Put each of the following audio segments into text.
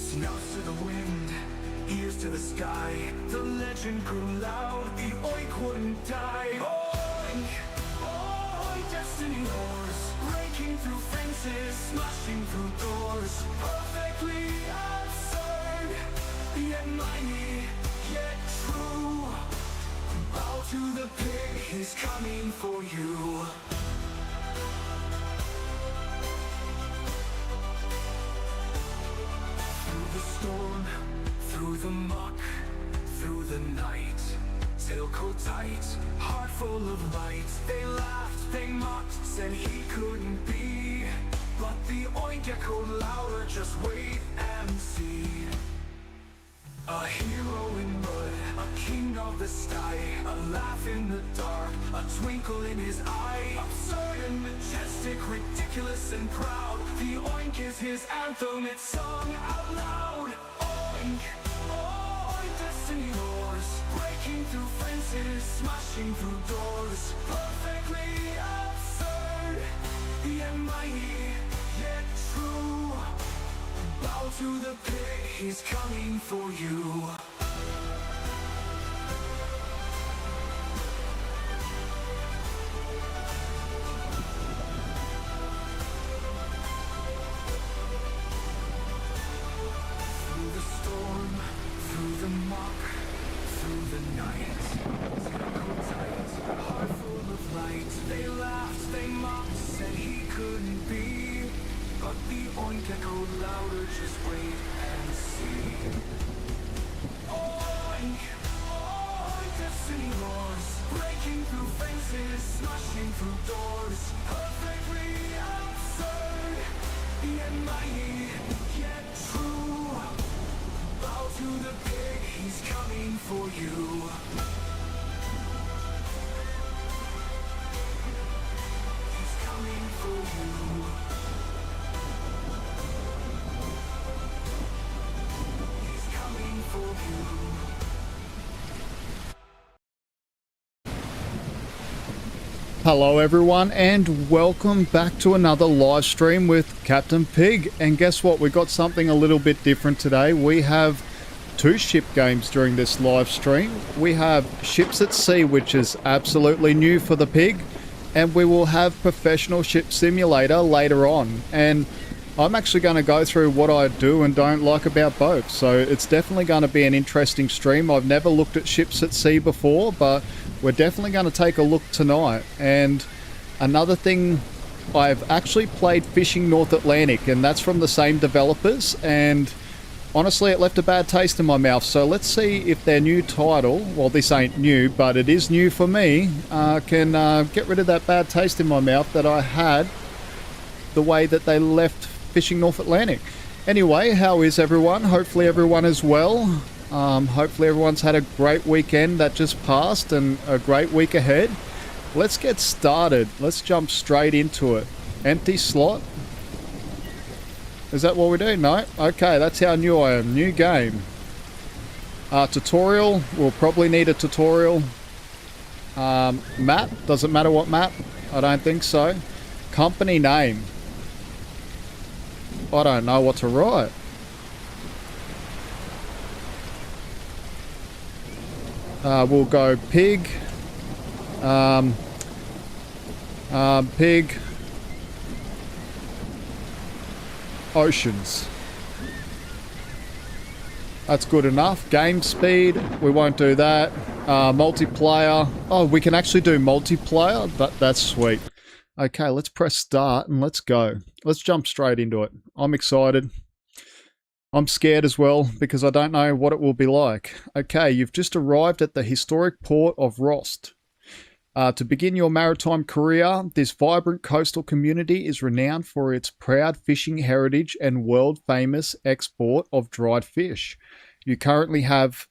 Snouts to the wind, ears to the sky. The legend grew loud, the oink wouldn't die. Oink, oink, destiny roars, breaking through fences, smashing through doors. Perfectly absurd, yet mighty, yet true. Bow to the pig, he's coming for you. Through the storm, through the muck, through the night, tail coat tight, heart full of light. They laughed, they mocked, said he couldn't be, but the oink echoed louder, just wait and see. A hero in mud, a king of the sky, a laugh in the dark, a twinkle in his eye. Absurd and majestic, ridiculous and proud, the oink is his anthem, it's sung out loud. Oink, oink, destiny roars, breaking through fences, smashing through doors. Perfectly absurd, yet mighty, yet true. Bow to the pig, he's coming for you. Through the storm, through the muck, through the night, tail tight, heart full of light. They laughed, they mocked, said he couldn't be, but the oink echoed louder, just wait and see. Oink, oink, destiny roars, breaking through fences, smashing through doors. Perfectly absurd, yet mighty, yet true. Bow to the pig, he's coming for you. He's coming for you. Hello everyone and welcome back to another live stream with Captain Pig. And guess what, we got something a little bit different today. We have two ship games during this live stream. We have Ships at Sea, which is absolutely new for the Pig, and we will have Professional Ship Simulator later on. And I'm actually going to go through what I do and don't like about both, so it's definitely going to be an interesting stream. I've never looked at Ships at Sea before, but we're definitely going to take a look tonight. And another thing, I've actually played Fishing North Atlantic, and that's from the same developers, and honestly it left a bad taste in my mouth. So let's see if their new title, well this ain't new, but it is new for me, can get rid of that bad taste in my mouth that I had the way that they left Fishing North Atlantic. Anyway, how is everyone? Hopefully everyone is well. Hopefully everyone's had a great weekend that just passed and a great week ahead. Let's get started. Let's jump straight into it. Empty slot. Is that what we do? No? Okay, that's how new I am. New game. Tutorial. We'll probably need a tutorial. Map. Doesn't matter what map. I don't think so. Company name. I don't know what to write. We'll go Pig. Pig. Oceans. That's good enough. Game speed. We won't do that. Multiplayer. Oh, we can actually do multiplayer. That's sweet. Okay, let's press start and let's go. Let's jump straight into it. I'm excited. I'm scared as well because I don't know what it will be like. Okay, you've just arrived at the historic port of Rost. To begin your maritime career, this vibrant coastal community is renowned for its proud fishing heritage and world-famous export of dried fish. You currently have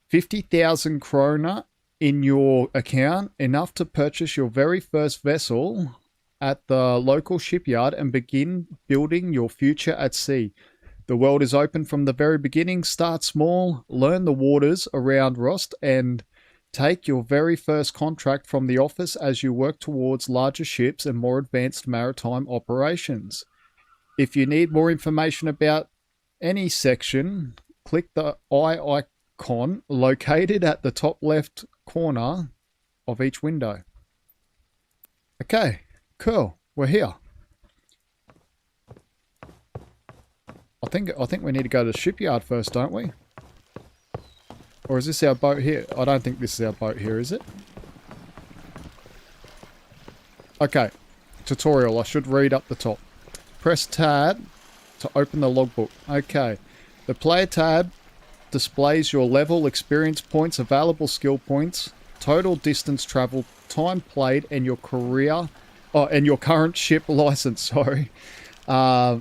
50,000 krona in your account, enough to purchase your very first vessel at the local shipyard and begin building your future at sea. The world is open from the very beginning. Start small, learn the waters around Rost, and take your very first contract from the office as you work towards larger ships and more advanced maritime operations. If you need more information about any section, click the eye icon located at the top left corner of each window. Okay, cool. We're here. I think we need to go to the shipyard first, don't we? Or is this our boat here? I don't think this is our boat here, is it? Okay. Tutorial. I should read up the top. Press tab to open the logbook. Okay. The player tab displays your level, experience points, available skill points, total distance traveled, time played, and your career... Oh, and your current ship license, sorry.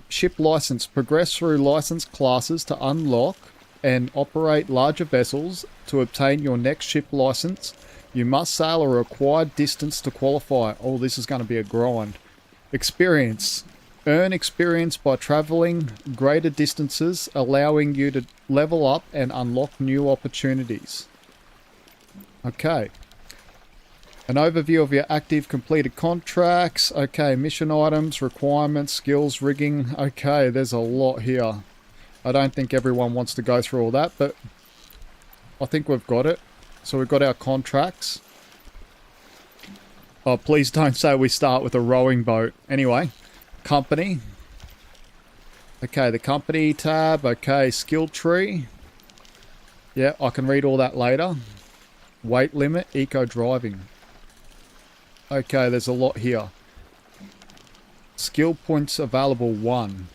Ship license. Progress through license classes to unlock and operate larger vessels. To obtain your next ship license, you must sail a required distance to qualify. Oh, this is going to be a grind. Experience. Earn experience by traveling greater distances, allowing you to level up and unlock new opportunities. Okay. An overview of your active completed contracts. Okay, mission items, requirements, skills, rigging. Okay, there's a lot here. I don't think everyone wants to go through all that, but I think we've got it. So we've got our contracts. Oh, please don't say we start with a rowing boat. Anyway, company. Okay, the company tab. Okay, skill tree. Yeah, I can read all that later. Weight limit, eco driving. Okay, there's a lot here. Skill points available 1.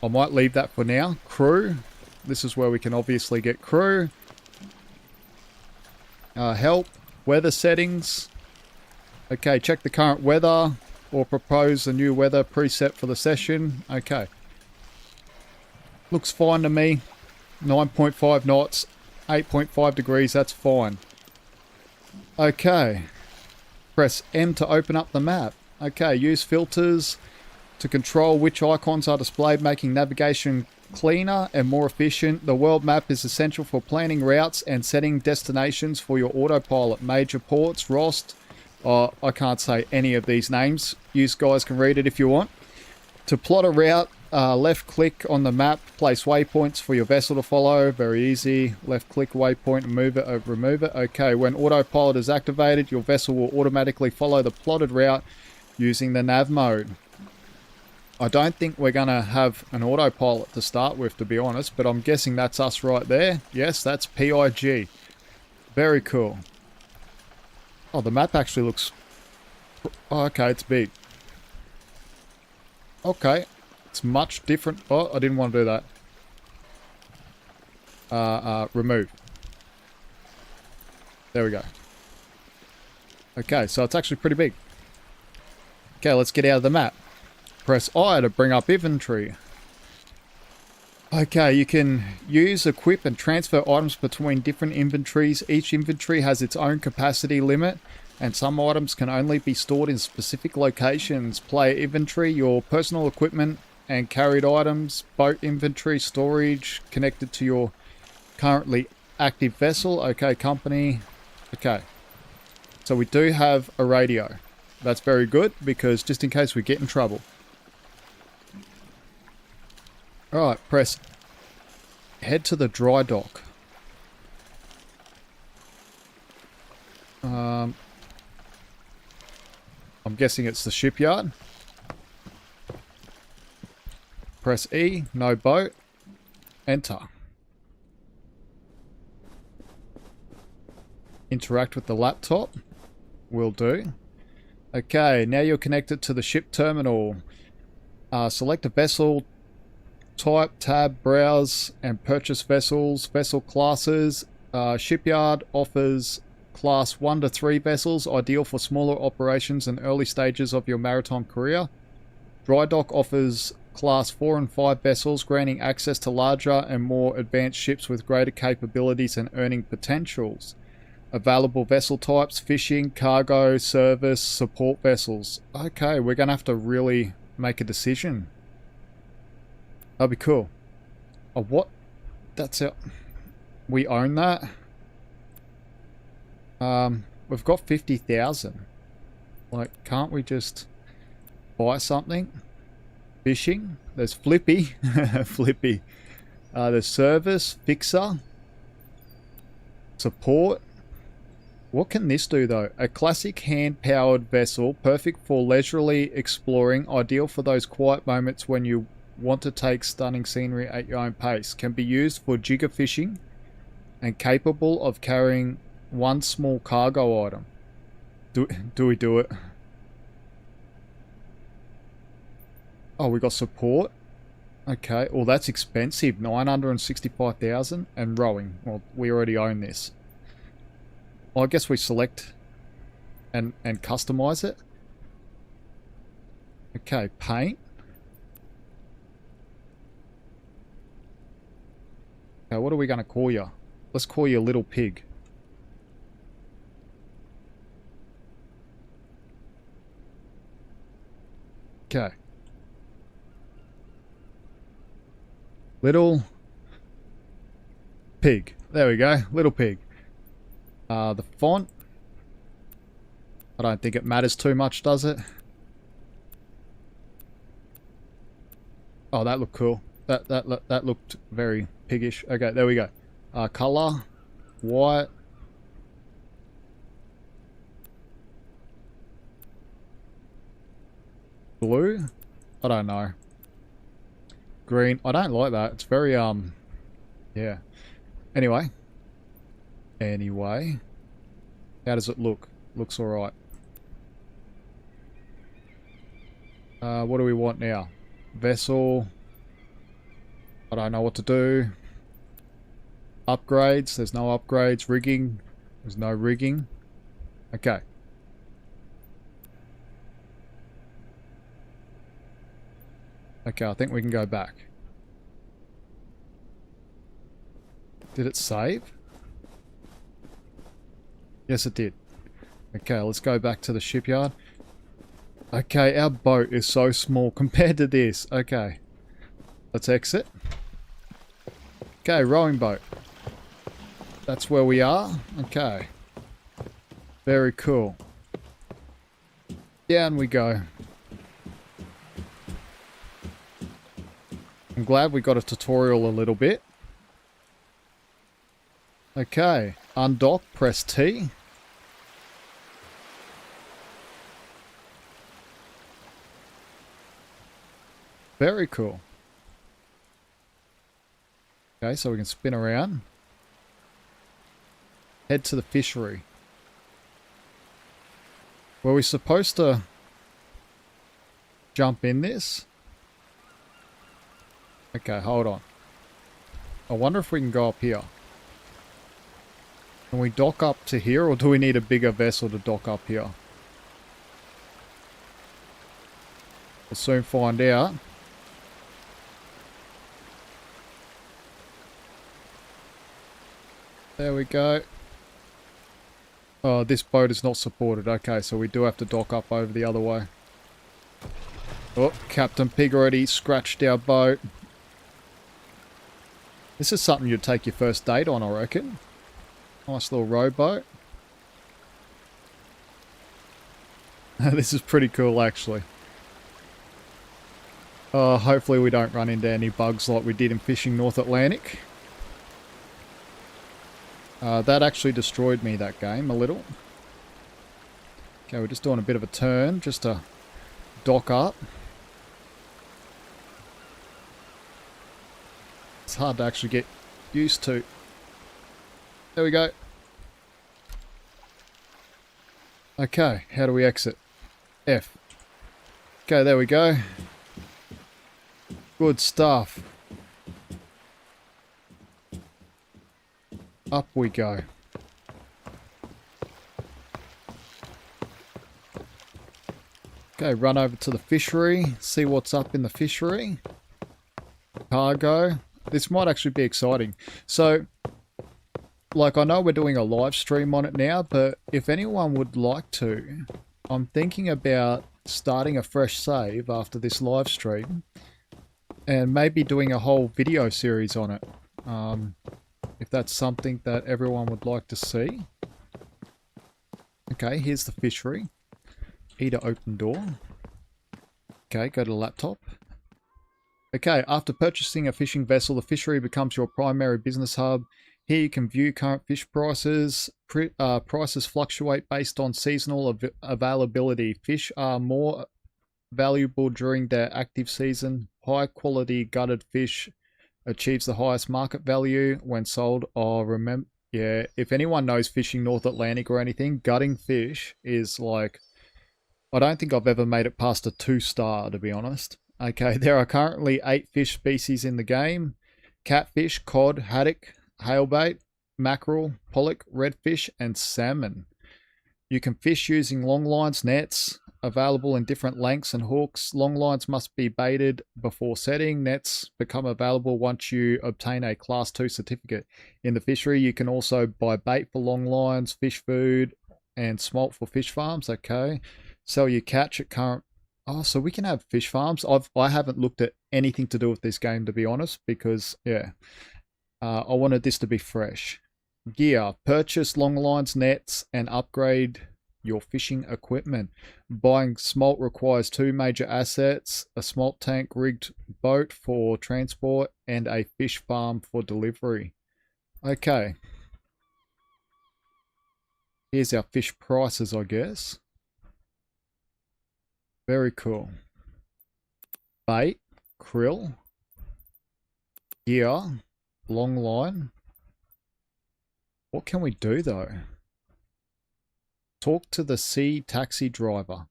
I might leave that for now. Crew. This is where we can obviously get crew. Help. Weather settings. Okay, check the current weather or propose a new weather preset for the session. Okay. Looks fine to me. 9.5 knots. 8.5 degrees. That's fine. Okay. Press M to open up the map. Okay, use filters to control which icons are displayed, making navigation cleaner and more efficient. The world map is essential for planning routes and setting destinations for your autopilot. Major ports, Rost. I can't say any of these names. You guys can read it if you want. To plot a route, left click on the map, place waypoints for your vessel to follow. Very easy. Left click waypoint and move it or remove it. Okay, when autopilot is activated, your vessel will automatically follow the plotted route using the nav mode. I don't think we're going to have an autopilot to start with, to be honest, but I'm guessing that's us right there. Yes, that's PIG. Very cool. Oh, the map actually looks... Oh, okay, it's big. Okay. It's much different. Oh, I didn't want to do that. Remove. There we go. Okay, so it's actually pretty big. Okay, let's get out of the map. Press I to bring up inventory. Okay, you can use, equip, and transfer items between different inventories. Each inventory has its own capacity limit, and some items can only be stored in specific locations. Player inventory, your personal equipment and carried items, boat inventory, storage connected to your currently active vessel. Okay, company. Okay. So we do have a radio. That's very good, because just in case we get in trouble. Alright, press head to the dry dock. I'm guessing it's the shipyard. Press E, no boat. Enter. Interact with the laptop. Will do. Okay, now you're connected to the ship terminal. Select a vessel type, tab, browse, and purchase vessels. Vessel classes. Shipyard offers class 1 to 3 vessels, ideal for smaller operations and early stages of your maritime career. Dry dock offers class 4 and 5 vessels, granting access to larger and more advanced ships with greater capabilities and earning potentials. Available vessel types: fishing, cargo, service, support vessels. Okay, we're going to have to really make a decision. That'd be cool. Oh, what? That's it. We own that? We've got 50,000. Like, can't we just buy something? Fishing. There's Flippy. Flippy. There's service, fixer, support. What can this do though? A classic hand-powered vessel, perfect for leisurely exploring, ideal for those quiet moments when you want to take stunning scenery at your own pace. Can be used for jigger fishing and capable of carrying one small cargo item. Do we do it? Oh, we got support. Okay, well that's expensive. 965,000 and rowing. Well, we already own this. Well, I guess we select and customize it. Okay, paint. Okay, what are we going to call you? Let's call you Little Pig. Okay. Little Pig. There we go. Little Pig. The font. I don't think it matters too much, does it? Oh, that looked cool. That looked very piggish. Okay, there we go. Color. White. Blue. I don't know. Green. I don't like that. It's very, yeah. Anyway. How does it look? Looks alright. What do we want now? Vessel. I don't know what to do. Upgrades. There's no upgrades. Rigging. There's no rigging. Okay. Okay, I think we can go back. Did it save? Yes, it did. Okay, let's go back to the shipyard. Okay, our boat is so small compared to this. Okay. Let's exit. Okay, rowing boat. That's where we are. Okay. Very cool. Down we go. I'm glad we got a tutorial a little bit. Okay. Undock, press T. Very cool. Okay, so we can spin around. Head to the fishery. Were we supposed to jump in this? Okay, hold on. I wonder if we can go up here. Can we dock up to here, or do we need a bigger vessel to dock up here? We'll soon find out. There we go. Oh, this boat is not supported. Okay, so we do have to dock up over the other way. Oh, Captain Pig already scratched our boat. This is something you'd take your first date on, I reckon. Nice little rowboat. This is pretty cool, actually. Hopefully we don't run into any bugs like we did in Fishing North Atlantic. That actually destroyed me, that game, a little. Okay, we're just doing a bit of a turn, just to dock up. It's hard to actually get used to. There we go. Okay, how do we exit? F. Okay, there we go. Good stuff. Up we go. Okay, run over to the fishery, see what's up in the fishery. Cargo. This might actually be exciting. So, like, I know we're doing a live stream on it now, but if anyone would like to, I'm thinking about starting a fresh save after this live stream and maybe doing a whole video series on it. If that's something that everyone would like to see. Okay, here's the fishery. E to open door. Okay, go to laptop. Okay, after purchasing a fishing vessel, the fishery becomes your primary business hub. Here you can view current fish prices. Prices fluctuate based on seasonal availability. Fish are more valuable during their active season. High quality gutted fish achieves the highest market value when sold. Oh, remember, yeah, if anyone knows fishing North Atlantic or anything, gutting fish is like, I don't think I've ever made it past a 2-star, to be honest. Okay, there are currently 8 fish species in the game. Catfish, cod, haddock, halebait, mackerel, pollock, redfish, and salmon. You can fish using long lines, nets, available in different lengths and hooks. Long lines must be baited before setting. Nets become available once you obtain a Class 2 certificate. In the fishery, you can also buy bait for long lines, fish food, and smolt for fish farms. Okay. Sell your catch at current... Oh, so we can have fish farms. I haven't looked at anything to do with this game, to be honest, because, yeah, I wanted this to be fresh. Gear. Purchase long lines, nets, and upgrade your fishing equipment. Buying smolt requires 2 major assets, a smolt tank rigged boat for transport, and a fish farm for delivery. Okay. Here's our fish prices, I guess. Very cool. Bait, krill, gear, long line. What can we do though? Talk to the sea taxi driver.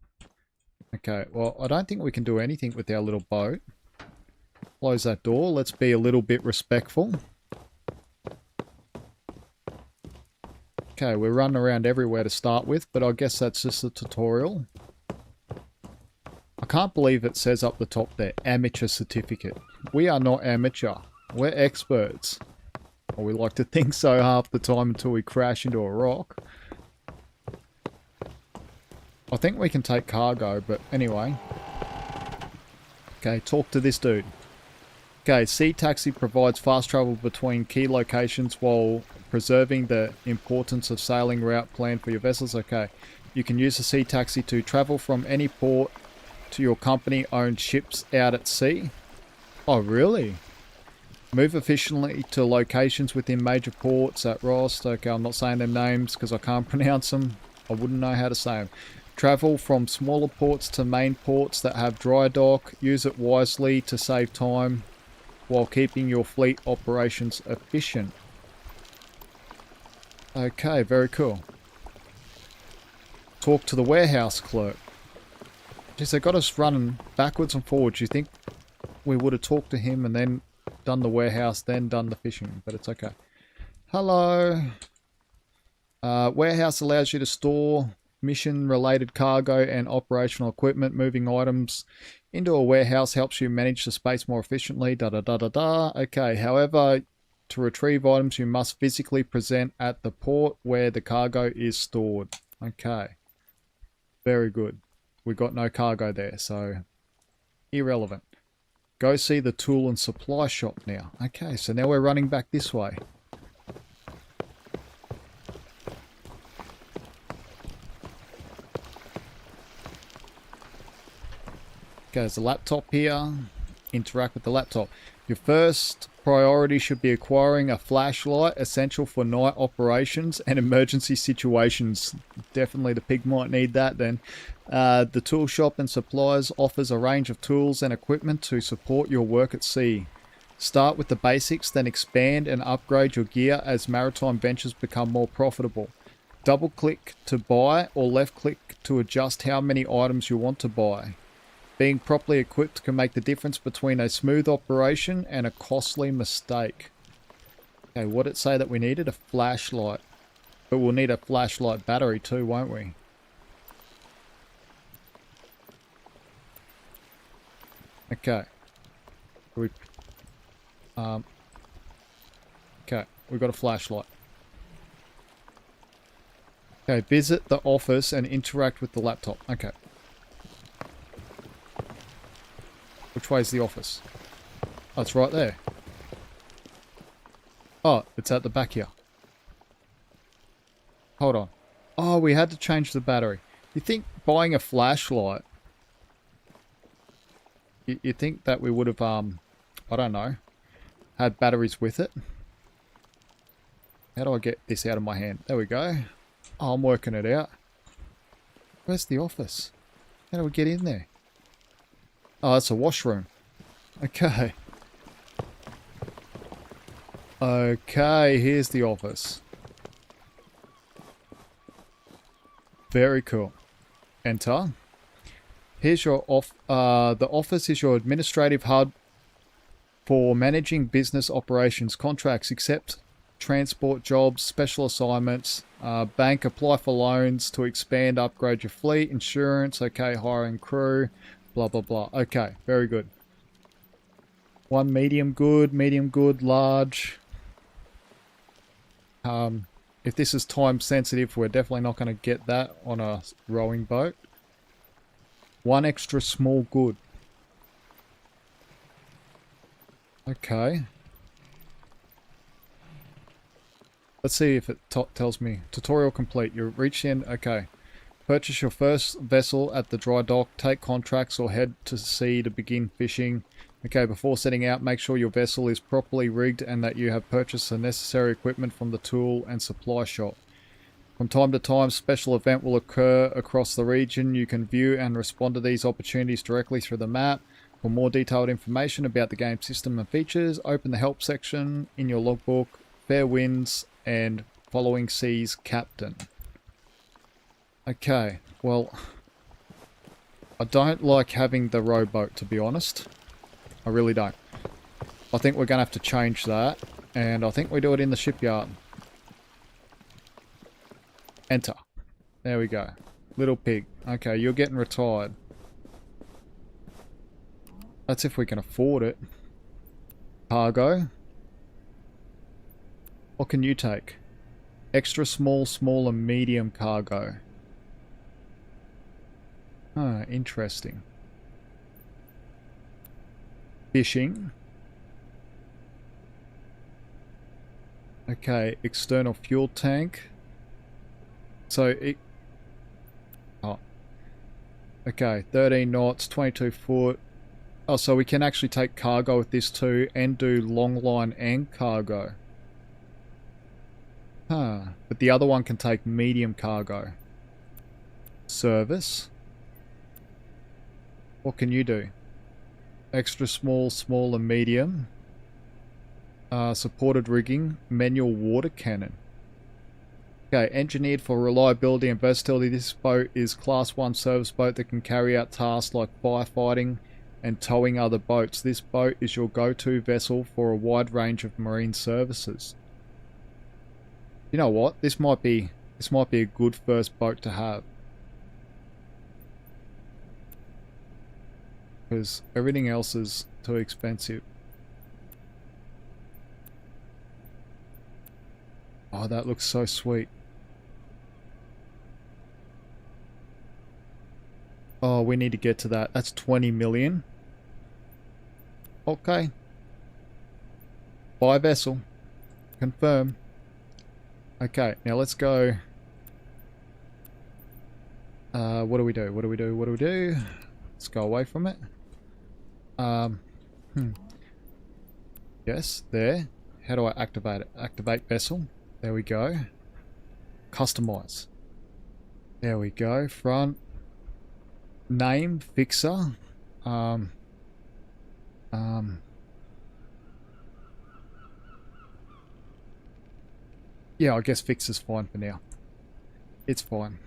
Okay, well, I don't think we can do anything with our little boat. Close that door. Let's be a little bit respectful. Okay, we're running around everywhere to start with, but I guess that's just a tutorial. I can't believe it says up the top there, amateur certificate. We are not amateur. We're experts. Or we like to think so half the time until we crash into a rock. I think we can take cargo, but anyway. Okay, talk to this dude. Okay, Sea Taxi provides fast travel between key locations while preserving the importance of sailing route planned for your vessels. Okay, you can use the Sea Taxi to travel from any port to your company-owned ships out at sea. Oh, really? Move efficiently to locations within major ports at Rost. Okay, I'm not saying their names because I can't pronounce them. I wouldn't know how to say them. Travel from smaller ports to main ports that have dry dock. Use it wisely to save time while keeping your fleet operations efficient. Okay, very cool. Talk to the warehouse clerk. Jeez, they got us running backwards and forwards. You think we would have talked to him and then done the warehouse, then done the fishing, but it's okay. Hello. Warehouse allows you to store mission-related cargo and operational equipment. Moving items into a warehouse helps you manage the space more efficiently. Da-da-da-da-da. Okay, however, to retrieve items, you must physically present at the port where the cargo is stored. Okay. Very good. We got no cargo there, so irrelevant. Go see the tool and supply shop now. Okay, so now we're running back this way. Okay, there's a laptop here. Interact with the laptop. Your first priority should be acquiring a flashlight, essential for night operations and emergency situations. Definitely the pig might need that then. The tool shop and supplies offers a range of tools and equipment to support your work at sea. Start with the basics, then expand and upgrade your gear as maritime ventures become more profitable. Double click to buy or left click to adjust how many items you want to buy. Being properly equipped can make the difference between a smooth operation and a costly mistake. Okay, what did it say that we needed? A flashlight. But we'll need a flashlight battery too, won't we? Okay. Okay, we've got a flashlight. Okay, visit the office and interact with the laptop. Okay. Which way is the office? Oh, it's right there. Oh, it's at the back here. Hold on. Oh, we had to change the battery. You think buying a flashlight... You think that we would have I don't know. Had batteries with it. How do I get this out of my hand? There we go. Oh, I'm working it out. Where's the office? How do we get in there? Oh, it's a washroom. Okay. Okay, here's the office. Very cool. Enter. Here's your the office is your administrative hub for managing business operations, contracts, accept transport jobs, special assignments, bank, apply for loans to expand, upgrade your fleet, insurance, okay, hiring crew, blah, blah, blah. Okay, very good. One medium good, large. If this is time sensitive, we're definitely not going to get that on a rowing boat. One extra small good. Okay. Let's see if it tells me. Tutorial complete. You reach the end. Okay. Purchase your first vessel at the dry dock. Take contracts or head to sea to begin fishing. Okay, before setting out, make sure your vessel is properly rigged and that you have purchased the necessary equipment from the tool and supply shop. From time to time, special event will occur across the region. You can view and respond to these opportunities directly through the map. For more detailed information about the game system and features, open the help section in your logbook. Fair winds and following seas captain. Okay, well, I don't like having the rowboat, to be honest. I really don't. I think we're going to have to change that, and I think we do it in the shipyard. Enter. There we go. Little pig. Okay, you're getting retired. That's if we can afford it. Cargo. What can you take? Extra small, small and medium cargo. Ah, interesting. Fishing. Okay, external fuel tank. So it... Oh. Okay, 13 knots, 22 foot. Oh, so we can actually take cargo with this too and do long line and cargo. Huh. But the other one can take medium cargo. Service. What can you do? Extra small, small and medium. Supported rigging. Manual water cannon. Okay, engineered for reliability and versatility, this boat is class 1 service boat that can carry out tasks like firefighting and towing other boats. This boat is your go-to vessel for a wide range of marine services. You know what? This might be a good first boat to have. Because everything else is too expensive. Oh, that looks so sweet. Oh, we need to get to that. That's 20 million. Okay. Buy vessel. Confirm. Okay, now let's go. What do we do? What do we do? What do we do? Let's go away from it. Yes, there. How do I activate it? Activate vessel. There we go. Customize. There we go. Front. Name. Fixer. Yeah, I guess fixer's fine for now. It's fine.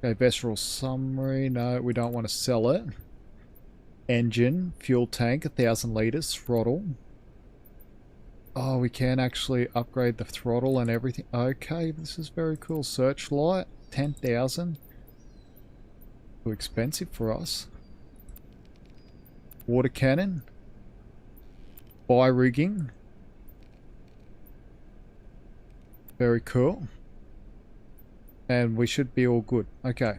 Okay, vessel summary. No, we don't want to sell it. Engine. Fuel tank. 1,000 liters. Throttle. Oh, we can actually upgrade the throttle and everything. Okay, this is very cool. Searchlight. 10,000. Too expensive for us. Water cannon. Buy rigging. Very cool. And we should be all good. Okay.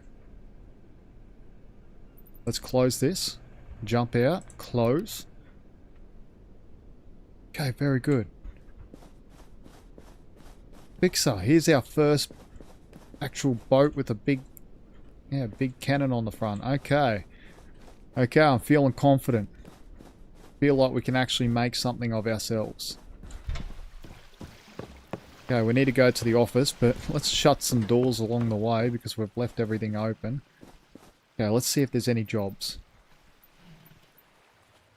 Let's close this. Jump out. Close. Okay, very good. Fixer. Here's our first actual boat with a big cannon on the front. Okay. Okay, I'm feeling confident. feel like we can actually make something of ourselves. Okay, we need to go to the office, but let's shut some doors along the way because we've left everything open. Okay, let's see if there's any jobs.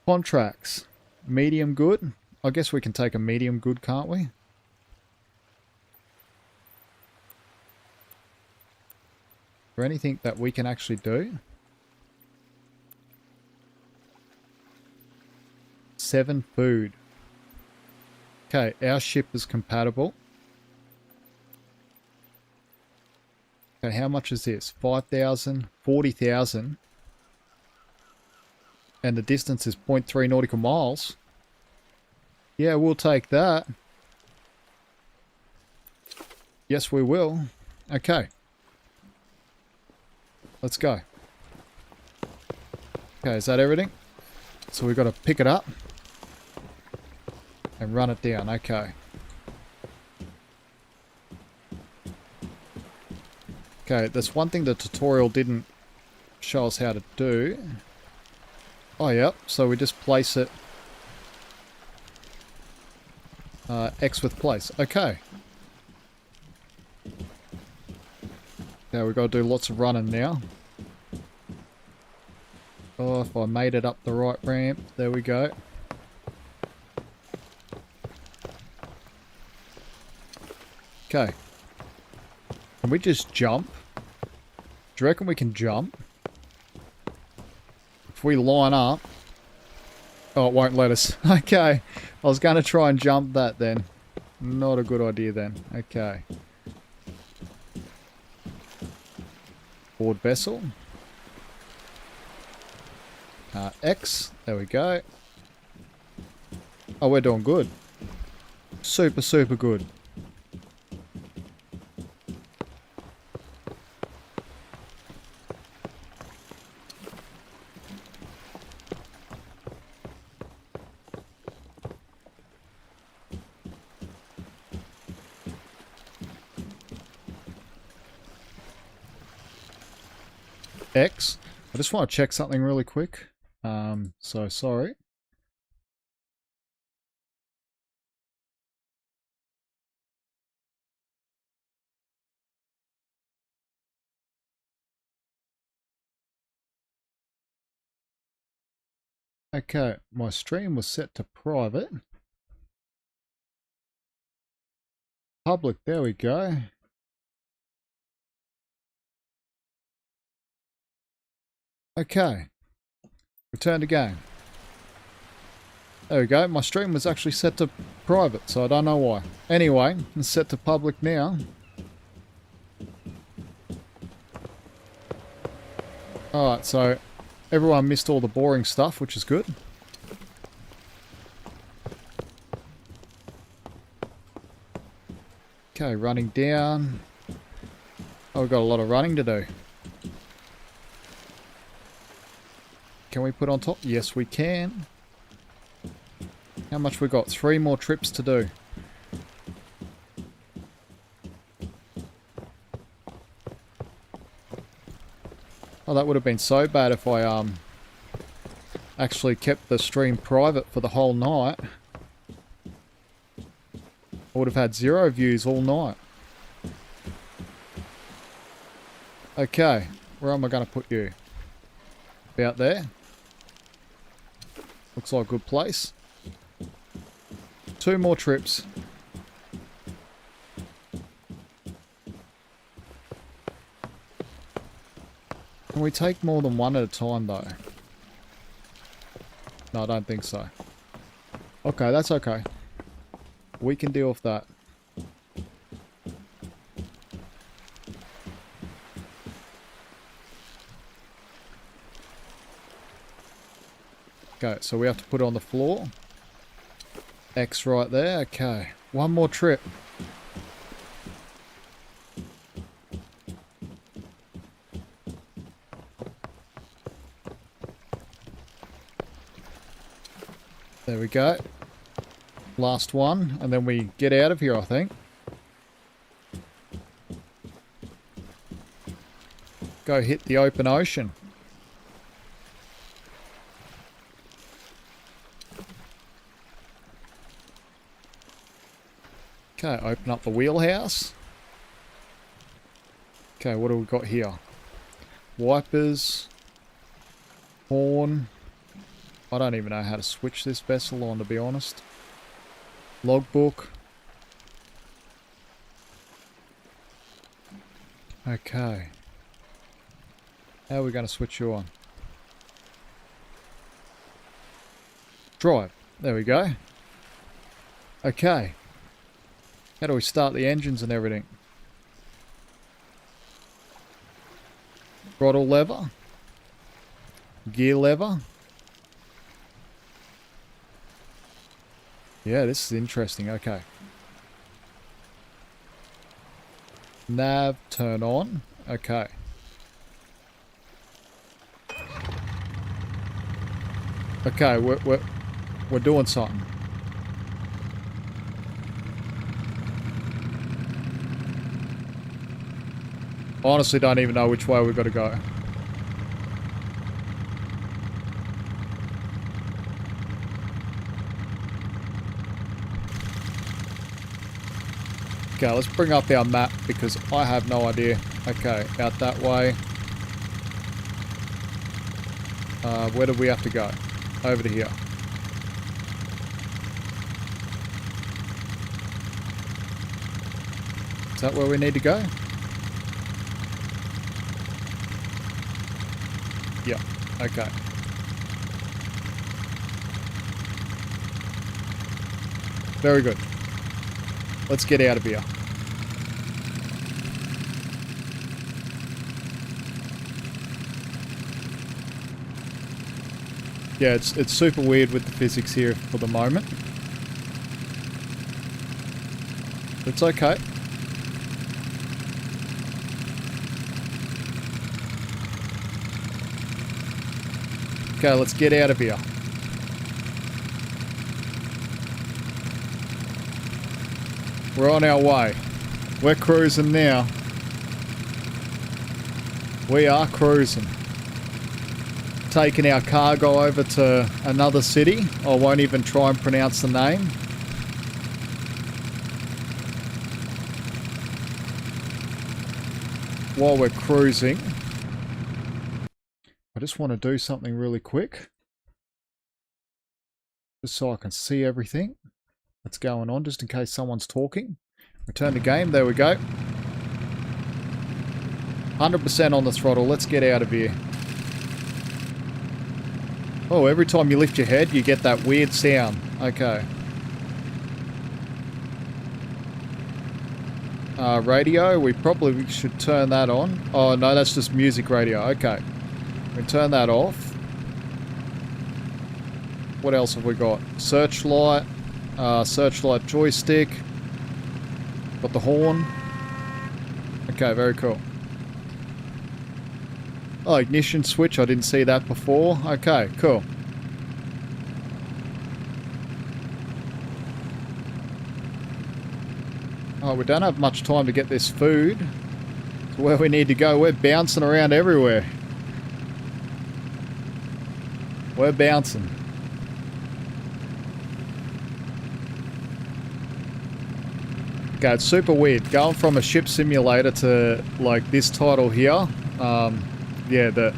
Contracts. Medium good. I guess we can take a medium good, can't we? Is there anything that we can actually do? 7 food. Okay, our ship is compatible. Okay, how much is this? 5,000, 40,000. And the distance is 0.3 nautical miles. Yeah, we'll take that. Yes, we will. Okay. Let's go. Okay, is that everything? So we've got to pick it up and run it down. Okay. Okay, there's one thing the tutorial didn't show us how to do. Oh, yep. So we just place it. X with place. Okay. Now we've got to do lots of running now. Oh, if I made it up the right ramp. There we go. Okay. Can we just jump? Do you reckon we can jump? If we line up... Oh, it won't let us. Okay. I was going to try and jump that then. Not a good idea then. Okay. Board vessel. X. There we go. Oh, we're doing good. Super, super good. X. I just want to check something really quick. So sorry. Okay, my stream was set to private. Public, there we go. Okay. Return to game. There we go. My stream was actually set to private, so I don't know why. Anyway, it's set to public now. Alright, so everyone missed all the boring stuff, which is good. Okay, running down. Oh, we've got a lot of running to do. Can we put on top? Yes, we can. How much we got? 3 more trips to do. Oh, that would have been so bad if I actually kept the stream private for the whole night. I would have had 0 views all night. Okay, where am I going to put you? About there. Looks like a good place. 2 more trips. Can we take more than one at a time though? No, I don't think so. Okay, that's okay. We can deal with that. Okay, so we have to put it on the floor. X right there. Okay, 1 more trip. There we go. Last one, and then we get out of here, I think. Go hit the open ocean. Okay, open up the wheelhouse. Okay, what do we got here? Wipers. Horn. I don't even know how to switch this vessel on, to be honest. Logbook. Okay. How are we going to switch you on? Drive. There we go. Okay. How do we start the engines and everything? Throttle lever. Gear lever. Yeah, this is interesting. Okay. Nav turn on. Okay. Okay, we're doing something. Honestly, don't even know which way we've got to go. Okay, let's bring up our map because I have no idea. Okay, out that way. Where do we have to go? Over to here. Is that where we need to go? Yep. Okay. Very good. Let's get out of here. Yeah, it's super weird with the physics here for the moment. It's okay. Okay, let's get out of here. We're on our way. We're cruising now. We are cruising. Taking our cargo over to another city. I won't even try and pronounce the name. While we're cruising, I just want to do something really quick. Just so I can see everything that's going on, just in case someone's talking. Return to game. There we go. 100% on the throttle. Let's get out of here. Oh, every time you lift your head, you get that weird sound. Okay. Radio, we probably should turn that on. Oh, no, that's just music radio. Okay. We turn that off. What else have we got? Searchlight. Searchlight joystick. Got the horn. Okay, very cool. Oh, ignition switch. I didn't see that before. Okay, cool. Oh, we don't have much time to get this food to where we need to go. We're bouncing around everywhere. We're bouncing. Okay, it's super weird. Going from a ship simulator to, like, this title here. Yeah, the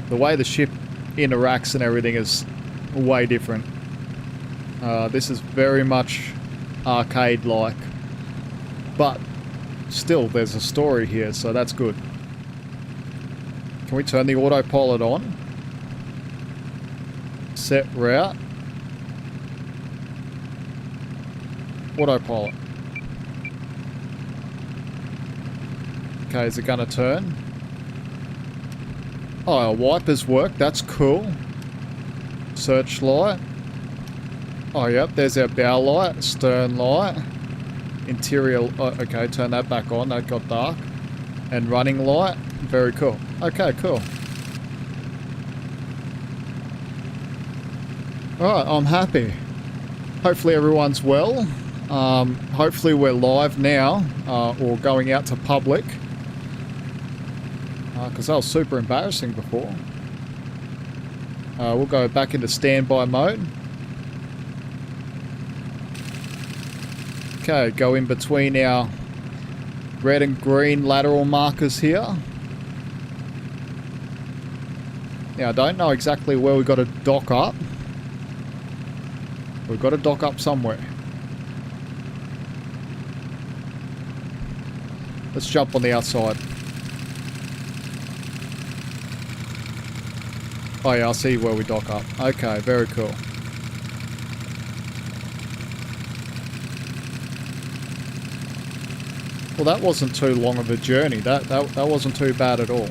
way the ship interacts and everything is way different. This is very much arcade-like. But still, there's a story here, so that's good. Can we turn the autopilot on? Set route. Autopilot. Okay, is it going to turn? Oh, our wipers work. That's cool. Searchlight. Oh, yep. There's our bow light. Stern light. Interior. Oh, okay, turn that back on. That got dark. And running light. Very cool. Okay, cool. Alright, I'm happy. Hopefully everyone's well. Hopefully we're live now. Or going out to public. Because that was super embarrassing before. We'll go back into standby mode. Okay, go in between our red and green lateral markers here. Now, I don't know exactly where we've got to dock up. We've got to dock up somewhere. Let's jump on the outside. Oh yeah, I'll see where we dock up. Okay, very cool. Well, that wasn't too long of a journey. That wasn't too bad at all.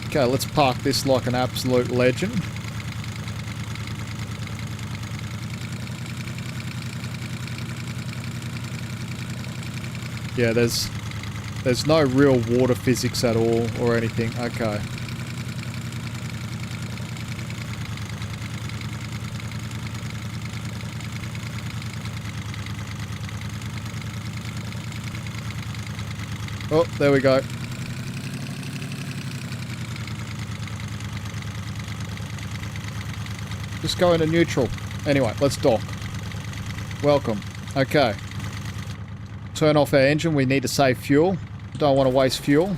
Okay, let's park this like an absolute legend. Yeah, there's no real water physics at all or anything. Okay. Oh, there we go. Just go into neutral. Anyway, let's dock. Welcome. Okay. Turn off our engine. We need to save fuel. Don't want to waste fuel.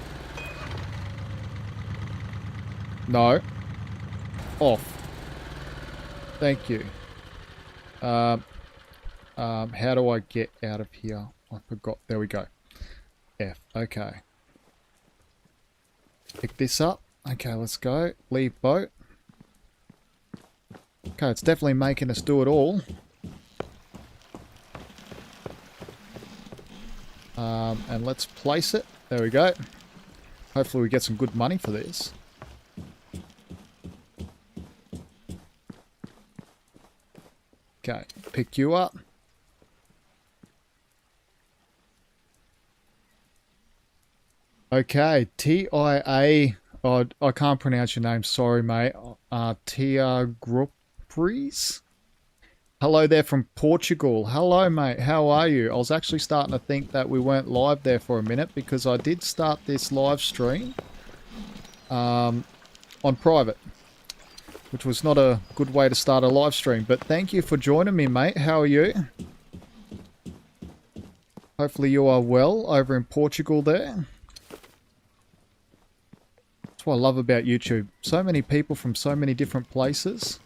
No. Off. Thank you. How do I get out of here? I forgot. There we go. F. Okay. Pick this up. Okay, let's go. Leave boat. Okay, it's definitely making us do it all. And let's place it. There we go. Hopefully we get some good money for this. Okay, pick you up. Okay, TIA. Oh, I can't pronounce your name. Sorry, mate. Tia Grupries. Hello there from Portugal. Hello, mate. How are you? I was actually starting to think that we weren't live there for a minute because I did start this live stream on private, which was not a good way to start a live stream. But thank you for joining me, mate. How are you? Hopefully you are well over in Portugal there. That's what I love about YouTube. So many people from so many different places.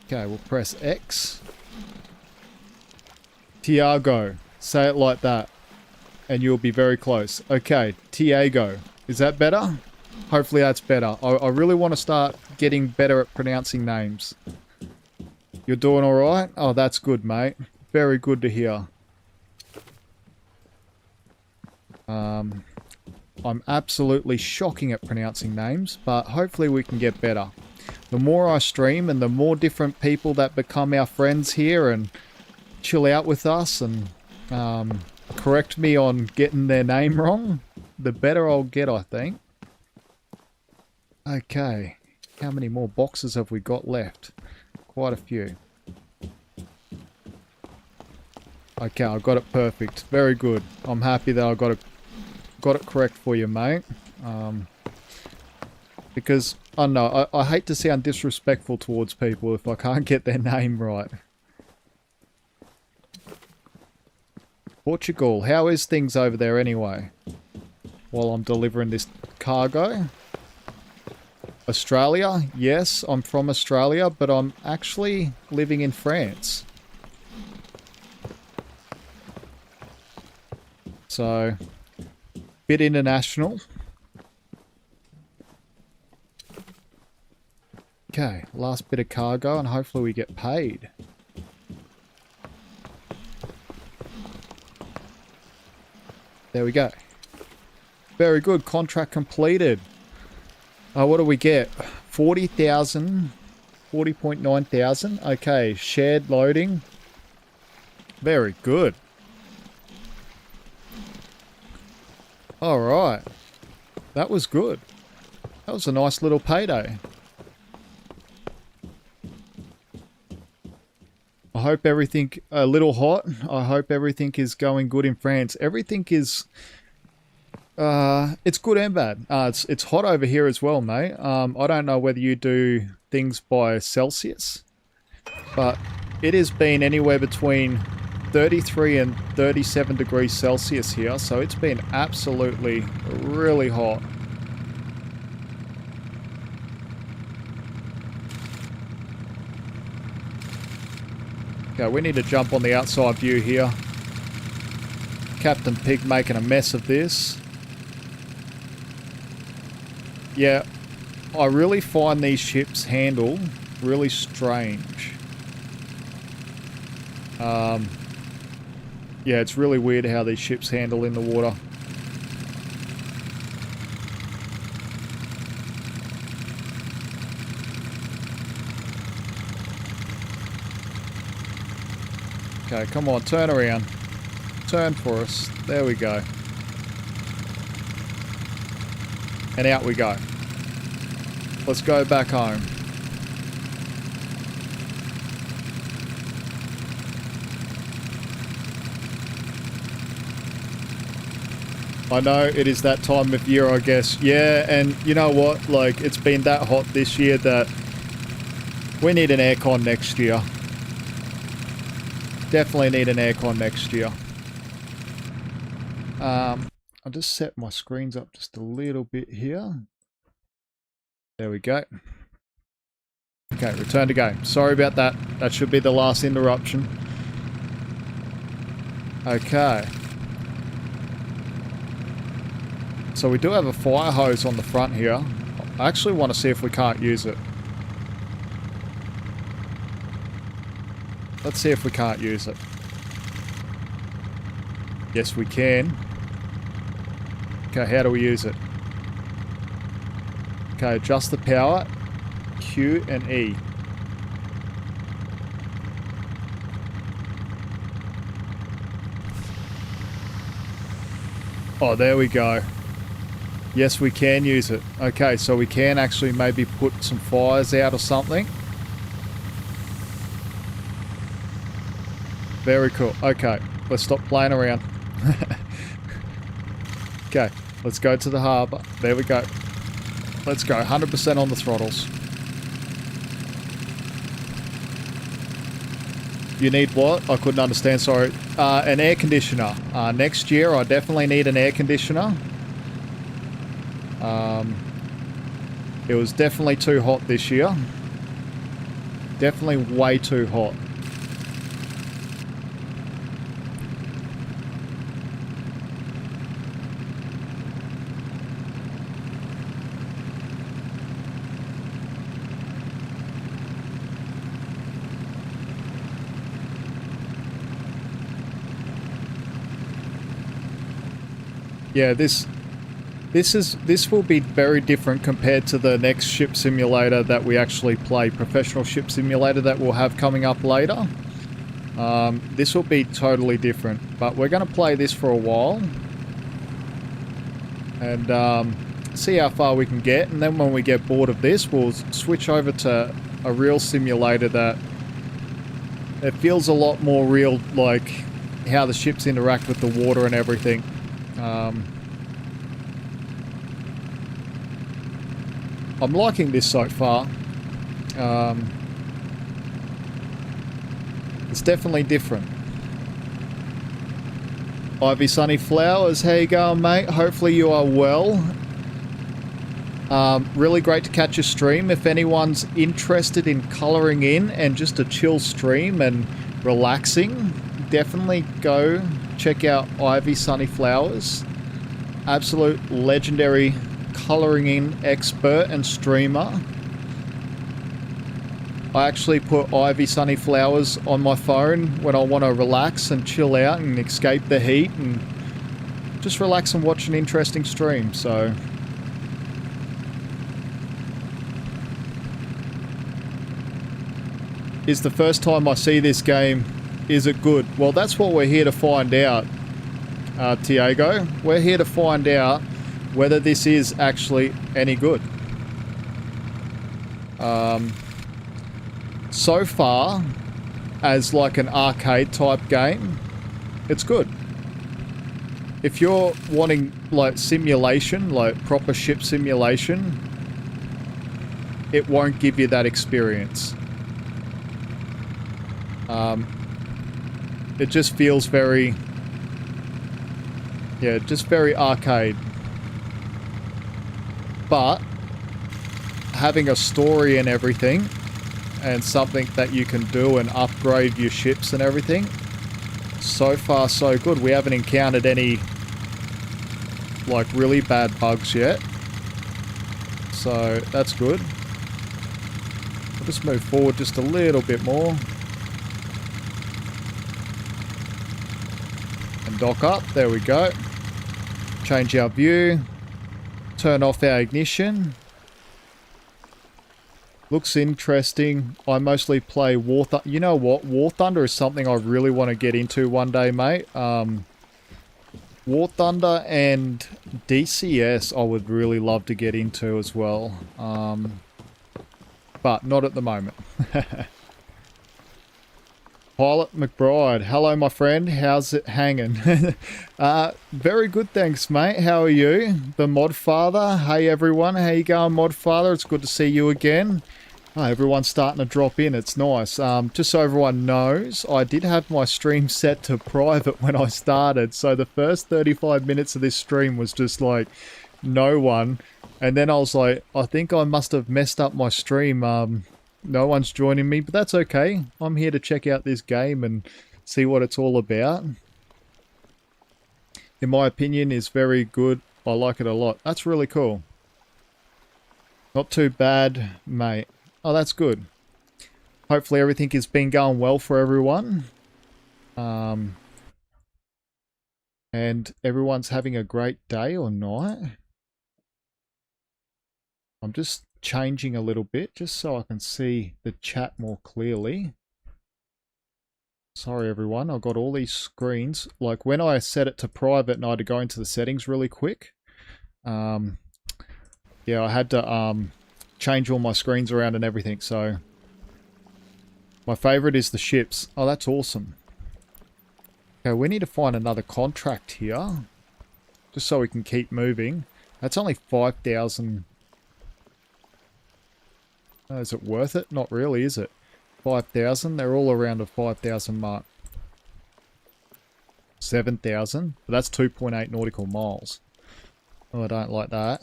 Okay, we'll press X. Tiago. Say it like that. And you'll be very close. Okay, Tiago. Is that better? Hopefully that's better. I really want to start getting better at pronouncing names. You're doing alright? Oh, that's good, mate. Very good to hear. I'm absolutely shocking at pronouncing names, but hopefully we can get better. The more I stream and the more different people that become our friends here and chill out with us and correct me on getting their name wrong, the better I'll get, I think. Okay, how many more boxes have we got left? Quite a few. Okay, I got it perfect. Very good. I'm happy that I got it correct for you, mate. Because, I don't know, I hate to sound disrespectful towards people if I can't get their name right. Portugal, how is things over there anyway? While I'm delivering this cargo. Australia, yes, I'm from Australia, but I'm actually living in France. So, bit international. Okay, last bit of cargo and hopefully we get paid. There we go. Very good, contract completed. What do we get? 40,000, 40.9 thousand. Okay, shared loading. Very good. Alright. That was good. That was a nice little payday. I hope everything, a little hot. I hope everything is going good in France. Everything is, it's good and bad. It's hot over here as well, mate. I don't know whether you do things by Celsius, but it has been anywhere between 33 and 37 degrees Celsius here, so it's been absolutely really hot. Okay, we need to jump on the outside view here. Captain Pig making a mess of this. Yeah, I really find these ships' handle really strange. Yeah, it's really weird how these ships handle in the water. Okay, come on, turn around. Turn for us. There we go. And out we go. Let's go back home. I know it is that time of year, I guess. Yeah, and you know what? Like, it's been that hot this year that we need an aircon next year. Definitely need an aircon next year. I'll just set my screens up just a little bit here. There we go. Okay, return to game. Sorry about that. That should be the last interruption. Okay. So we do have a fire hose on the front here. I actually want to see if we can't use it. Let's see if we can't use it. Yes, we can. Okay, how do we use it? Okay, adjust the power. Q and E. Oh, there we go. Yes, we can use it. Okay, so we can actually maybe put some fires out or something. Very cool. Okay, let's stop playing around. Okay, let's go to the harbour. There we go. Let's go. 100% on the throttles. You need what? I couldn't understand, sorry. An air conditioner. Next year, I definitely need an air conditioner. It was definitely too hot this year. Definitely way too hot. Yeah, this will be very different compared to the next ship simulator that we actually play, professional ship simulator that we'll have coming up later. This will be totally different, but we're going to play this for a while and see how far we can get, and then when we get bored of this, we'll switch over to a real simulator that it feels a lot more real, like how the ships interact with the water and everything. I'm liking this so far. It's definitely different. Ivy Sunny Flowers, how you going, mate? Hopefully you are well. Really great to catch a stream. If anyone's interested in colouring in and just a chill stream and relaxing, definitely go check out Ivy Sunny Flowers. Absolute legendary colouring in expert and streamer. I actually put Ivy Sunny Flowers on my phone when I want to relax and chill out and escape the heat and just relax and watch an interesting stream. So is the first time I see this game, is it good? Well, that's what we're here to find out, Tiago. We're here to find out whether this is actually any good. So far, as like an arcade type game, it's good. If you're wanting like simulation, like proper ship simulation, it won't give you that experience. It just feels very, yeah, just very arcade. But having a story and everything, and something that you can do and upgrade your ships and everything, so far so good. We haven't encountered any like really bad bugs yet, so that's good. We'll just move forward just a little bit more and dock up. There we go. Change our view, turn off our ignition. Looks interesting. I mostly play War Thunder. You know what? War Thunder is something I really want to get into one day, mate. War Thunder and DCS I would really love to get into as well. But not at the moment. Pilot McBride. Hello, my friend. How's it hanging? Very good, thanks, mate. How are you? The Mod Father. Hey, everyone. How you going, Mod Father? It's good to see you again. Oh, everyone's starting to drop in. It's nice. Just so everyone knows, I did have my stream set to private when I started. So the first 35 minutes of this stream was just like no one. And then I was like, I think I must have messed up my stream. No one's joining me, but that's okay. I'm here to check out this game and see what it's all about. In my opinion, is very good. I like it a lot. That's really cool. Not too bad, mate. Oh, that's good. Hopefully everything has been going well for everyone. And everyone's having a great day or night. I'm just changing a little bit just so I can see the chat more clearly. Sorry everyone, I've got all these screens. Like when I set it to private and I had to go into the settings really quick. Yeah, I had to change all my screens around and everything, so my favorite is the ships. Oh, that's awesome. Okay, we need to find another contract here just so we can keep moving. That's only 5,000. Is it worth it? Not really, is it? 5,000. They're all around a 5,000 mark. 7,000. But that's 2.8 nautical miles. Oh, I don't like that.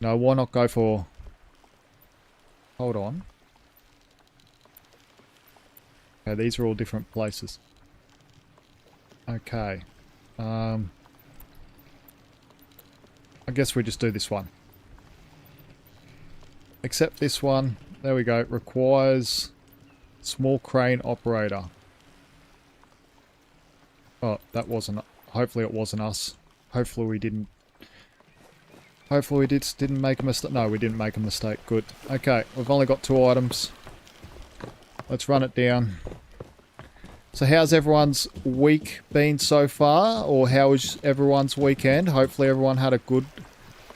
No, why not go for... Hold on. Okay, these are all different places. Okay. I guess we just do this one. Except this one. There we go. Requires small crane operator. Oh, that wasn't... Hopefully it wasn't us. Hopefully we didn't... Hopefully we didn't make a mistake. No, we didn't make a mistake. Good. Okay, we've only got 2 items. Let's run it down. So how's everyone's week been so far? Or how was everyone's weekend? Hopefully everyone had a good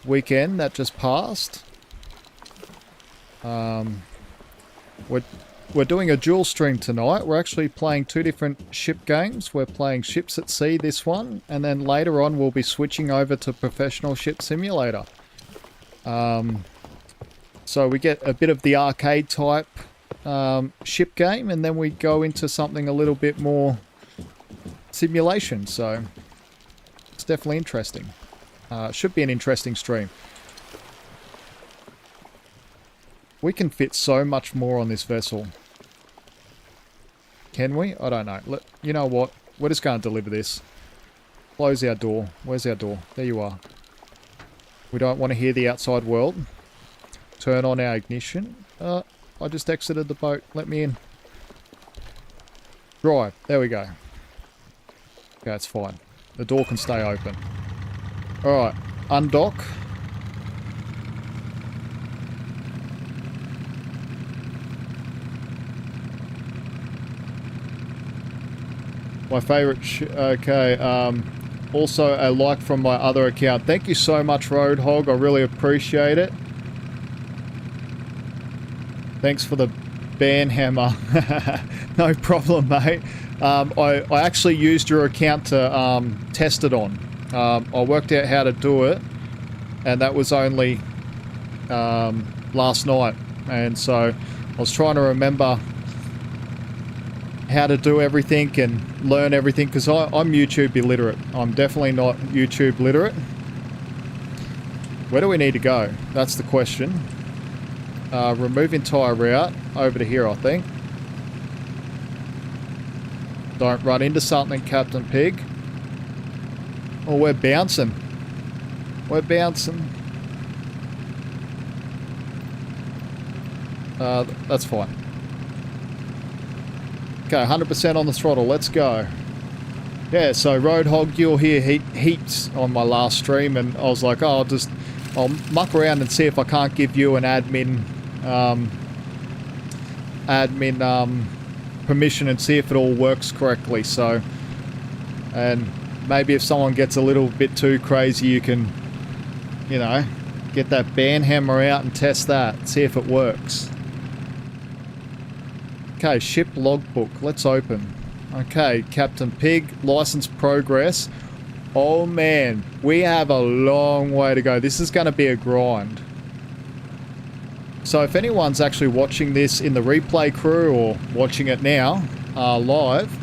weekend that just passed. We're doing a dual stream tonight. We're actually playing 2 different ship games. We're playing Ships at Sea, this one, and then later on we'll be switching over to Professional Ship Simulator. So we get a bit of the arcade type ship game, and then we go into something a little bit more simulation. So it's definitely interesting. Should be an interesting stream. We can fit so much more on this vessel. Can we? I don't know. You know what? We're just going to deliver this. Close our door. Where's our door? There you are. We don't want to hear the outside world. Turn on our ignition. I just exited the boat. Let me in. Drive. There we go. Okay, that's fine. The door can stay open. Alright. Undock. My favorite, okay, also a like from my other account. Thank you so much, Roadhog. I really appreciate it. Thanks for the banhammer. No problem, mate. I actually used your account to test it on. I worked out how to do it, and that was only last night, and so I was trying to remember how to do everything and learn everything, because I'm YouTube illiterate. I'm definitely not YouTube literate. Where do we need to go? That's the question. Remove entire route over to here, I think. Don't run into something, Captain Pig. Oh, we're bouncing. We're bouncing. That's fine. Okay, 100% on the throttle. Let's go. Yeah, so Roadhog, you'll hear heaps on my last stream, and I was like, oh, I'll muck around and see if I can't give you an admin permission and see if it all works correctly. So, and maybe if someone gets a little bit too crazy, you can, you know, get that band hammer out and test that, see if it works. Okay, ship logbook. Let's open. Okay, Captain Pig, license progress. Oh man, we have a long way to go. This is going to be a grind. So if anyone's actually watching this in the replay crew or watching it now live,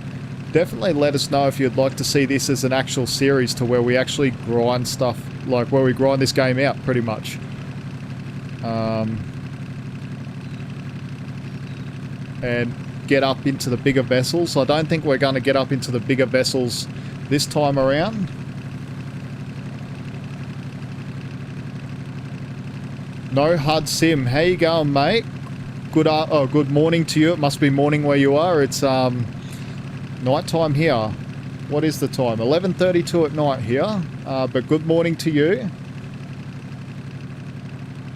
definitely let us know if you'd like to see this as an actual series to where we actually grind stuff, like where we grind this game out pretty much. And get up into the bigger vessels. I don't think we're going to get up into the bigger vessels this time around. No HUD Sim. How you going, mate? Good morning to you. It must be morning where you are. It's night time here. What is the time? 11:32 at night here. But good morning to you.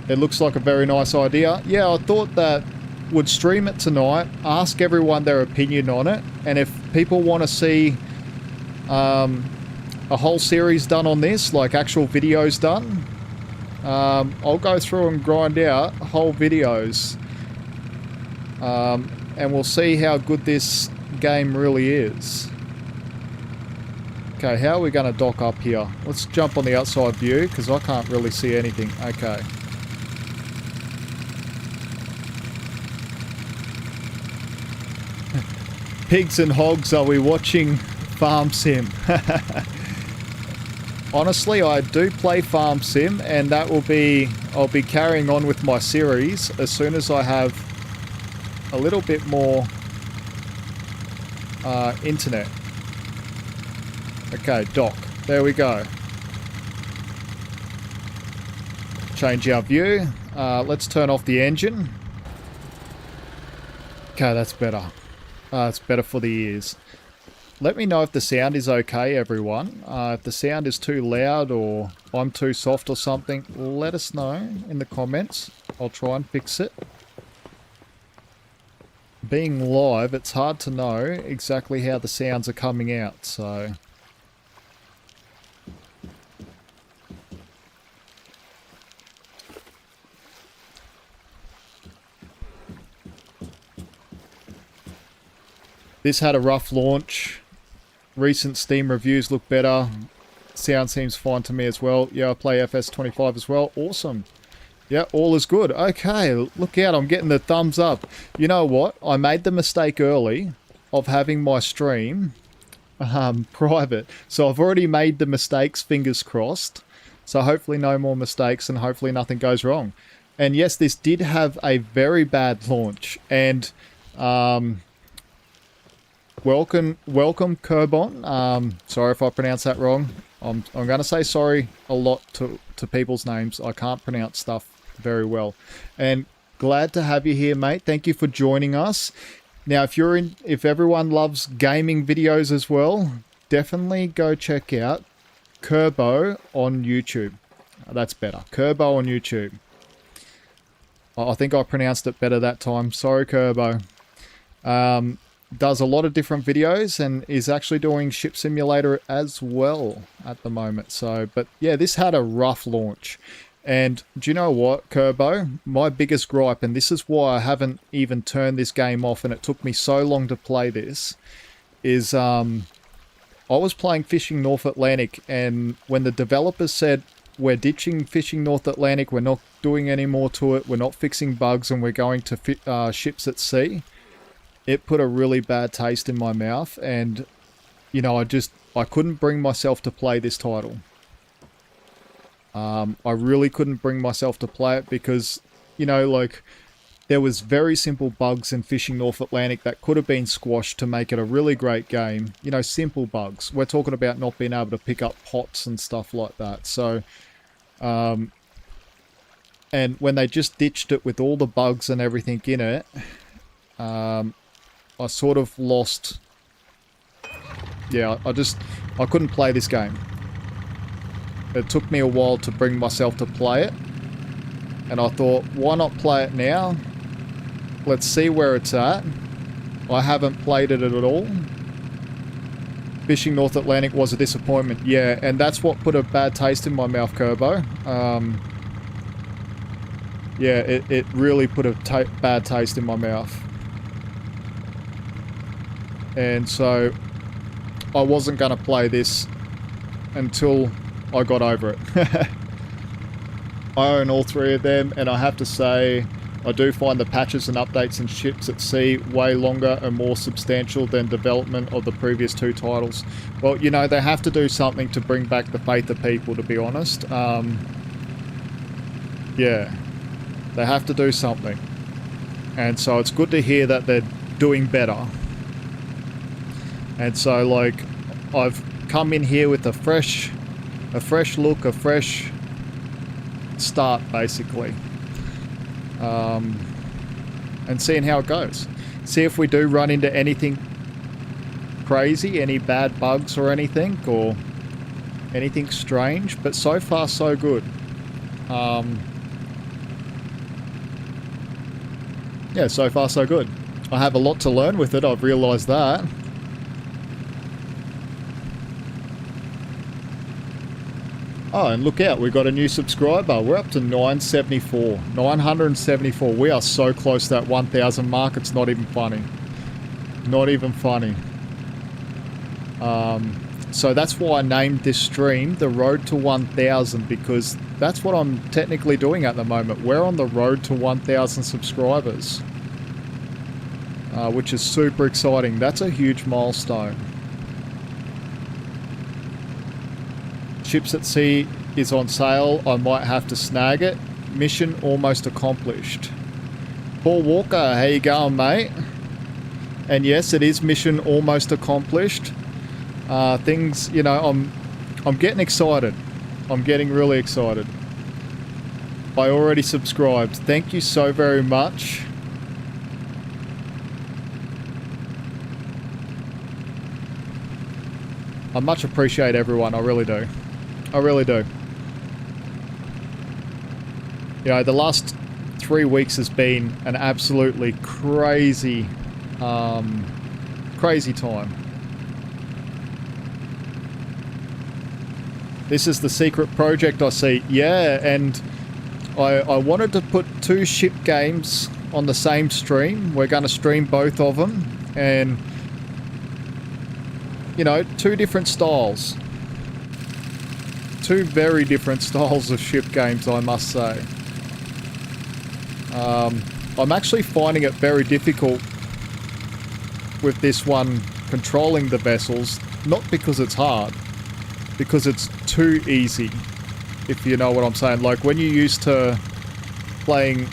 It looks like a very nice idea. Yeah, I thought that would stream it tonight, ask everyone their opinion on it, and if people want to see a whole series done on this, like actual videos done, I'll go through and grind out whole videos, and we'll see how good this game really is. Okay, how are we going to dock up here? Let's jump on the outside view, because I can't really see anything. Okay. Pigs and hogs, are we watching Farm Sim? Honestly, I do play Farm Sim, and that will be, I'll be carrying on with my series as soon as I have a little bit more internet. Okay, dock. There we go. Change our view. Let's turn off the engine. Okay, that's better. It's better for the ears. Let me know if the sound is okay, everyone. If the sound is too loud or I'm too soft or something, let us know in the comments. I'll try and fix it. Being live, it's hard to know exactly how the sounds are coming out, so... This had a rough launch. Recent Steam reviews look better. Sound seems fine to me as well. Yeah, I play FS25 as well. Awesome. Yeah, all is good. Okay, look out. I'm getting the thumbs up. You know what? I made the mistake early of having my stream private. So I've already made the mistakes, fingers crossed. So hopefully no more mistakes and hopefully nothing goes wrong. And yes, this did have a very bad launch. And... Welcome, Kerbon. Sorry if I pronounced that wrong. I'm going to say sorry a lot to people's names. I can't pronounce stuff very well. And glad to have you here, mate. Thank you for joining us. Now, if everyone loves gaming videos as well, definitely go check out Kerbo on YouTube. That's better. Kerbo on YouTube. I think I pronounced it better that time. Sorry, Kerbo. Does a lot of different videos and is actually doing Ship Simulator as well at the moment. So, but yeah, this had a rough launch. And do you know what, Kerbo? My biggest gripe, and this is why I haven't even turned this game off and it took me so long to play this, is I was playing Fishing North Atlantic, and when the developers said, we're ditching fishing North Atlantic. We're not doing any more to it. We're not fixing bugs, and we're going to ships at sea. It put a really bad taste in my mouth, and you know, I couldn't bring myself to play this title. I really couldn't bring myself to play it because, you know, like, there was very simple bugs in fishing North Atlantic that could have been squashed to make it a really great game. You know, simple bugs. We're talking about not being able to pick up pots and stuff like that. So, and when they just ditched it with all the bugs and everything in it, I sort of lost... Yeah, I couldn't play this game. It took me a while to bring myself to play it. And I thought, why not play it now? Let's see where it's at. I haven't played it at all. Fishing North Atlantic was a disappointment. Yeah, and that's what put a bad taste in my mouth, Kerbo. Yeah, it really put a bad taste in my mouth. And so I wasn't going to play this until I got over it. I own all three of them, and I have to say, I do find the patches and updates in ships at sea way longer and more substantial than development of the previous two titles. Well, you know, they have to do something to bring back the faith of people, to be honest. Yeah, they have to do something. And so it's good to hear that they're doing better. And so, like, I've come in here with a fresh look, a fresh start, basically. And seeing how it goes. See if we do run into anything crazy, any bad bugs or anything, or anything strange. But so far, so good. Yeah, so far, so good. I have a lot to learn with it, I've realised that. Oh, and look out, we've got a new subscriber. We're up to 974. 974. We are so close to that 1,000 mark, it's not even funny. Not even funny. So that's why I named this stream The Road to 1,000, because that's what I'm technically doing at the moment. We're on the road to 1,000 subscribers. Which is super exciting. That's a huge milestone. Ships at Sea is on sale. I might have to snag it. Mission almost accomplished. Paul Walker, how you going, mate? And yes, it is mission almost accomplished. Things, you know, I'm getting excited. I'm getting really excited. I already subscribed. Thank you so very much. I much appreciate everyone. I really do. I really do. You know, the last 3 weeks has been an absolutely crazy, crazy time. This is the secret project I see. Yeah, and I wanted to put 2 ship games on the same stream. We're going to stream both of them. And, you know, 2 different styles. 2 very different styles of ship games, I must say. I'm actually finding it very difficult with this one controlling the vessels. Not because it's hard, because it's too easy, if you know what I'm saying. Like when you used to playing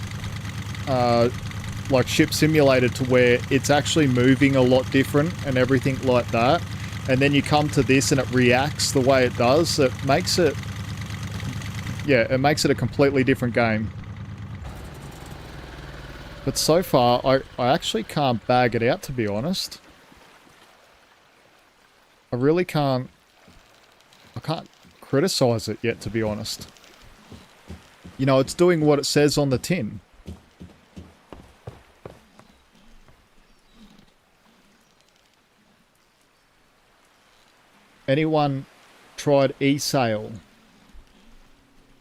like Ship Simulator, to where it's actually moving a lot different and everything like that. And then you come to this and it reacts the way it does. It makes it... Yeah, it makes it a completely different game. But so far, I actually can't bag it out, to be honest. I really can't... I can't criticize it yet, to be honest. You know, it's doing what it says on the tin. Anyone tried eSail?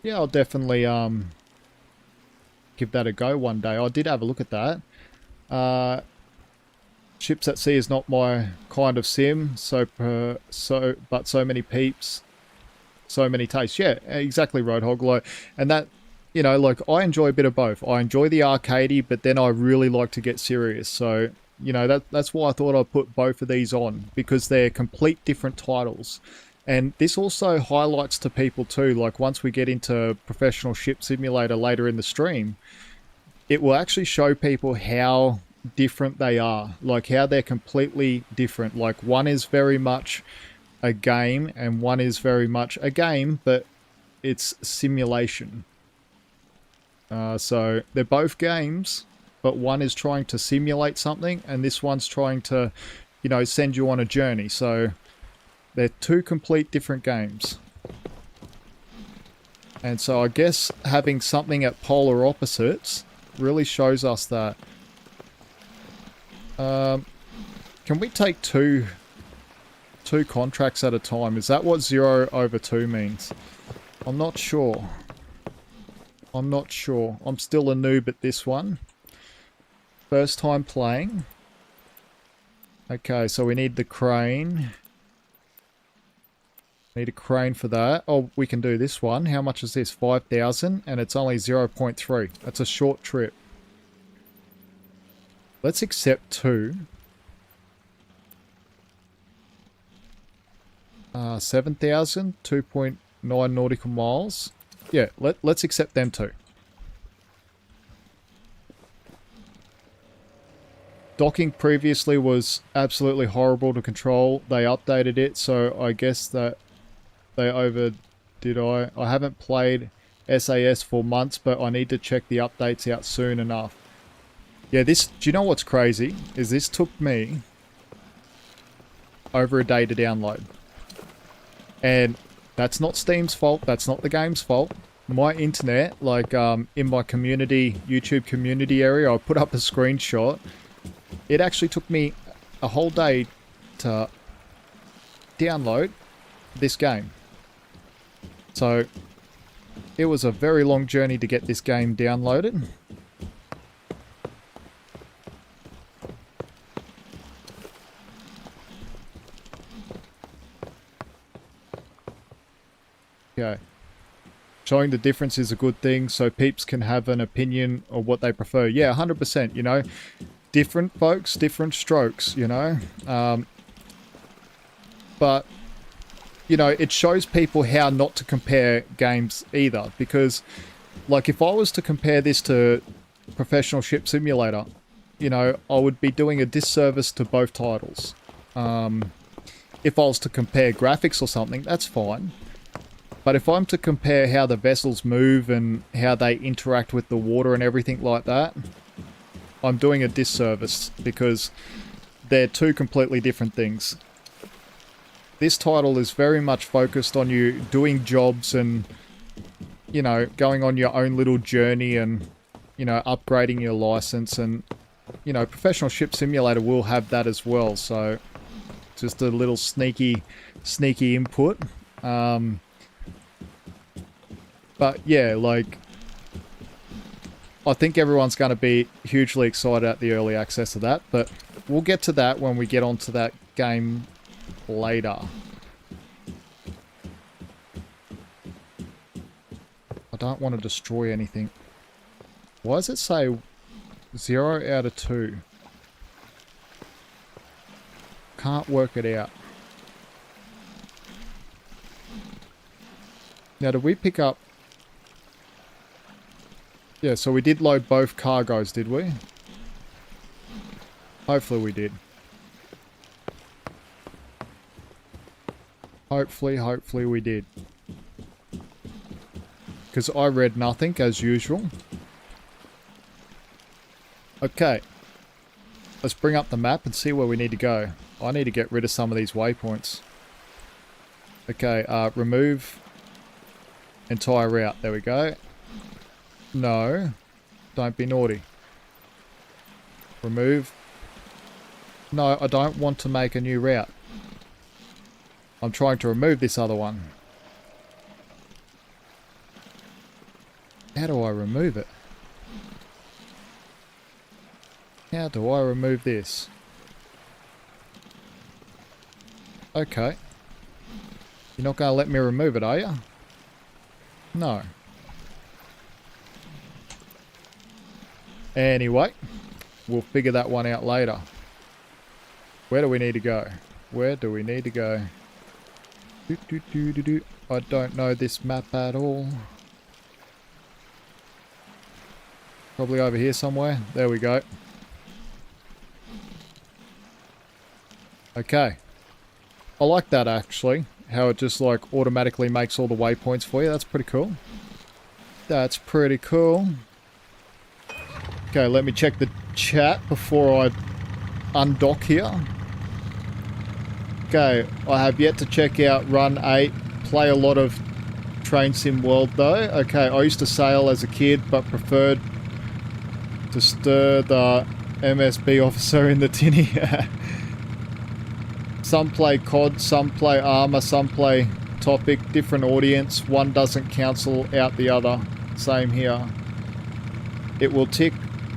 Yeah, I'll definitely give that a go one day. I did have a look at that. Ships at Sea is not my kind of sim, but so many peeps so many tastes. Yeah, exactly, Roadhog. Like, and that, you know, like I enjoy a bit of both. I enjoy the arcadey, but then I really like to get serious. So, you know, that's why I thought I'd put both of these on, because they're complete different titles. And this also highlights to people too, like once we get into Professional Ship Simulator later in the stream, it will actually show people how different they are, like how they're completely different. Like one is very much a game and one is very much a game, but it's simulation. So they're both games, but one is trying to simulate something and this one's trying to, you know, send you on a journey. So they're two complete different games. And so I guess having something at polar opposites really shows us that. Can we take two contracts at a time? Is that what 0/2 means? I'm not sure. I'm not sure. I'm still a noob at this one. First time playing. Okay, so we need the crane. Need a crane for that. Oh, we can do this one. How much is this? 5,000 and it's only 0.3. That's a short trip. Let's accept 2. 7,000, 2.9 nautical miles. Yeah, let's accept them too. Docking previously was absolutely horrible to control. They updated it, so I guess that they overdid. I haven't played SAS for months, but I need to check the updates out soon enough. Yeah, do you know what's crazy? Is this took me over a day to download. And that's not Steam's fault, that's not the game's fault. My internet, like in my community, YouTube community area, I put up a screenshot. It actually took me a whole day to download this game. So it was a very long journey to get this game downloaded. Okay. Showing the difference is a good thing, so peeps can have an opinion of what they prefer. Yeah, 100%, you know. Different folks, different strokes, you know. But, you know, it shows people how not to compare games either. Because, like, if I was to compare this to Professional Ship Simulator, you know, I would be doing a disservice to both titles. If I was to compare graphics or something, that's fine. But if I'm to compare how the vessels move and how they interact with the water and everything like that, I'm doing a disservice because they're two completely different things. This title is very much focused on you doing jobs and, you know, going on your own little journey and, you know, upgrading your license. And, you know, Professional Ship Simulator will have that as well. So, just a little sneaky input. But yeah, like, I think everyone's going to be hugely excited at the early access of that, but we'll get to that when we get onto that game later. I don't want to destroy anything. Why does it say 0/2? Can't work it out. Now, did we pick up... Yeah, so we did load both cargoes, did we? Hopefully we did. Hopefully we did. Because I read nothing, as usual. Okay. Let's bring up the map and see where we need to go. I need to get rid of some of these waypoints. Okay, remove entire route. There we go. No. Don't be naughty. Remove. No, I don't want to make a new route. I'm trying to remove this other one. How do I remove it? How do I remove this? Okay. You're not going to let me remove it, are you? No. Anyway, we'll figure that one out later. Where do we need to go? Where do we need to go? I don't know this map at all. Probably over here somewhere. There we go. Okay. I like that actually. How it just like automatically makes all the waypoints for you. That's pretty cool. That's pretty cool. Okay, let me check the chat before I undock here. Okay, I have yet to check out Run 8. Play a lot of Train Sim World though. Okay, I used to sail as a kid but preferred to stir the MSB officer in the tinny. Some play COD, some play Armour, some play Topic, different audience. One doesn't cancel out the other. Same here. It will tick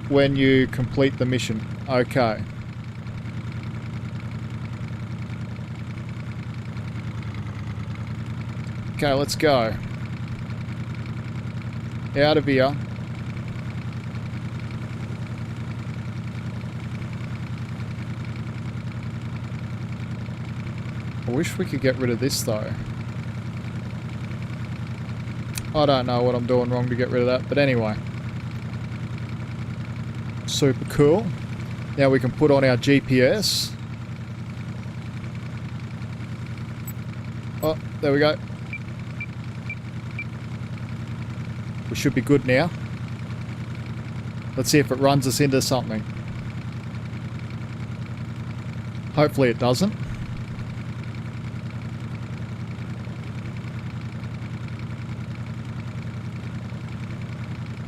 when you complete the mission. Okay. Okay, let's go. Out of here. I wish we could get rid of this though. I don't know what I'm doing wrong to get rid of that, but anyway. Super cool. Now we can put on our GPS. Oh, there we go. We should be good now. Let's see if it runs us into something. Hopefully it doesn't.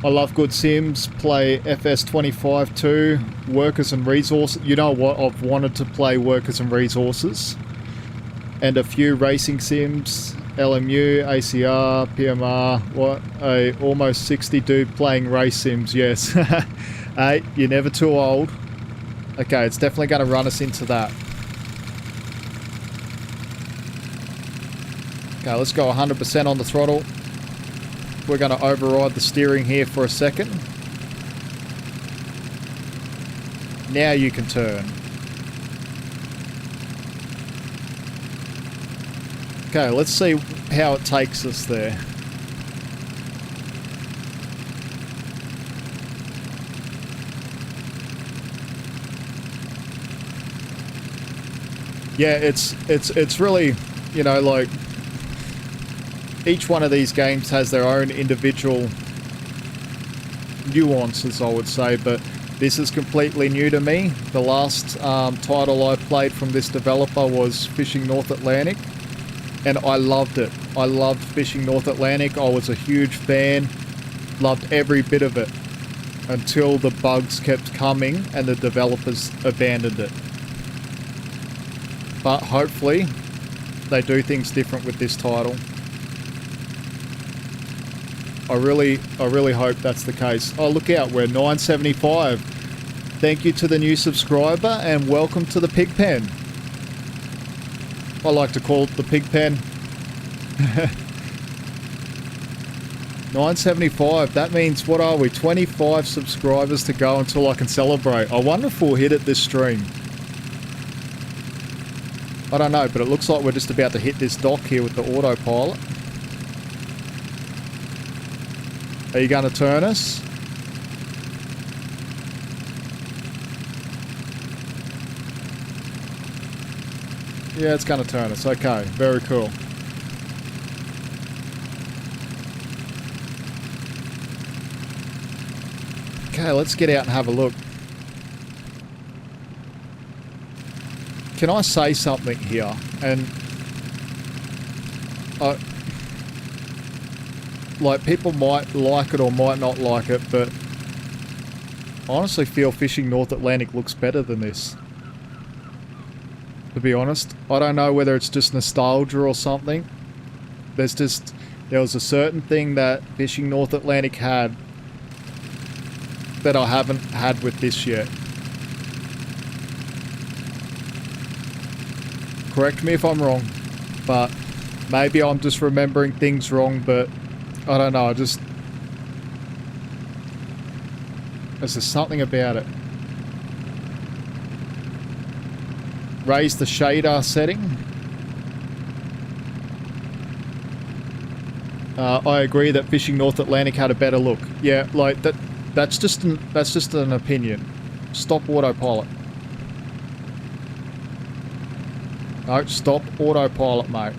I love good sims, play FS25 too, Workers and Resources. You know what, I've wanted to play Workers and Resources. And a few racing sims, LMU, ACR, PMR, what, a almost 60 dude playing race sims, yes. Hey, you're never too old. Okay, it's definitely going to run us into that. Okay, let's go 100% on the throttle. We're going to override the steering here for a second. Now you can turn. Okay, let's see how it takes us there. Yeah, it's really, you know, like each one of these games has their own individual nuances, I would say, but this is completely new to me. The last title I played from this developer was Fishing North Atlantic, and I loved it. I loved Fishing North Atlantic. I was a huge fan, loved every bit of it, until the bugs kept coming and the developers abandoned it. But hopefully they do things different with this title. I really hope that's the case. Oh, look out, we're 975. Thank you to the new subscriber and welcome to the pig pen. I like to call it the pig pen. 975, that means, what are we, 25 subscribers to go until I can celebrate. I wonder if we'll hit it this stream. I don't know, but it looks like we're just about to hit this dock here with the autopilot. Are you going to turn us? Yeah, it's going to turn us. Okay, very cool. Okay, let's get out and have a look. Can I say something here? And like, people might like it or might not like it, but I honestly feel Fishing North Atlantic looks better than this. To be honest, I don't know whether it's just nostalgia or something. There was a certain thing that Fishing North Atlantic had that I haven't had with this yet. Correct me if I'm wrong, but Maybe I'm just remembering things wrong, but I don't know. There's just something about it. Raise the shader setting. I agree that Fishing North Atlantic had a better look. Yeah, like that's just an opinion. Stop autopilot. No, stop autopilot, mate.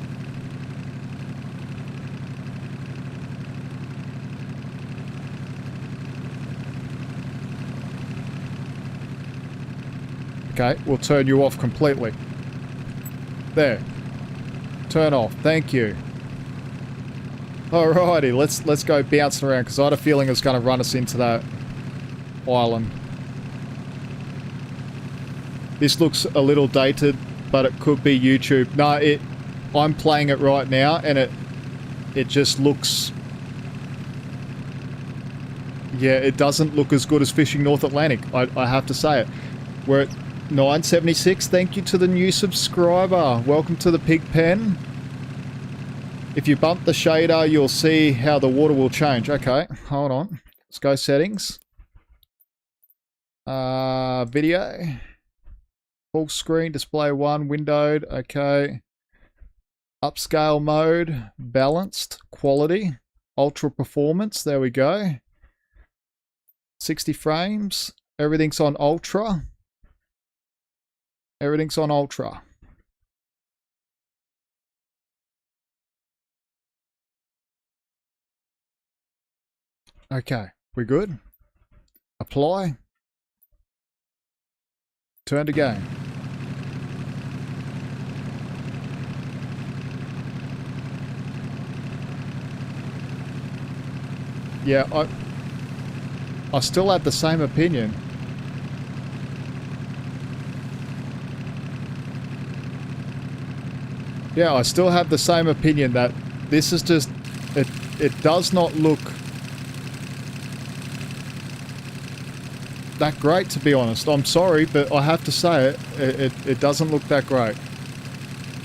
Okay, we'll turn you off completely. There. Turn off. Thank you. Alrighty, let's go bouncing around because I had a feeling it was going to run us into that island. This looks a little dated, but it could be YouTube. No, I'm playing it right now and it just looks... Yeah, it doesn't look as good as Fishing North Atlantic. I have to say it. We're at 976. Thank you to the new subscriber. Welcome to the pig pen. If you bump the shader, you'll see how the water will change. Okay, hold on. Let's go settings. Video. Full screen, display 1, windowed. Okay. Upscale mode, balanced, quality, ultra performance. There we go. 60 frames. Everything's on ultra. Everything's on ultra. Okay, we good? Apply. Turn to game. Yeah, I still have the same opinion. Yeah, I still have the same opinion that this is just... It does not look that great, to be honest. I'm sorry, but I have to say it doesn't look that great.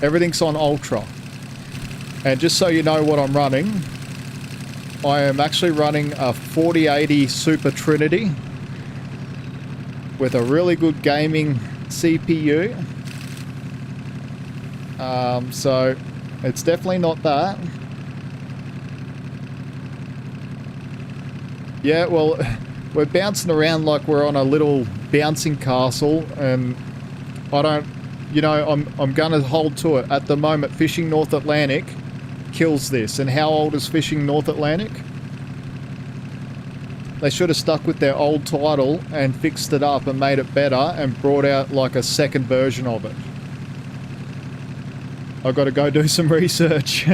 Everything's on ultra. And just so you know what I'm running, I am actually running a 4080 Super Trinity with a really good gaming CPU. So it's definitely not that. Yeah, well, we're bouncing around like we're on a little bouncing castle, and I don't, you know, I'm going to hold to it. At the moment, Fishing North Atlantic kills this. And how old is Fishing North Atlantic? They should have stuck with their old title and fixed it up and made it better and brought out like a second version of it. I've got to go do some research.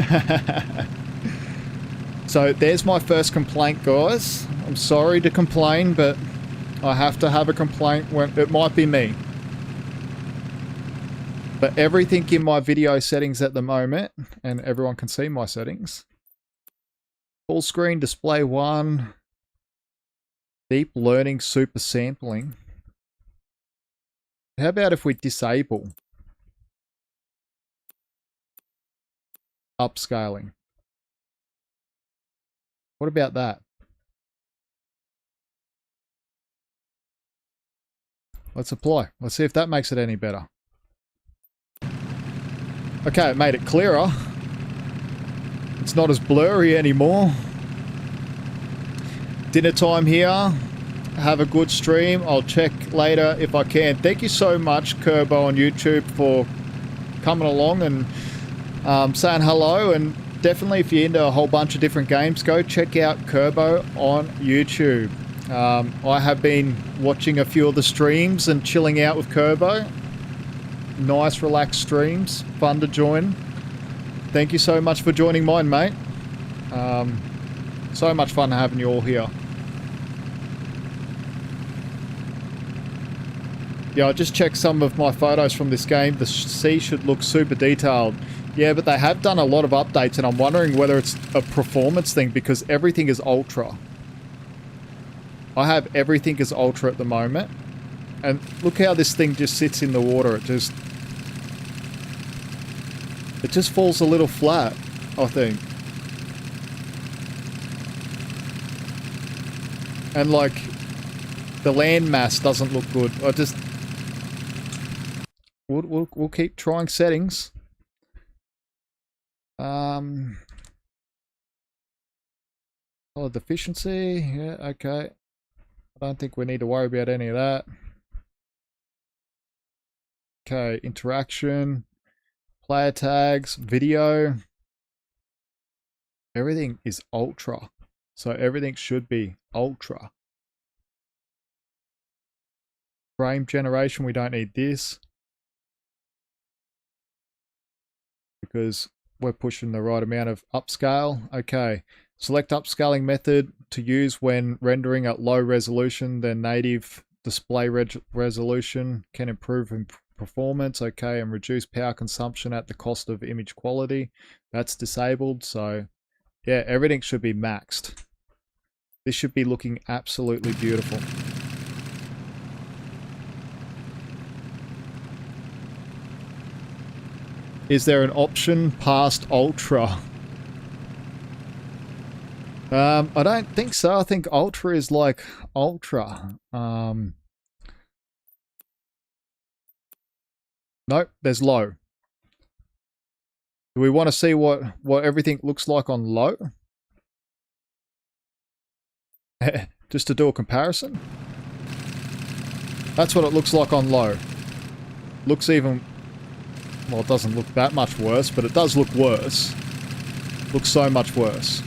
So there's my first complaint, guys. I'm sorry to complain, but I have to have a complaint when it might be me. But everything in my video settings at the moment, and everyone can see my settings. Full screen, display 1. Deep learning, super sampling. How about if we disable upscaling? What about that? Let's apply. Let's see if that makes it any better. Okay, it made it clearer. It's not as blurry anymore. Dinner time here. Have a good stream. I'll check later if I can. Thank you so much, Kerbo on YouTube, for coming along and saying hello. And definitely, if you're into a whole bunch of different games, go check out Kerbo on YouTube. I have been watching a few of the streams and chilling out with Kerbo. Nice, relaxed streams. Fun to join. Thank you so much for joining mine, mate. So much fun having you all here. Yeah, I just checked some of my photos from this game. The sea should look super detailed. Yeah, but they have done a lot of updates, and I'm wondering whether it's a performance thing because everything is ultra. I have everything as ultra at the moment. And look how this thing just sits in the water. It just... It just falls a little flat, I think. And like, the land mass doesn't look good. I just... We'll keep trying settings. Oh, efficiency. Yeah, okay. I don't think we need to worry about any of that. Okay, interaction, player tags, video. Everything is ultra. So everything should be ultra. Frame generation, we don't need this. Because we're pushing the right amount of upscale. Okay, select upscaling method to use when rendering at low resolution. Then native display resolution can improve performance. Okay, and reduce power consumption at the cost of image quality. That's disabled. So yeah, everything should be maxed. This should be looking absolutely beautiful. Is there an option past Ultra? I don't think so. I think Ultra is like Ultra. Nope, there's low. Do we want to see what everything looks like on low? Just to do a comparison? That's what it looks like on low. Looks even... Well, it doesn't look that much worse, but it does look worse. Looks so much worse.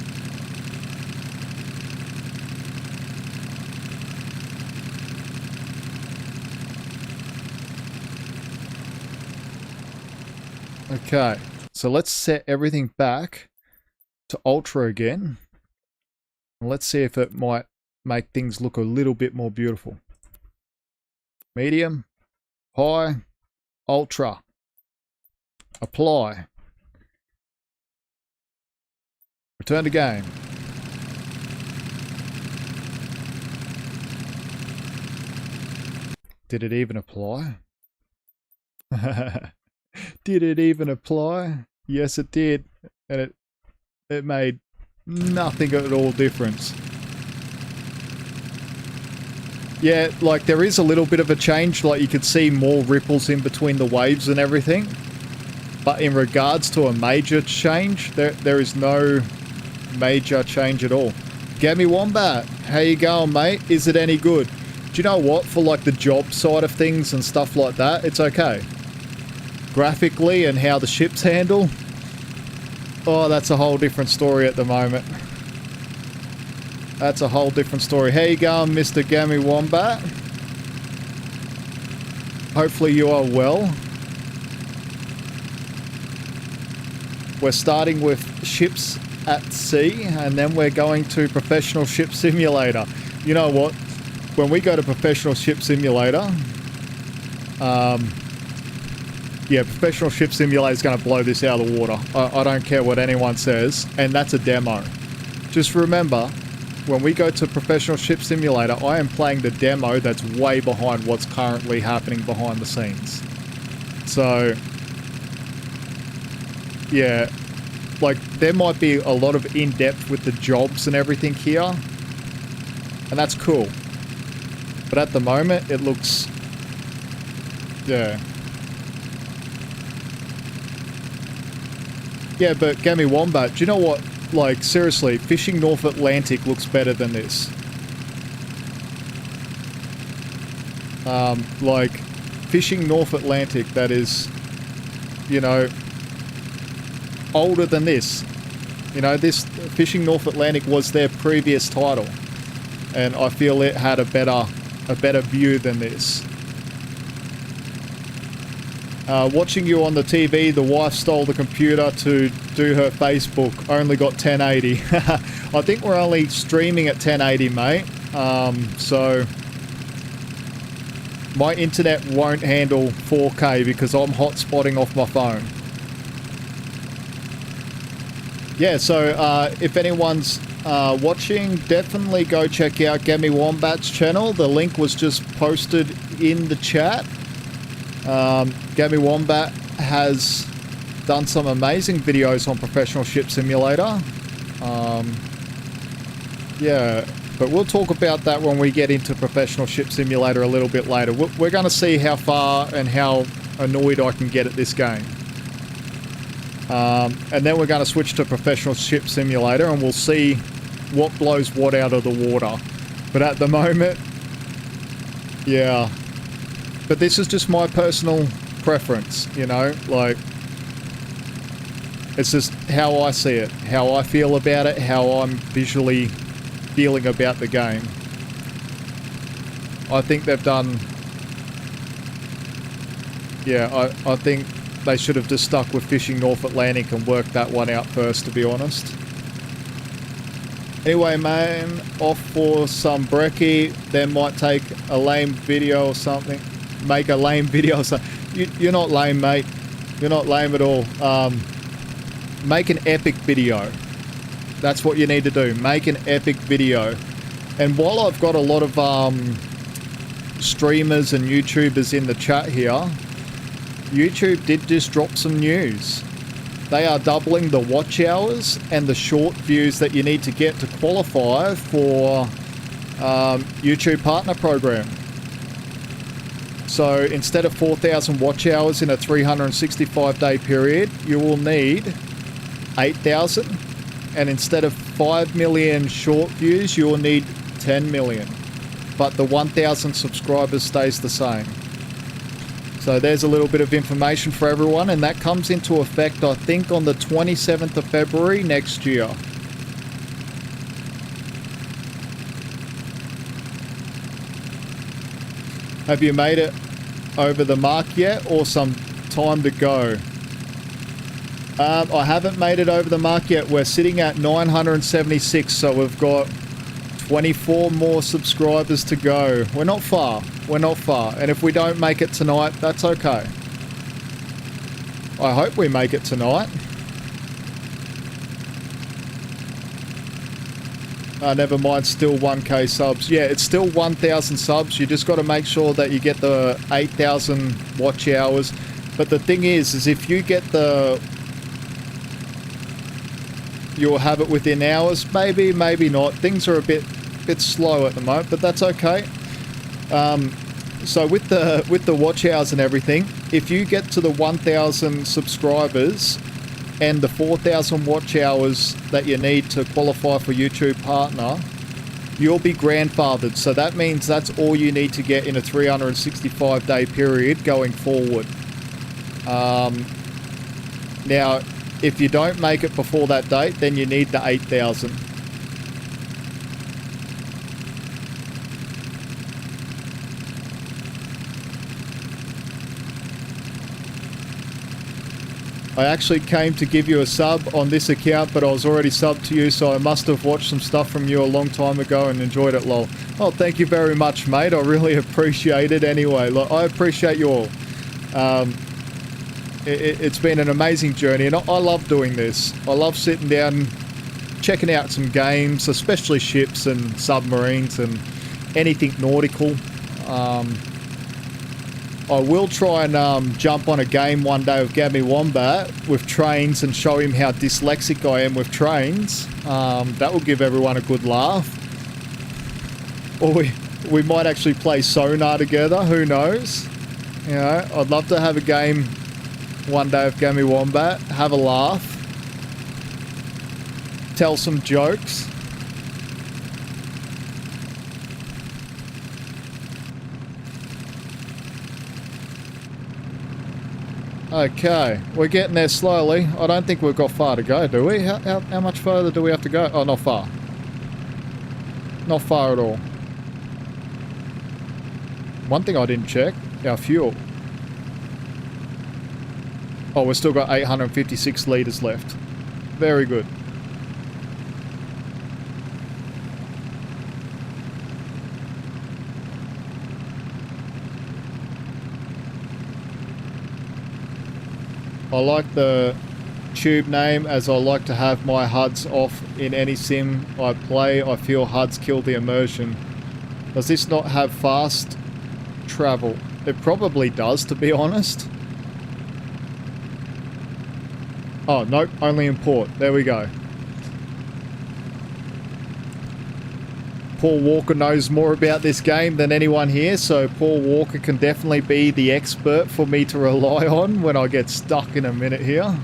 Okay, so let's set everything back to Ultra again. And let's see if it might make things look a little bit more beautiful. Medium, high, Ultra. Apply. Return to game. Did it even apply? Did it even apply? Yes, it did. And it made nothing at all difference. Yeah, like there is a little bit of a change. Like you could see more ripples in between the waves and everything. But in regards to a major change, there is no major change at all. Gammy Wombat, how you going, mate? Is it any good? Do you know what? For like the job side of things and stuff like that, it's okay. Graphically and how the ships handle, oh, that's a whole different story at the moment. That's a whole different story. How you going, Mr. Gammy Wombat? Hopefully you are well. We're starting with ships at sea, and then we're going to Professional Ship Simulator. You know what? When we go to Professional Ship Simulator, yeah, Professional Ship Simulator is going to blow this out of the water. I don't care what anyone says, and that's a demo. Just remember, when we go to Professional Ship Simulator, I am playing the demo that's way behind what's currently happening behind the scenes. So... yeah, like there might be a lot of in-depth with the jobs and everything here, and that's cool. But at the moment, it looks, yeah. Yeah, but Gammy Wombat, do you know what? Like, seriously, Fishing North Atlantic looks better than this. Like, Fishing North Atlantic, that is, you know... older than this. You know, this Fishing North Atlantic was their previous title, and I feel it had a better view than this. Watching you on the TV, the wife stole the computer to do her Facebook. Only got 1080. I think we're only streaming at 1080, mate. So my internet won't handle 4K because I'm hotspotting off my phone. Yeah, so if anyone's watching, definitely go check out Gammy Wombat's channel. The link was just posted in the chat. Gammy Wombat has done some amazing videos on Professional Ship Simulator. Yeah, but we'll talk about that when we get into Professional Ship Simulator a little bit later. We're going to see how far and how annoyed I can get at this game. And then we're going to switch to Professional Ship Simulator and we'll see what blows what out of the water. But at the moment, yeah. But this is just my personal preference, you know, like, it's just how I see it, how I feel about it, how I'm visually feeling about the game. I think they've done, yeah, I think they should have just stuck with Fishing North Atlantic and worked that one out first, to be honest. Anyway, man, off for some brekkie, then might take a lame video or something. Make a lame video or something. You're not lame, mate. You're not lame at all. Make an epic video. That's what you need to do. Make an epic video. And while I've got a lot of streamers and YouTubers in the chat here, YouTube did just drop some news. They are doubling the watch hours and the short views that you need to get to qualify for YouTube Partner Program. So instead of 4,000 watch hours in a 365-day period, you will need 8,000. And instead of 5 million short views, you will need 10 million. But the 1,000 subscribers stays the same. So there's a little bit of information for everyone, and that comes into effect, I think, on the 27th of February next year. Have you made it over the mark yet, or some time to go? I haven't made it over the mark yet. We're sitting at 976, so we've got 24 more subscribers to go. We're not far. We're not far. And if we don't make it tonight, that's okay. I hope we make it tonight. Never mind, still 1k subs. Yeah, it's still 1,000 subs. You just got to make sure that you get the 8,000 watch hours. But the thing is if you get the... You'll have it within hours. Maybe, maybe not. Things are a bit slow at the moment, but that's okay. So with the watch hours and everything, if you get to the 1,000 subscribers and the 4,000 watch hours that you need to qualify for YouTube Partner, you'll be grandfathered. So that means that's all you need to get in a 365-day period going forward. Now, if you don't make it before that date, then you need the 8,000. I actually came to give you a sub on this account, but I was already subbed to you, so I must have watched some stuff from you a long time ago and enjoyed it, lol. Oh, thank you very much, mate. I really appreciate it anyway. Look, I appreciate you all. It's been an amazing journey, and I love doing this. I love sitting down, checking out some games, especially ships and submarines and anything nautical. I will try and jump on a game one day with Gabby Wombat with trains and show him how dyslexic I am with trains. That will give everyone a good laugh. Or we might actually play Sonar together, who knows? You know, I'd love to have a game one day with Gabby Wombat, have a laugh, tell some jokes. Okay, we're getting there slowly. I don't think we've got far to go, do we? How much further do we have to go? Oh, not far. Not far at all. One thing I didn't check, our fuel. Oh, we've still got 856 litres left. Very good. I like the tube name, as I like to have my HUDs off in any sim I play. I feel HUDs kill the immersion. Does this not have fast travel? It probably does, to be honest. Oh, nope, only in port. There we go. Paul Walker knows more about this game than anyone here, so Paul Walker can definitely be the expert for me to rely on when I get stuck in a minute here.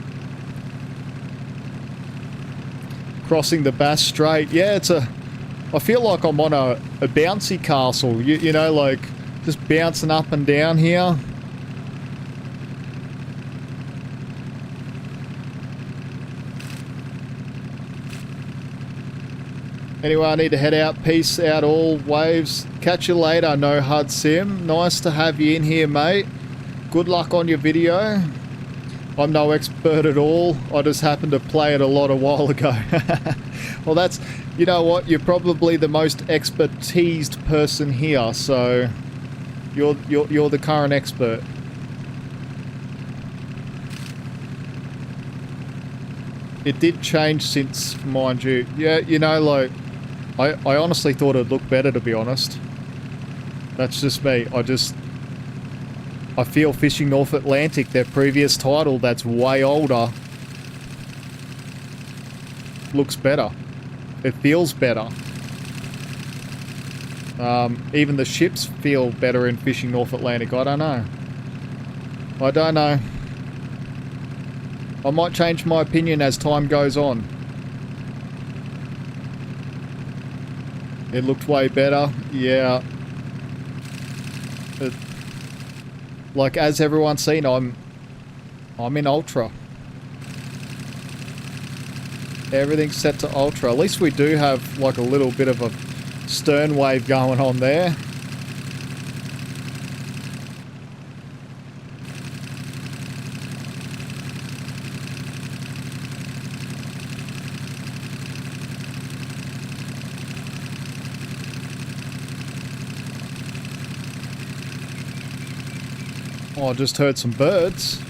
Crossing the Bass Strait. Yeah, I feel like I'm on a bouncy castle, you know, like just bouncing up and down here. Anyway, I need to head out. Peace out all, waves. Catch you later, No HUD Sim. Nice to have you in here, mate. Good luck on your video. I'm no expert at all. I just happened to play it a while ago. Well, that's, you know what? You're probably the most expertised person here, so you're the current expert. It did change since, mind you. Yeah, you know, like, I honestly thought it'd look better, to be honest. That's just me. I feel Fishing North Atlantic, their previous title that's way older, looks better. It feels better. Even the ships feel better in Fishing North Atlantic. I don't know. I don't know. I might change my opinion as time goes on. It looked way better. Yeah. Like, as everyone's seen, I'm in Ultra. Everything's set to Ultra. At least we do have like a little bit of a stern wave going on there. Oh, I just heard some birds.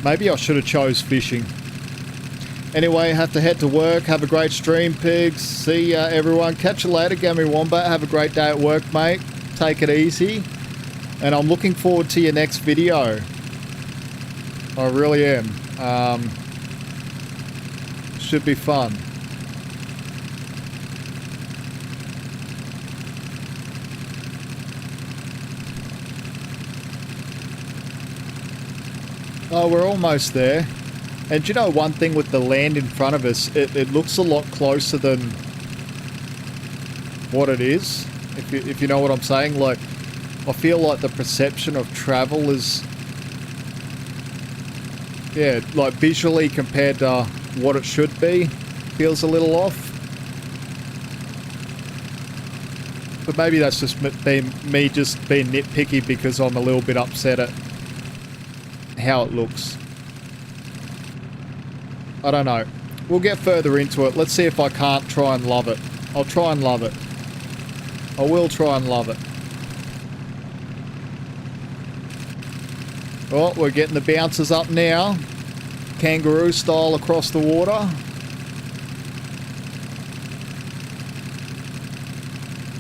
Maybe I should have chose fishing. Anyway, have to head to work. Have a great stream, pigs. See ya, everyone. Catch you later, Gammy Wombat. Have a great day at work, mate. Take it easy. And I'm looking forward to your next video. I really am. Should be fun. Oh, we're almost there. And you know, one thing with the land in front of us, it looks a lot closer than what it is. If you know what I'm saying. Like, I feel like the perception of travel is, yeah, like visually compared to what it should be, feels a little off. But maybe that's just me just being nitpicky because I'm a little bit upset at how it looks. I don't know. We'll get further into it. Let's see if I can't try and love it. I'll try and love it. I will try and love it. Oh, we're getting the bounces up now. Kangaroo style across the water.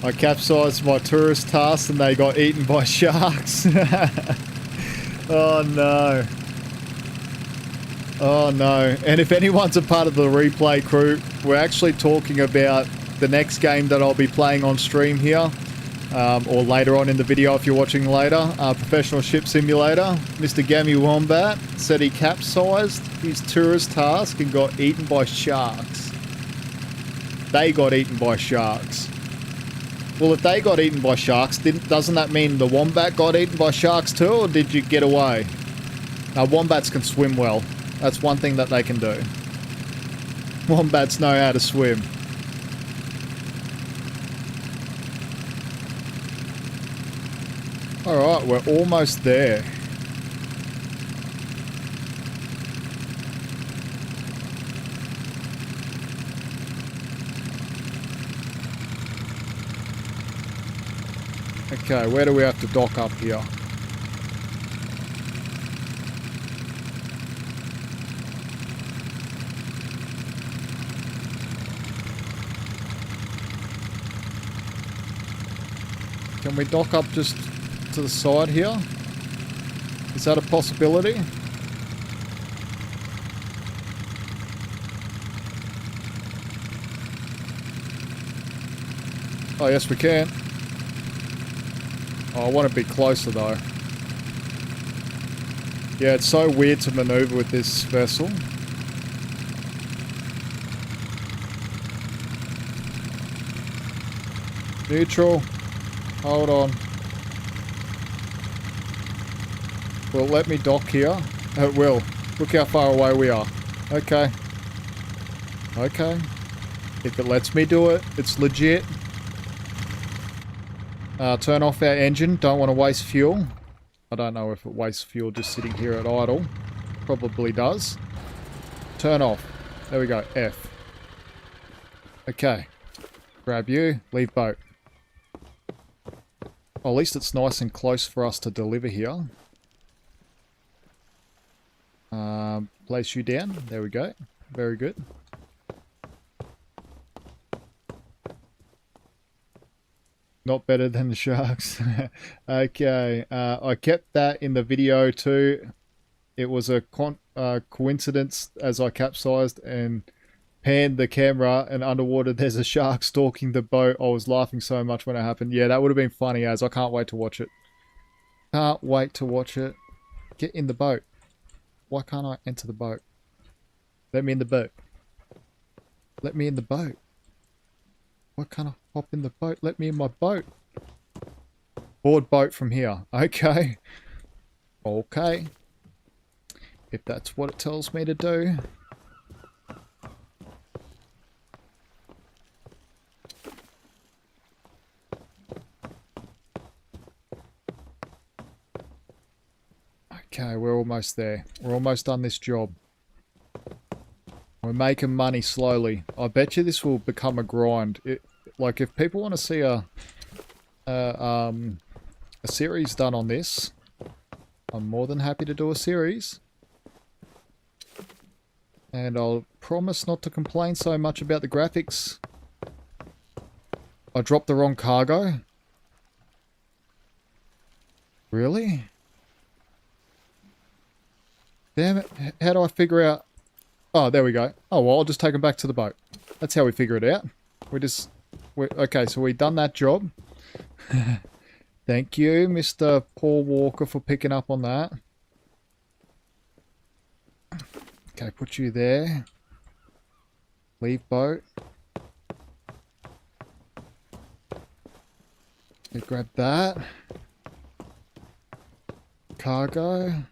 I capsized my tourist task and they got eaten by sharks. Oh no. Oh no. And if anyone's a part of the replay crew, we're actually talking about the next game that I'll be playing on stream here. Or later on in the video if you're watching later. Professional Ship Simulator. Mr. Gammy Wombat said he capsized his tourist task and got eaten by sharks. They got eaten by sharks. Well, if they got eaten by sharks, doesn't that mean the wombat got eaten by sharks too, or did you get away? Now, wombats can swim well. That's one thing that they can do. Wombats know how to swim. Alright, we're almost there. Okay, where do we have to dock up here? Can we dock up just to the side here? Is that a possibility? Oh, yes, we can. Oh, I want to be closer, though. Yeah, it's so weird to maneuver with this vessel. Neutral. Hold on. Will it let me dock here? It will. Look how far away we are. Okay. Okay. If it lets me do it, it's legit. Turn off our engine. Don't want to waste fuel. I don't know if it wastes fuel just sitting here at idle. Probably does. Turn off. There we go. F. Okay. Grab you. Leave boat. Well, at least it's nice and close for us to deliver here. Place you down. There we go. Very good. Not better than the sharks. Okay. I kept that in the video too. It was a coincidence as I capsized and panned the camera, and underwater there's a shark stalking the boat. I was laughing so much when it happened. Yeah, that would have been funny as. I can't wait to watch it. Can't wait to watch it. Get in the boat. Why can't I enter the boat? Let me in the boat. Let me in the boat. Why can't I hop in the boat? Let me in my boat. Board boat from here. Okay. Okay. If that's what it tells me to do. Okay, we're almost there. We're almost done this job. We're making money slowly. I bet you this will become a grind. Like, if people want to see a series done on this, I'm more than happy to do a series. And I'll promise not to complain so much about the graphics. I dropped the wrong cargo. Really? Damn it. How do I figure out... Oh, there we go. Oh, well, I'll just take them back to the boat. That's how we figure it out. Okay, so we've done that job. Thank you, Mr. Paul Walker, for picking up on that. Okay, put you there. Leave boat. Okay, grab that. Cargo.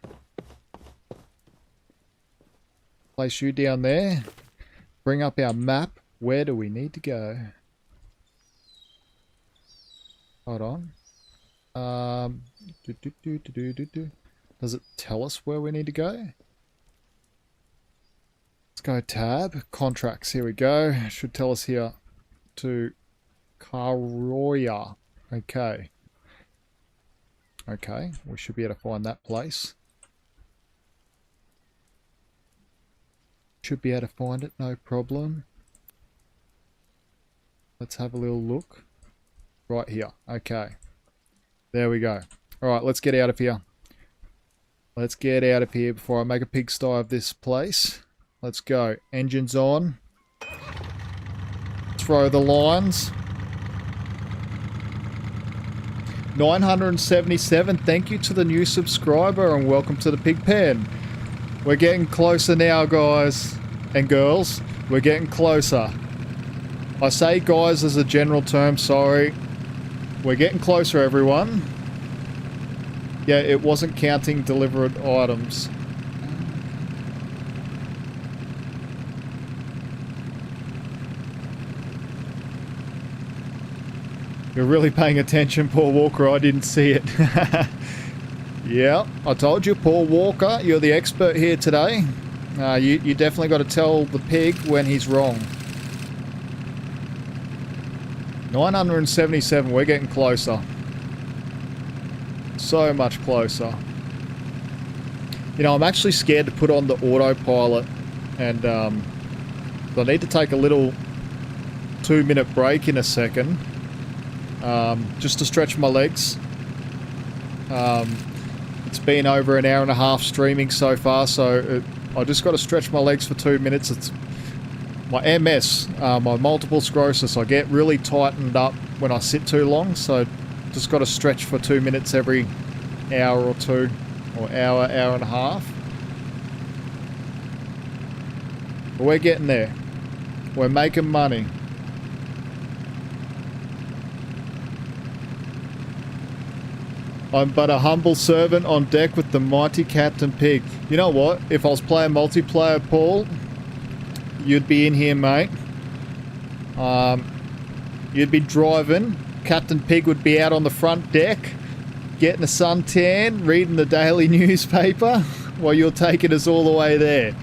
Place you down there. Bring up our map. Where do we need to go? Hold on. Does it tell us where we need to go? Let's go tab. Contracts. Here we go. Should tell us here to Karoya. Okay. Okay. We should be able to find that place. Should be able to find it, no problem. Let's have a little look. Right here. Okay. There we go. Alright, let's get out of here. Let's get out of here before I make a pigsty of this place. Let's go. Engines on. Throw the lines. 977. Thank you to the new subscriber and welcome to the pig pen. We're getting closer now, guys and girls. We're getting closer. I say guys as a general term, sorry. We're getting closer, everyone. Yeah, it wasn't counting delivered items. You're really paying attention, Paul Walker. I didn't see it. Yeah, I told you, Paul Walker, you're the expert here today. You definitely got to tell the pig when he's wrong. 977, we're getting closer. So much closer. You know, I'm actually scared to put on the autopilot, and I need to take a little 2-minute break in a second, just to stretch my legs. It's been over an hour and a half streaming so far, so I just got to stretch my legs for 2 minutes. It's my MS, my multiple sclerosis. I get really tightened up when I sit too long, so just got to stretch for 2 minutes every hour or two, or hour and a half. But we're getting there. We're making money. I'm but a humble servant on deck with the mighty Captain Pig. You know what? If I was playing multiplayer, Paul, you'd be in here, mate. You'd be driving. Captain Pig would be out on the front deck, getting a suntan, reading the daily newspaper, while you're taking us all the way there.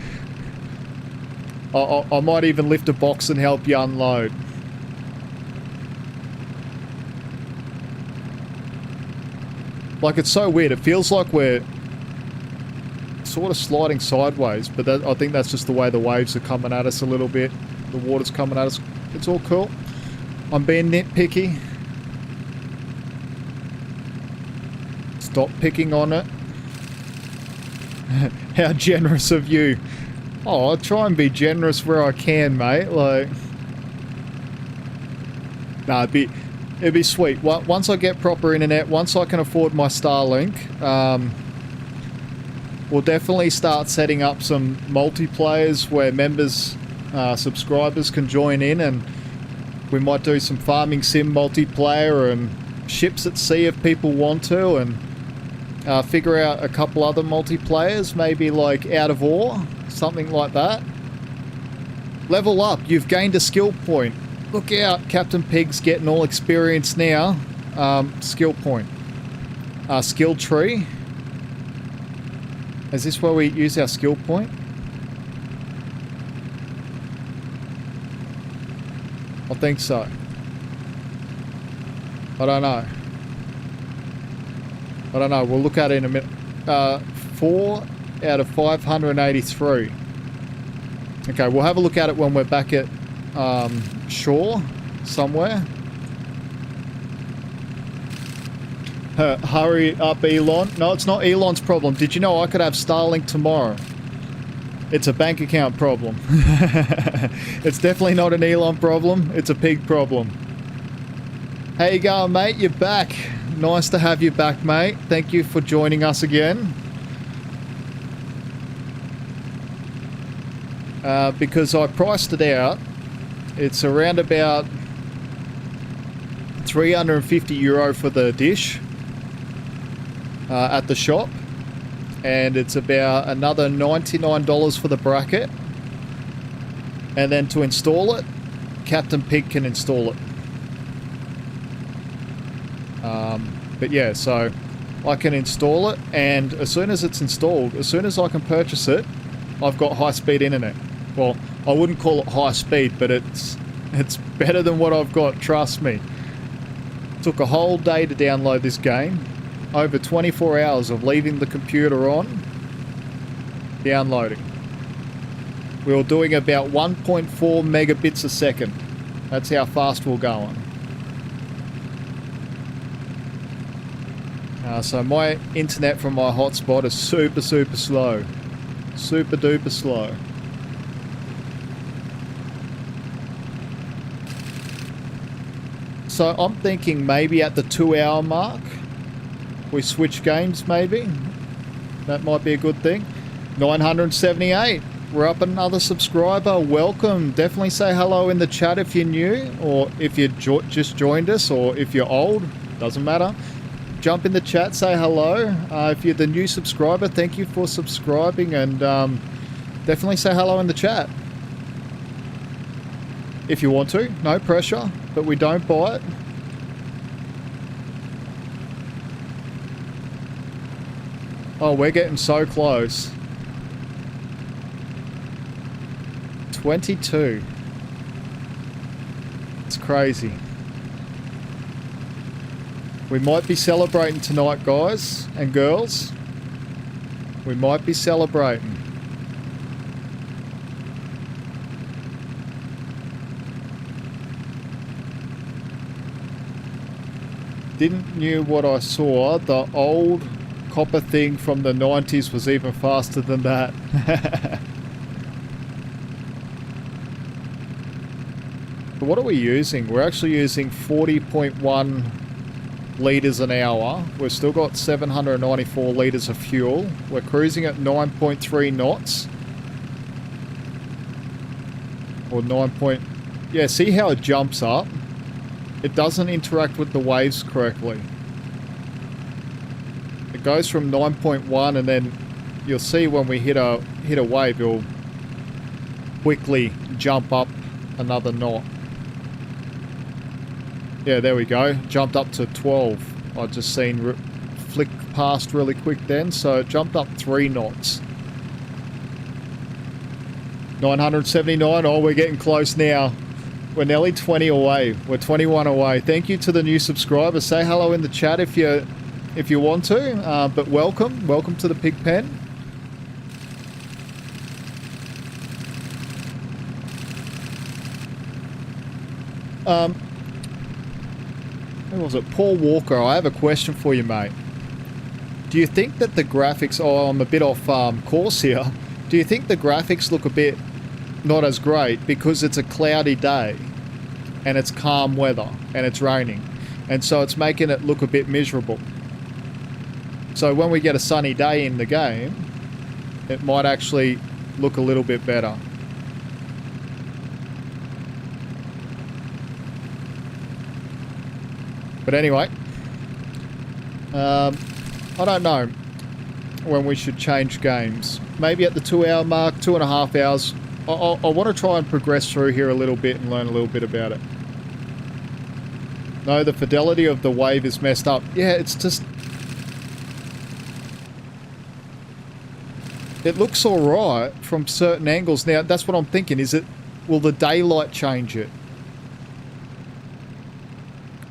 I might even lift a box and help you unload. Like, it's so weird. It feels like we're sort of sliding sideways, but I think that's just the way the waves are coming at us a little bit. The water's coming at us. It's all cool. I'm being nitpicky. Stop picking on it. How generous of you. Oh, I'll try and be generous where I can, mate. Like, nah, it'd be sweet. Once I get proper internet, once I can afford my Starlink, we'll definitely start setting up some multiplayers where members, subscribers can join in, and we might do some farming sim multiplayer and ships at sea if people want to, and figure out a couple other multiplayers, maybe like Out of Ore, something like that. Level up, you've gained a skill point. Look out, Captain Pig's getting all experienced now. Skill point. Skill tree. Is this where we use our skill point? I think so. I don't know. We'll look at it in a minute. 4 out of 583. Okay, we'll have a look at it when we're back at shore somewhere. Hurry up, Elon. No, it's not Elon's problem. Did you know I could have Starlink tomorrow? It's a bank account problem. It's definitely not an Elon problem. It's a pig problem. How you going, mate? You're back. Nice to have you back, mate. Thank you for joining us again. Because I priced it out. It's around about €350 for the dish at the shop, and it's about another $99 for the bracket, and then to install it, Captain Pig can install it. But yeah, so I can install it, and as soon as it's installed, as soon as I can purchase it, I've got high-speed internet. Well, I wouldn't call it high speed, but it's better than what I've got, trust me. Took a whole day to download this game. Over 24 hours of leaving the computer on, downloading. We were doing about 1.4 megabits a second. That's how fast we're going. So my internet from my hotspot is super slow. Super duper slow. So I'm thinking maybe at the 2-hour mark, we switch games maybe. That might be a good thing. 978. We're up another subscriber. Welcome. Definitely say hello in the chat if you're new, or if you just joined us, or if you're old. Doesn't matter. Jump in the chat, say hello. If you're the new subscriber, thank you for subscribing, and definitely say hello in the chat. If you want to. No pressure, but we don't buy it. Oh, we're getting so close. 22. It's crazy. We might be celebrating tonight, guys and girls. We might be celebrating. Didn't knew what I saw. The old copper thing from the 90s was even faster than that. But what are we using? We're actually using 40.1 litres an hour. We've still got 794 litres of fuel. We're cruising at 9.3 knots. Or 9. Yeah, see how it jumps up? It doesn't interact with the waves correctly. It goes from 9.1 and then you'll see when we hit a wave, it'll quickly jump up another knot. Yeah, there we go. Jumped up to 12. I just seen flick past really quick then, so it jumped up 3 knots. 979. Oh, we're getting close now. We're nearly 20 away. We're 21 away. Thank you to the new subscribers. Say hello in the chat if you want to. But welcome to the pig pen. Who was it? Paul Walker. I have a question for you, mate. Do you think that the graphics... Oh, I'm a bit off course here. Do you think the graphics look a bit not as great because it's a cloudy day and it's calm weather and it's raining, and so it's making it look a bit miserable? So when we get a sunny day in the game, it might actually look a little bit better. But anyway, I don't know when we should change games. Maybe at the 2-hour mark, 2.5 hours. I want to try and progress through here a little bit and learn a little bit about it. No, the fidelity of the wave is messed up. Yeah, it's just... It looks alright from certain angles. Now, that's what I'm thinking. Will the daylight change it?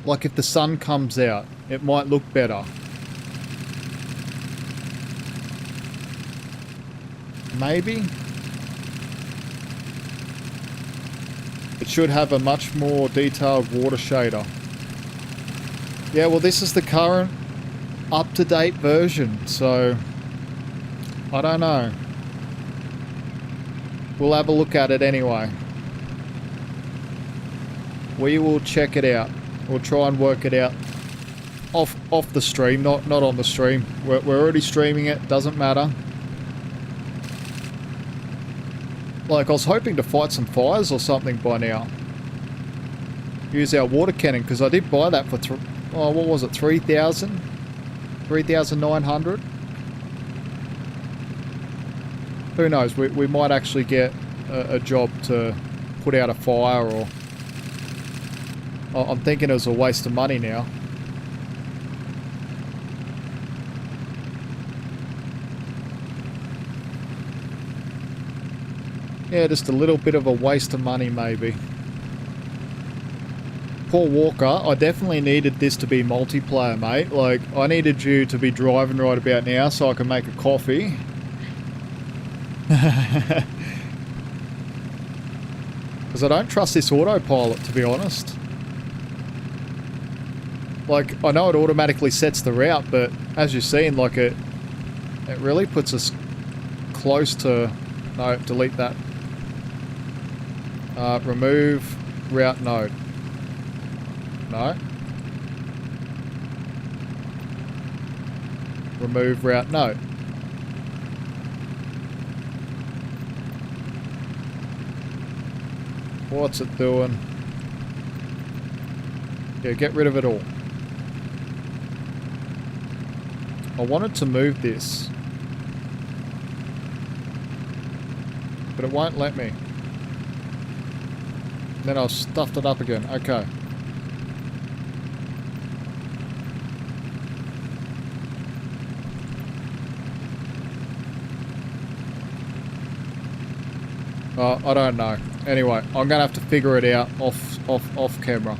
Like if the sun comes out, it might look better. Maybe? It should have a much more detailed water shader. Yeah, well, this is the current up-to-date version, so I don't know. We'll have a look at it anyway. We will check it out. We'll try and work it out off the stream, not on the stream. We're already streaming it, doesn't matter. Like, I was hoping to fight some fires or something by now. Use our water cannon, because I did buy that for, what was it, 3,000? 3,900? Who knows, we might actually get a job to put out a fire, or... I'm thinking it was a waste of money now. Yeah, just a little bit of a waste of money, maybe. Paul Walker, I definitely needed this to be multiplayer, mate. Like, I needed you to be driving right about now so I can make a coffee. Because I don't trust this autopilot, to be honest. Like, I know it automatically sets the route, but as you've seen, like, it really puts us close to... No, delete that. Remove route node. No. Remove route node. What's it doing? Yeah, get rid of it all. I wanted to move this, but it won't let me. Then I stuffed it up again. Okay. I don't know. Anyway, I'm gonna have to figure it out off camera.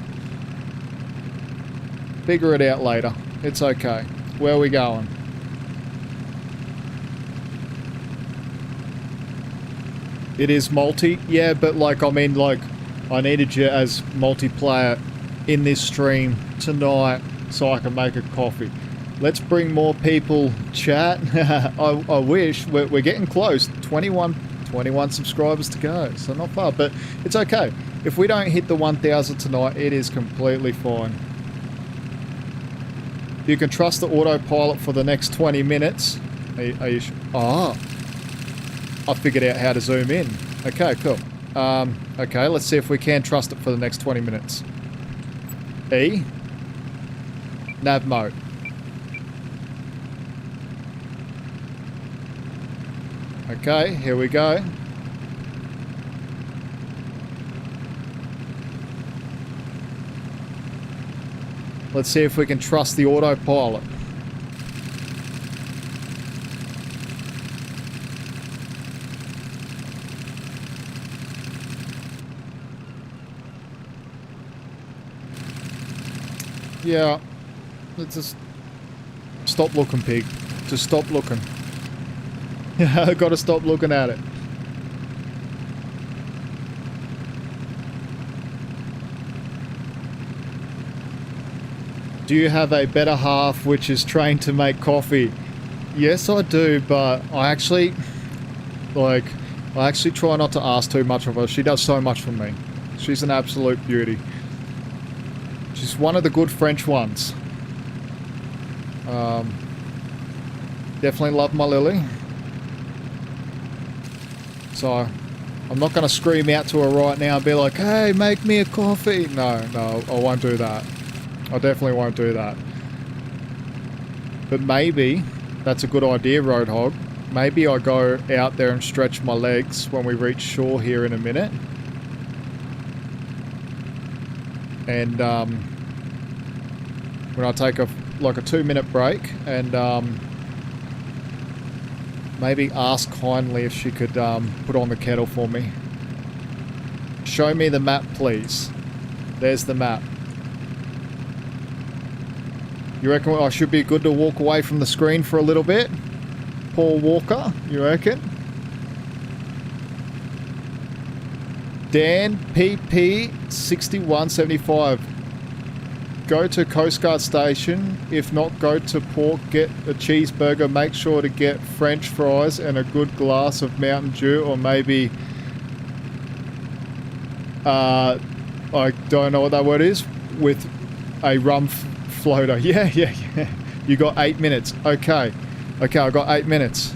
Figure it out later. It's okay. Where are we going? It is multi? Yeah, but like, I mean, like, I needed you as multiplayer in this stream tonight so I can make a coffee. Let's bring more people. Chat. I wish. We're getting close. 21 subscribers to go. So not far, but it's okay. If we don't hit the 1,000 tonight, it is completely fine. You can trust the autopilot for the next 20 minutes. Are you sure? Ah. I figured out how to zoom in. Okay, cool. Okay, let's see if we can trust it for the next 20 minutes. E. Nav mode. Okay, here we go. Let's see if we can trust the autopilot. Yeah, let's just stop looking, pig. Just stop looking. Yeah, I gotta stop looking at it. Do you have a better half which is trained to make coffee? Yes, I do, but I actually try not to ask too much of her. She does so much for me. She's an absolute beauty. She's one of the good French ones. Definitely love my Lily. So, I'm not going to scream out to her right now and be like, hey, make me a coffee. No, I won't do that. I definitely won't do that. But maybe, that's a good idea, Roadhog. Maybe I go out there and stretch my legs when we reach shore here in a minute. And when I take a 2-minute break and maybe ask kindly if she could put on the kettle for me. Show me the map, please. There's the map. You reckon I should be good to walk away from the screen for a little bit? Paul Walker, you reckon? Dan PP 6175. Go to Coast Guard Station. If not, go to Port, get a cheeseburger. Make sure to get French fries and a good glass of Mountain Dew, or maybe I don't know what that word is, with a rum floater. Yeah. You got 8 minutes. Okay, I got 8 minutes.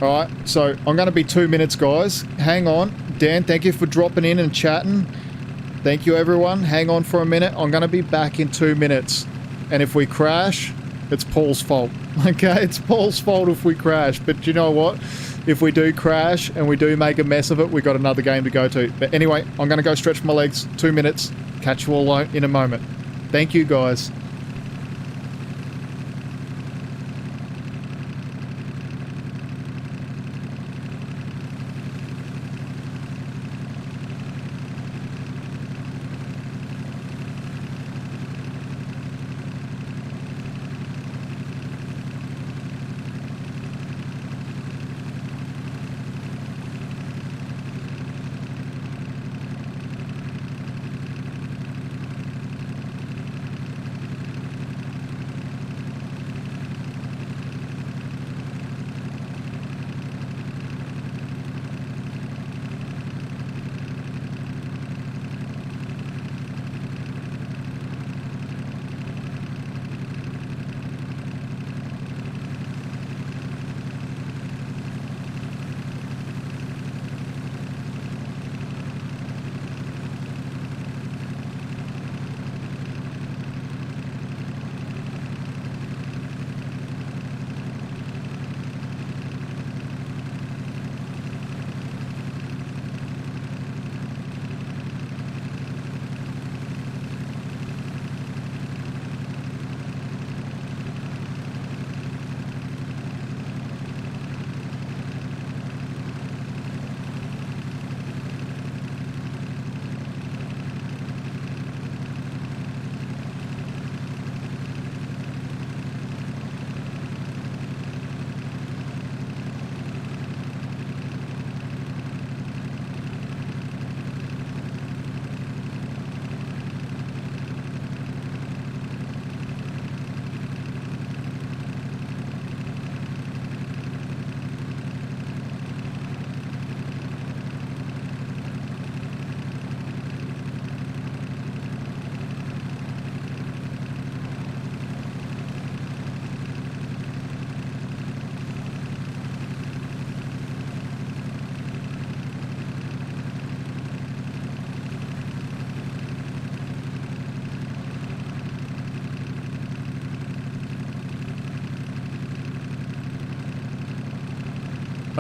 Alright, so I'm going to be 2 minutes, guys. Hang on. Dan, thank you for dropping in and chatting. Thank you, everyone. Hang on for a minute. I'm going to be back in 2 minutes. And if we crash, it's Paul's fault. Okay, it's Paul's fault if we crash. But you know what? If we do crash and we do make a mess of it, we got another game to go to. But anyway, I'm going to go stretch my legs. 2 minutes. Catch you all in a moment. Thank you, guys.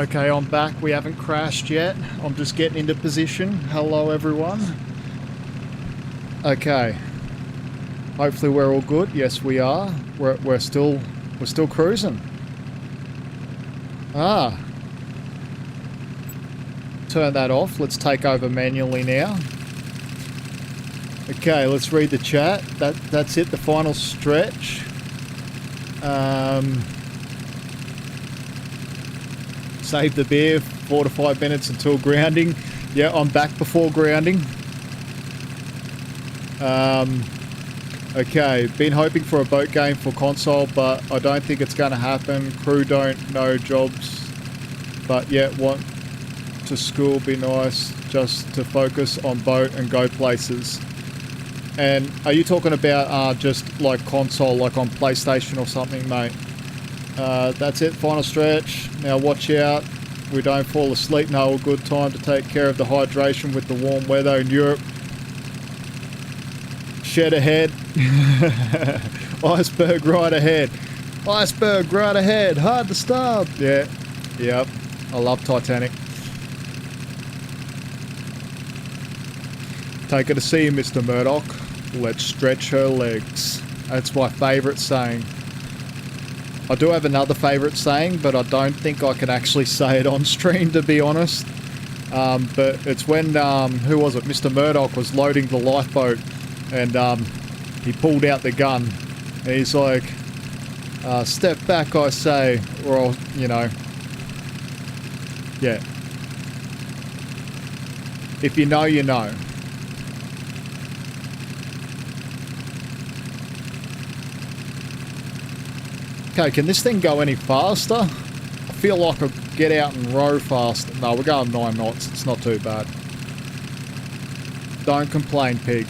Okay, I'm back. We haven't crashed yet. I'm just getting into position. Hello, everyone. Okay. Hopefully we're all good. Yes, we are. We're still cruising. Ah. Turn that off. Let's take over manually now. Okay, let's read the chat. That's it. The final stretch. Save the beer, 4 to 5 minutes until grounding. Yeah, I'm back before grounding. Okay, been hoping for a boat game for console, but I don't think it's going to happen. Crew don't know jobs, but yeah, want to school, be nice, just to focus on boat and go places. And are you talking about just like console, like on PlayStation or something, mate? That's it, final stretch. Now watch out, we don't fall asleep. No, a good time to take care of the hydration with the warm weather in Europe. Shed ahead. Iceberg right ahead. Iceberg right ahead. Hard to stop. Yeah, yep. I love Titanic. Take her to sea, Mr. Murdoch. Let's stretch her legs. That's my favourite saying. I do have another favourite saying, but I don't think I can actually say it on stream, to be honest. But it's when, who was it? Mr. Murdoch was loading the lifeboat and he pulled out the gun. And he's like, step back, I say, or I'll, you know. Yeah. If you know, you know. Okay, can this thing go any faster? I feel like I'll get out and row faster. No, we're going 9 knots. It's not too bad. Don't complain, pig.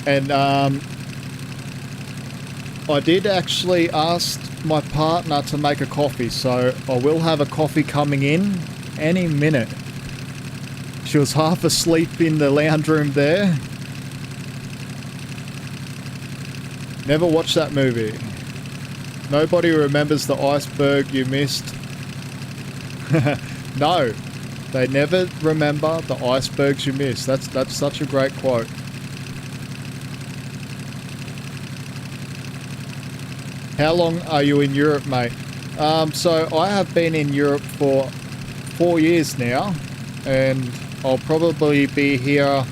And I did actually ask my partner to make a coffee, so I will have a coffee coming in any minute. She was half asleep in the lounge room there. Never watched that movie. Nobody remembers the iceberg you missed. No, they never remember the icebergs you missed. That's such a great quote. How long are you in Europe, mate? So I have been in Europe for 4 years now, and I'll probably be here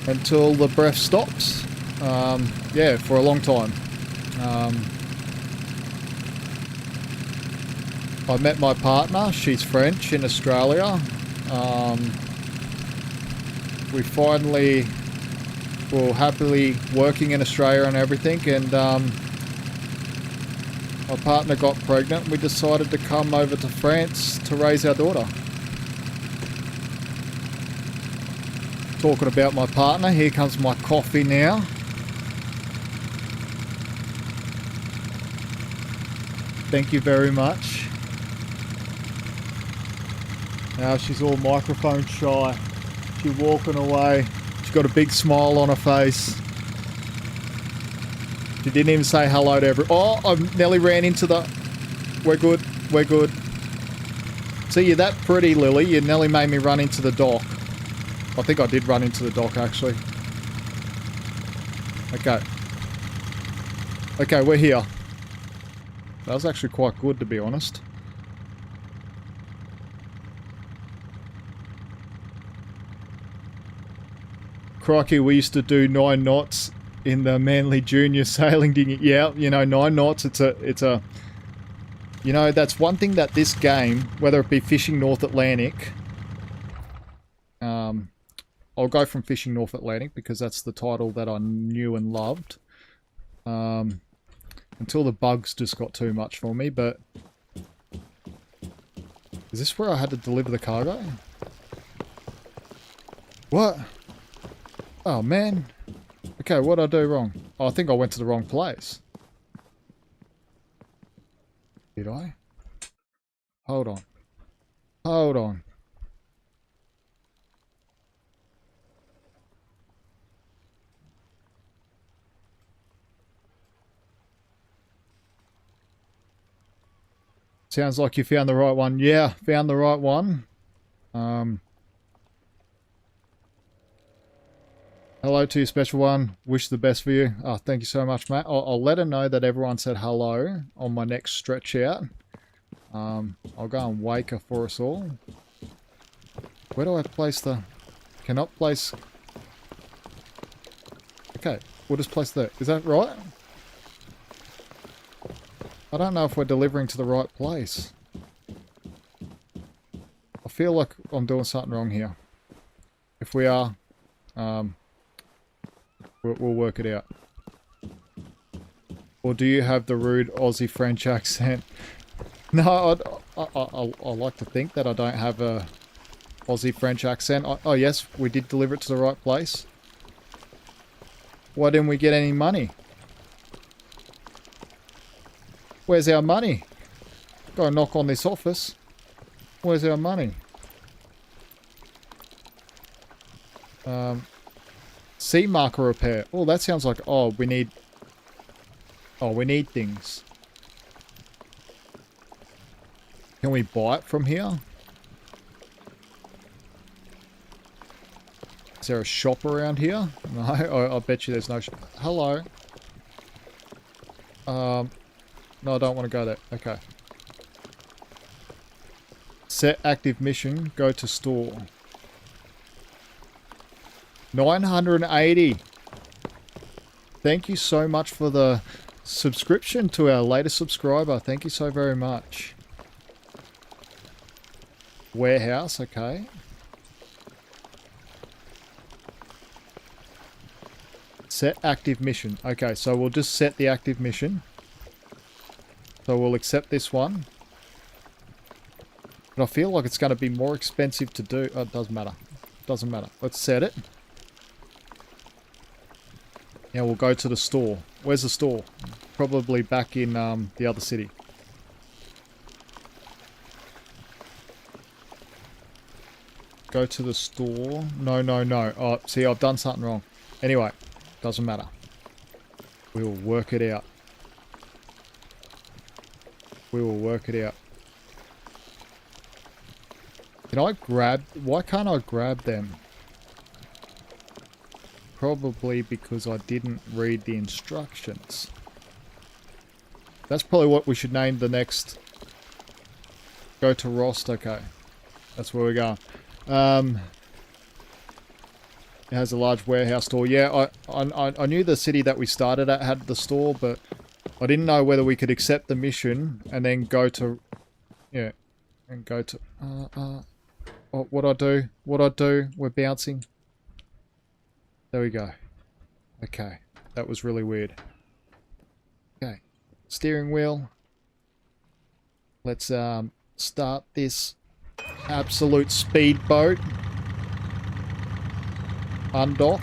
until the breath stops. Yeah, for a long time. I met my partner, she's French, in Australia. We finally were happily working in Australia and everything, and my partner got pregnant and we decided to come over to France to raise our daughter. Talking about my partner, here comes my coffee now. Thank you very much. Now she's all microphone shy. She's walking away. She's got a big smile on her face. She didn't even say hello to everyone. Oh, I nearly ran into the... We're good. We're good. See, you're that pretty, Lily. You nearly made me run into the dock. I think I did run into the dock, actually. Okay. Okay, we're here. That was actually quite good, to be honest. Crikey, we used to do 9 knots in the Manly Junior sailing dinghy. Yeah, you know, 9 knots, it's a... You know, that's one thing that this game, whether it be Fishing North Atlantic... I'll go from Fishing North Atlantic because that's the title that I knew and loved. Until the bugs just got too much for me, but... Is this where I had to deliver the cargo? What? Oh, man. Okay, what did I do wrong? Oh, I think I went to the wrong place. Did I? Hold on. Hold on. Sounds like you found the right one. Yeah, found the right one. Hello to you, special one. Wish the best for you. Oh, thank you so much, mate. I'll let her know that everyone said hello on my next stretch out. I'll go and wake her for us all. Where do I place the... Cannot place... Okay, we'll just place that. Is that right? I don't know if we're delivering to the right place. I feel like I'm doing something wrong here. If we are, we'll work it out. Or do you have the rude Aussie French accent? No, I like to think that I don't have a Aussie French accent. Oh yes, we did deliver it to the right place. Why didn't we get any money? Where's our money? Go knock on this office. Where's our money? Sea marker repair. Oh, that sounds like... Oh, we need... Oh, we need things. Can we buy it from here? Is there a shop around here? No, I bet you there's no shop. Hello. No, I don't want to go there. Okay. Set active mission. Go to store. 980. Thank you so much for the subscription to our latest subscriber. Thank you so very much. Warehouse, okay. Set active mission. Okay, so we'll just set the active mission. So we'll accept this one. But I feel like it's going to be more expensive to do. Oh, it doesn't matter. Doesn't matter. Let's set it. Now we'll go to the store. Where's the store? Probably back in the other city. Go to the store. No, no, no. Oh, see, I've done something wrong. Anyway, doesn't matter. We will work it out. We will work it out. Can I grab... Why can't I grab them? Probably because I didn't read the instructions. That's probably what we should name the next... Go to Rost, okay. That's where we're going. It has a large warehouse store. Yeah, I knew the city that we started at had the store, but I didn't know whether we could accept the mission and then go to... Yeah, and go to... oh, what'd I do? What'd I do? We're bouncing. There we go. Okay, that was really weird. Okay, steering wheel. Let's start this absolute speedboat. Undock.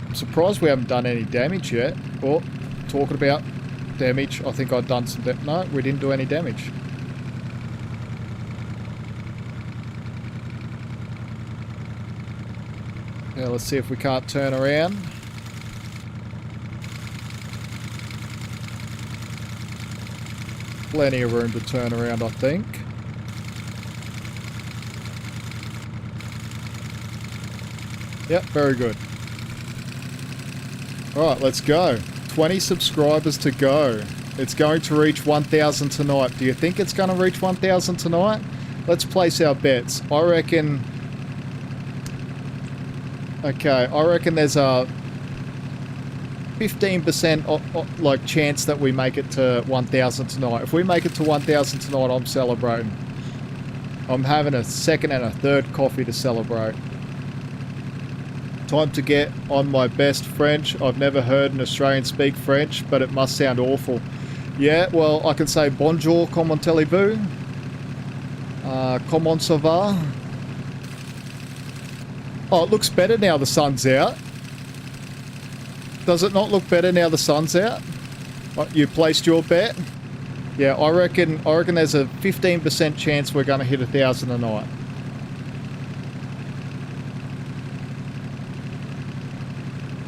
I'm surprised we haven't done any damage yet. Oh, talking about damage, I think I've done some no, we didn't do any damage. Yeah, let's see if we can't turn around. Plenty of room to turn around, I think. Yep, very good. Alright, let's go. 20 subscribers to go. It's going to reach 1,000 tonight. Do you think it's going to reach 1,000 tonight? Let's place our bets. I reckon... Okay, I reckon there's a 15% like chance that we make it to 1,000 tonight. If we make it to 1,000 tonight, I'm celebrating. I'm having a second and a third coffee to celebrate. Time to get on my best French. I've never heard an Australian speak French, but it must sound awful. Yeah, well, I can say bonjour, comment allez-vous? Comment ça va? Oh, it looks better now the sun's out. Does it not look better now the sun's out? You placed your bet? Yeah, I reckon there's a 15% chance we're going to hit 1,000 a night.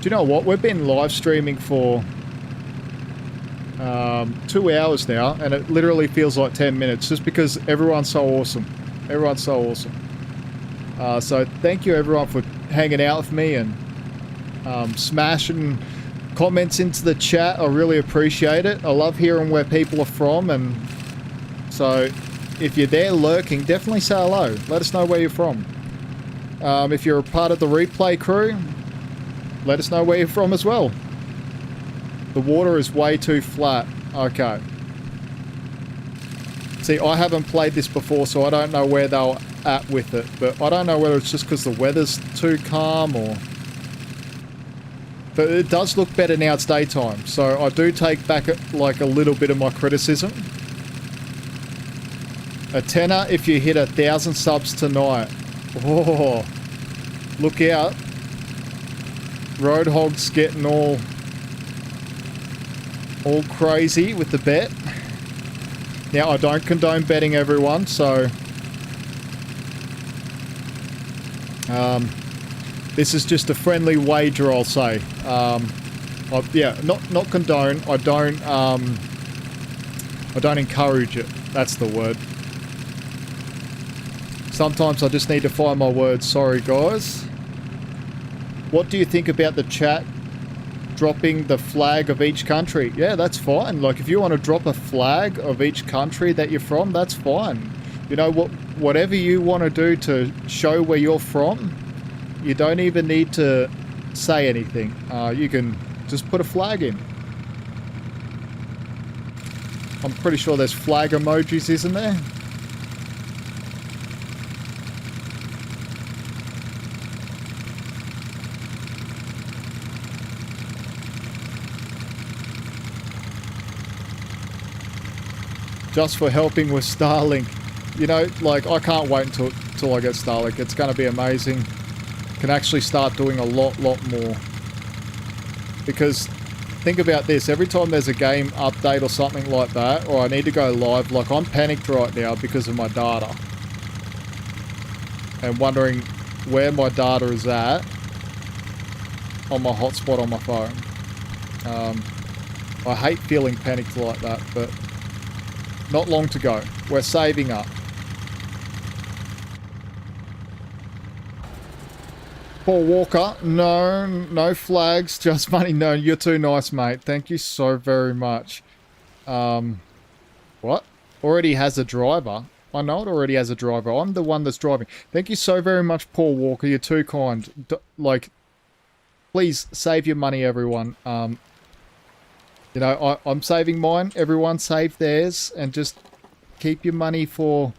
Do you know what? We've been live streaming for 2 hours now, and it literally feels like 10 minutes just because everyone's so awesome. Everyone's so awesome. So thank you everyone for hanging out with me and smashing comments into the chat. I really appreciate it. I love hearing where people are from, and so if you're there lurking, definitely say hello. Let us know where you're from. If you're a part of the replay crew, let us know where you're from as well. The water is way too flat. Okay. See, I haven't played this before, so I don't know where they were at with it. But I don't know whether it's just because the weather's too calm or... But it does look better now it's daytime. So I do take back like a little bit of my criticism. A tenner if you hit 1,000 subs tonight. Oh, look out. Roadhog's getting all crazy with the bet. Now, I don't condone betting, everyone, so this is just a friendly wager, I'll say. Yeah, not condone. I don't encourage it. That's the word. Sometimes I just need to find my words. Sorry, guys. What do you think about the chat dropping the flag of each country? Yeah, that's fine. Like, if you want to drop a flag of each country that you're from, that's fine. You know, whatever you want to do to show where you're from, you don't even need to say anything. You can just put a flag in. I'm pretty sure there's flag emojis, isn't there? Just for helping with Starlink. You know, like, I can't wait until I get Starlink. It's going to be amazing. Can actually start doing a lot more. Because, think about this. Every time there's a game update or something like that, or I need to go live, like, I'm panicked right now because of my data. And wondering where my data is at on my hotspot on my phone. I hate feeling panicked like that, but... not long to go. We're saving up. Paul Walker, no flags, just money. No, you're too nice, mate. Thank you so very much. What? Already has a driver. I know it already has a driver. I'm the one that's driving. Thank you so very much, Paul Walker. You're too kind. Like, please save your money, everyone. You know, I'm saving mine. Everyone save theirs. And just keep your money for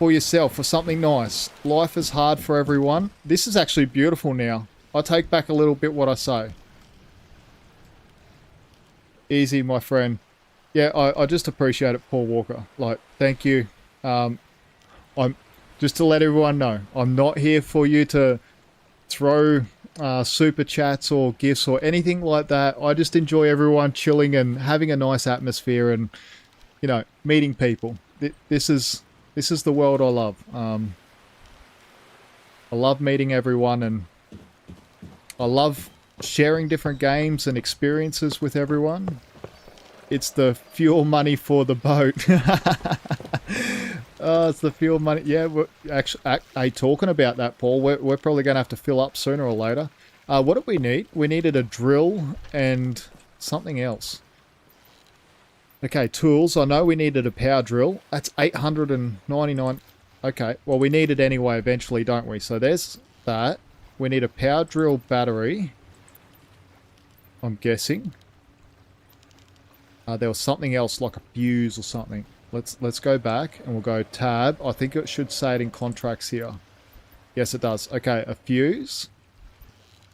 yourself, for something nice. Life is hard for everyone. This is actually beautiful now. I take back a little bit what I say. Easy, my friend. Yeah, I just appreciate it, Paul Walker. Like, thank you. I'm just to let everyone know, I'm not here for you to throw... super chats or gifts or anything like that. I just enjoy everyone chilling and having a nice atmosphere and, you know, meeting people. This is the world I love. I love meeting everyone, and I love sharing different games and experiences with everyone. It's the fuel money for the boat. Oh, it's the fuel money. Yeah, we're actually, talking about that, Paul, we're probably going to have to fill up sooner or later. What did we need? We needed a drill and something else. Okay, tools. I know we needed a power drill. That's 899. Okay, well, we need it anyway eventually, don't we? So there's that. We need a power drill battery, I'm guessing. There was something else, like a fuse or something. Let's go back and we'll go tab. I think it should say it in contracts here. Yes, it does. Okay, a fuse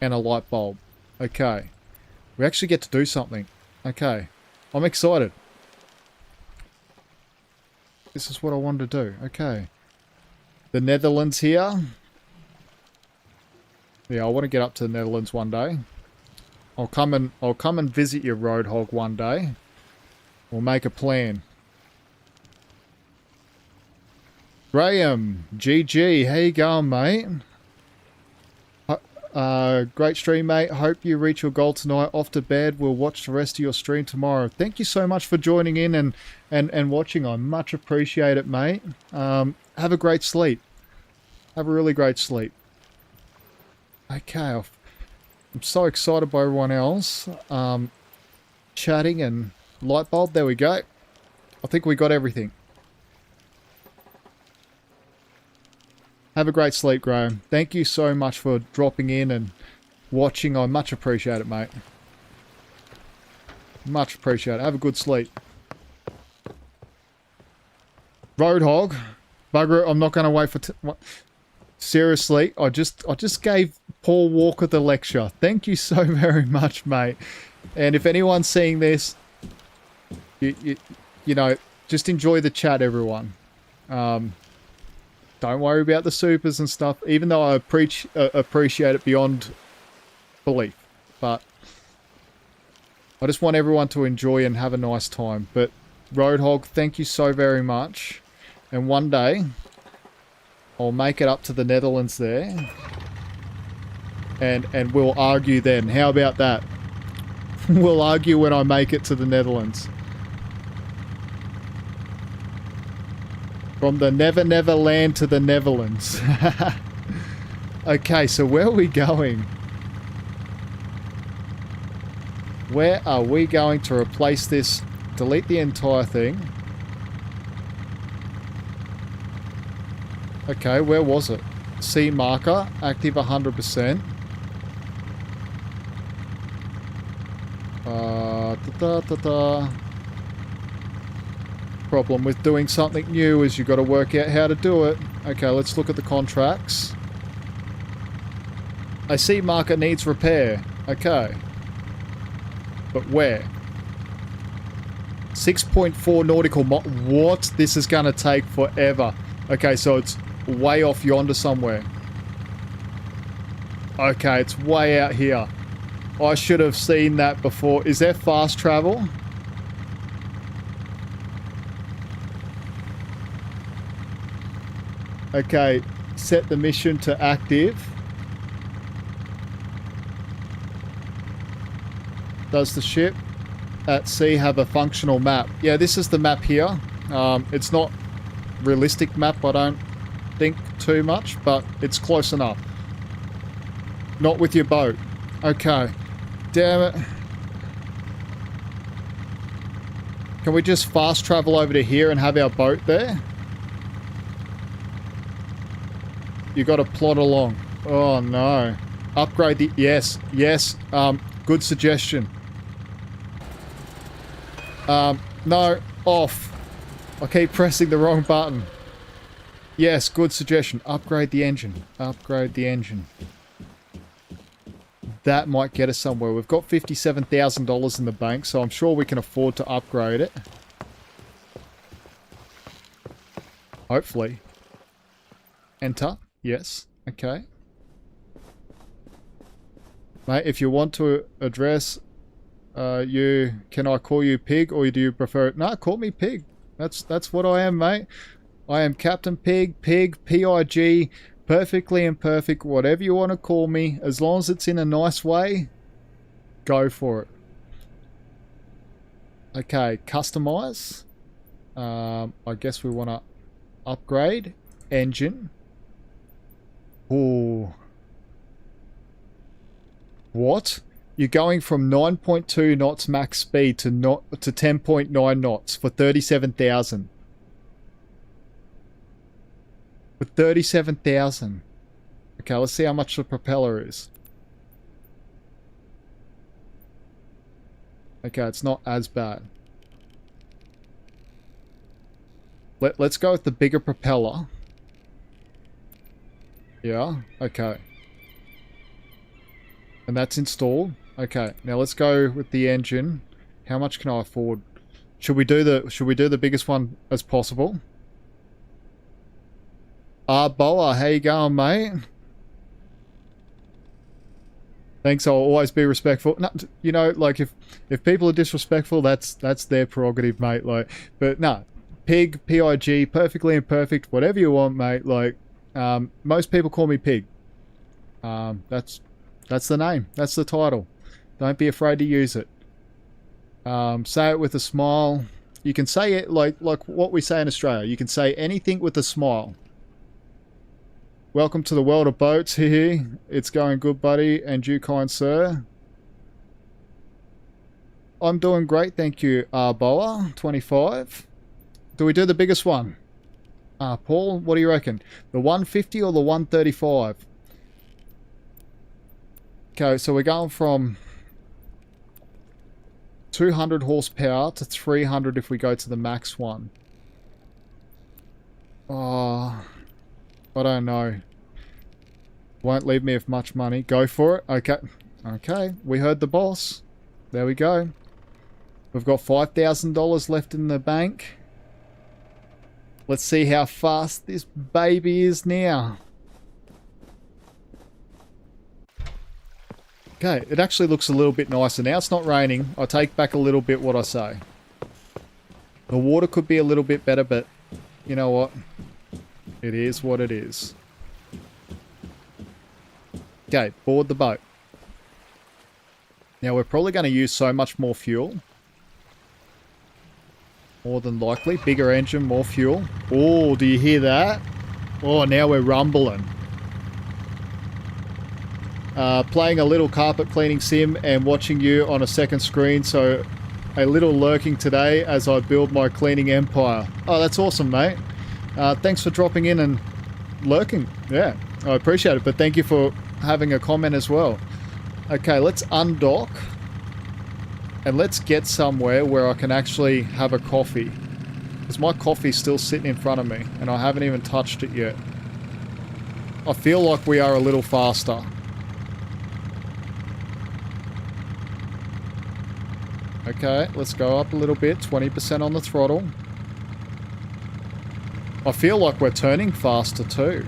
and a light bulb. Okay. We actually get to do something. Okay. I'm excited. This is what I wanted to do. Okay. The Netherlands here. Yeah, I want to get up to the Netherlands one day. I'll come and visit your Roadhog one day. We'll make a plan. Graham, GG, how you going, mate? Great stream, mate. Hope you reach your goal tonight. Off to bed. We'll watch the rest of your stream tomorrow. Thank you so much for joining in and watching. I much appreciate it, mate. Have a great sleep. Have a really great sleep. Okay, I'm so excited by everyone else. Chatting and light bulb. There we go. I think we got everything. Have a great sleep, Graham. Thank you so much for dropping in and watching. I much appreciate it, mate. Much appreciate it. Have a good sleep. Roadhog. Bugger it. I'm not going to wait for... Seriously, I just gave Paul Walker the lecture. Thank you so very much, mate. And if anyone's seeing this, you know, just enjoy the chat, everyone. Don't worry about the supers and stuff, even though I appreciate it beyond belief. But I just want everyone to enjoy and have a nice time. But Roadhog, thank you so very much. And one day, I'll make it up to the Netherlands there. And we'll argue then. How about that? We'll argue when I make it to the Netherlands. From the Never Never Land to the Netherlands. Okay, so where are we going? Where are we going to replace this? Delete the entire thing. Okay, where was it? C marker, active 100%. Problem with doing something new is you got to work out how to do it. Okay, let's look at the contracts. I see marker needs repair. Okay. But where? 6.4 nautical what? This is going to take forever. Okay, so it's way off yonder somewhere. Okay, it's way out here. I should have seen that before. Is there fast travel? Okay, set the mission to active. Does the ship at sea have a functional map? Yeah, this is the map here. It's not realistic map, I don't think too much, but it's close enough. Not with your boat. Okay. Damn it. Can we just fast travel over to here and have our boat there? You got to plot along. Oh no. Upgrade the... Yes. Yes. Good suggestion. No. Off. I keep pressing the wrong button. Yes. Good suggestion. Upgrade the engine. Upgrade the engine. That might get us somewhere. We've got $57,000 in the bank, so I'm sure we can afford to upgrade it. Hopefully. Enter. Yes. Okay. Mate, if you want to address can I call you Pig, or do you prefer it? No, call me Pig. That's what I am, mate. I am Captain Pig, P-I-G, perfectly imperfect, whatever you want to call me, as long as it's in a nice way, go for it. Okay, customize. I guess we want to upgrade engine. Ooh. What? You're going from 9.2 knots max speed to 10.9 knots for 37,000. For 37,000. Okay, let's see how much the propeller is. Okay, it's not as bad. Let's go with the bigger propeller. Yeah, okay. And that's installed. Okay, now let's go with the engine. How much can I afford? Should we do the biggest one as possible? Boa, how you going, mate? Thanks, I'll always be respectful. No, you know, like if people are disrespectful, that's their prerogative, mate. Like, but no, Pig, P-I-G, perfectly imperfect, whatever you want, mate. Like, most people call me Pig. That's That's the name. That's the title. Don't be afraid to use it. Say it with a smile. You can say it like what we say in Australia. You can say anything with a smile. Welcome to the world of boats. Here, it's going good, buddy, and you, kind sir. I'm doing great, thank you, Boa 25. Do we do the biggest one? Paul, what do you reckon? The 150 or the 135? Okay, so we're going from 200 horsepower to 300 if we go to the max one. Oh, I don't know. Won't leave me with much money. Go for it. Okay. Okay, we heard the boss. There we go. We've got $5,000 left in the bank. Let's see how fast this baby is now. Okay, it actually looks a little bit nicer now. It's not raining. I take back a little bit what I say. The water could be a little bit better, but you know what? It is what it is. Okay, board the boat. Now we're probably going to use so much more fuel. More than likely. Bigger engine, more fuel. Oh, do you hear that? Oh, now we're rumbling. Playing a little carpet cleaning sim and watching you on a second screen, so a little lurking today as I build my cleaning empire. Oh, that's awesome, mate. Thanks for dropping in and lurking. Yeah, I appreciate it, but thank you for having a comment as well. Okay, let's undock and let's get somewhere where I can actually have a coffee, because my coffee's still sitting in front of me and I haven't even touched it yet. I feel like we are a little faster. Okay, let's go up a little bit, 20% on the throttle. I feel like we're turning faster too.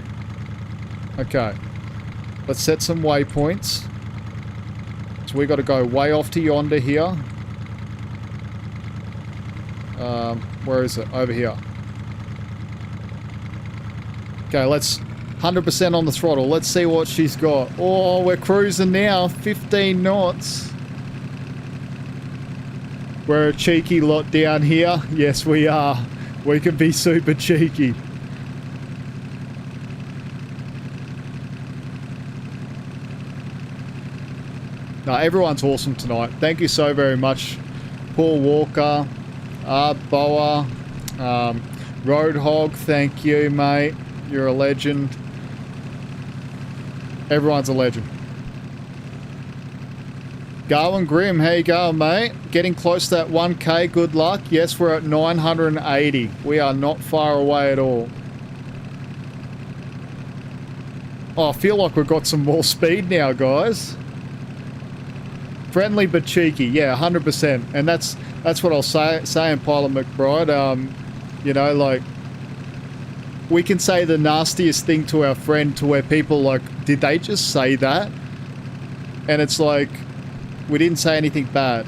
Okay, let's set some waypoints. So we got to go way off to yonder here. Where is it? Over here. Okay, let's 100% on the throttle. Let's see what she's got. Oh, we're cruising now, 15 knots. We're a cheeky lot down here. Yes, we are. We can be super cheeky. No, everyone's awesome tonight. Thank you so very much. Paul Walker, Boa, Roadhog, thank you, mate. You're a legend. Everyone's a legend. Garwin Grimm, how you going, mate? Getting close to that 1K, good luck. Yes, we're at 980. We are not far away at all. Oh, I feel like we've got some more speed now, guys. Friendly but cheeky, yeah, 100%. And that's what I'll say in Pilot McBride. You know, like, we can say the nastiest thing to our friend to where people like, did they just say that? And it's like, we didn't say anything bad.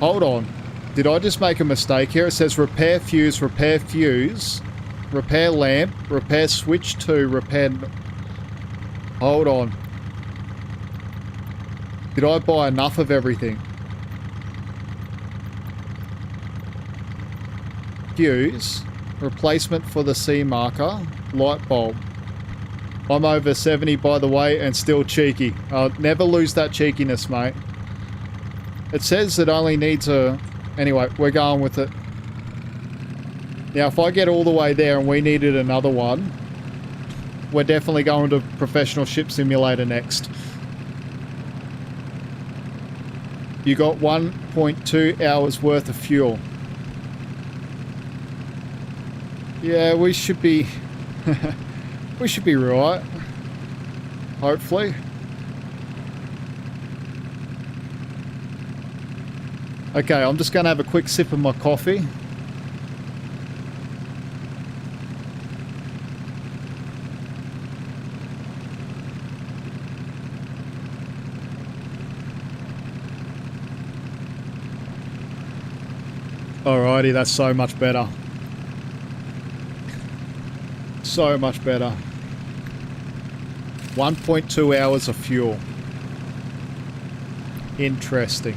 Hold on. Did I just make a mistake here? It says repair fuse, repair lamp, repair switch 2, repair... Hold on. Did I buy enough of everything? Fuse, replacement for the C marker, light bulb. I'm over 70 by the way and still cheeky. I'll never lose that cheekiness, mate. It says it only needs a... Anyway, we're going with it. Now, if I get all the way there and we needed another one, we're definitely going to Professional Ship Simulator next. You got 1.2 hours worth of fuel. Yeah, we should be... we should be right. Hopefully. Okay, I'm just going to have a quick sip of my coffee. Alrighty, that's so much better. So much better. 1.2 hours of fuel. Interesting.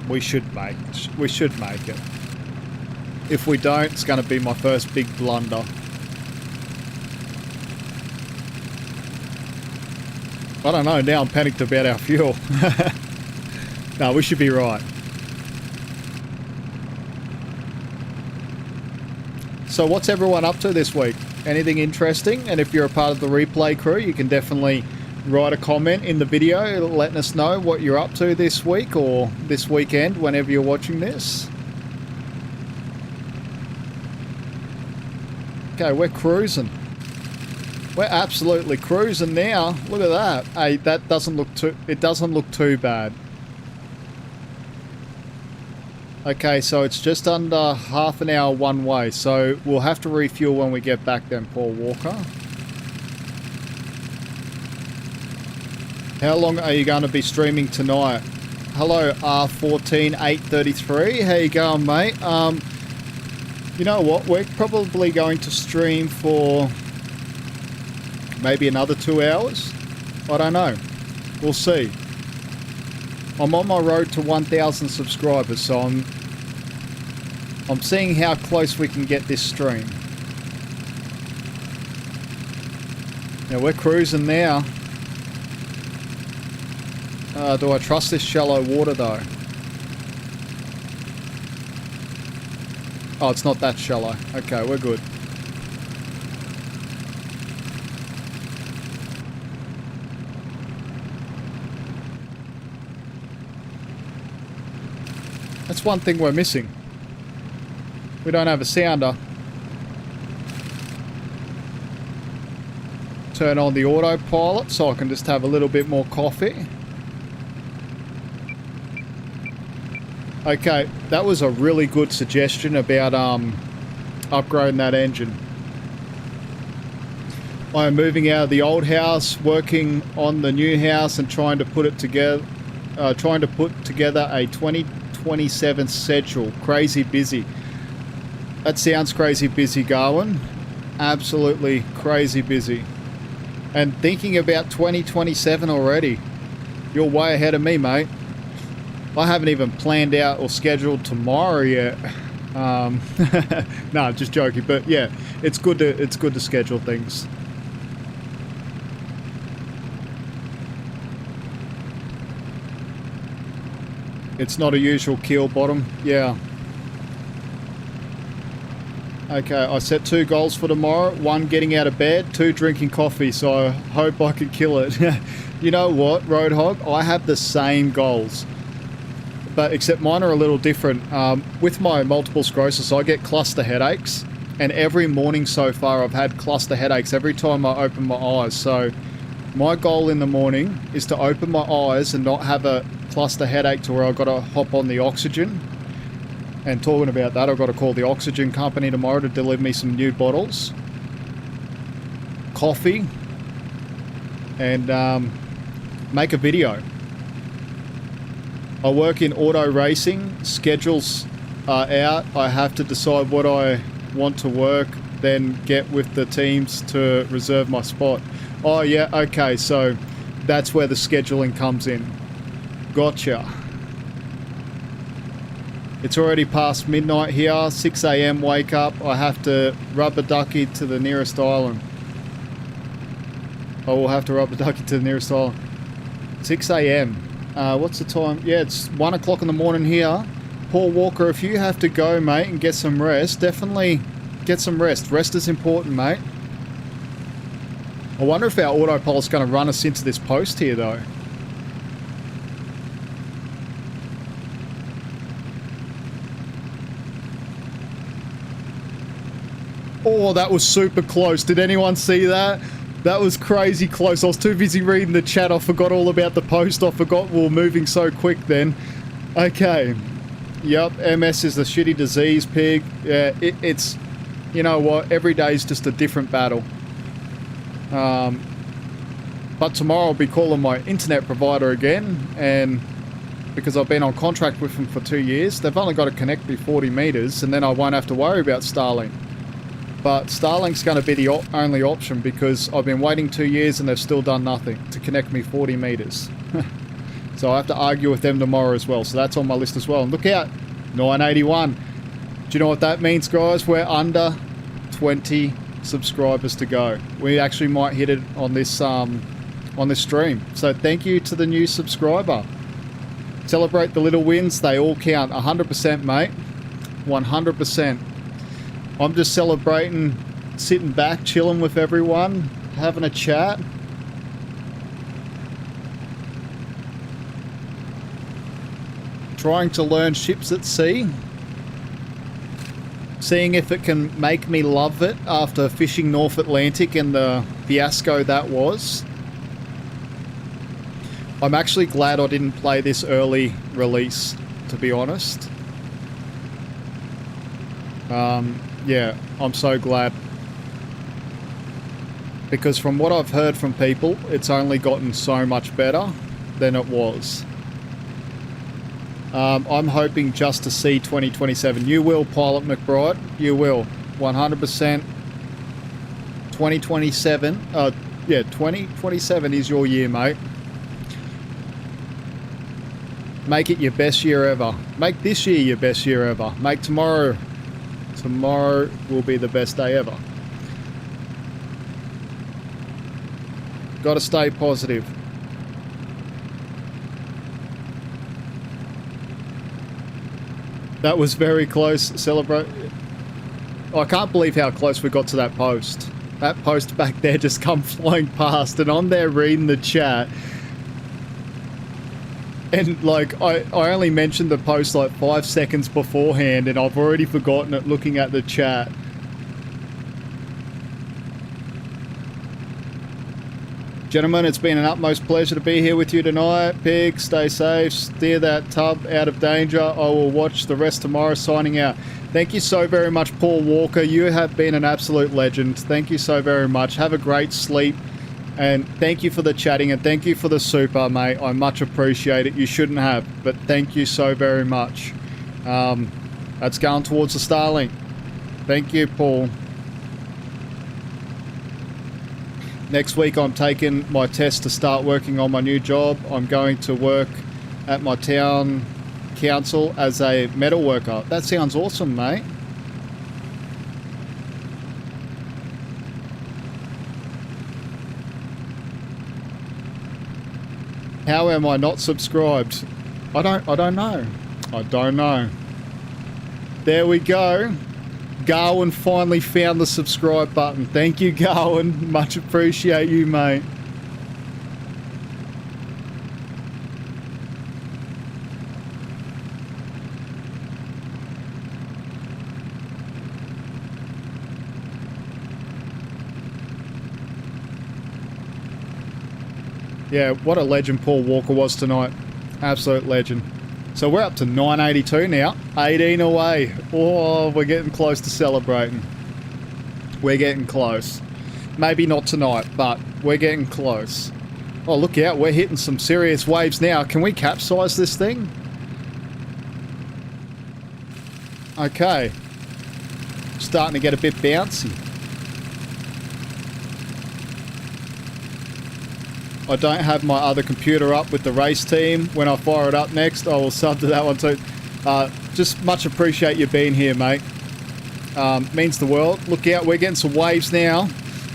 We should make it. If we don't, it's going to be my first big blunder. I don't know, now I'm panicked about our fuel. No, we should be right. So what's everyone up to this week? Anything interesting? And if you're a part of the replay crew, you can definitely write a comment in the video letting us know what you're up to this week or this weekend whenever you're watching this. Okay, we're cruising. We're absolutely cruising now. Look at that. Hey, that doesn't look too bad. Okay, so it's just under half an hour one way, so we'll have to refuel when we get back then, Paul Walker. How long are you going to be streaming tonight? Hello, R14833. How you going, mate? You know what? We're probably going to stream for maybe another 2 hours. I don't know. We'll see. I'm on my road to 1,000 subscribers, so I'm seeing how close we can get this stream. Now we're cruising now. Do I trust this shallow water though? Oh, it's not that shallow. Okay, we're good. That's one thing we're missing. We don't have a sounder. Turn on the autopilot so I can just have a little bit more coffee. Okay, that was a really good suggestion about upgrading that engine. I am moving out of the old house, working on the new house and trying to put together a 2027 schedule. Crazy busy. That sounds crazy busy, Garwin. Absolutely crazy busy. And thinking about 2027 already. You're way ahead of me, mate. I haven't even planned out or scheduled tomorrow yet. No, just joking. But yeah, it's good to schedule things. It's not a usual keel bottom. Yeah. Okay, I set 2 goals for tomorrow. 1, getting out of bed. 2, drinking coffee. So I hope I can kill it. You know what, Roadhog? I have the same goals. But except mine are a little different. With my multiple sclerosis, I get cluster headaches. And every morning so far, I've had cluster headaches every time I open my eyes. So my goal in the morning is to open my eyes and not have a cluster headache to where I've got to hop on the oxygen. And talking about that, I've got to call the oxygen company tomorrow to deliver me some new bottles. Coffee. And make a video. I work in auto racing. Schedules are out. I have to decide what I want to work, then get with the teams to reserve my spot. Oh yeah, okay, so that's where the scheduling comes in. Gotcha. It's already past midnight here. 6 AM wake up. I have to rubber ducky to the nearest island. I will have to rubber ducky to the nearest island. 6 AM. What's the time? Yeah, it's 1 o'clock in the morning here. Paul Walker, if you have to go, mate, and get some rest, definitely get some rest. Rest is important, mate. I wonder if our autopilot's going to run us into this post here, though. Oh, that was super close. Did anyone see that? That was crazy close. I was too busy reading the chat. I forgot all about the post. I forgot we were moving so quick then. Okay. Yep, MS is a shitty disease, Pig. Yeah, it's... You know what? Every day is just a different battle. But tomorrow I'll be calling my internet provider again and because I've been on contract with them for 2 years. They've only got to connect me 40 meters, and then I won't have to worry about Starlink. But Starlink's going to be the only option because I've been waiting 2 years and they've still done nothing to connect me 40 meters. So I have to argue with them tomorrow as well. So that's on my list as well. And look out, 981. Do you know what that means, guys? We're under 20 subscribers to go. We actually might hit it on this stream. So thank you to the new subscriber. Celebrate the little wins. They all count. 100%, mate. 100%. I'm just celebrating, sitting back, chilling with everyone, having a chat. Trying to learn ships at sea. Seeing if it can make me love it after fishing North Atlantic and the fiasco that was. I'm actually glad I didn't play this early release, to be honest. Yeah, I'm so glad. Because from what I've heard from people, it's only gotten so much better than it was. I'm hoping just to see 2027. You will, Pilot McBride. You will. 100%. 2027. Yeah, 2027 is your year, mate. Make it your best year ever. Make this year your best year ever. Make tomorrow will be the best day ever. Got to stay positive. That was very close. Celebrate. I can't believe how close we got to that post. That post back there just come flying past, and I'm there reading the chat. And like, I only mentioned the post like 5 seconds beforehand, and I've already forgotten it looking at the chat. Gentlemen, it's been an utmost pleasure to be here with you tonight. Pig, stay safe, steer that tub out of danger. I will watch the rest tomorrow. Signing out. Thank you so very much, Paul Walker. You have been an absolute legend. Thank you so very much. Have a great sleep. And thank you for the chatting, and thank you for the super, mate. I much appreciate it. You shouldn't have, but thank you so very much. That's going towards the Starlink. Thank you, Paul. Next week, I'm taking my test to start working on my new job. I'm going to work at my town council as a metal worker. That sounds awesome, mate. How am I not subscribed? I don't know. I don't know. There we go. Garwin finally found the subscribe button. Thank you, Garwin. Much appreciate you, mate. Yeah, what a legend Paul Walker was tonight. Absolute legend. So we're up to 982 now. 18 away. Oh, we're getting close to celebrating. We're getting close. Maybe not tonight, but we're getting close. Oh, look out. We're hitting some serious waves now. Can we capsize this thing? Okay. Starting to get a bit bouncy. I don't have my other computer up with the race team. When I fire it up next, I will sub to that one too. Just much appreciate you being here, mate. Means the world. Look out, we're getting some waves now.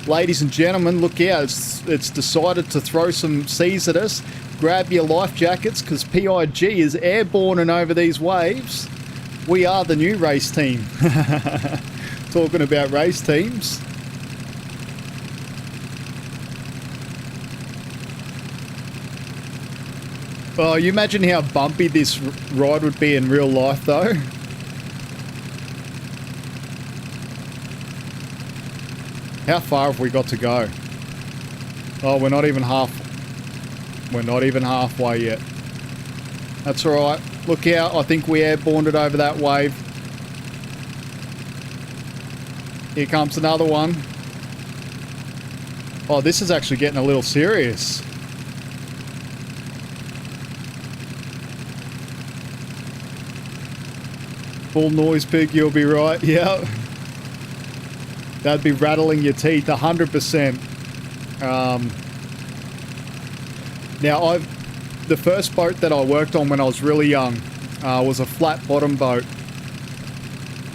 Ladies and gentlemen, look out. It's decided to throw some seas at us. Grab your life jackets because PIG is airborne over these waves. We are the new race team. Talking about race teams. Oh, you imagine how bumpy this ride would be in real life, though. How far have we got to go? Oh, we're not even halfway yet. That's all right. Look out! I think we airborned it over that wave. Here comes another one. Oh, this is actually getting a little serious. Full noise pig, you'll be right. Yeah. That'd be rattling your teeth 100%. Now, the first boat that I worked on when I was really young was a flat bottom boat.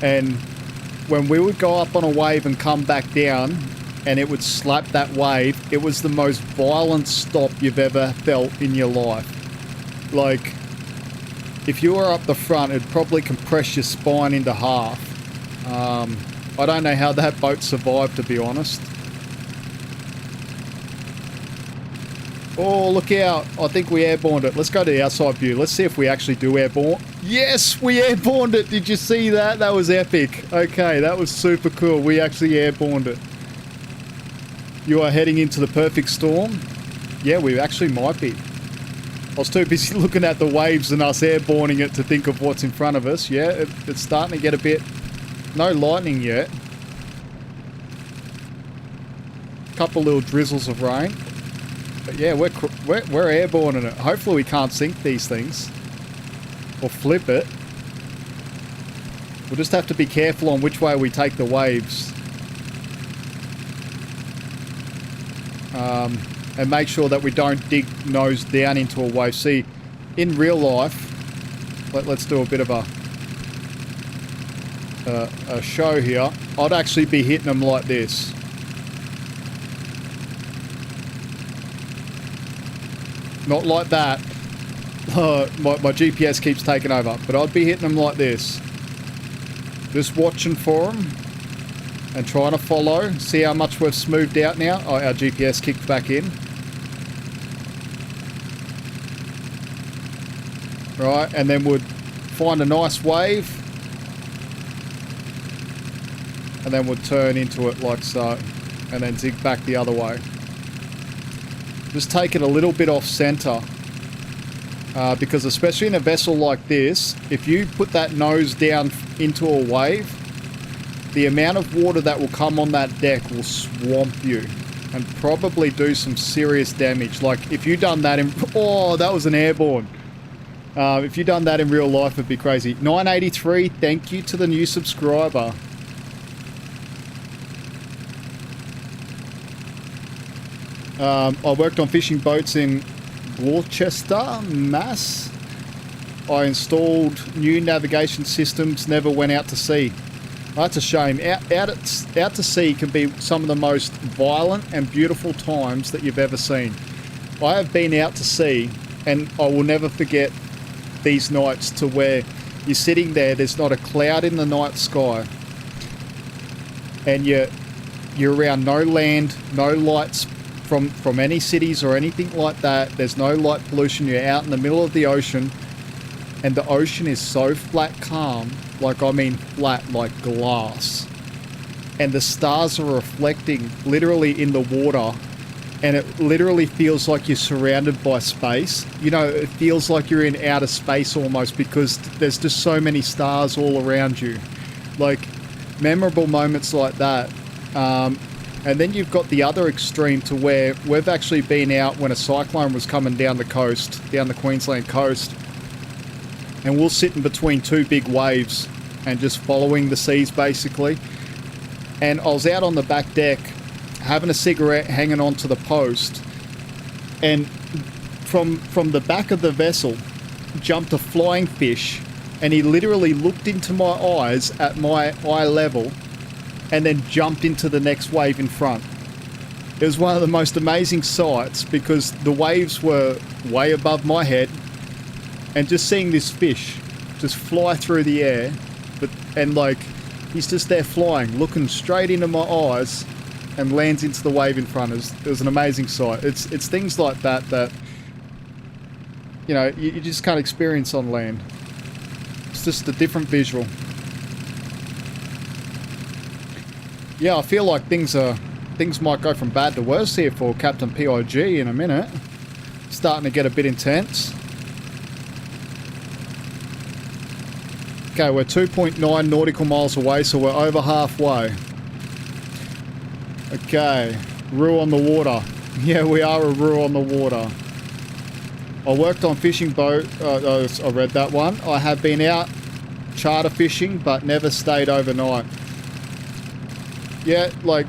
And when we would go up on a wave and come back down and it would slap that wave, it was the most violent stop you've ever felt in your life. Like, if you were up the front, it'd probably compress your spine into half. I don't know how that boat survived, to be honest. Oh, look out. I think we airborned it. Let's go to the outside view. Let's see if we actually do airborne. Yes, we airborned it. Did you see that? That was epic. Okay, that was super cool. We actually airborned it. You are heading into the perfect storm? Yeah, we actually might be. I was too busy looking at the waves and us airborning it to think of what's in front of us. Yeah, it's starting to get a bit... No lightning yet. Couple little drizzles of rain. But yeah, we're airborning it. Hopefully we can't sink these things. Or flip it. We'll just have to be careful on which way we take the waves. And make sure that we don't dig nose down into a wave. See, in real life, let's do a bit of a show here. I'd actually be hitting them like this. Not like that. My GPS keeps taking over. But I'd be hitting them like this. Just watching for them. And trying to follow. See how much we've smoothed out now? Oh, our GPS kicked back in. Right, and then we'd find a nice wave. And then we'd turn into it like so. And then zig back the other way. Just take it a little bit off center. Because especially in a vessel like this, if you put that nose down into a wave, the amount of water that will come on that deck will swamp you and probably do some serious damage. Like if you done that in... Oh, that was an airborne. If you done that in real life, it'd be crazy. 983, thank you to the new subscriber. I worked on fishing boats in Gloucester, Mass. I installed new navigation systems, never went out to sea. That's a shame. Out to sea can be some of the most violent and beautiful times that you've ever seen. I have been out to sea and I will never forget these nights to where you're sitting there, there's not a cloud in the night sky. And you're around no land, no lights from any cities or anything like that. There's no light pollution. You're out in the middle of the ocean. And the ocean is so flat calm, like I mean flat like glass. And the stars are reflecting literally in the water. And it literally feels like you're surrounded by space. You know, it feels like you're in outer space almost because there's just so many stars all around you. Like, memorable moments like that. And then you've got the other extreme to where we've actually been out when a cyclone was coming down the coast, down the Queensland coast. And we'll sit in between two big waves and just following the seas basically. And I was out on the back deck having a cigarette hanging onto the post. And from the back of the vessel jumped a flying fish. And he literally looked into my eyes at my eye level and then jumped into the next wave in front. It was one of the most amazing sights because the waves were way above my head. And just seeing this fish just fly through the air, and like he's just there flying, looking straight into my eyes, and lands into the wave in front. It was an amazing sight. It's things like that you know you just can't experience on land. It's just a different visual. Yeah, I feel like things might go from bad to worse here for Captain PIG in a minute. Starting to get a bit intense. Okay, we're 2.9 nautical miles away, so we're over halfway. Okay, roo on the water. Yeah, we are a roo on the water. I worked on fishing boat. I read that one. I have been out charter fishing, but never stayed overnight. Yeah, like,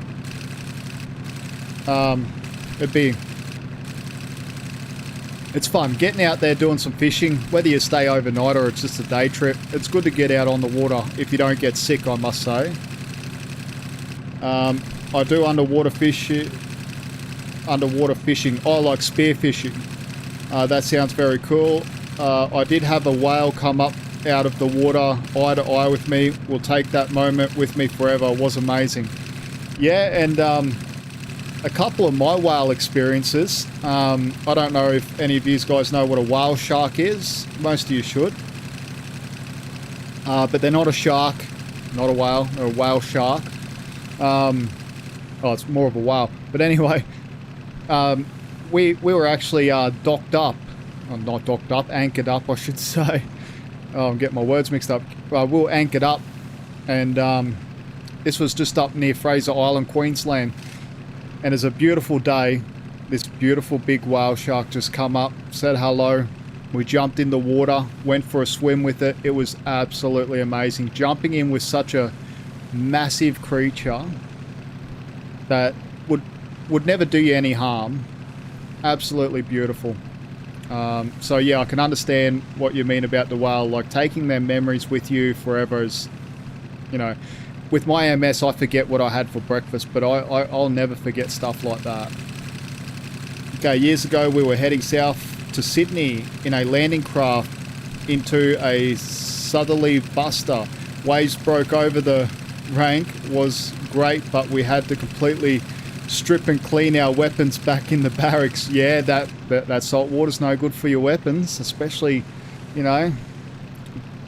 it's fun getting out there doing some fishing, whether you stay overnight or it's just a day trip. It's good to get out on the water if you don't get sick, I must say. I do underwater fishing. I like spear fishing. That sounds very cool. I did have a whale come up out of the water eye to eye with me. Will take that moment with me forever. It was amazing. Yeah, and a couple of my whale experiences. I don't know if any of you guys know what a whale shark is. Most of you should. But they're not a shark, not a whale. They're a whale shark. Oh, it's more of a whale. But anyway, we were actually docked up. Oh, not docked up, anchored up, I should say. Oh, I'm getting my words mixed up. We were anchored up, and this was just up near Fraser Island, Queensland. And it's a beautiful day. This beautiful big whale shark just come up, said hello. We jumped in the water, went for a swim with it. It was absolutely amazing. Jumping in with such a massive creature that would never do you any harm. Absolutely beautiful. So yeah, I can understand what you mean about the whale. Like, taking their memories with you forever is, you know, with my MS, I forget what I had for breakfast, but I'll never forget stuff like that. Okay, years ago we were heading south to Sydney in a landing craft into a southerly buster. Waves broke over the rank. Was great, but we had to completely strip and clean our weapons back in the barracks. Yeah, that salt water's no good for your weapons, especially, you know,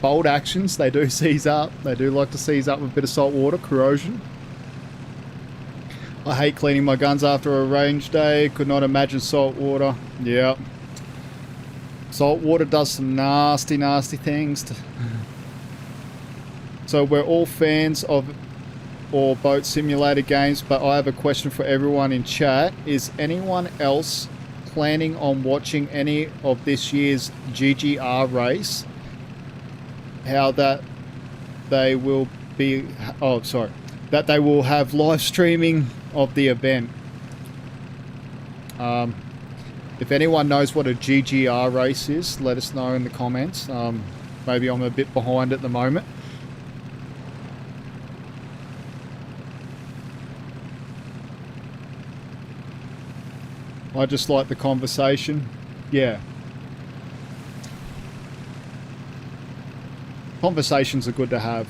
bolt actions. They do seize up. They do like to seize up with a bit of salt water, corrosion. I hate cleaning my guns after a range day. Could not imagine salt water. Yeah. Salt water does some nasty, nasty things. So we're all fans of or boat simulator games, but I have a question for everyone in chat. Is anyone else planning on watching any of this year's GGR race? How that they will be, oh sorry, that they will have live streaming of the event. If anyone knows what a GGR race is, let us know in the comments. Maybe I'm a bit behind at the moment. I just like the conversation. Yeah. Conversations are good to have.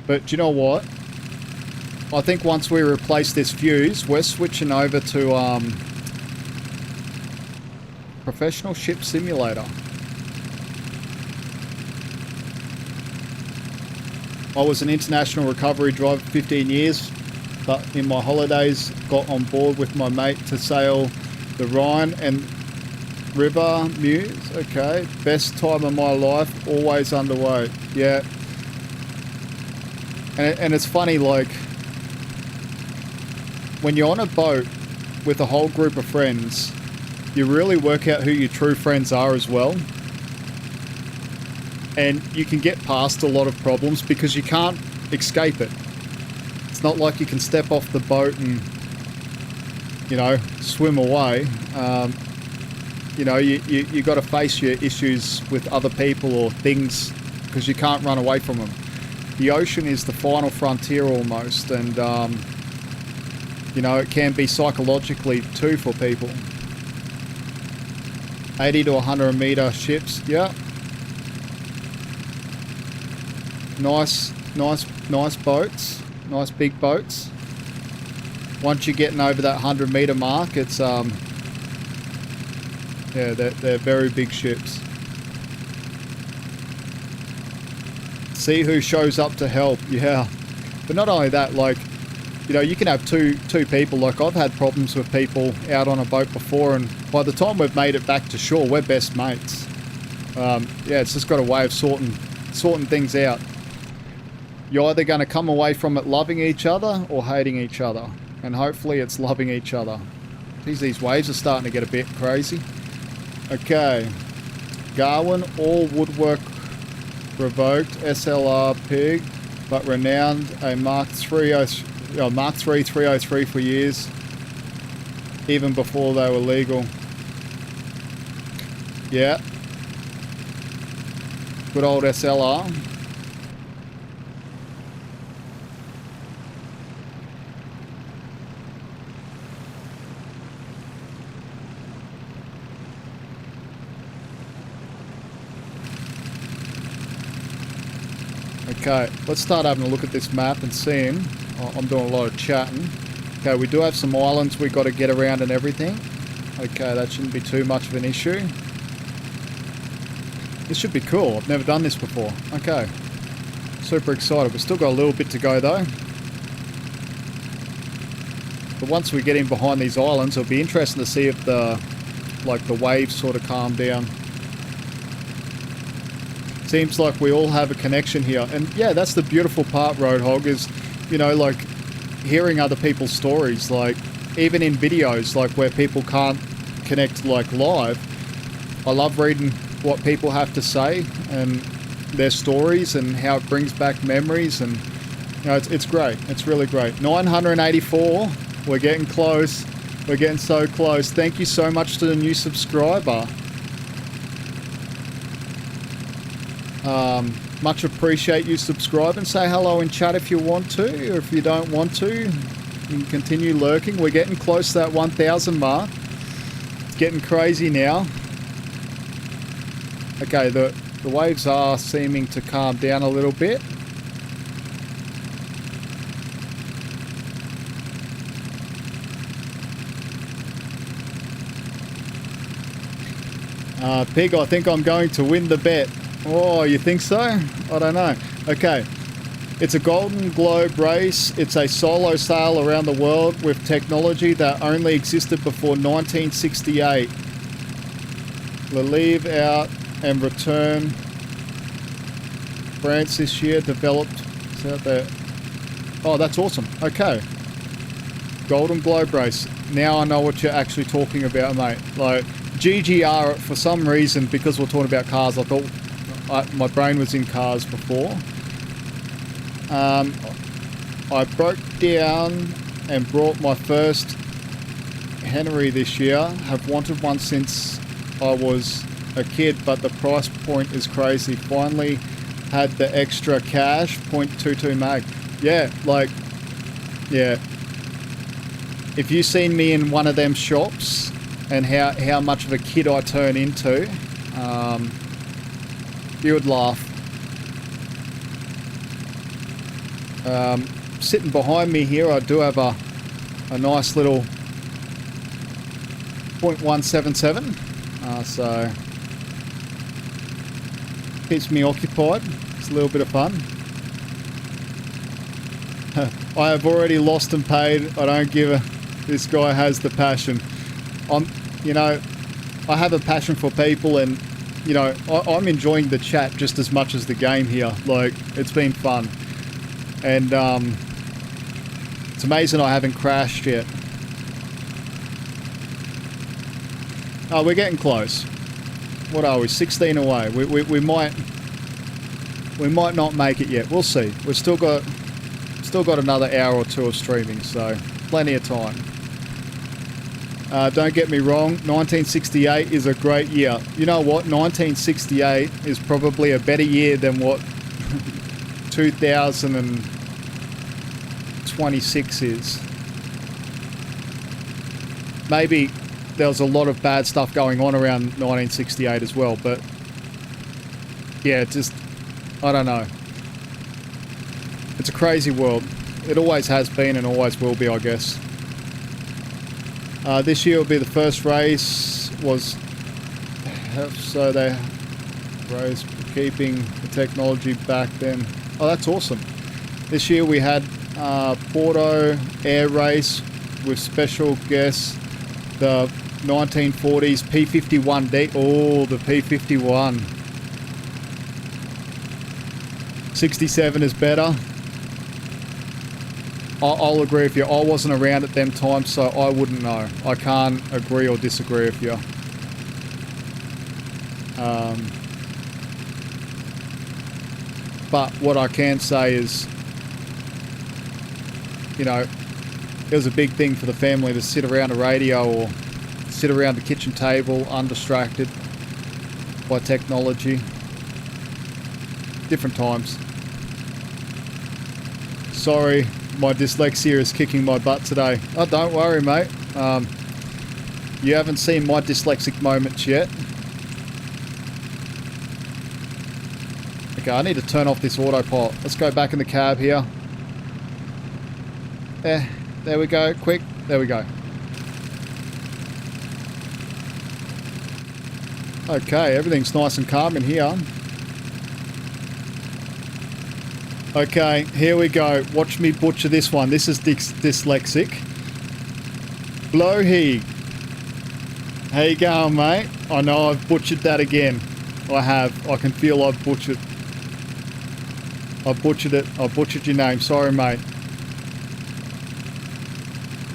But do you know what? I think once we replace this fuse, we're switching over to Professional Ship Simulator. I was an international recovery driver for 15 years. But in my holidays, got on board with my mate to sail the Rhine and River Meuse. Okay, best time of my life, always underway. Yeah. And it's funny, like, when you're on a boat with a whole group of friends, you really work out who your true friends are as well. And you can get past a lot of problems because you can't escape it. It's not like you can step off the boat and, you know, swim away. You know, you got to face your issues with other people or things because you can't run away from them. The ocean is the final frontier almost, and you know, it can be psychologically too for people. 80 to 100 meter ships, yeah. Nice boats. Nice big boats. Once you're getting over that 100 meter mark, it's yeah, they're very big ships. See who shows up to help. Yeah, but not only that, like, you know, you can have two people. Like, I've had problems with people out on a boat before, and by the time we've made it back to shore, we're best mates. Yeah, it's just got a way of sorting things out. You're either going to come away from it loving each other or hating each other. And hopefully it's loving each other. Geez, these waves are starting to get a bit crazy. Okay. Garwin, all woodwork Revoked SLR Pig, but renowned a Mark 303 for years, even before they were legal. Yeah. Good old SLR. Okay, let's start having a look at this map and seeing. I'm doing a lot of chatting. Okay, we do have some islands we got to get around and everything. Okay, that shouldn't be too much of an issue. This should be cool. I've never done this before. Okay, super excited. We've still got a little bit to go though. But once we get in behind these islands, it'll be interesting to see if the waves sort of calm down. Seems like we all have a connection here. And yeah, that's the beautiful part, Roadhog, is, you know, like hearing other people's stories, like even in videos, like where people can't connect like live. I love reading what people have to say and their stories and how it brings back memories, and you know, it's great. It's really great. 984. We're getting close. We're getting so close. Thank you so much to the new subscriber. Much appreciate you subscribing. Say hello in chat if you want to, or if you don't want to, you can continue lurking. We're getting close to that 1,000 mark. It's getting crazy now. Okay, the waves are seeming to calm down a little bit. Pig, I think I'm going to win the bet. Oh, you think so? I don't know. Okay. It's a Golden Globe race. It's a solo sail around the world with technology that only existed before 1968. The leave out and return. Barents this year developed. Is that there? Oh, that's awesome. Okay. Golden Globe race. Now I know what you're actually talking about, mate. Like, GGR, for some reason, because we're talking about cars, I thought my brain was in cars before. I broke down and brought my first Henry this year. Have wanted one since I was a kid, but the price point is crazy. Finally had the extra cash, .22 mag. Yeah, like, yeah. If you seen me in one of them shops and how much of a kid I turn into, you would laugh. Sitting behind me here, I do have a nice little .177, so keeps me occupied. It's a little bit of fun. I have already lost and paid. I don't give a. This guy has the passion. You know, I have a passion for people, and you know, I'm enjoying the chat just as much as the game here. Like, it's been fun. And it's amazing I haven't crashed yet. Oh, we're getting close. What are we? 16 away. We might not make it yet. We'll see. We've still got another hour or two of streaming, so plenty of time. Don't get me wrong, 1968 is a great year. You know what? 1968 is probably a better year than what 2026 is. Maybe there was a lot of bad stuff going on around 1968 as well, but yeah, just, I don't know. It's a crazy world. It always has been and always will be, I guess. This year will be the first race, so they race keeping the technology back then. Oh, that's awesome. This year we had Porto Air Race with special guests, the 1940s P51D. Oh, the P51. 67 is better. I'll agree with you. I wasn't around at them times, so I wouldn't know. I can't agree or disagree with you. But what I can say is, you know, it was a big thing for the family to sit around a radio or sit around the kitchen table undistracted by technology. Different times. Sorry, my dyslexia is kicking my butt today. Oh, don't worry, mate. You haven't seen my dyslexic moments yet. Okay, I need to turn off this autopilot. Let's go back in the cab here. There we go. Quick. There we go. Okay, everything's nice and calm in here. Okay, here we go. Watch me butcher this one. This is dyslexic. Blowheed. How you going, mate? I know I've butchered that again. I have. I can feel I've butchered. I butchered it. I butchered your name. Sorry, mate.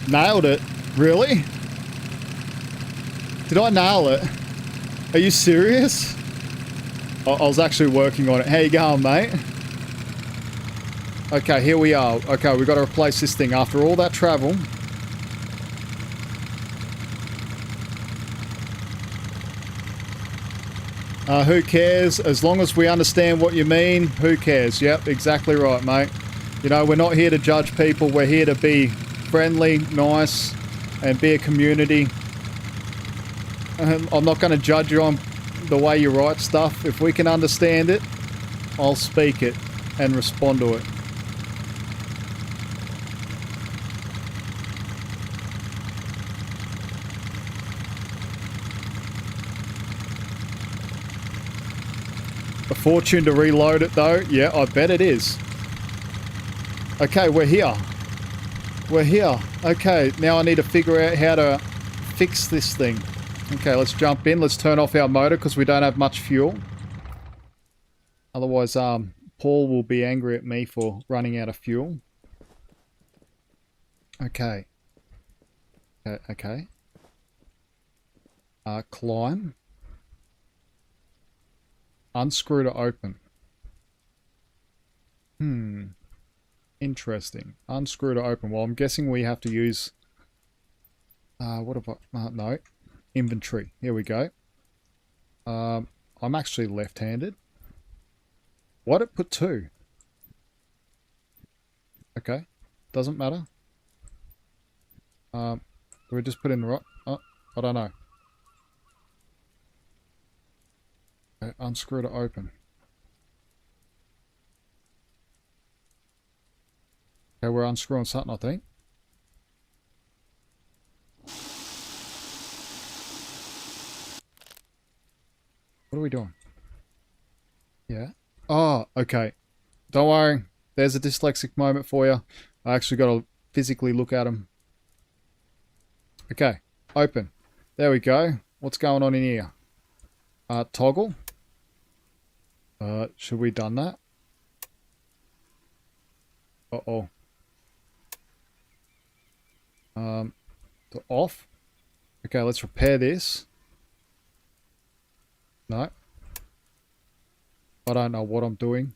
Nailed it. Really? Did I nail it? Are you serious? I was actually working on it. How you going, mate? Okay, here we are. Okay, we've got to replace this thing after all that travel. Who cares? As long as we understand what you mean, who cares? Yep, exactly right, mate. You know, we're not here to judge people. We're here to be friendly, nice, and be a community. I'm not going to judge you on the way you write stuff. If we can understand it, I'll speak it and respond to it. A fortune to reload it though. Yeah, I bet it is. Okay, we're here. We're here. Okay, now I need to figure out how to fix this thing. Okay, let's jump in. Let's turn off our motor because we don't have much fuel. Otherwise, Paul will be angry at me for running out of fuel. Okay. Okay. Climb. Unscrew to open. Interesting. Unscrew to open. Well, I'm guessing we have to use... what have I... no. Inventory. Here we go. I'm actually left-handed. Why'd it put 2? Okay. Doesn't matter. Do we just put in the right... Oh, I don't know. Okay, unscrew to open. Okay, we're unscrewing something, I think. What are we doing? Yeah. Oh, okay. Don't worry. There's a dyslexic moment for you. I actually got to physically look at them. Okay. Open. There we go. What's going on in here? Toggle. Should we done that? Uh-oh. To off. Okay, let's repair this. No. I don't know what I'm doing.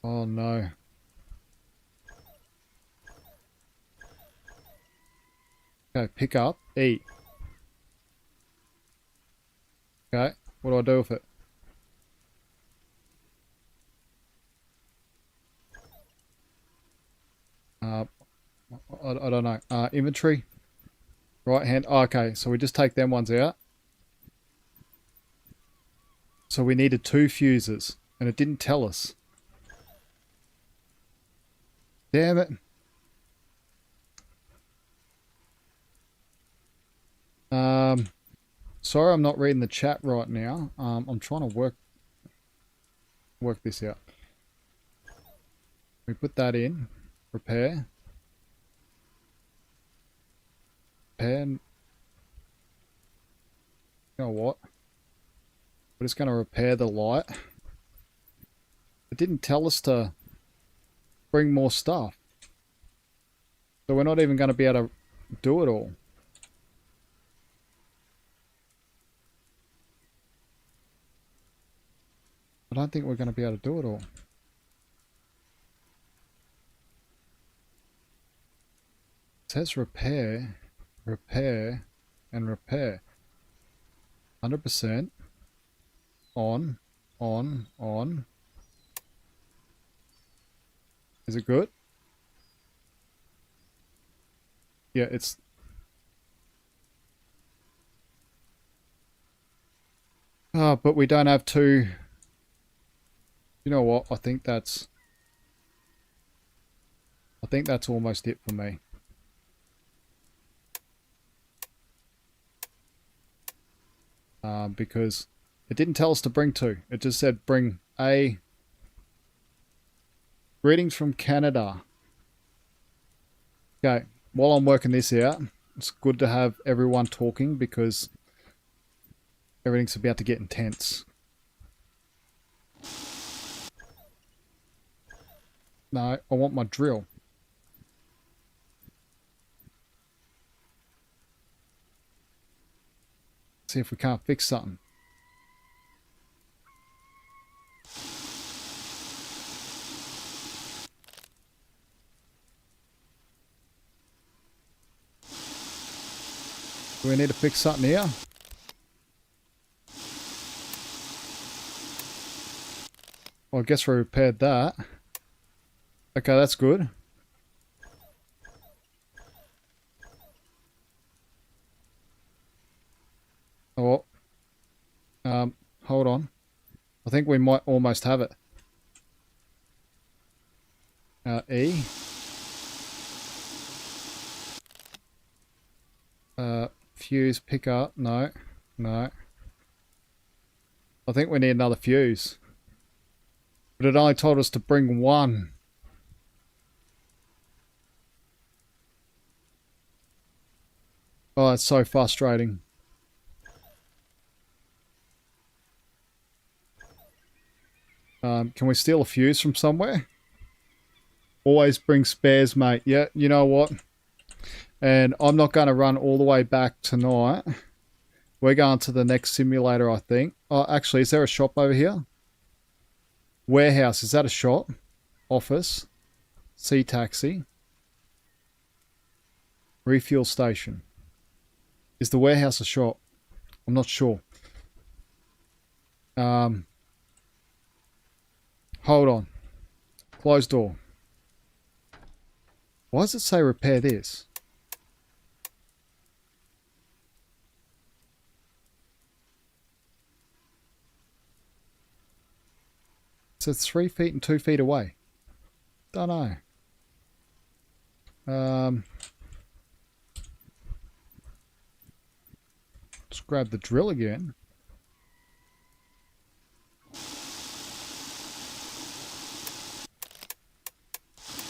Oh no. Okay, pick up. E. Okay, what do I do with it? I don't know. Inventory. Right hand. Oh, okay, so we just take them ones out. So we needed 2 fuses, and it didn't tell us. Damn it. Sorry I'm not reading the chat right now. I'm trying to work this out. We put that in. Repair. Repair. You know what? We're just going to repair the light. It didn't tell us to bring more stuff. So we're not even going to be able to do it all. I don't think we're going to be able to do it all. It says repair, repair, and repair. 100%. On. Is it good? Yeah, it's... Oh, but we don't have two... You know what? I think that's almost it for me. Because it didn't tell us to bring two. It just said bring a... Greetings from Canada. Okay, while I'm working this out, it's good to have everyone talking because everything's about to get intense. No, I want my drill. See if we can't fix something. Do we need to fix something here? Well, I guess we repaired that. Okay, that's good. Oh, hold on. I think we might almost have it. E. Fuse pickup. No. I think we need another fuse. But it only told us to bring one. Oh, it's so frustrating. Can we steal a fuse from somewhere? Always bring spares, mate. Yeah, you know what? And I'm not going to run all the way back tonight. We're going to the next simulator, I think. Oh, actually, is there a shop over here? Warehouse, is that a shop? Office. Sea taxi. Refuel station. Is the warehouse a shop? I'm not sure. Hold on. Closed door. Why does it say repair this? It says 3 feet and 2 feet away. Don't know. Let's grab the drill again.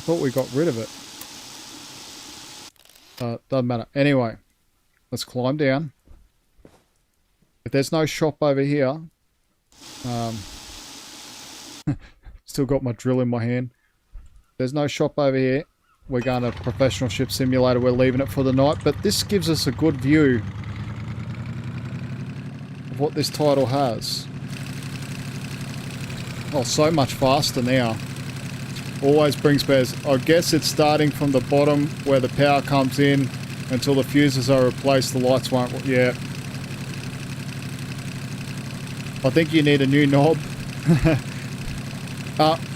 Thought we got rid of it. Doesn't matter. Anyway, let's climb down. If there's no shop over here, still got my drill in my hand. There's no shop over here. We're going to Professional Ship Simulator. We're leaving it for the night, but this gives us a good view of what this title has. Oh, so much faster now. Always brings spares. I guess it's starting from the bottom where the power comes in until the fuses are replaced. The lights won't... Yeah. I think you need a new knob.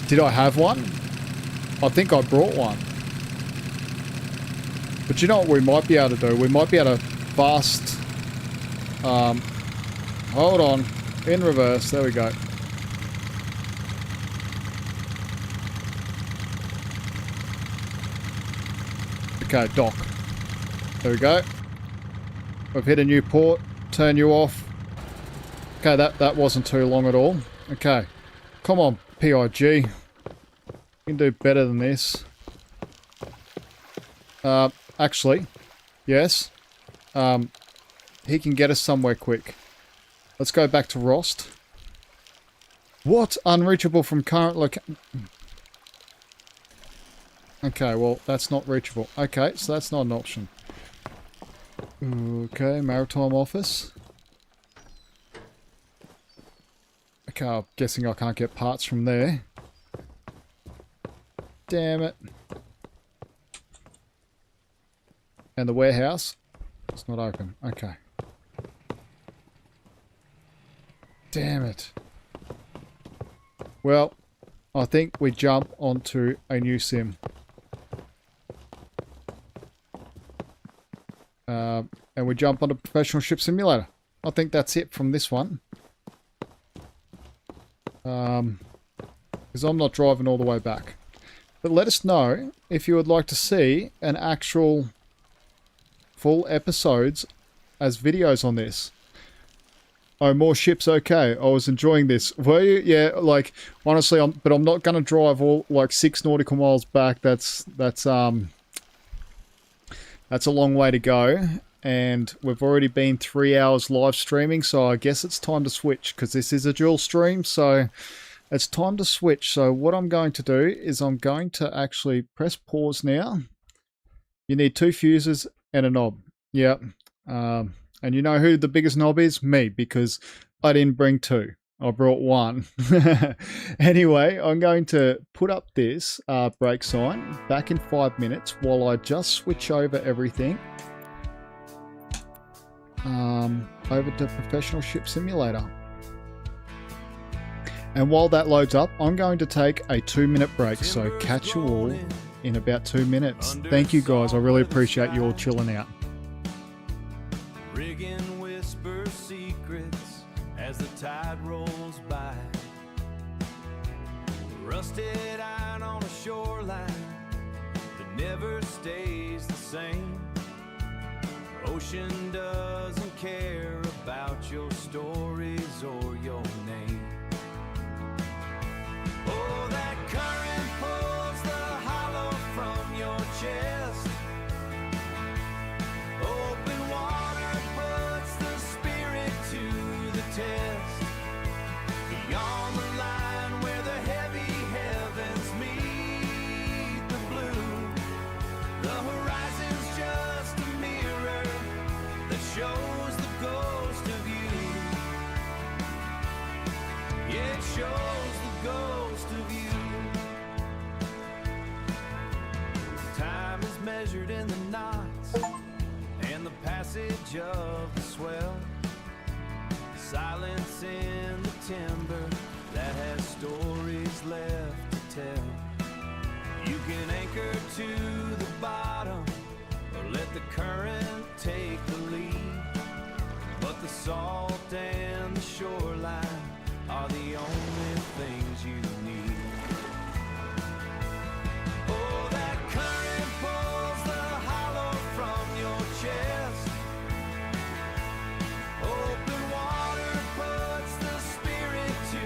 Did I have one? I think I brought one. But you know what we might be able to do? We might be able to fast... hold on. In reverse. There we go. Okay, dock. There we go. We've hit a new port. Turn you off. Okay, that wasn't too long at all. Okay. Come on, PIG. You can do better than this. Actually, yes. He can get us somewhere quick. Let's go back to Rost. What? Unreachable from current location. Okay, well, that's not reachable. Okay, so that's not an option. Okay, Maritime office. Okay, I'm guessing I can't get parts from there. Damn it. And the warehouse? It's not open. Okay. Damn it. Well, I think we jump onto a new sim. And we jump onto Professional Ship Simulator. I think that's it from this one. Because I'm not driving all the way back. But let us know if you would like to see an actual full episodes as videos on this. Oh, more ships, okay. I was enjoying this. Were you? Yeah, like, honestly, I'm not going to drive all, like, 6 nautical miles back. That's a long way to go. And we've already been 3 hours live streaming, so I guess it's time to switch, because this is a dual stream, so it's time to switch. So what I'm going to do is I'm going to actually press pause now. You need 2 fuses and a knob. Yep. And you know who the biggest knob is? Me, because I didn't bring 2. I brought 1. Anyway, I'm going to put up this break sign back in 5 minutes while I just switch over everything over to Professional Ship Simulator. And while that loads up, I'm going to take a 2-minute break. So catch you all in about 2 minutes. Thank you guys. I really appreciate you all chilling out. Rigging whisper secrets as the tide rolls by. Rusted iron on a shoreline that never stays the same. Ocean doesn't care about your stories or your name. Oh, that current pulls the hollow from your chest. Open water puts the spirit to the test. Beyond the line where the heavy heavens meet the blue, the horizon's just a mirror that shows the ghost of you. Yeah, it shows the ghost of you. Time is measured in the knots and the passage of the swell. Silence in the timber that has stories left to tell. You can anchor to the bottom or let the current take the lead. But the salt and the shoreline are the only things you need. Oh, that current pulls the hollow from your chest. Open water puts the spirit to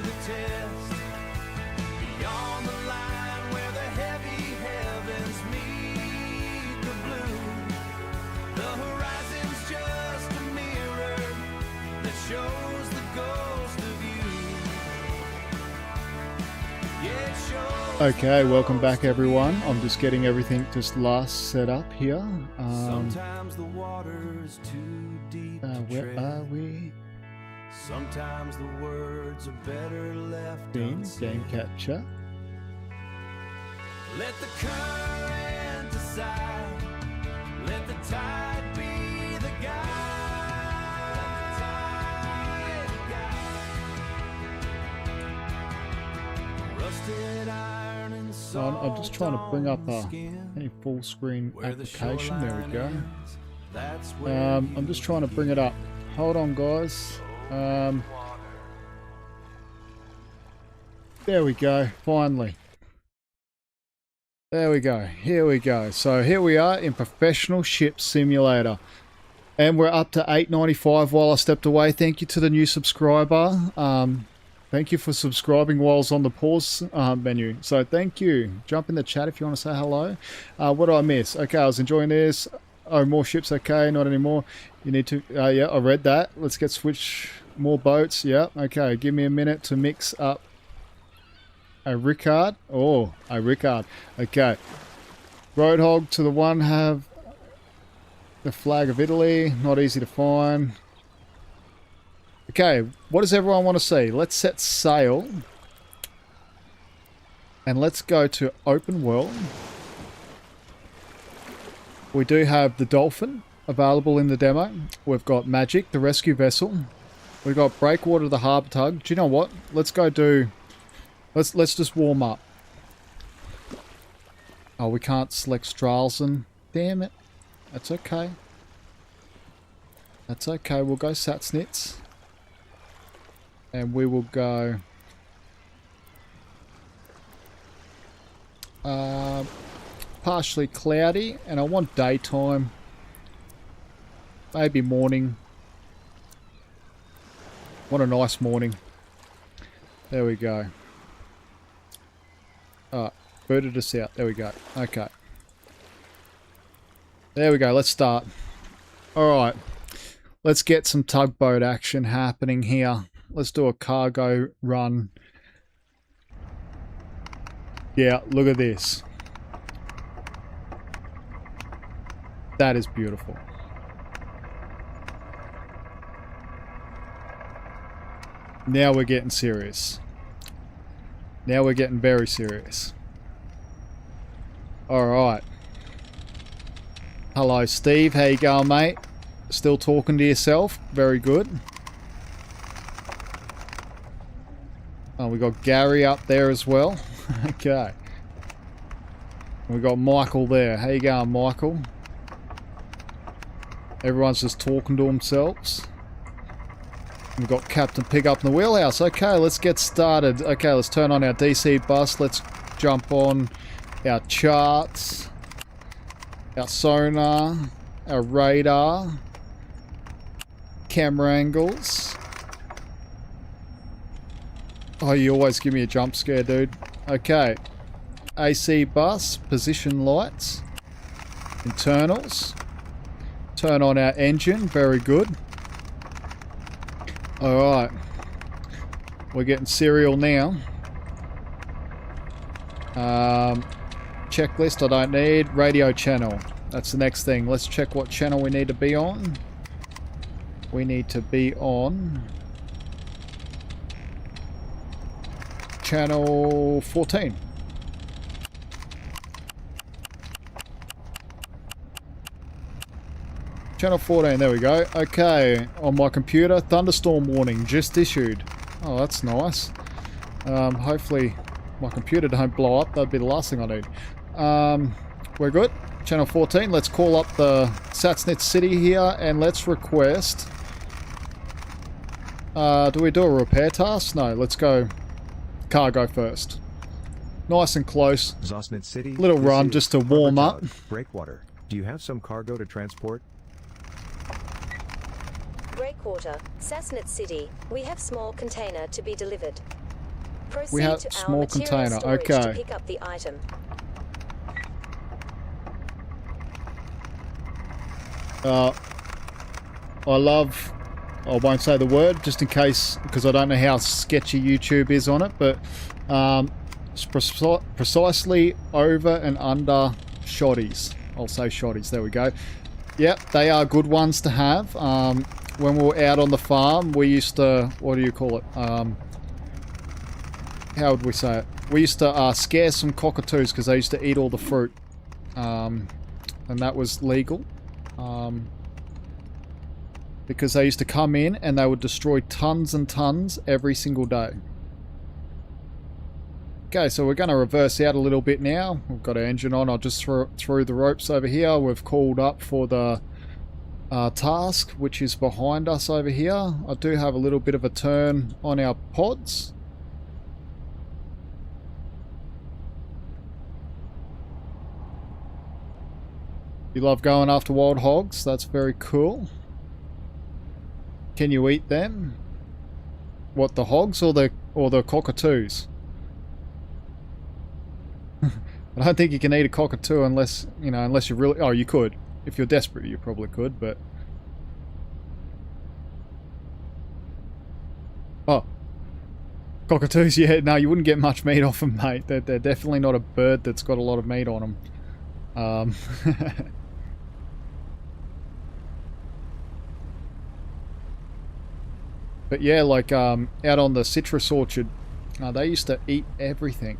the test. Beyond the line where the heavy heavens meet the blue, the horizon's just a mirror that shows the ghost of you. Yeah, it shows. Okay, welcome back everyone. I'm just getting everything just last set up here. Sometimes the water's too deep to where tread. are we? Sometimes the words are better left Game unsaid. capture. Let the current decide. Let the tide be the guide. Rusted iron and salt I'm just trying to bring up on the skin. any full screen Where the application. There we shoreline go. ends, that's where I'm just trying to bring it up. Hold on, guys. There we go. Finally. There we go. Here we go. So here we are in Professional Ship Simulator. And we're up to 895 while I stepped away. Thank you to the new subscriber. Thank you for subscribing while I was on the pause menu. So thank you. Jump in the chat if you want to say hello. What did I miss? Okay, I was enjoying this. Oh, more ships. Okay, not anymore. You need to... yeah, I read that. Let's get switch more boats. Yeah, okay. Give me a minute to mix up a Ricard. Oh, a Ricard. Okay. Roadhog to the one have the flag of Italy. Not easy to find. The Okay, what does everyone want to see? Let's set sail. And let's go to open world. We do have the Dolphin available in the demo. We've got Magic, the rescue vessel. We've got Breakwater, the harbour tug. Do you know what? Let's go do... Let's just warm up. Oh, we can't select Stralsund. Damn it. That's okay. That's okay. We'll go Satsnitz. And we will go... partially cloudy. And I want daytime. Maybe morning. What a nice morning. There we go. Alright. Booted us out. There we go. Okay. There we go. Let's start. Alright. Let's get some tugboat action happening here. Let's do a cargo run. Yeah, look at this. That is beautiful. Now we're getting serious. Now we're getting very serious. Alright. Hello, Steve. How you going, mate? Still talking to yourself? Very good. Oh, we got Gary up there as well. Okay. We got Michael there. How you going, Michael? Everyone's just talking to themselves. We've got Captain Pig up in the wheelhouse. Okay, let's get started. Okay, let's turn on our DC bus. Let's jump on our charts, our sonar, our radar, camera angles. Oh, you always give me a jump scare, dude. Okay. AC bus, position lights, internals. Turn on our engine. Very good. Alright. We're getting serial now. Checklist I don't need. Radio channel. That's the next thing. Let's check what channel we need to be on. We need to be on channel 14. Channel 14, there we go. Okay, on my computer, thunderstorm warning just issued. Oh, that's nice. Hopefully my computer don't blow up. That'd be the last thing I need. We're good. Channel 14, let's call up the Satsnitz City here and let's request... do we do a repair task? No, let's go cargo first. Nice and close. Satsnitz City. Little run just to warm up. Breakwater. Do you have some cargo to transport? Breakwater, Satsnitz City. We have small container to be delivered. Proceed We have to small our material container, storage okay. to pick up the item. I love... I won't say the word, just in case, because I don't know how sketchy YouTube is on it, but it's precisely over and under shotties. I'll say shotties, there we go. Yep, they are good ones to have. When we were out on the farm, we used to, what do you call it? How would we say it? We used to scare some cockatoos because they used to eat all the fruit. And that was legal. Because they used to come in and they would destroy tons and tons every single day. Okay, so we're going to reverse out a little bit now. We've got our engine on. I'll just throw the ropes over here. We've called up for the task, which is behind us over here. I do have a little bit of a turn on our pods. You love going after wild hogs. That's very cool. Can you eat them? What, the hogs or the cockatoos? I don't think you can eat a cockatoo unless, you know, unless you really... Oh, you could. If you're desperate, you probably could, but... Oh. Cockatoos, yeah. No, you wouldn't get much meat off them, mate. They're definitely not a bird that's got a lot of meat on them. But yeah, like out on the citrus orchard, they used to eat everything.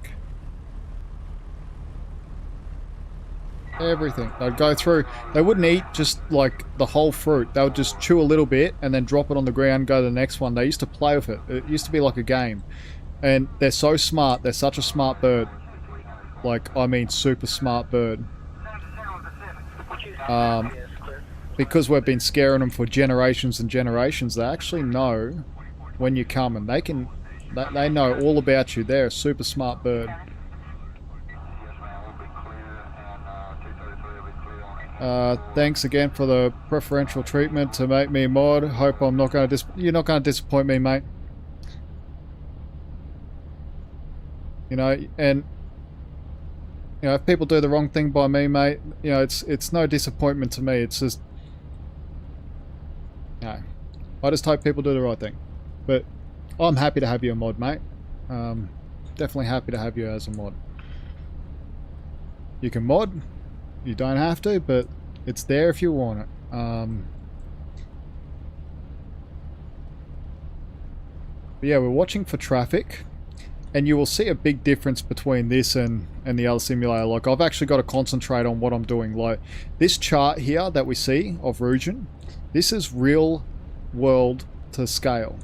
Everything. They'd go through. They wouldn't eat just like the whole fruit. They would just chew a little bit and then drop it on the ground, go to the next one. They used to play with it. It used to be like a game. And they're so smart. They're such a smart bird. Like, I mean, super smart bird. Because we've been scaring them for generations and generations, they actually know when you come, and they know all about you. They're a super smart bird. Thanks again for the preferential treatment to make me a mod. Hope I'm not going to you're not going to disappoint me, mate. You know, and you know, if people do the wrong thing by me, mate, you know, it's no disappointment to me. It's just, you know, I just hope people do the right thing. But I'm happy to have you a mod, mate. Definitely happy to have you as a mod. You can mod. You don't have to, but it's there if you want it. But yeah, we're watching for traffic, and you will see a big difference between this and the other simulator. Like, I've actually got to concentrate on what I'm doing. Like, this chart here that we see of Rugen, this is real world to scale.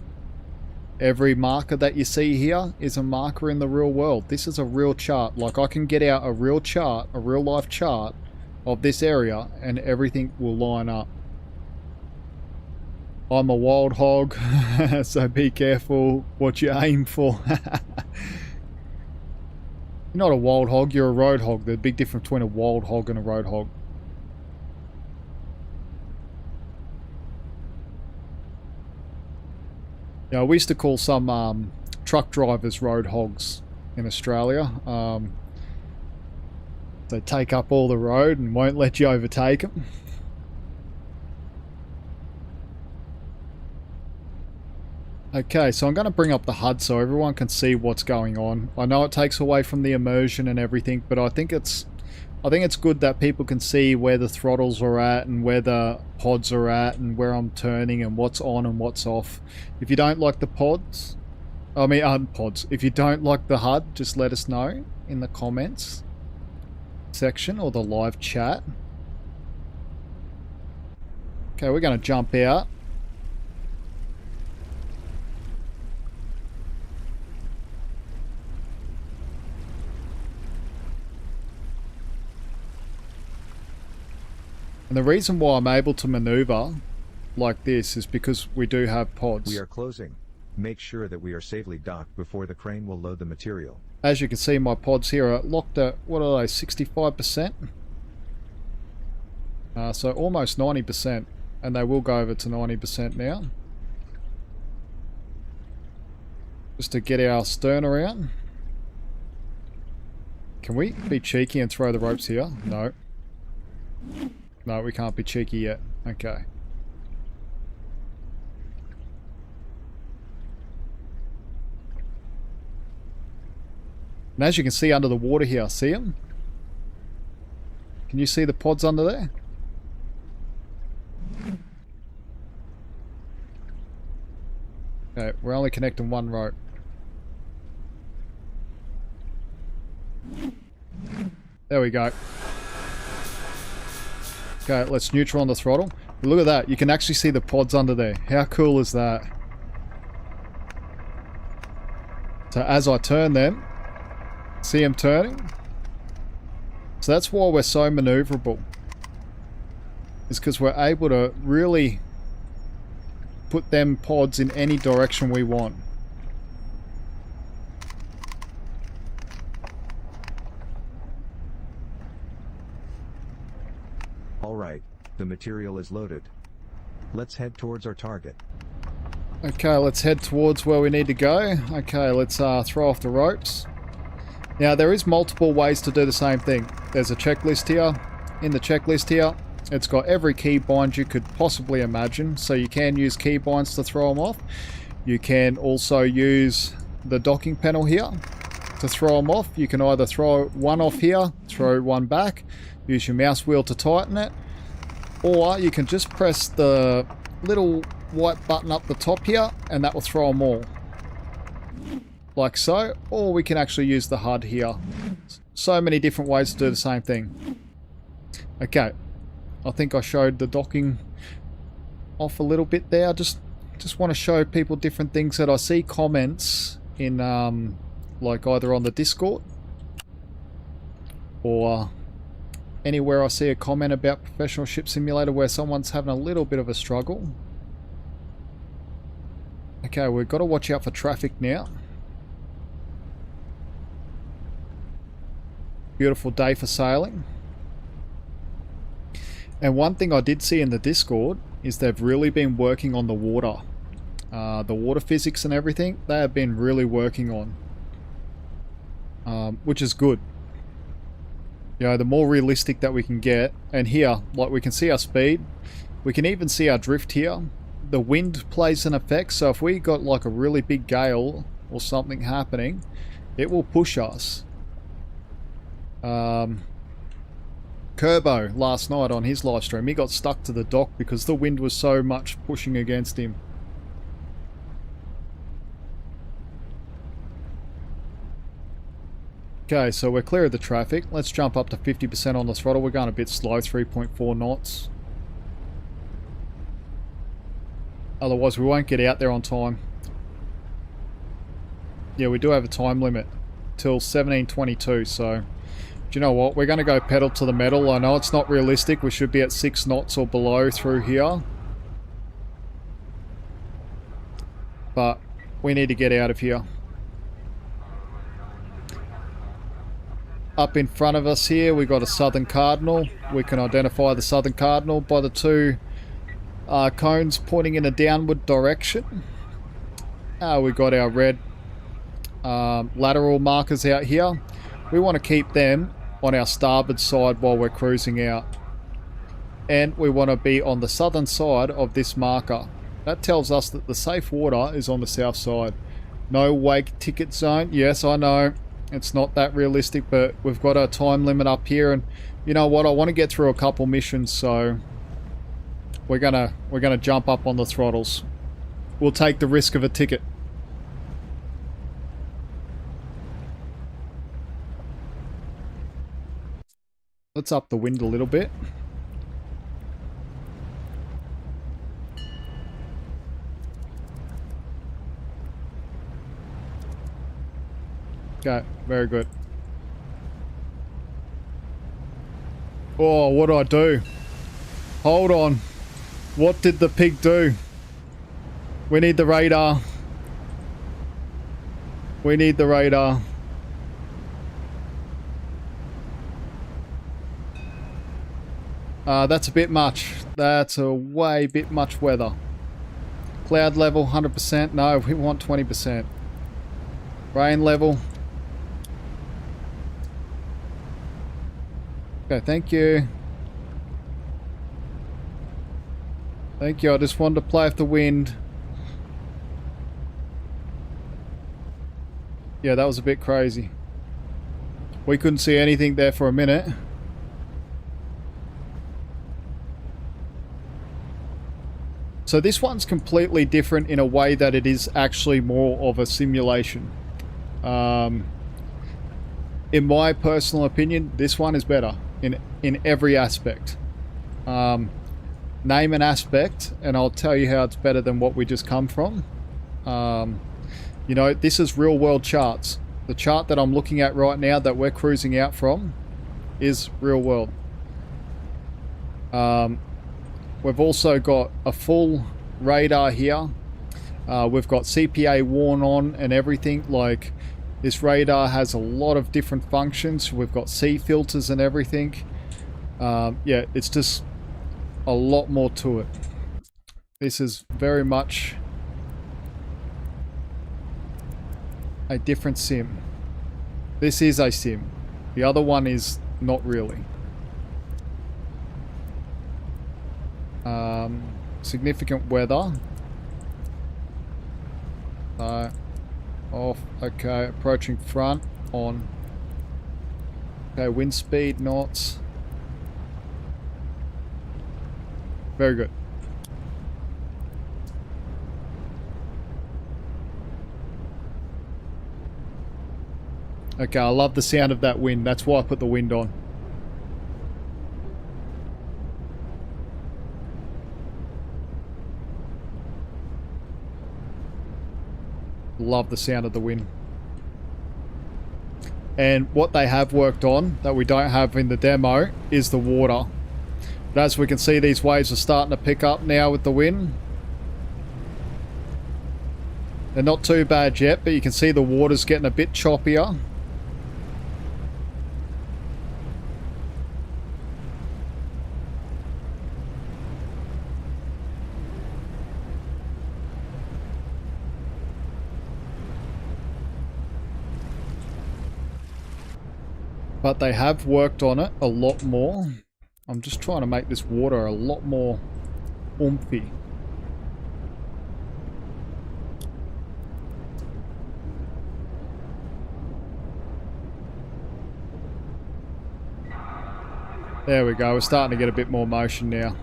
Every marker that you see here is a marker in the real world. This is a real chart. Like, I can get out a real chart, a real life chart of this area, and everything will line up. I'm a wild hog, so be careful what you aim for. You're not a wild hog, you're a road hog. There's a big difference between a wild hog and a road hog. Yeah, we used to call some truck drivers road hogs in Australia. They take up all the road and won't let you overtake them. Okay, so I'm going to bring up the HUD so everyone can see what's going on. I know it takes away from the immersion and everything, but I think it's good that people can see where the throttles are at and where the pods are at and where I'm turning and what's on and what's off. If you don't like the pods, if you don't like the HUD, just let us know in the comments section or the live chat. Okay, we're going to jump out. And the reason why I'm able to maneuver like this is because we do have pods. We are closing. Make sure that we are safely docked before the crane will load the material. As you can see, my pods here are locked at, what are they, 65%? So almost 90%. And they will go over to 90% now. Just to get our stern around. Can we be cheeky and throw the ropes here? No. No, we can't be cheeky yet. Okay. And as you can see under the water here, see them? Can you see the pods under there? Okay, we're only connecting one rope. There we go. Okay, let's neutral on the throttle. Look at that. You can actually see the pods under there. How cool is that? So as I turn them, see them turning? So that's why we're so maneuverable. It's because we're able to really put them pods in any direction we want. Alright, the material is loaded. Let's head towards our target. Okay, let's head towards where we need to go. Okay, let's throw off the ropes. Now, there is multiple ways to do the same thing. There's a checklist here. In the checklist here, it's got every key bind you could possibly imagine. So you can use key binds to throw them off. You can also use the docking panel here to throw them off. You can either throw one off here, throw one back, use your mouse wheel to tighten it, or you can just press the little white button up the top here, and that will throw them all. Like so. Or we can actually use the HUD here. So many different ways to do the same thing. Okay. I think I showed the docking off a little bit there. Just want to show people different things that I see comments in, like either on the Discord or anywhere I see a comment about Professional Ship Simulator where someone's having a little bit of a struggle. Okay, we've got to watch out for traffic now. Beautiful day for sailing. And one thing I did see in the Discord is they've really been working on the water. The water physics and everything, they have been really working on. Which is good. You know, the more realistic that we can get. And here, like we can see our speed. We can even see our drift here. The wind plays an effect, so if we got like a really big gale or something happening, it will push us. Kerbo last night on his live stream, he got stuck to the dock because the wind was so much pushing against him. Okay, so we're clear of the traffic. Let's jump up to 50% on the throttle. We're going a bit slow, 3.4 knots. Otherwise we won't get out there on time. Yeah, we do have a time limit till 17:22, so do you know what? We're going to go pedal to the metal. I know it's not realistic. We should be at 6 knots or below through here. But we need to get out of here. Up in front of us here, we got a Southern Cardinal. We can identify the Southern Cardinal by the two cones pointing in a downward direction. We got our red lateral markers out here. We want to keep them on our starboard side while we're cruising out. And we want to be on the southern side of this marker. That tells us that the safe water is on the south side. No wake ticket zone. Yes, I know. It's not that realistic, but we've got a time limit up here. And you know what? I want to get through a couple missions, so we're gonna jump up on the throttles. We'll take the risk of a ticket. Let's up the wind a little bit. Okay, very good. Oh, what do I do? Hold on. What did the pig do? We need the radar. We need the radar. That's a bit much. That's a way bit much weather. Cloud level 100%. No, we want 20%. Rain level. Okay, thank you. Thank you. I just wanted to play with the wind. Yeah, that was a bit crazy. We couldn't see anything there for a minute. So this one's completely different in a way that it is actually more of a simulation. In my personal opinion, this one is better in every aspect. Name an aspect and I'll tell you how it's better than what we just come from. You know, this is real world charts. The chart that I'm looking at right now that we're cruising out from is real world. We've also got a full radar here. We've got CPA worn on and everything. Like, this radar has a lot of different functions. We've got sea filters and everything. Yeah, it's just a lot more to it. This is very much a different sim. This is a sim. The other one is not really. Significant weather. Off. Okay, approaching front on. Okay, wind speed knots. Very good. Okay, I love the sound of that wind. That's why I put the wind on. Love the sound of the wind. And what they have worked on that we don't have in the demo is the water. But as we can see, these waves are starting to pick up now with the wind. They're not too bad yet, but you can see the water's getting a bit choppier. But they have worked on it a lot more. I'm just trying to make this water a lot more oomphy. There we go. We're starting to get a bit more motion now.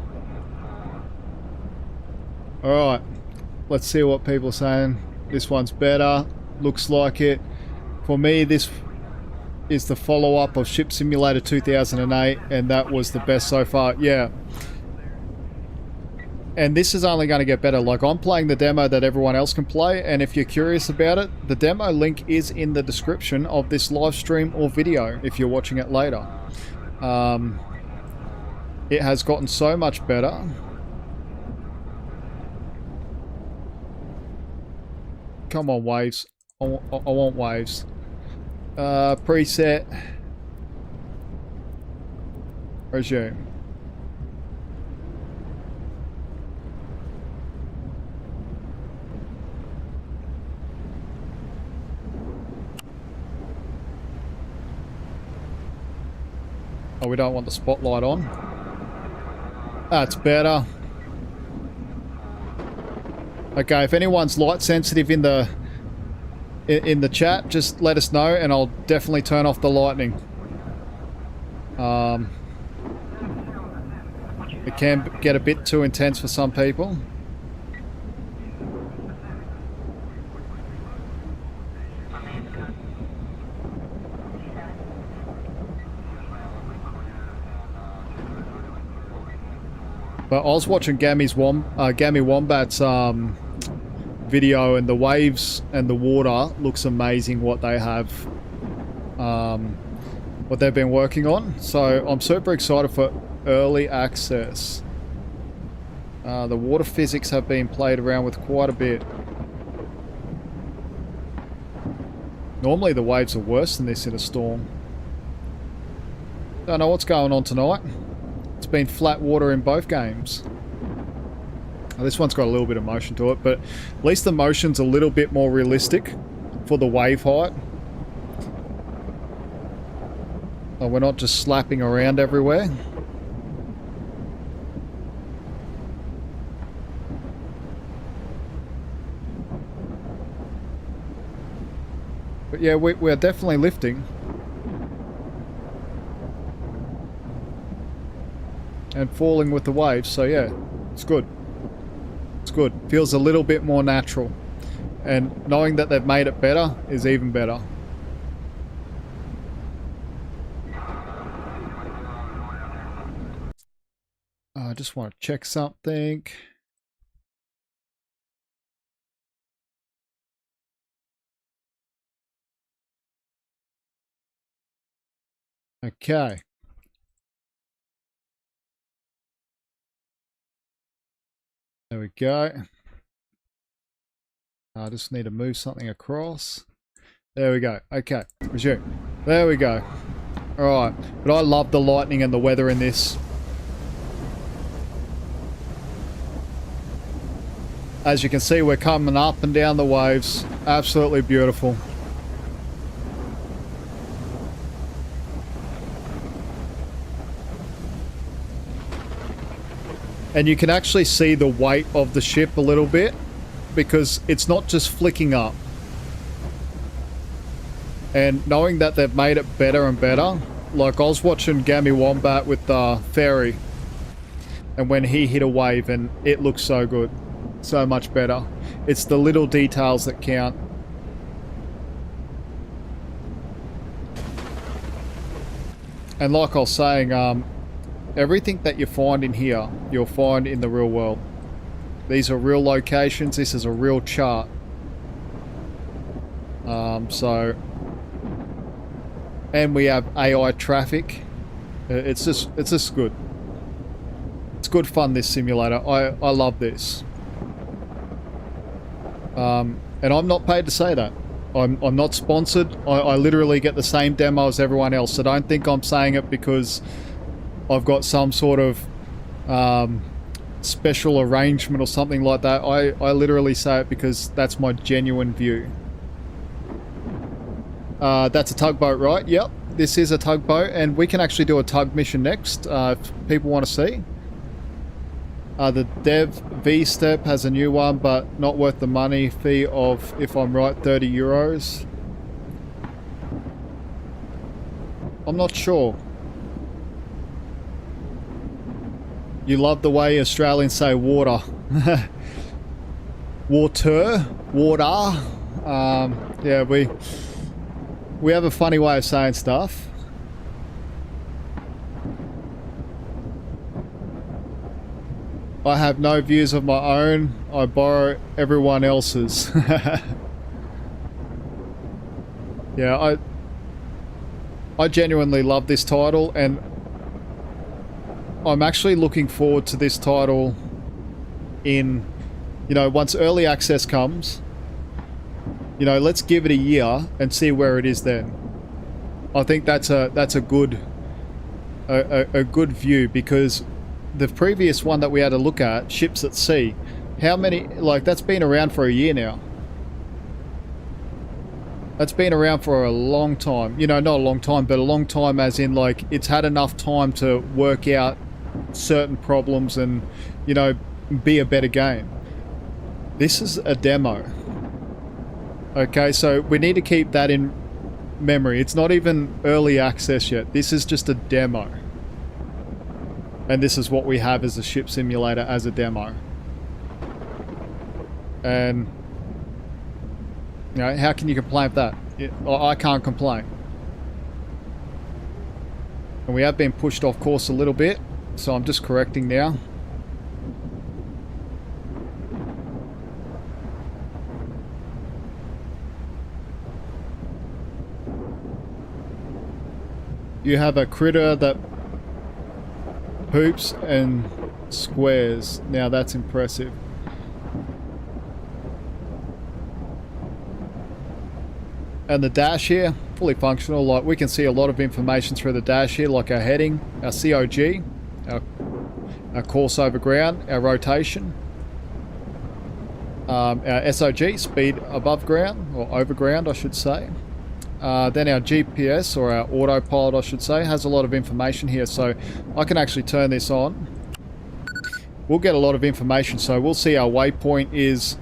Alright. Let's see what people are saying. This one's better. Looks like it. For me, this is the follow-up of Ship Simulator 2008, and that was the best so far. Yeah. And this is only going to get better. Like, I'm playing the demo that everyone else can play, and if you're curious about it, the demo link is in the description of this live stream or video if you're watching it later. It has gotten so much better. Come on, waves. I want waves. Preset. Resume. Oh, we don't want the spotlight on. That's better. Okay, if anyone's light sensitive in the chat, just let us know and I'll definitely turn off the lightning. It can get a bit too intense for some people. But I was watching Gammy Wombat's video, and the waves and the water looks amazing what they have, what they've been working on. So I'm super excited for early access. The water physics have been played around with quite a bit. Normally the waves are worse than this in a storm. Don't know what's going on tonight. It's been flat water in both games. Oh, this one's got a little bit of motion to it, but at least the motion's a little bit more realistic for the wave height. Oh, we're not just slapping around everywhere. But yeah, we're definitely lifting. And falling with the waves, so yeah, it's good. It's good. Feels a little bit more natural. And knowing that they've made it better is even better. I just want to check something. Okay. There we go. I just need to move something across. There we go. Okay, resume. There we go. Alright, but I love the lightning and the weather in this. As you can see, we're coming up and down the waves. Absolutely beautiful. And you can actually see the weight of the ship a little bit, because it's not just flicking up. And knowing that they've made it better and better, like I was watching Gammy Wombat with the ferry, and when he hit a wave, and it looks so good, so much better. It's the little details that count. And like I was saying, everything that you find in here, you'll find in the real world. These are real locations. This is a real chart. So, and we have AI traffic. It's just good. It's good fun, this simulator. I love this. And I'm not paid to say that. I'm not sponsored. I literally get the same demo as everyone else. So don't think I'm saying it because I've got some sort of special arrangement or something like that. I literally say it because that's my genuine view. That's a tugboat, right? Yep, this is a tugboat, and we can actually do a tug mission next if people want to see. The Dev V step has a new one, but not worth the money fee of, if I'm right, 30 euros. I'm not sure. You love the way Australians say water. Water. Yeah, we have a funny way of saying stuff. I have no views of my own. I borrow everyone else's. Yeah, I genuinely love this title, and I'm actually looking forward to this title in, you know, once early access comes, you know, let's give it a year and see where it is then. I think that's a good view, because the previous one that we had to look at, Ships at Sea, how many, like, that's been around for a year now. That's been around for a long time. You know, not a long time, but a long time as in, like, it's had enough time to work out certain problems and, you know, be a better game. This is a demo. Okay, so we need to keep that in memory. It's not even early access yet. This is just a demo. And this is what we have as a ship simulator, as a demo. And, you know, how can you complain with that? I can't complain. And we have been pushed off course a little bit, so I'm just correcting now. You have a critter that poops and squares. Now that's impressive. And the dash here, fully functional. Like, we can see a lot of information through the dash here, like our heading, our COG, our course over ground, our rotation, our SOG, speed above ground, or over ground I should say. Then our GPS, or our autopilot I should say, has a lot of information here, so I can actually turn this on. We'll get a lot of information, so we'll see our waypoint is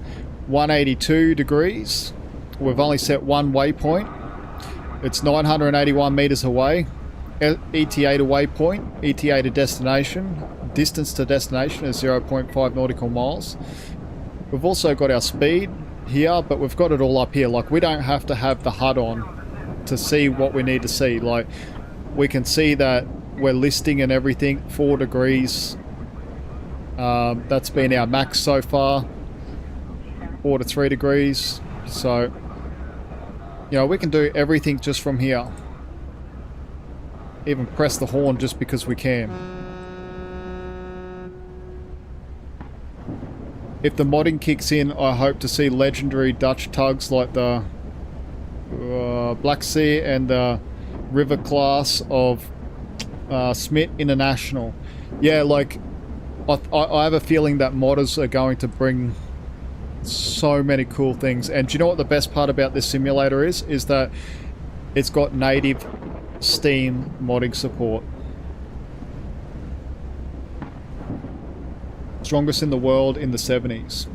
182 degrees. We've only set one waypoint. It's 981 meters away. ETA to waypoint, ETA to destination. Distance to destination is 0.5 nautical miles. We've also got our speed here, but we've got it all up here. Like, we don't have to have the HUD on to see what we need to see. Like, we can see that we're listing and everything 4 degrees. That's been our max so far, 4 to 3 degrees. So, you know, we can do everything just from here. Even press the horn just because we can. If the modding kicks in, I hope to see legendary Dutch tugs like the Black Sea and the River class of Smit International. Yeah, like, I have a feeling that modders are going to bring so many cool things. And do you know what the best part about this simulator is? Is that it's got native Steam modding support. Strongest in the world in the 70s.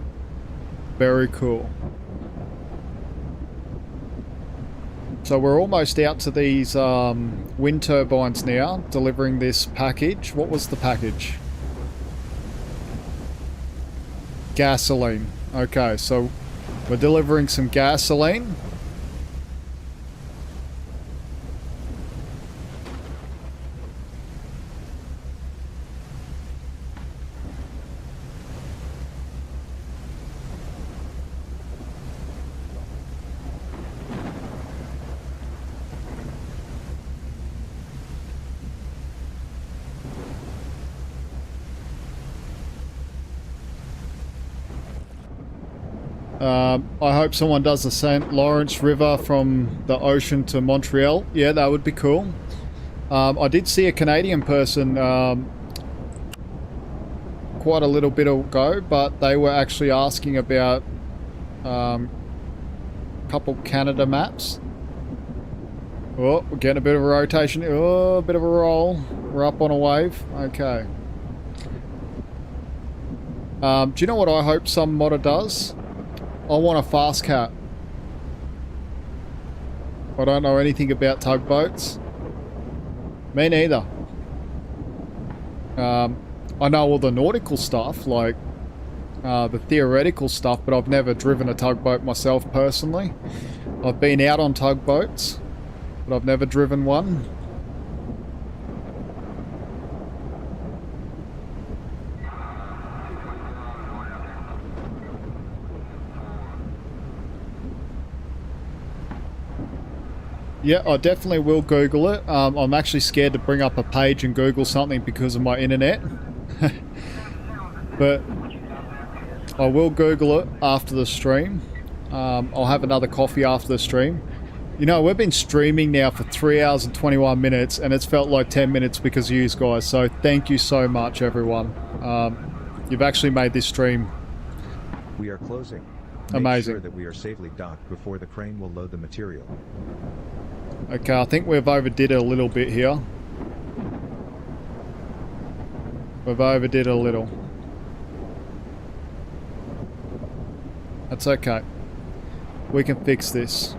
Very cool. So we're almost out to these wind turbines now, delivering this package. What was the package? Gasoline. Okay, so we're delivering some gasoline. I hope someone does the St. Lawrence River from the ocean to Montreal. Yeah, that would be cool. I did see a Canadian person quite a little bit ago, but they were actually asking about a couple Canada maps. Oh, we're getting a bit of a rotation. Oh, a bit of a roll. We're up on a wave. Okay. Do you know what I hope some modder does? I want a fast cat. I don't know anything about tugboats. Me neither. I know all the nautical stuff, like the theoretical stuff, but I've never driven a tugboat myself personally. I've been out on tugboats, but I've never driven one. Yeah, I definitely will Google it. I'm actually scared to bring up a page and Google something because of my internet. But I will Google it after the stream. I'll have another coffee after the stream. You know, we've been streaming now for 3 hours and 21 minutes, and it's felt like 10 minutes because of you guys. So thank you so much, everyone. You've actually made this stream We are closing. amazing. Make sure that we are safely docked before the crane will load the material. Okay, I think we've overdid it a little bit here. We've overdid it a little. That's okay. We can fix this.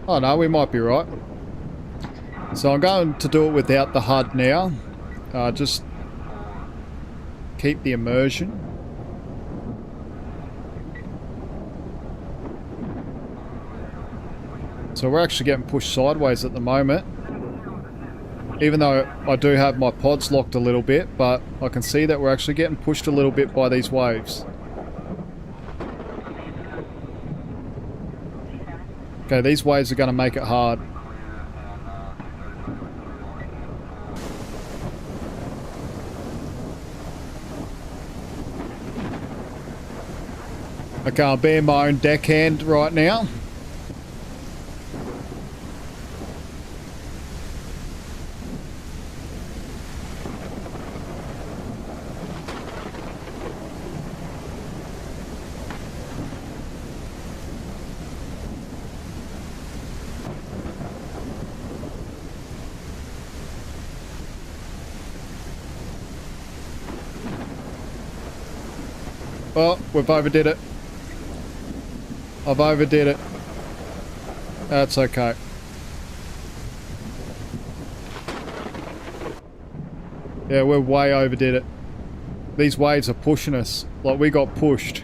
Oh no, we might be right. So I'm going to do it without the HUD now. Just keep the immersion. So we're actually getting pushed sideways at the moment. Even though I do have my pods locked a little bit, but I can see that we're actually getting pushed a little bit by these waves. Okay, these waves are going to make it hard. Okay, I'm being my own deckhand right now. Oh, we've overdid it. I've overdid it. That's okay. Yeah, we're way overdid it. These waves are pushing us. Like, we got pushed.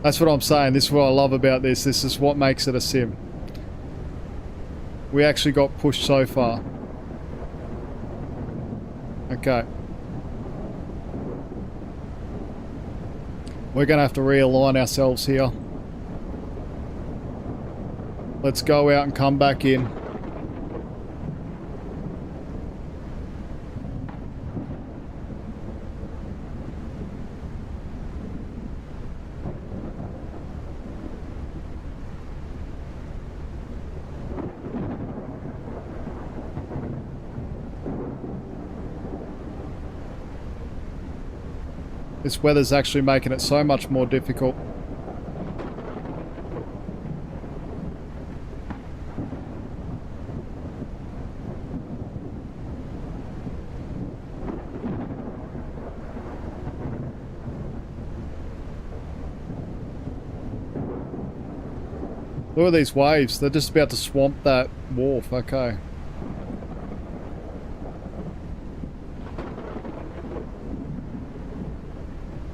That's what I'm saying. This is what I love about this. This is what makes it a sim. We actually got pushed so far. Okay. We're going to have to realign ourselves here. Let's go out and come back in. This weather's actually making it so much more difficult. Look at these waves. They're just about to swamp that wharf. Okay.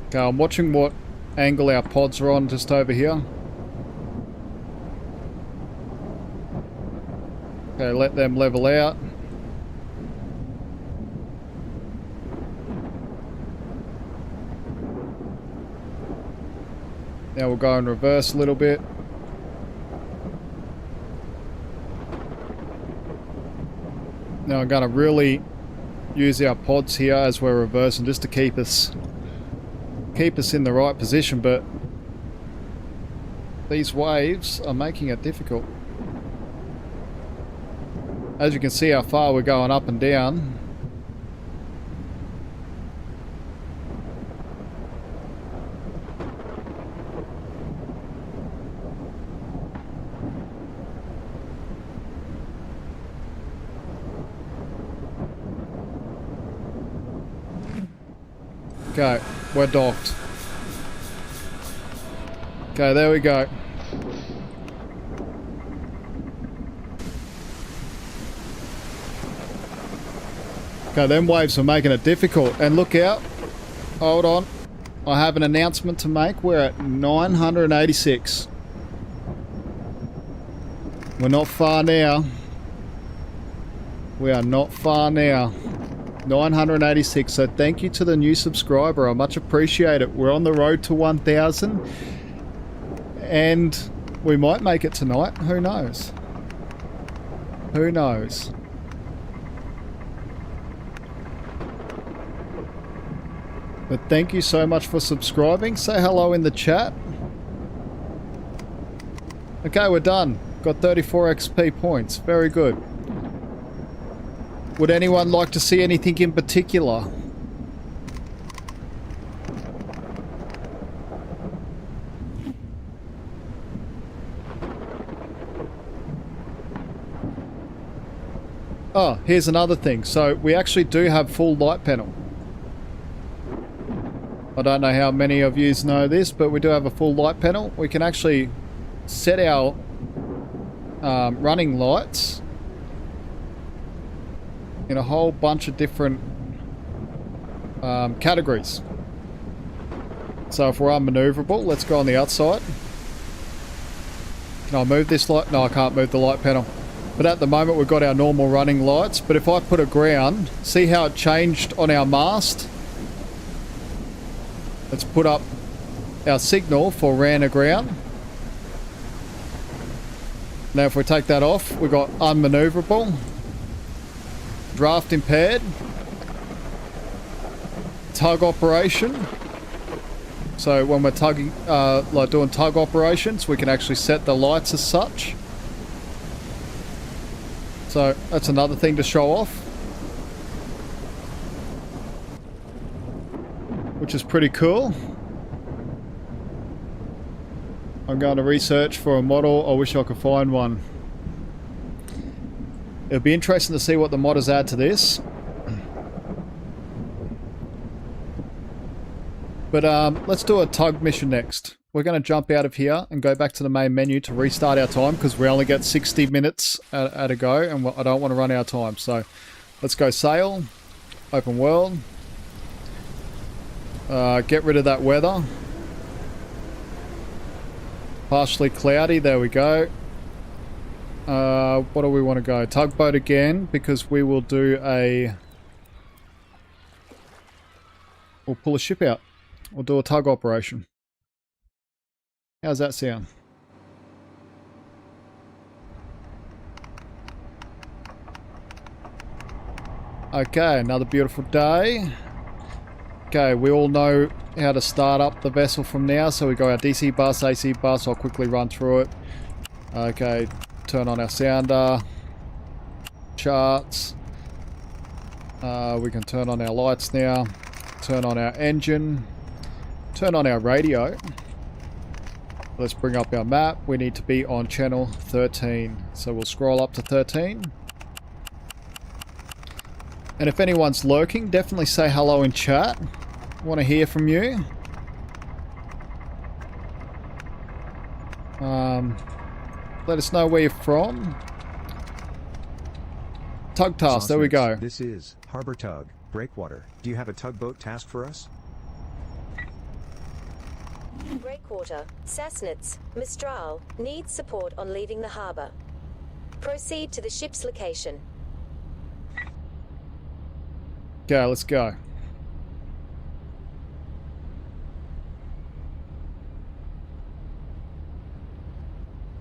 Okay, I'm watching what angle our pods are on just over here. Okay, let them level out. Now we'll go in reverse a little bit. Now I'm going to really use our pods here as we're reversing just to keep keep us in the right position, but these waves are making it difficult. As you can see how far we're going up and down. Okay, we're docked. Okay, there we go. Okay, them waves are making it difficult. And look out. Hold on. I have an announcement to make. We're at 986. We're not far now. We are not far now. 986. So thank you to the new subscriber. I much appreciate it. We're on the road to 1,000. And we might make it tonight. Who knows? Who knows? But thank you so much for subscribing. Say hello in the chat. Okay, we're done. Got 34 XP points. Very good. Would anyone like to see anything in particular? Oh, here's another thing. So we actually do have full light panel. I don't know how many of you know this, but we do have a full light panel. We can actually set our running lights in a whole bunch of different categories. So if we're unmaneuverable, let's go on the outside. Can I move this light? No, I can't move the light panel. But at the moment we've got our normal running lights. But if I put a ground, see how it changed on our mast? Let's put up our signal for ran aground. Now if we take that off, we've got unmaneuverable, draft impaired, tug operation. So when we're tugging, like doing tug operations, we can actually set the lights as such. So that's another thing to show off, which is pretty cool. I'm going to research for a model. I wish I could find one. It'll be interesting to see what the modders add to this. But let's do a tug mission next. We're going to jump out of here and go back to the main menu to restart our time because we only get 60 minutes at a go and I don't want to run our time. So let's go sail, open world, get rid of that weather. Partially cloudy, there we go. What do we want to go? Tugboat again, because we will do a... We'll pull a ship out. We'll do a tug operation. How's that sound? Okay, another beautiful day. Okay, we all know how to start up the vessel from now. So we go our DC bus, AC bus. I'll quickly run through it. Okay, turn on our sounder. Charts. We can turn on our lights now. Turn on our engine. Turn on our radio. Let's bring up our map. We need to be on channel 13. So we'll scroll up to 13. And if anyone's lurking, definitely say hello in chat. I want to hear from you. Let us know where you're from. Tug task, there we go. This is Harbor Tug, Breakwater. Do you have a tugboat task for us? Breakwater, Sassnitz, Mistral, needs support on leaving the harbour. Proceed to the ship's location. Okay, let's go.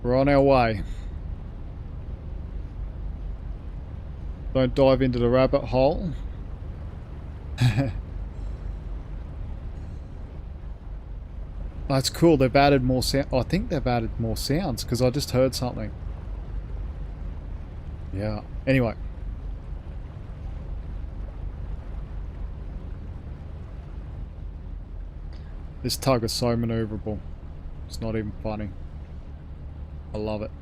We're on our way. Don't dive into the rabbit hole. That's cool. They've added more sound. I think they've added more sounds because I just heard something. Yeah. Anyway. This tug is so maneuverable. It's not even funny. I love it.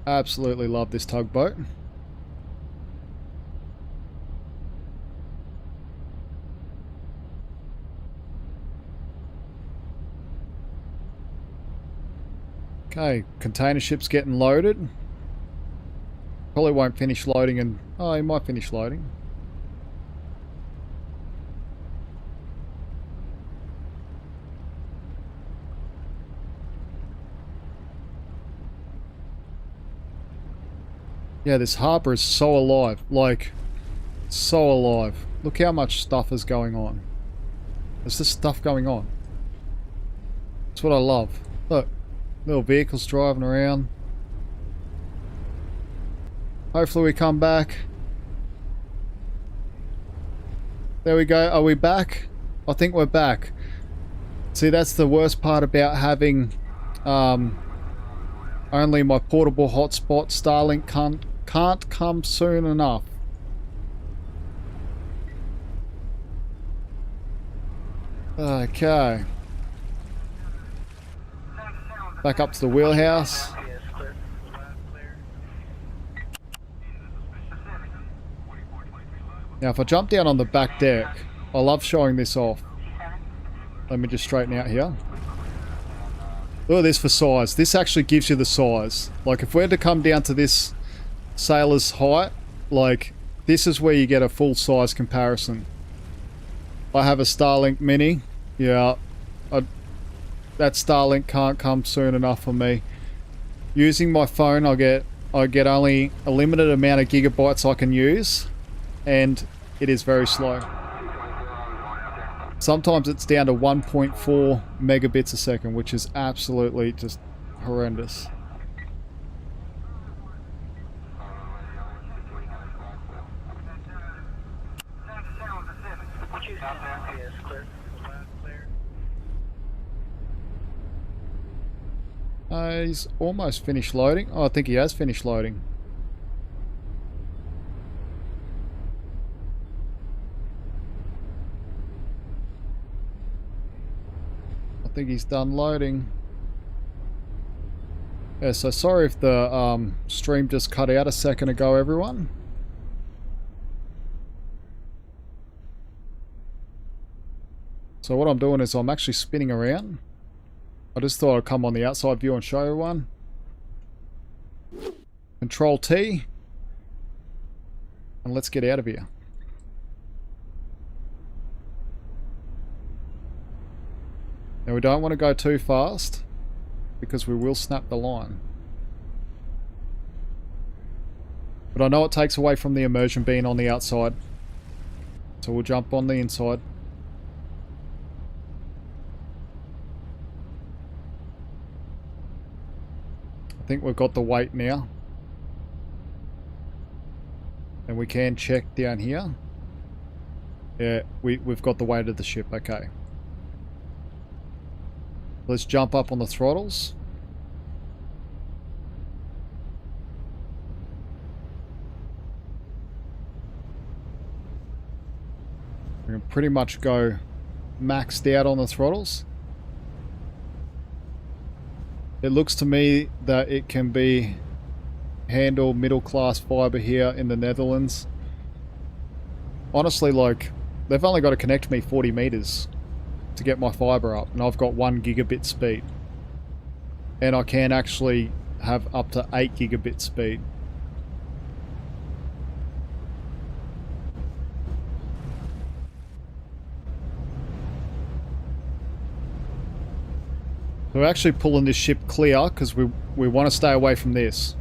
Absolutely love this tugboat. Okay, container ship's getting loaded. Probably won't finish loading and... oh, he might finish loading. Yeah, this harbour is so alive. Like, so alive. Look how much stuff is going on. There's just stuff going on. That's what I love. Look, little vehicles driving around. Hopefully we come back. There we go. Are we back? I think we're back. See, that's the worst part about having only my portable hotspot. Starlink can't come soon enough. Okay. Back up to the wheelhouse. Now if I jump down on the back deck, I love showing this off. Let me just straighten out here. Look at this for size. This actually gives you the size. Like if we had to come down to this sailor's height, like this is where you get a full size comparison. I have a Starlink Mini. Yeah, that Starlink can't come soon enough for me. Using my phone, I get only a limited amount of gigabytes I can use, and it is very slow. Sometimes it's down to 1.4 megabits a second, which is absolutely just horrendous. He's almost finished loading. Oh, I think he has finished loading. I think he's done loading. Yeah, so sorry if the stream just cut out a second ago, everyone. So what I'm doing is I'm actually spinning around. I just thought I'd come on the outside view and show everyone. Control T. And let's get out of here. Now we don't want to go too fast because we will snap the line. But I know it takes away from the immersion being on the outside. So we'll jump on the inside. I think we've got the weight now. And we can check down here. Yeah, we've got the weight of the ship, okay. Let's jump up on the throttles. We can pretty much go maxed out on the throttles. It looks to me that it can be handle middle class fiber here in the Netherlands. Honestly, like, they've only got to connect me 40 meters to get my fiber up, and I've got 1 gigabit speed. And I can actually have up to 8 gigabit speed. So we're actually pulling this ship clear because we want to stay away from this.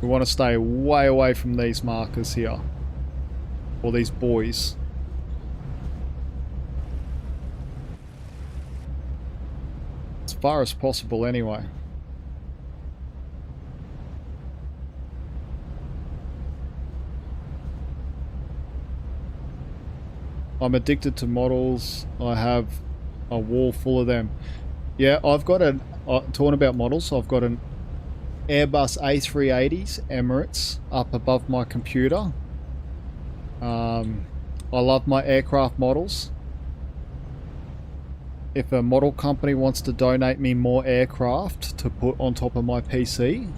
We want to stay way away from these markers here. Or these buoys. As far as possible anyway. I'm addicted to models. I have a wall full of them. Yeah, I've got talking about models, I've got an Airbus A380s Emirates up above my computer. I love my aircraft models. If a model company wants to donate me more aircraft to put on top of my PC,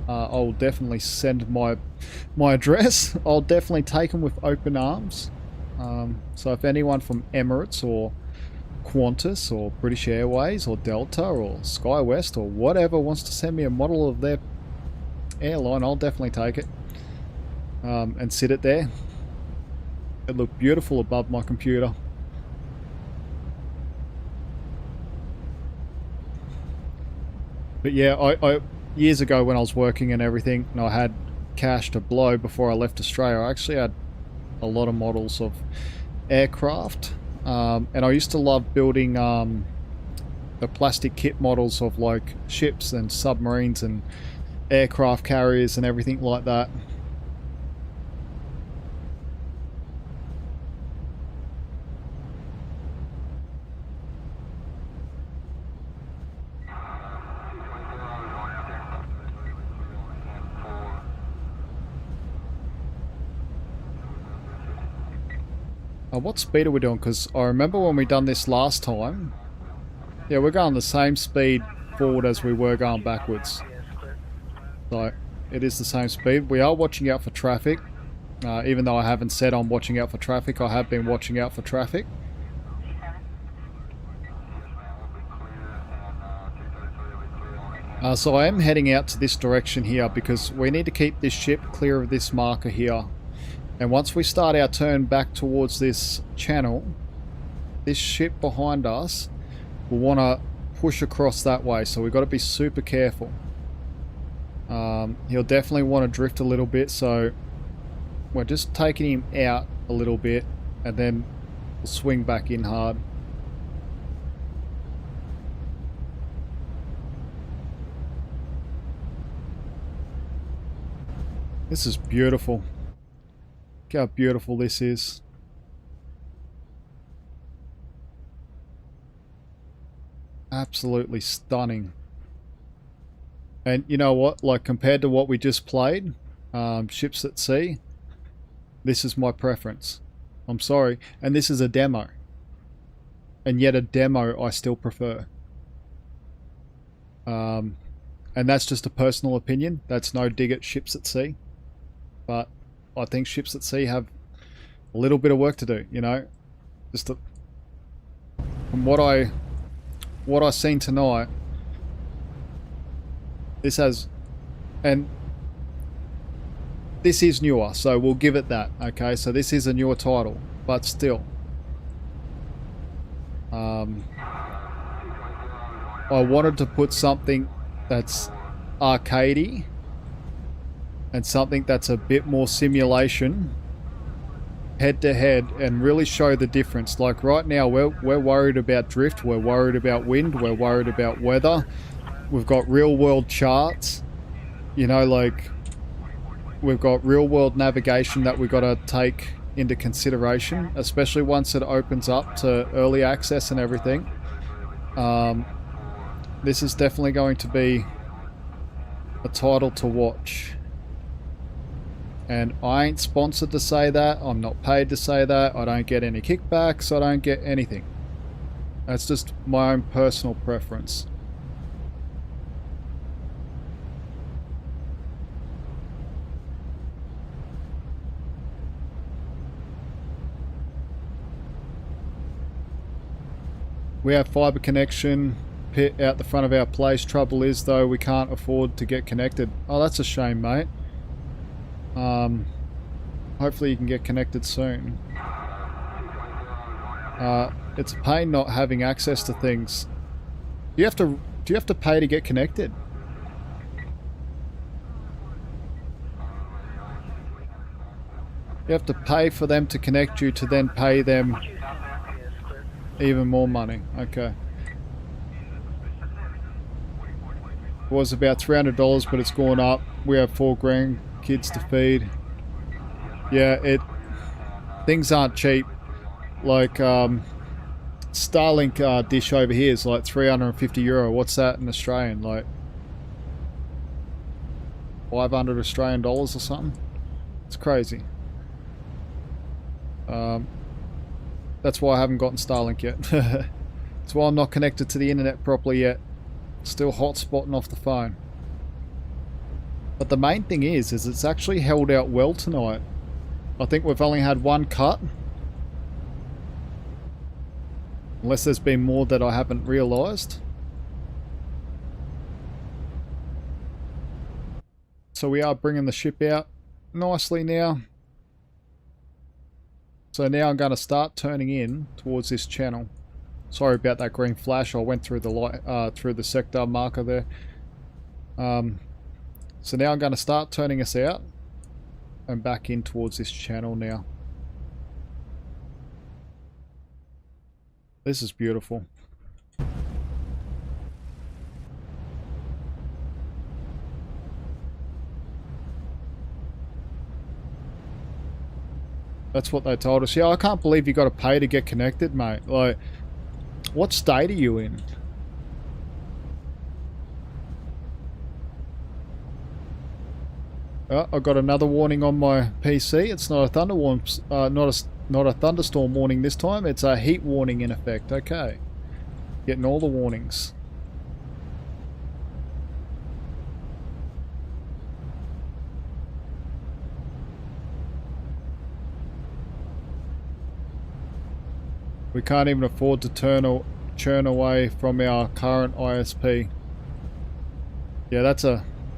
I'll definitely send my address. I'll definitely take them with open arms. So if anyone from Emirates or Qantas or British Airways or Delta or SkyWest or whatever wants to send me a model of their airline, I'll definitely take it and sit it there. It looked beautiful above my computer. But yeah, I years ago when I was working and everything, and I had cash to blow before I left Australia, I actually had a lot of models of aircraft. And I used to love building the plastic kit models of like ships and submarines and aircraft carriers and everything like that. What speed are we doing? Because I remember when we done this last time, yeah, we're going the same speed forward as we were going backwards. So it is the same speed. We are watching out for traffic. Even though I haven't said I'm watching out for traffic, I have been watching out for traffic. So I am heading out to this direction here because we need to keep this ship clear of this marker here. And once we start our turn back towards this channel, this ship behind us will want to push across that way. So we've got to be super careful. He'll definitely want to drift a little bit. So we're just taking him out a little bit and then we'll swing back in hard. This is beautiful. Look how beautiful this is. Absolutely stunning. And you know what? Like compared to what we just played, Ships at Sea, this is my preference. I'm sorry. And this is a demo. And yet a demo I still prefer. And that's just a personal opinion. That's no dig at Ships at Sea. But I think Ships at Sea have a little bit of work to do, you know. Just from what I seen tonight, this has, and this is newer, so we'll give it that. Okay, so this is a newer title, but still, I wanted to put something that's arcadey and something that's a bit more simulation head to head and really show the difference. Like right now we're worried about drift, we're worried about wind, we're worried about weather. We've got real world charts, you know, like we've got real world navigation that we've got to take into consideration, especially once it opens up to early access and everything. This is definitely going to be a title to watch. And I ain't sponsored to say that. I'm not paid to say that. I don't get any kickbacks. I don't get anything. That's just my own personal preference. We have fibre connection pit out the front of our place. Trouble is though, we can't afford to get connected. Oh, that's a shame, mate. Hopefully you can get connected soon. It's a pain not having access to things. Do you have to pay to get connected? You have to pay for them to connect you to then pay them even more money. Okay. It was about $300, but it's gone up. We have 4 grandkids to feed. Yeah, things aren't cheap. Like, Starlink dish over here is like €350. What's that in Australian? Like 500 Australian dollars or something? It's crazy. That's why I haven't gotten Starlink yet. That's why I'm not connected to the internet properly yet. Still hotspotting off the phone. But the main thing is it's actually held out well tonight. I think we've only had one cut. Unless there's been more that I haven't realised. So we are bringing the ship out nicely now. So now I'm going to start turning in towards this channel. Sorry about that green flash. I went through the light, through the sector marker there. So now I'm going to start turning us out and back in towards this channel now. This is beautiful. That's what they told us. Yeah, I can't believe you got to pay to get connected, mate. Like, what state are you in? Oh, I got another warning on my PC. It's not a not a thunderstorm warning this time. It's a heat warning in effect. Okay, getting all the warnings. We can't even afford to churn away from our current ISP. Yeah, it's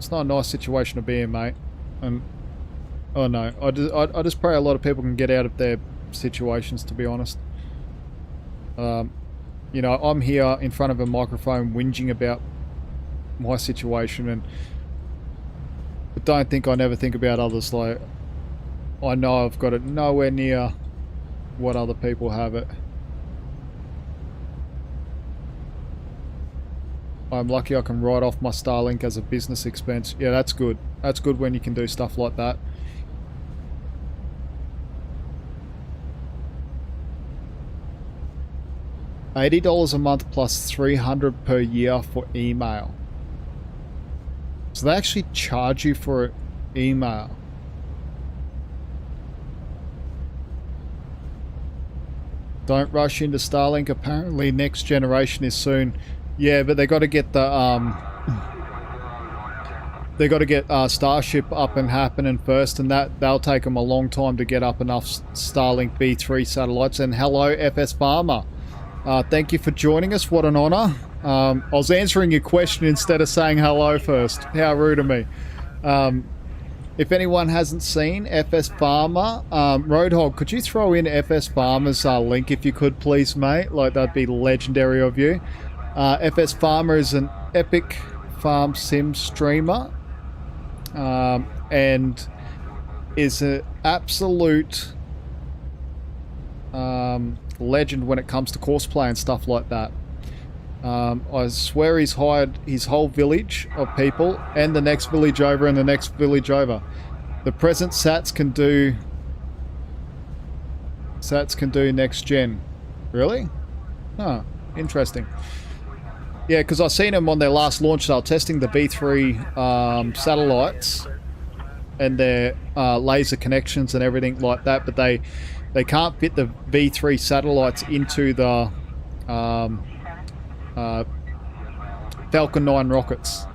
not a nice situation to be in, mate. And oh no, I just pray a lot of people can get out of their situations, to be honest. You know, I'm here in front of a microphone whinging about my situation, but don't think I never think about others. Like, I know I've got it nowhere near what other people have it. I'm lucky I can write off my Starlink as a business expense. Yeah, that's good. That's good when you can do stuff like that. $80 a month plus $300 per year for email. So they actually charge you for email. Don't rush into Starlink. Apparently next generation is soon. Yeah, but they got to get the Starship up and happening first, and they'll take them a long time to get up enough Starlink B3 satellites. And hello, FS Farmer. Thank you for joining us. What an honor. I was answering your question instead of saying hello first. How rude of me. If anyone hasn't seen FS Farmer, Roadhog, could you throw in FS Farmer's link if you could, please, mate? Like, that'd be legendary of you. FS Farmer is an epic farm sim streamer and is an absolute legend when it comes to courseplay and stuff like that. I swear he's hired his whole village of people and the next village over and the next village over. The present Sats can do next gen. Really? Huh, interesting. Yeah, because I seen them on their last launch. They were testing the V3 satellites and their laser connections and everything like that, but they can't fit the V3 satellites into the Falcon 9 rockets.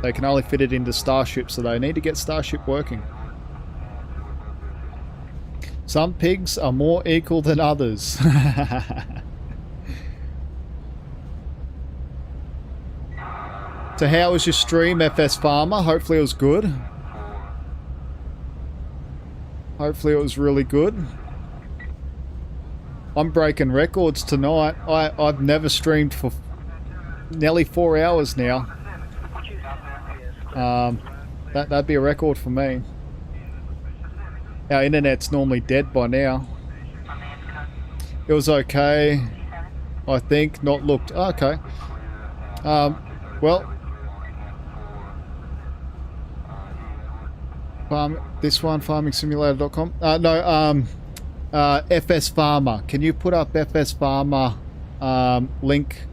They can only fit it into Starship, so they need to get Starship working. Some pigs are more equal than others. So how was your stream, FS Farmer? Hopefully it was good. Hopefully it was really good. I'm breaking records tonight. I've never streamed for nearly 4 hours now. That'd be a record for me. Our internet's normally dead by now. It was okay. I think. Not looked. Okay. Well. This one, farmingsimulator.com. No, FS Farmer. Can you put up FS Farmer link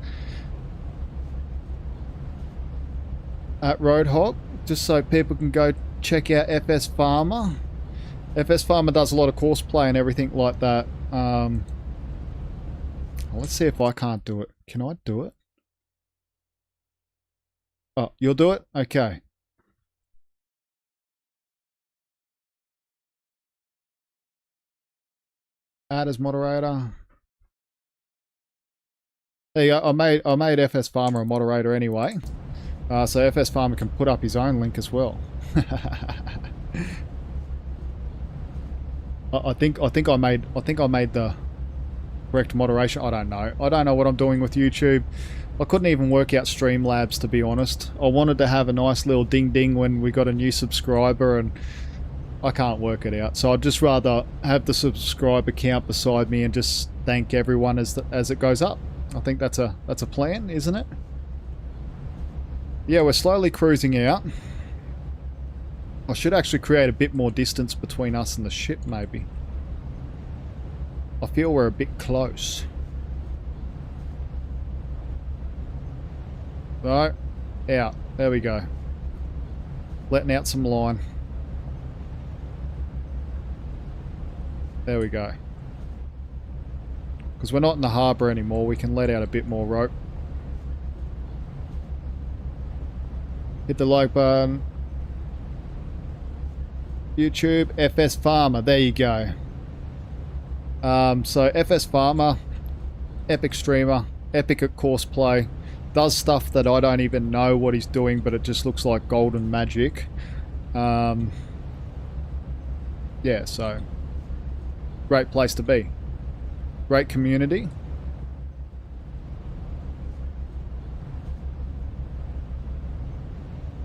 at Roadhog, just so people can go check out FS Farmer. FS Farmer does a lot of course play and everything like that. Let's see if I can't do it. Can I do it? Oh, you'll do it? Okay. Add as moderator. There you go. I made FS Farmer a moderator anyway. So FS Farmer can put up his own link as well. I think I made the correct moderation. I don't know. I don't know what I'm doing with YouTube. I couldn't even work out Streamlabs, to be honest. I wanted to have a nice little ding ding when we got a new subscriber, and I can't work it out. So I'd just rather have the subscriber count beside me and just thank everyone as it goes up. I think that's a plan, isn't it? Yeah, we're slowly cruising out. I should actually create a bit more distance between us and the ship, maybe. I feel we're a bit close. So, out. There we go. Letting out some line. There we go. Because we're not in the harbour anymore, we can let out a bit more rope. Hit the like button. YouTube, FS Farmer, there you go. So FS Farmer, epic streamer, epic at course play, does stuff that I don't even know what he's doing, but it just looks like golden magic. Yeah, so great place to be. Great community.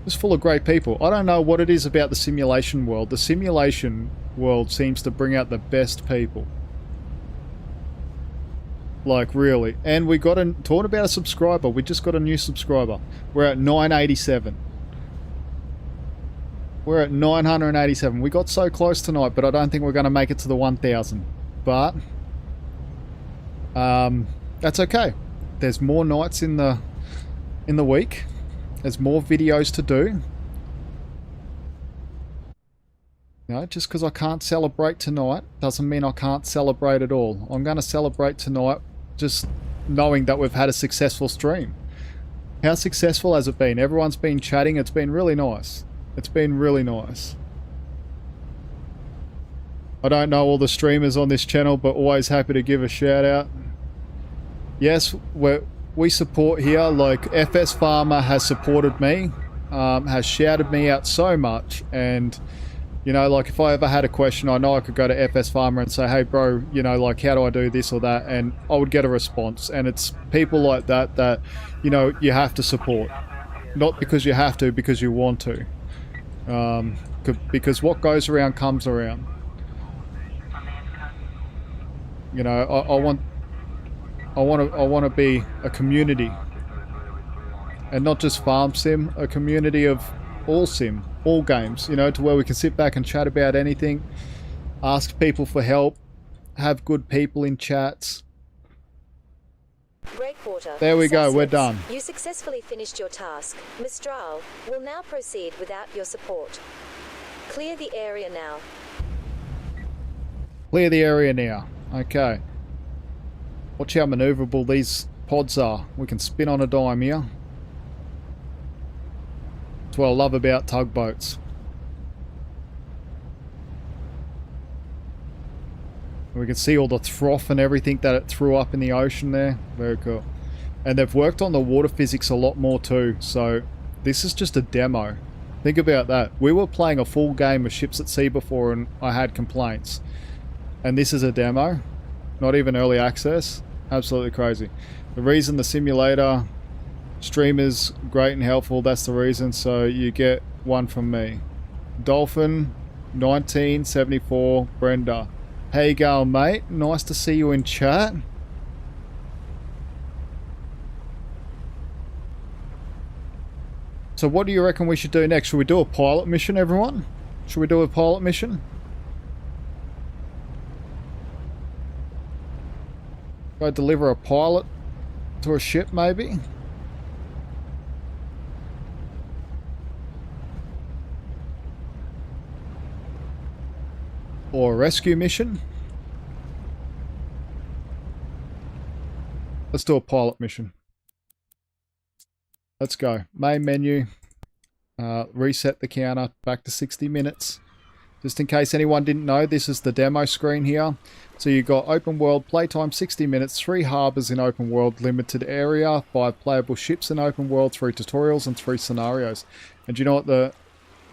Just full of great people. I don't know what it is about the simulation world. The simulation world seems to bring out the best people. Like, really. And we got talking about a subscriber. We just got a new subscriber. We're at 987. We're at 987. We got so close tonight, but I don't think we're going to make it to the 1,000. But that's okay. There's more nights in the week. There's more videos to do. You know, just because I can't celebrate tonight doesn't mean I can't celebrate at all. I'm going to celebrate tonight just knowing that we've had a successful stream. How successful has it been? Everyone's been chatting. It's been really nice. It's been really nice. I don't know all the streamers on this channel, but always happy to give a shout out. Yes, we support here. Like, FS Farmer has supported me, has shouted me out so much, and you know, like, if I ever had a question, I know I could go to FS Farmer and say, hey bro, you know, like, how do I do this or that, and I would get a response. And it's people like that you know, you have to support, not because you have to, because you want to, because what goes around comes around. You know, I want to be a community, and not just farm sim, a community of all sim, all games, you know, to where we can sit back and chat about anything, ask people for help, have good people in chats. Breakwater. There we go, we're Sassnitz, done. You successfully finished your task. Mistral will now proceed without your support. Clear the area now. Clear the area now. Okay. Watch how maneuverable these pods are. We can spin on a dime here. That's what I love about tugboats. We can see all the froth and everything that it threw up in the ocean there. Very cool. And they've worked on the water physics a lot more too. So this is just a demo. Think about that. We were playing a full game of ships at sea before and I had complaints. And this is a demo. Not even early access. Absolutely crazy. The reason the simulator stream is great and helpful, that's the reason. So you get one from me. Dolphin 1974 Brenda. How you going, mate? Nice to see you in chat. So what do you reckon we should do next? Should we do a pilot mission, everyone? Should we do a pilot mission? Go deliver a pilot to a ship, maybe? Or a rescue mission? Let's do a pilot mission. Let's go. Main menu. Reset the counter back to 60 minutes. Just in case anyone didn't know, this is the demo screen here. So you've got open world, playtime 60 minutes, 3 harbours in open world, limited area, 5 playable ships in open world, 3 tutorials and 3 scenarios. And do you know what the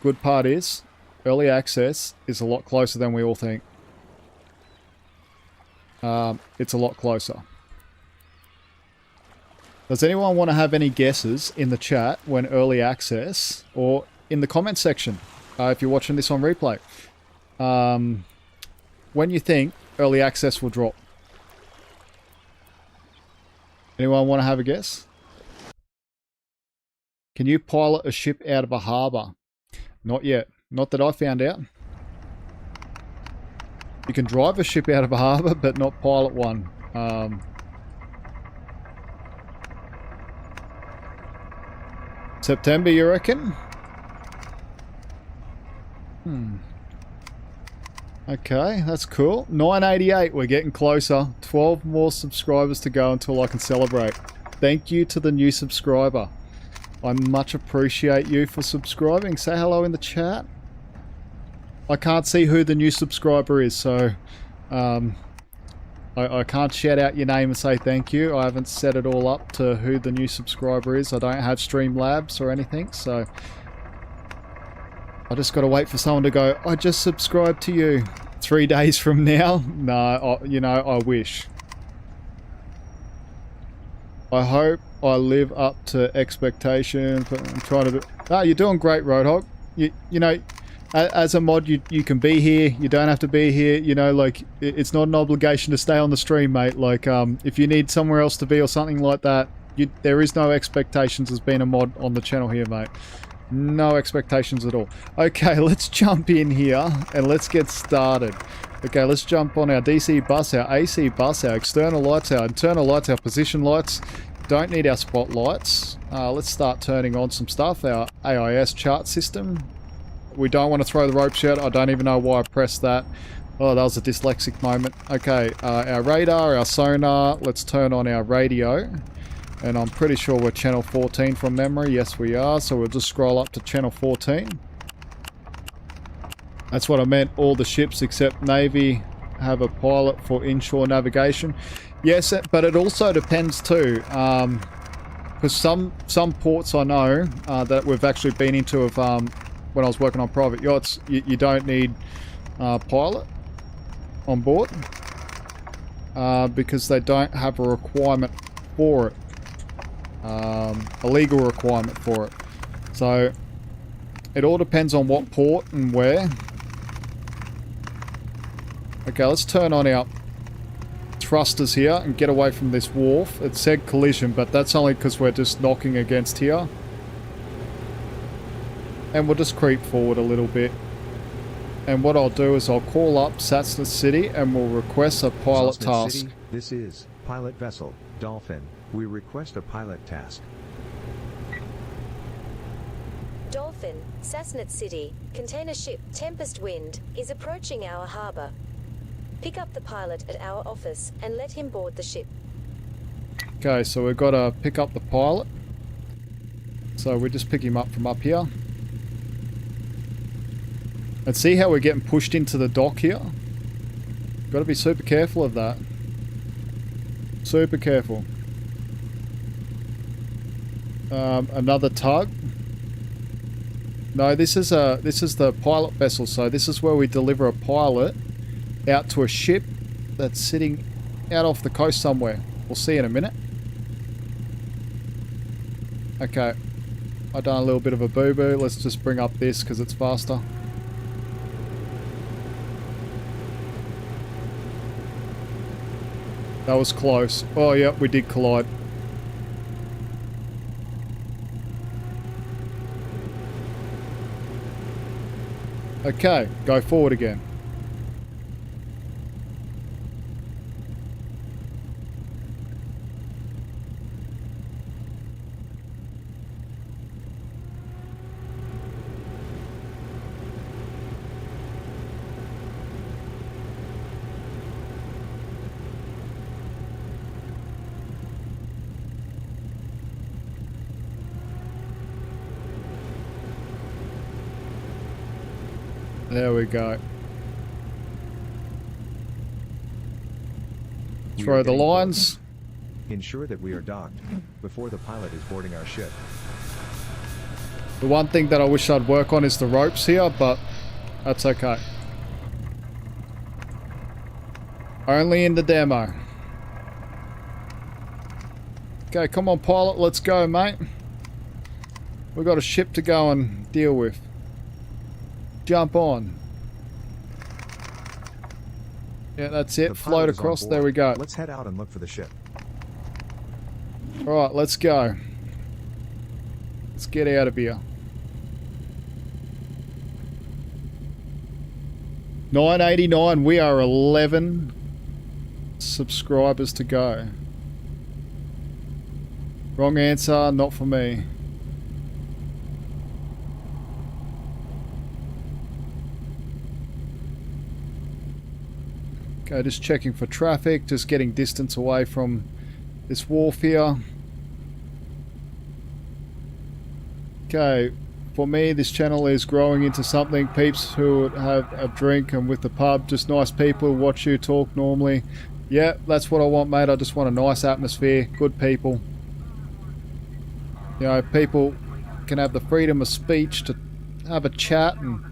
good part is? Early access is a lot closer than we all think. It's a lot closer. Does anyone want to have any guesses in the chat when early access, or in the comment section if you're watching this on replay, when you think early access will drop? Anyone want to have a guess? Can you pilot a ship out of a harbour? Not yet. Not that I found out. You can drive a ship out of a harbour, but not pilot one. September, you reckon? Okay, that's cool. 988, we're getting closer. 12 more subscribers to go until I can celebrate. Thank you to the new subscriber. I much appreciate you for subscribing. Say hello in the chat. I can't see who the new subscriber is, so I can't shout out your name and say thank you. I haven't set it all up to who the new subscriber is. I don't have Streamlabs or anything, so I just got to wait for someone to go, I just subscribed to you 3 days from now. No, you know, I wish. I hope I live up to expectations, but I'm trying to do... Ah, you're doing great, Roadhog. You know, as a mod, you can be here. You don't have to be here. You know, like, it's not an obligation to stay on the stream, mate. Like, if you need somewhere else to be or something like that, there is no expectations as being a mod on the channel here, mate. No expectations at all. Okay, let's jump in here and let's get started. Okay, let's jump on our DC bus, our AC bus, our external lights, our internal lights, our position lights. Don't need our spotlights. Let's start turning on some stuff. Our AIS chart system. We don't want to throw the ropes yet. I don't even know why I pressed that. Oh, that was a dyslexic moment. Okay, our radar, our sonar. Let's turn on our radio. And I'm pretty sure we're channel 14 from memory. Yes, we are. So we'll just scroll up to channel 14. That's what I meant. All the ships except Navy have a pilot for inshore navigation. Yes, but it also depends too. Because some ports I know that we've actually been into of when I was working on private yachts, you don't need a pilot on board because they don't have a requirement for it. A legal requirement for it. So it all depends on what port and where. Okay, let's turn on our thrusters here and get away from this wharf. It said collision, but that's only because we're just knocking against here. And we'll just creep forward a little bit. And what I'll do is I'll call up Satsness City and we'll request a pilot Satsness task. City, this is pilot vessel Dolphin. We request a pilot task. Dolphin, Sassnitz City, container ship Tempest Wind, is approaching our harbour. Pick up the pilot at our office and let him board the ship. Okay, so we've got to pick up the pilot. So we just pick him up from up here. And see how we're getting pushed into the dock here? Got to be super careful of that. Super careful. Another tug. No, this is the pilot vessel. So this is where we deliver a pilot out to a ship that's sitting out off the coast somewhere. We'll see in a minute. Okay, I've done a little bit of a boo-boo. Let's just bring up this because it's faster. That was close. Oh, yep, we did collide. Okay, go forward again. There we go. We Throw are the getting lines. close. Ensure that we are docked before the pilot is boarding our ship. The one thing that I wish I'd work on is the ropes here, but that's okay. Only in the demo. Okay, come on pilot, let's go mate. We've got a ship to go and deal with. Jump on. Yeah, that's it. The Float pilot is on across. board. There we go. Let's head out and look for the ship. Alright, let's go. Let's get out of here. 989. We are 11 subscribers to go. Wrong answer, not for me. Okay, just checking for traffic, just getting distance away from this wharf here. Okay, for me this channel is growing into something. Peeps who have a drink and with the pub, just nice people, watch you talk normally. Yeah, that's what I want mate, I just want a nice atmosphere, good people. You know, people can have the freedom of speech to have a chat and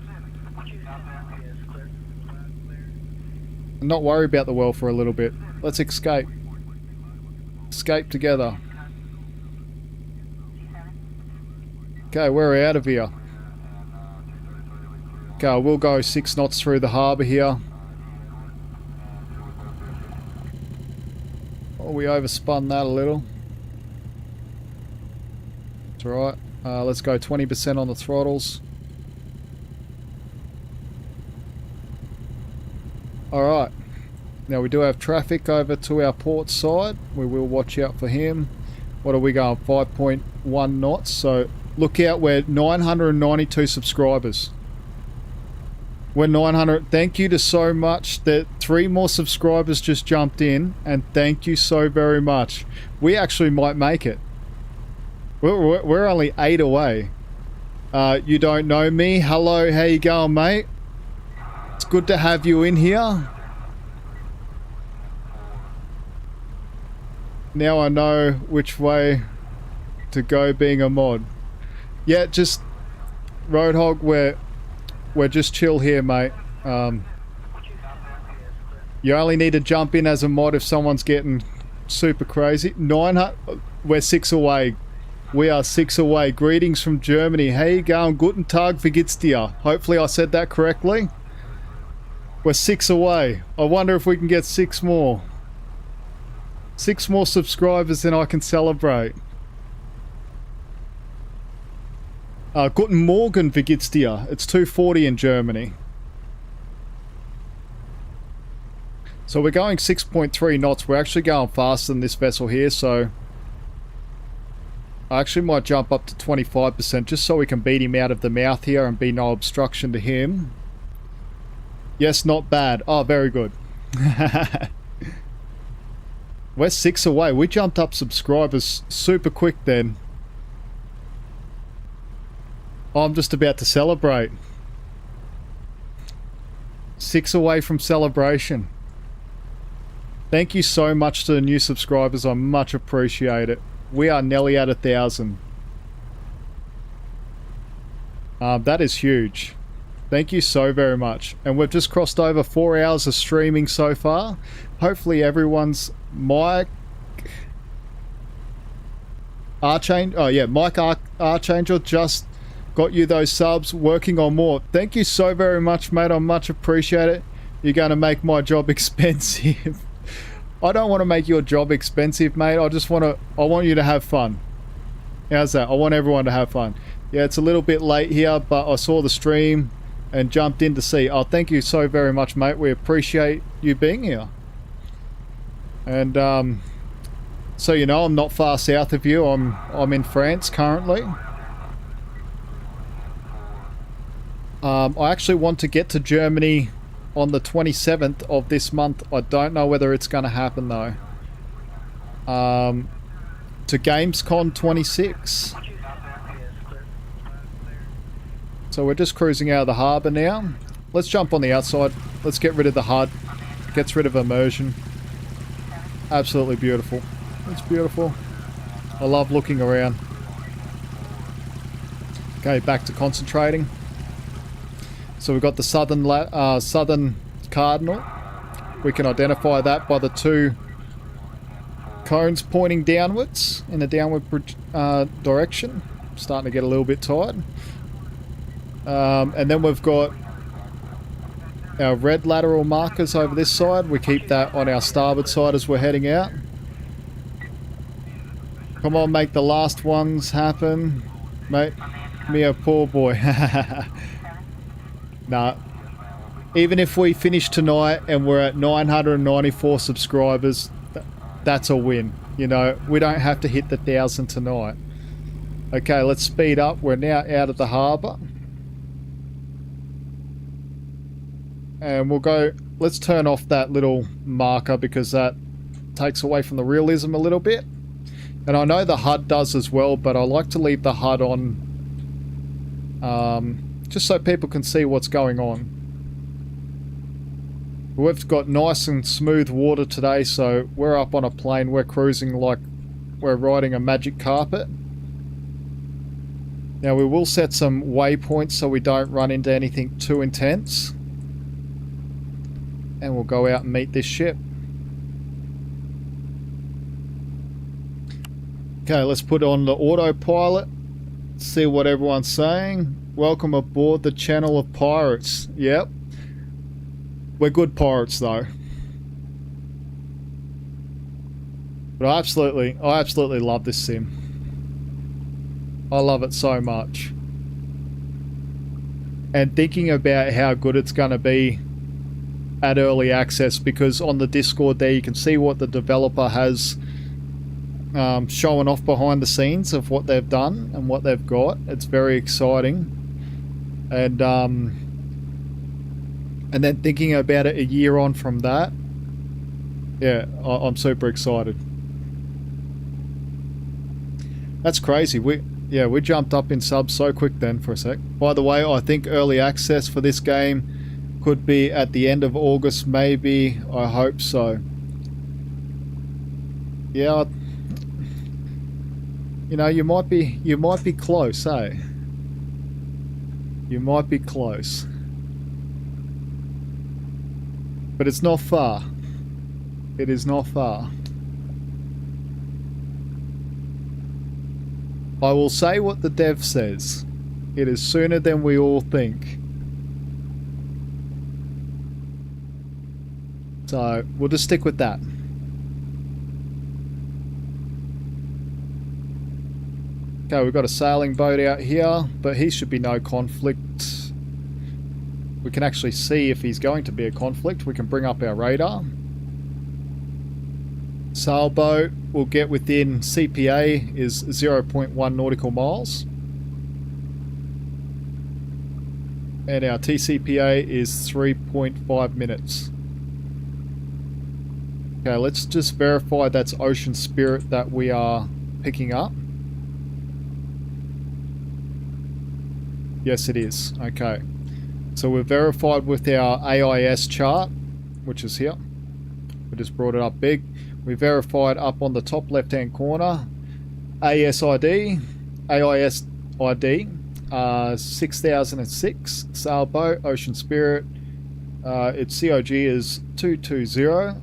not worry about the world for a little bit. Let's escape. Escape together. Okay, we're out of here. Okay, we'll go 6 knots through the harbour here. Oh, we overspun that a little. It's alright. Let's go 20% on the throttles. Alright. Now we do have traffic over to our port side. We will watch out for him. What are we going? 5.1 knots. So look out, we're 992 subscribers. We're 900. Thank you to so much. That 3 more subscribers just jumped in, and thank you so very much. We actually might make it. We're only 8 away. You don't know me. Hello, how you going, mate? It's good to have you in here. Now I know which way to go being a mod. Yeah, just Roadhog, we're just chill here, mate. You only need to jump in as a mod if someone's getting super crazy. 900, we're 6 away. We are 6 away. Greetings from Germany. How you going? Guten Tag, wie geht's dir? Hopefully I said that correctly. We're 6 away. I wonder if we can get 6 more. 6 more subscribers and I can celebrate. Guten Morgen, wie geht's dir? It's 2:40 in Germany. So we're going 6.3 knots. We're actually going faster than this vessel here, so I actually might jump up to 25% just so we can beat him out of the mouth here and be no obstruction to him. Yes, not bad. Oh, very good. We're 6 away. We jumped up subscribers super quick then. I'm just about to celebrate. 6 away from celebration. Thank you so much to the new subscribers. I much appreciate it. We are nearly at 1,000. That is huge. Thank you so very much. And we've just crossed over 4 hours of streaming so far. Hopefully everyone's Mike Archangel. Oh yeah, Mike Archangel just got you those subs. Working on more. Thank you so very much, mate. I much appreciate it. You're going to make my job expensive. I don't want to make your job expensive, mate. I want you to have fun. How's that? I want everyone to have fun. Yeah, it's a little bit late here, but I saw the stream and jumped in to see. Oh, thank you so very much, mate. We appreciate you being here. And so you know, I'm not far south of you. I'm in France currently. I actually want to get to Germany on the 27th of this month. I don't know whether it's going to happen though. To Gamescom 26. So we're just cruising out of the harbour now. let's jump on the outside. Let's get rid of the HUD. Gets rid of immersion. Absolutely beautiful. It's beautiful. I love looking around. Okay, back to concentrating. So we've got the southern cardinal. We can identify that by the two cones pointing downwards in a downward direction. Starting to get a little bit tired. And then we've got our red lateral markers over this side. We keep that on our starboard side as we're heading out. Come on, make the last ones happen. Mate, me a poor boy. Nah. Even if we finish tonight and we're at 994 subscribers, that's a win. You know, we don't have to hit the 1,000 tonight. Okay, let's speed up. We're now out of the harbour. And we'll go, let's turn off that little marker because that takes away from the realism a little bit. And I know the HUD does as well, but I like to leave the HUD on just so people can see what's going on. We've got nice and smooth water today, so we're up on a plane. We're cruising like we're riding a magic carpet. Now we will set some waypoints so we don't run into anything too intense. And we'll go out and meet this ship. Okay, let's put on the autopilot. See what everyone's saying. Welcome aboard the channel of pirates. Yep. We're good pirates though. But I absolutely love this sim. I love it so much. And thinking about how good it's going to be at early access, because on the Discord there you can see what the developer has showing off behind the scenes of what they've done and what they've got. It's very exciting. And then thinking about it a year on from that, yeah, I'm super excited. That's crazy. We jumped up in subs so quick then for a sec. By the way, I think early access for this game could be at the end of August, maybe. I hope so. Yeah, you know, you might be close, eh? You might be close. But it's not far. It is not far. I will say what the dev says. It is sooner than we all think. So, we'll just stick with that. Okay, we've got a sailing boat out here, but he should be no conflict. We can actually see if he's going to be a conflict. We can bring up our radar. Sailboat will get within CPA is 0.1 nautical miles. And our TCPA is 3.5 minutes. Okay, let's just verify that's Ocean Spirit that we are picking up. Yes, it is. Okay. So we're verified with our AIS chart, which is here. We just brought it up big. We verified up on the top left-hand corner. AIS ID, 6006, sailboat, Ocean Spirit. Its COG is 220.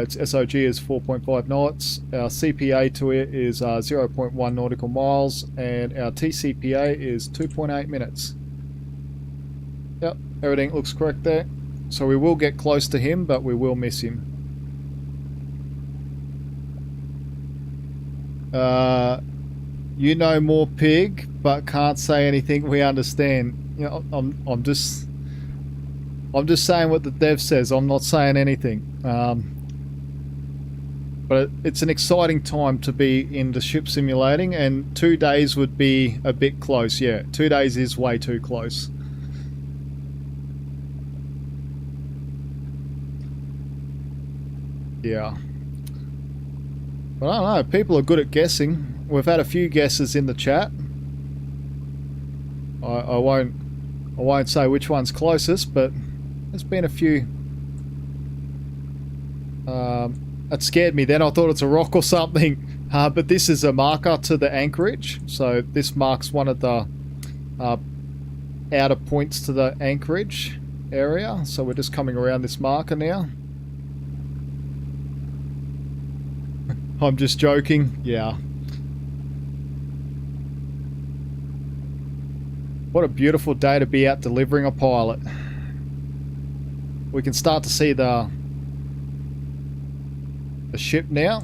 Its SOG is 4.5 knots. Our CPA to it is 0.1 nautical miles, and our TCPA is 2.8 minutes. Yep, everything looks correct there. So we will get close to him, but we will miss him. You know more, Pig, but can't say anything. We understand. You know, I'm just saying what the dev says. I'm not saying anything. But it's an exciting time to be into ship simulating, and 2 days would be a bit close. Yeah, 2 days is way too close. Yeah. But I don't know, people are good at guessing. We've had a few guesses in the chat. I won't I won't say which one's closest, but there's been a few. That scared me then. I thought it's a rock or something. But this is a marker to the anchorage. So this marks one of the outer points to the anchorage area. So we're just coming around this marker now. I'm just joking. Yeah. What a beautiful day to be out delivering a pilot. We can start to see the ship now.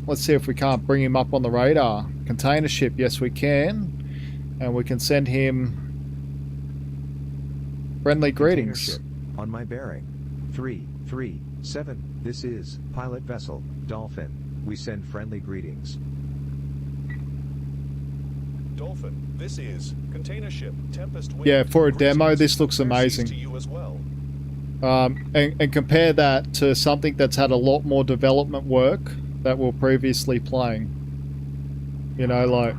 Let's see if we can't bring him up on the radar. Container ship, yes we can. And we can send him friendly greetings. Ship, on my bearing. 337. This is pilot vessel, Dolphin. We send friendly greetings. Dolphin, this is container ship Tempest Wind. Yeah, for a demo, this looks amazing. To you as well. And compare that to something that's had a lot more development work that we're previously playing. You know, like,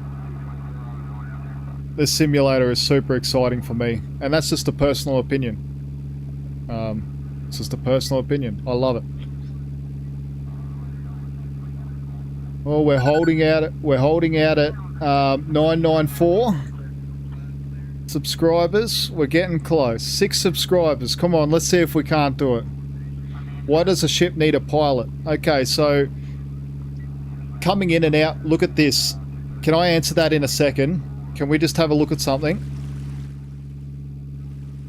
this simulator is super exciting for me, and that's just a personal opinion. It's just a personal opinion. I love it. Well, we're holding out at 994 subscribers. We're getting close. 6 subscribers. Come on, let's see if we can't do it. Why does a ship need a pilot? Okay, so coming in and out, look at this. Can I answer that in a second? Can we just have a look at something?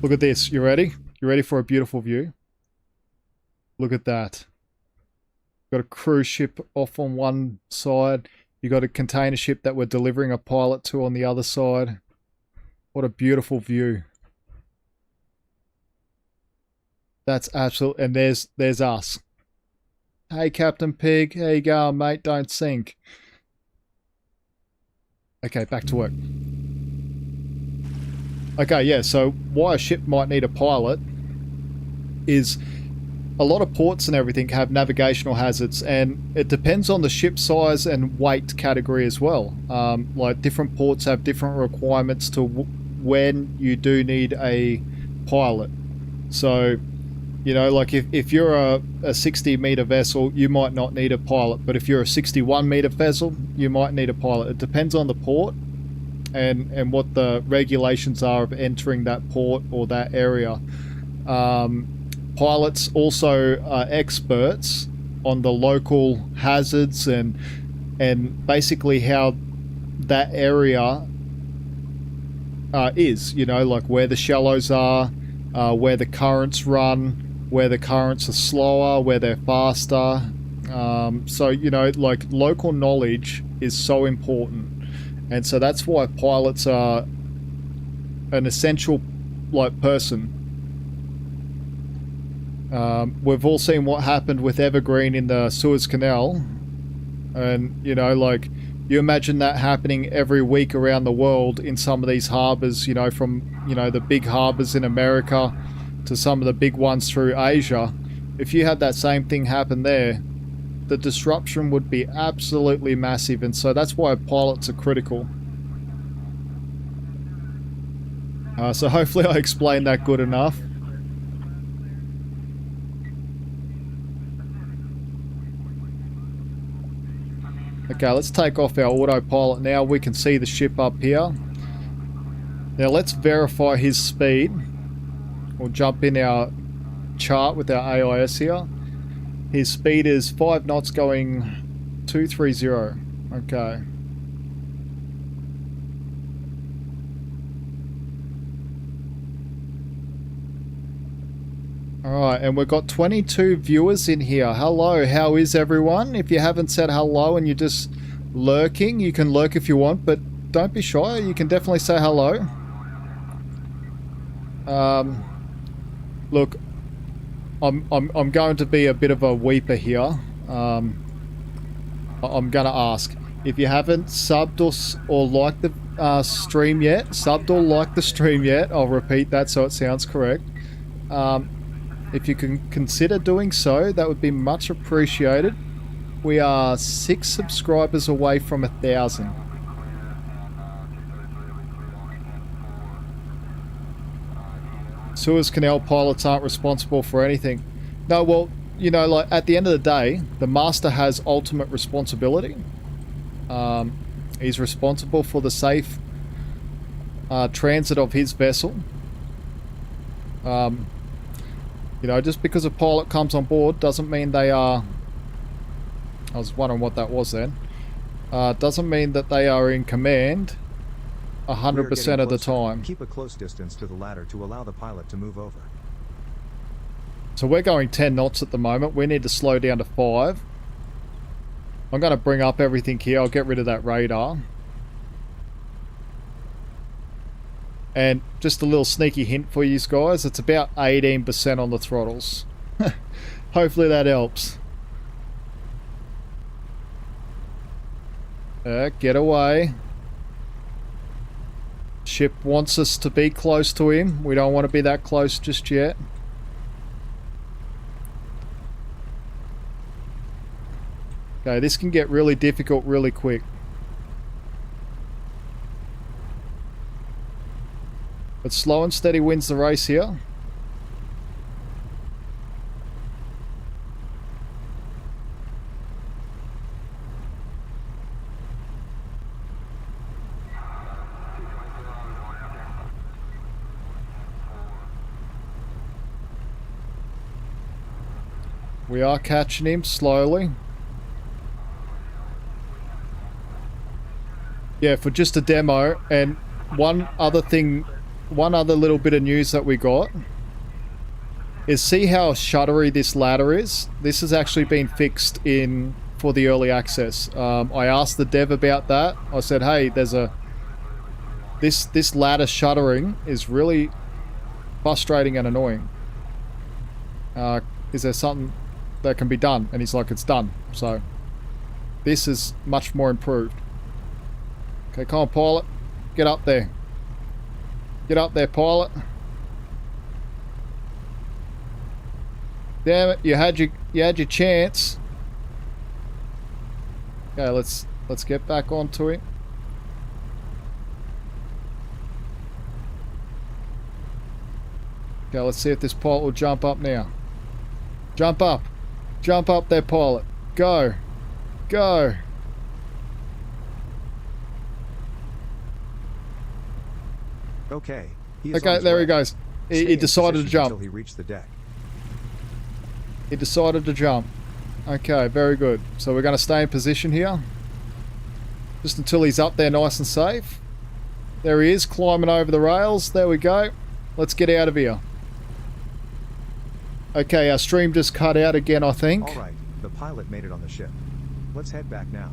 Look at this. You ready? You ready for a beautiful view? Look at that. Got a cruise ship off on one side. You got a container ship that we're delivering a pilot to on the other side. What a beautiful view. That's absolute. And there's us. Hey, Captain Pig. How you going, mate? Don't sink. Okay, back to work. Okay, yeah, so why a ship might need a pilot is a lot of ports and everything have navigational hazards, and it depends on the ship size and weight category as well. Like, different ports have different requirements to when you do need a pilot. So, you know, like if you're a 60 meter vessel, you might not need a pilot, but if you're a 61 meter vessel, you might need a pilot. It depends on the port and what the regulations are of entering that port or that area. Pilots also are experts on the local hazards and basically how that area is, you know, like where the shallows are, where the currents run, where the currents are slower, where they're faster. So, you know, like, local knowledge is so important. And so that's why pilots are an essential, like, person. We've all seen what happened with Evergreen in the Suez Canal. And, you know, like, you imagine that happening every week around the world in some of these harbors, you know, from, you know, the big harbors in America to some of the big ones through Asia. If you had that same thing happen there, the disruption would be absolutely massive, and so that's why pilots are critical. So hopefully I explained that good enough. Okay, let's take off our autopilot now. We can see the ship up here. Now let's verify his speed. We'll jump in our chart with our AIS here. His speed is 5 knots going 230. Okay. Alright, and we've got 22 viewers in here. Hello, how is everyone? If you haven't said hello and you're just lurking, you can lurk if you want, but don't be shy. You can definitely say hello. Look, I'm going to be a bit of a weeper here. I'm going to ask, if you haven't subbed or liked the stream yet, subbed or liked the stream yet, I'll repeat that so it sounds correct. If you can consider doing so, that would be much appreciated. We are 6 subscribers away from 1,000. Suez Canal pilots aren't responsible for anything. No, well, you know, like at the end of the day, the master has ultimate responsibility. He's responsible for the safe transit of his vessel. You know, just because a pilot comes on board doesn't mean they are... I was wondering what that was then. Doesn't mean that they are in command 100% of the time. Keep a close distance to the ladder to allow the pilot to move over. So we're going 10 knots at the moment. We need to slow down to 5. I'm going to bring up everything here. I'll get rid of that radar. And just a little sneaky hint for you guys. It's about 18% on the throttles. Hopefully that helps. Get away. Ship wants us to be close to him. We don't want to be that close just yet. Okay, this can get really difficult really quick. But slow and steady wins the race here. We are catching him slowly. Yeah, for just a demo. And one other little bit of news that we got is, see how shuttery this ladder is? This has actually been fixed in for the early access. I asked the dev about that. I said, hey, there's a... This ladder shuttering is really frustrating and annoying. Is there something that can be done? And he's like, it's done. So this is much more improved. Okay, come on, pilot. Get up there. Get up there, pilot. Damn it, you had your chance. Okay, let's get back onto it. Okay, let's see if this pilot will jump up now. Jump up. Jump up there, pilot. Go. Go. Okay. Okay, there he goes. He decided to jump. Until he reached the deck. He decided to jump. Okay, very good. So we're going to stay in position here. Just until he's up there nice and safe. There he is, climbing over the rails. There we go. Let's get out of here. Okay, our stream just cut out again, I think. Alright, the pilot made it on the ship. Let's head back now.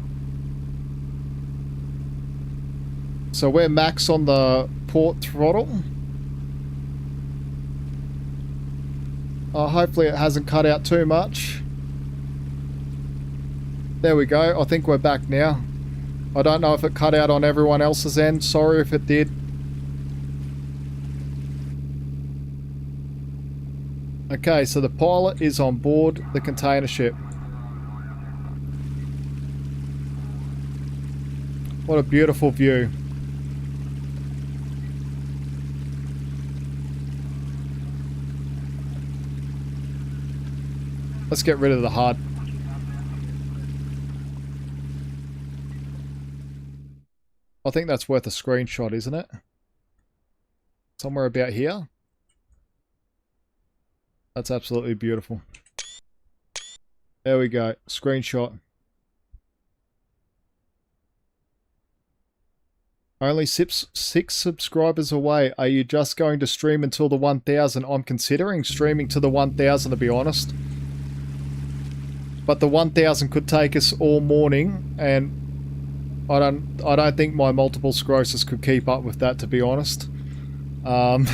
So we're max on the port throttle. Hopefully it hasn't cut out too much. There we go. I think we're back now. I don't know if it cut out on everyone else's end. Sorry if it did. Okay, so the pilot is on board the container ship. What a beautiful view. Let's get rid of the HUD. I think that's worth a screenshot, isn't it? Somewhere about here. That's absolutely beautiful. There we go. Screenshot. Only 6 subscribers away. Are you just going to stream until the 1,000? I'm considering streaming to the 1,000, to be honest. But the 1,000 could take us all morning, and I don't think my multiple sclerosis could keep up with that, to be honest. I'm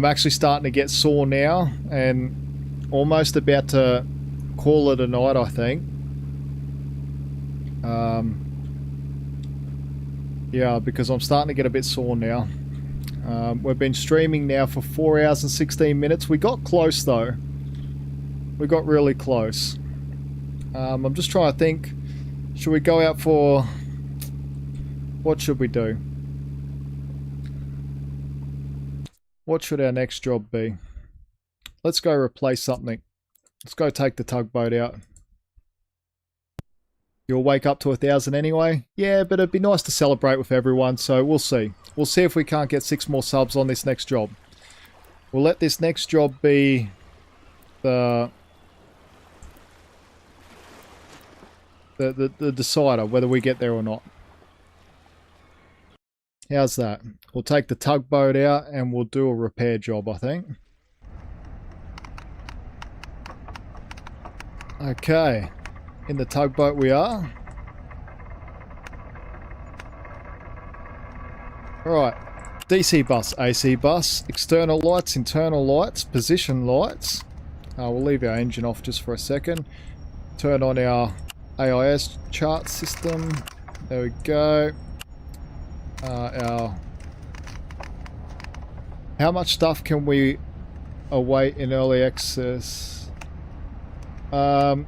actually starting to get sore now, and almost about to call it a night, I think. Yeah, because I'm starting to get a bit sore now. We've been streaming now for 4 hours and 16 minutes. We got close though. We got really close. I'm just trying to think. Should we go out for... What should we do? What should our next job be? Let's go replace something. Let's go take the tugboat out. You'll wake up to 1,000 anyway? Yeah, but it'd be nice to celebrate with everyone, so we'll see. We'll see if we can't get 6 more subs on this next job. We'll let this next job be the decider, whether we get there or not. How's that? We'll take the tugboat out and we'll do a repair job, I think. Okay. In the tugboat we are. Alright. DC bus, AC bus, external lights, internal lights, position lights. We'll leave our engine off just for a second. Turn on our AIS chart system. There we go. How much stuff can we await in early access? You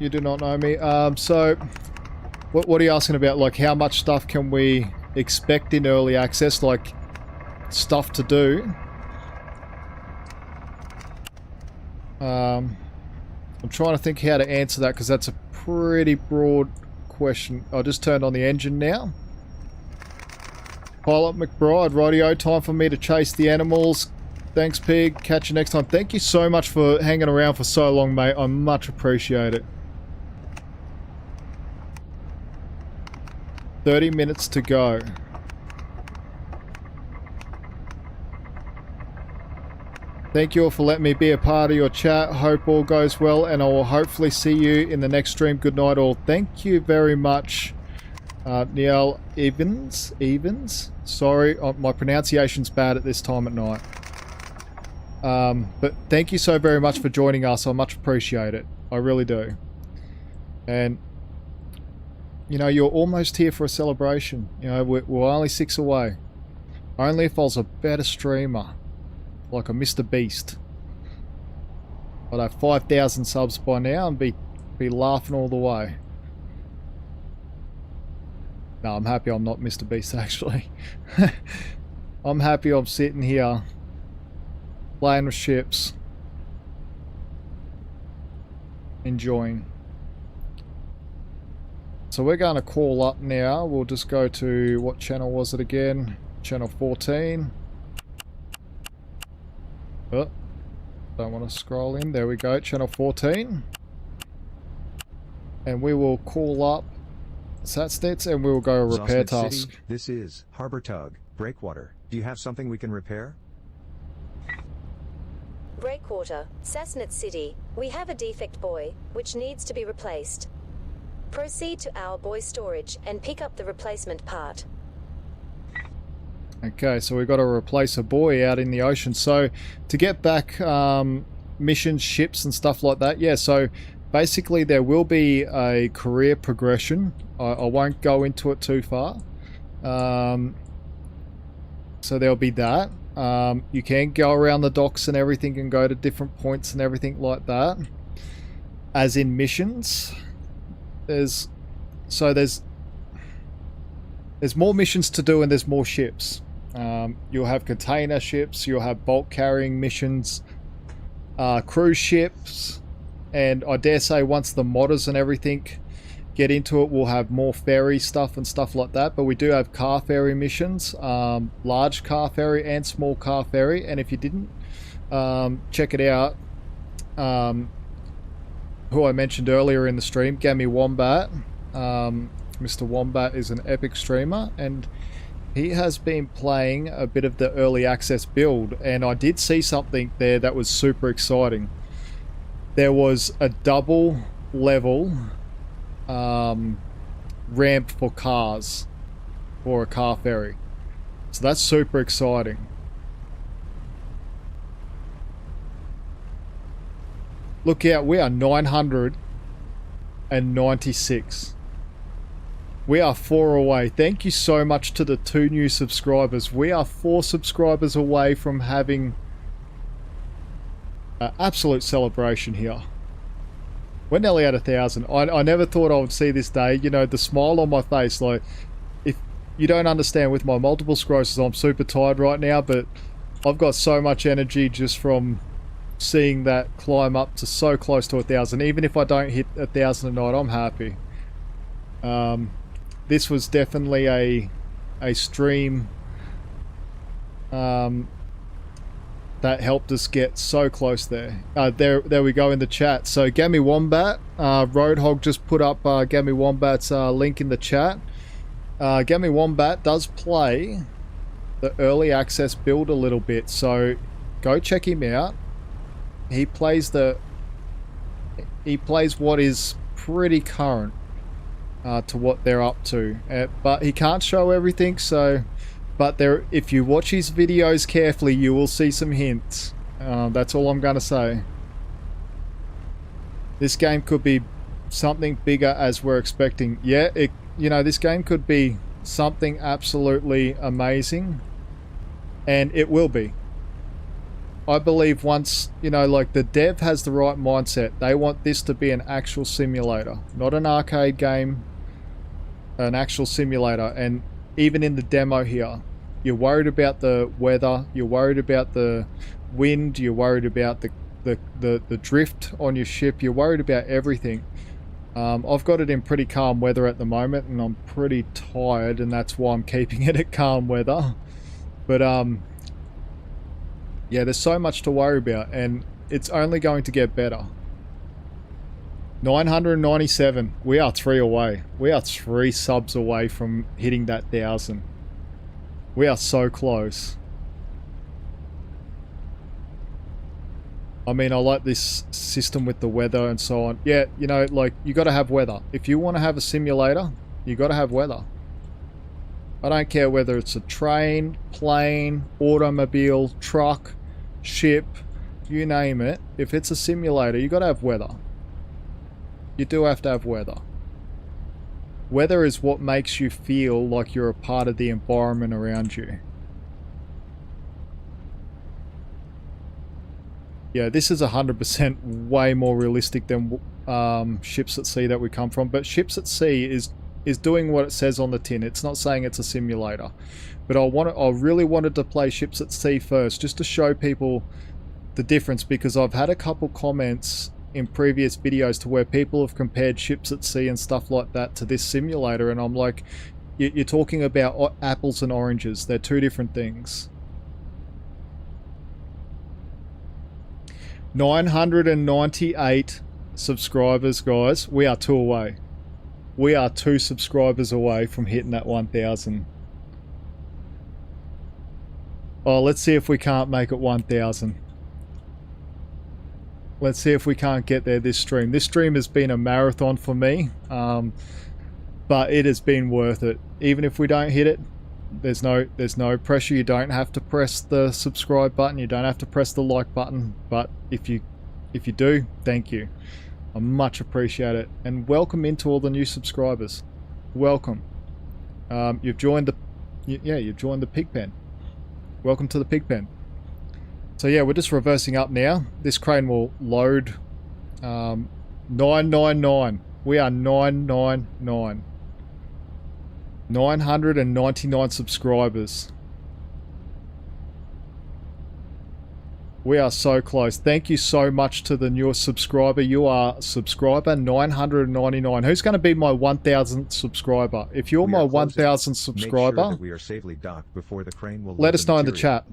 do not know me. So what are you asking about? Like, how much stuff can we expect in early access? Like, stuff to do? I'm trying to think how to answer that, because that's a pretty broad question. I just turned on the engine now. Pilot McBride, rightio, time for me to chase the animals. Thanks, Pig. Catch you next time. Thank you so much for hanging around for so long, mate. I much appreciate it. 30 minutes to go. Thank you all for letting me be a part of your chat. Hope all goes well, and I will hopefully see you in the next stream. Good night all. Thank you very much, Neil Evans. Sorry, my pronunciation's bad at this time at night. But thank you so very much for joining us. I much appreciate it. I really do. And, you know, you're almost here for a celebration. You know, we're only 6 away. Only if I was a better streamer. Like a Mr. Beast. I'd have 5,000 subs by now and be laughing all the way. No, I'm happy I'm not Mr. Beast, actually. I'm happy I'm sitting here playing with ships, enjoying. So we're going to call up now. We'll just go to, what channel was it again? Channel 14. Oh, don't want to scroll in. There we go, channel 14. And we will call up Satsnets and we will go a repair Sarsnet task. City, this is Harbor Tug, Breakwater. Do you have something we can repair? Breakwater, Sassnet City. We have a defect buoy, which needs to be replaced. Proceed to our buoy storage and pick up the replacement part. Okay, so we've got to replace a buoy out in the ocean. So to get back missions, ships and stuff like that, yeah, so basically there will be a career progression. I won't go into it too far. So there'll be that. You can go around the docks and everything and go to different points and everything like that. As in missions. There's more missions to do and there's more ships. You'll have container ships, you'll have bulk carrying missions, cruise ships, and I dare say once the modders and everything get into it, we'll have more ferry stuff and stuff like that. But we do have car ferry missions, large car ferry and small car ferry. And if you didn't check it out, who I mentioned earlier in the stream, Gammy Wombat, Mr. Wombat is an epic streamer, and he has been playing a bit of the early access build, and I did see something there that was super exciting. There was a double level ramp for cars for a car ferry, so that's super exciting. Look out, we are 996. We are 4 away. Thank you so much to the 2 new subscribers. We are 4 subscribers away from having an absolute celebration here. We're nearly at 1,000. I never thought I would see this day. You know, the smile on my face, like, you don't understand with my multiple sclerosis, I'm super tired right now, but I've got so much energy just from seeing that climb up to so close to 1,000. Even if I don't hit 1,000 a night, I'm happy. This was definitely a stream that helped us get so close there. There we go in the chat. So Gammy Wombat, Roadhog just put up Gammy Wombat's link in the chat. Gammy Wombat does play the early access build a little bit, so go check him out. He plays what is pretty current to what they're up to, but he can't show everything. So, but if you watch his videos carefully, you will see some hints. That's all I'm gonna say. This game could be something bigger as we're expecting. Yeah, this game could be something absolutely amazing, and it will be. I believe once, like the dev has the right mindset, they want this to be an actual simulator, not an arcade game, an actual simulator. And even in the demo here, you're worried about the weather, you're worried about the wind, you're worried about the drift on your ship, you're worried about everything. I've got it in pretty calm weather at the moment, and I'm pretty tired, and that's why I'm keeping it at calm weather. But yeah, there's so much to worry about, and it's only going to get better. 997. We are 3 away. We are 3 subs away from hitting that 1,000. We are so close. I mean, I like this system with the weather and so on. Yeah, like, you got to have weather. If you want to have a simulator, you got to have weather. I don't care whether it's a train, plane, automobile, truck, ship, you name it. If it's a simulator, you got to have weather. You do have to have weather. Weather is what makes you feel like you're a part of the environment around you. Yeah, this is 100% way more realistic than Ships at Sea that we come from. But Ships at Sea is doing what it says on the tin. It's not saying it's a simulator. But I really wanted to play Ships at Sea first, just to show people the difference, because I've had a couple comments in previous videos to where people have compared Ships at Sea and stuff like that to this simulator, and I'm like, you're talking about apples and oranges. They're two different things. 998 subscribers, guys. We are 2 away. We are 2 subscribers away from hitting that 1,000. Oh, let's see if we can't make it 1,000. Let's see if we can't get there this stream. This stream has been a marathon for me, but it has been worth it. Even if we don't hit it, there's no pressure. You don't have to press the subscribe button. You don't have to press the like button. But if you do, thank you. I much appreciate it. And welcome into all the new subscribers. Welcome. You've joined the pig pen. Welcome to the pig pen. So yeah, we're just reversing up now. This crane will load. 999. We are 999. 999 subscribers. We are so close. Thank you so much to the newest subscriber. You are subscriber 999. Who's going to be my 1,000th subscriber? If you're my 1,000th subscriber, make sure that we are safely docked before the crane will let us know in the chat.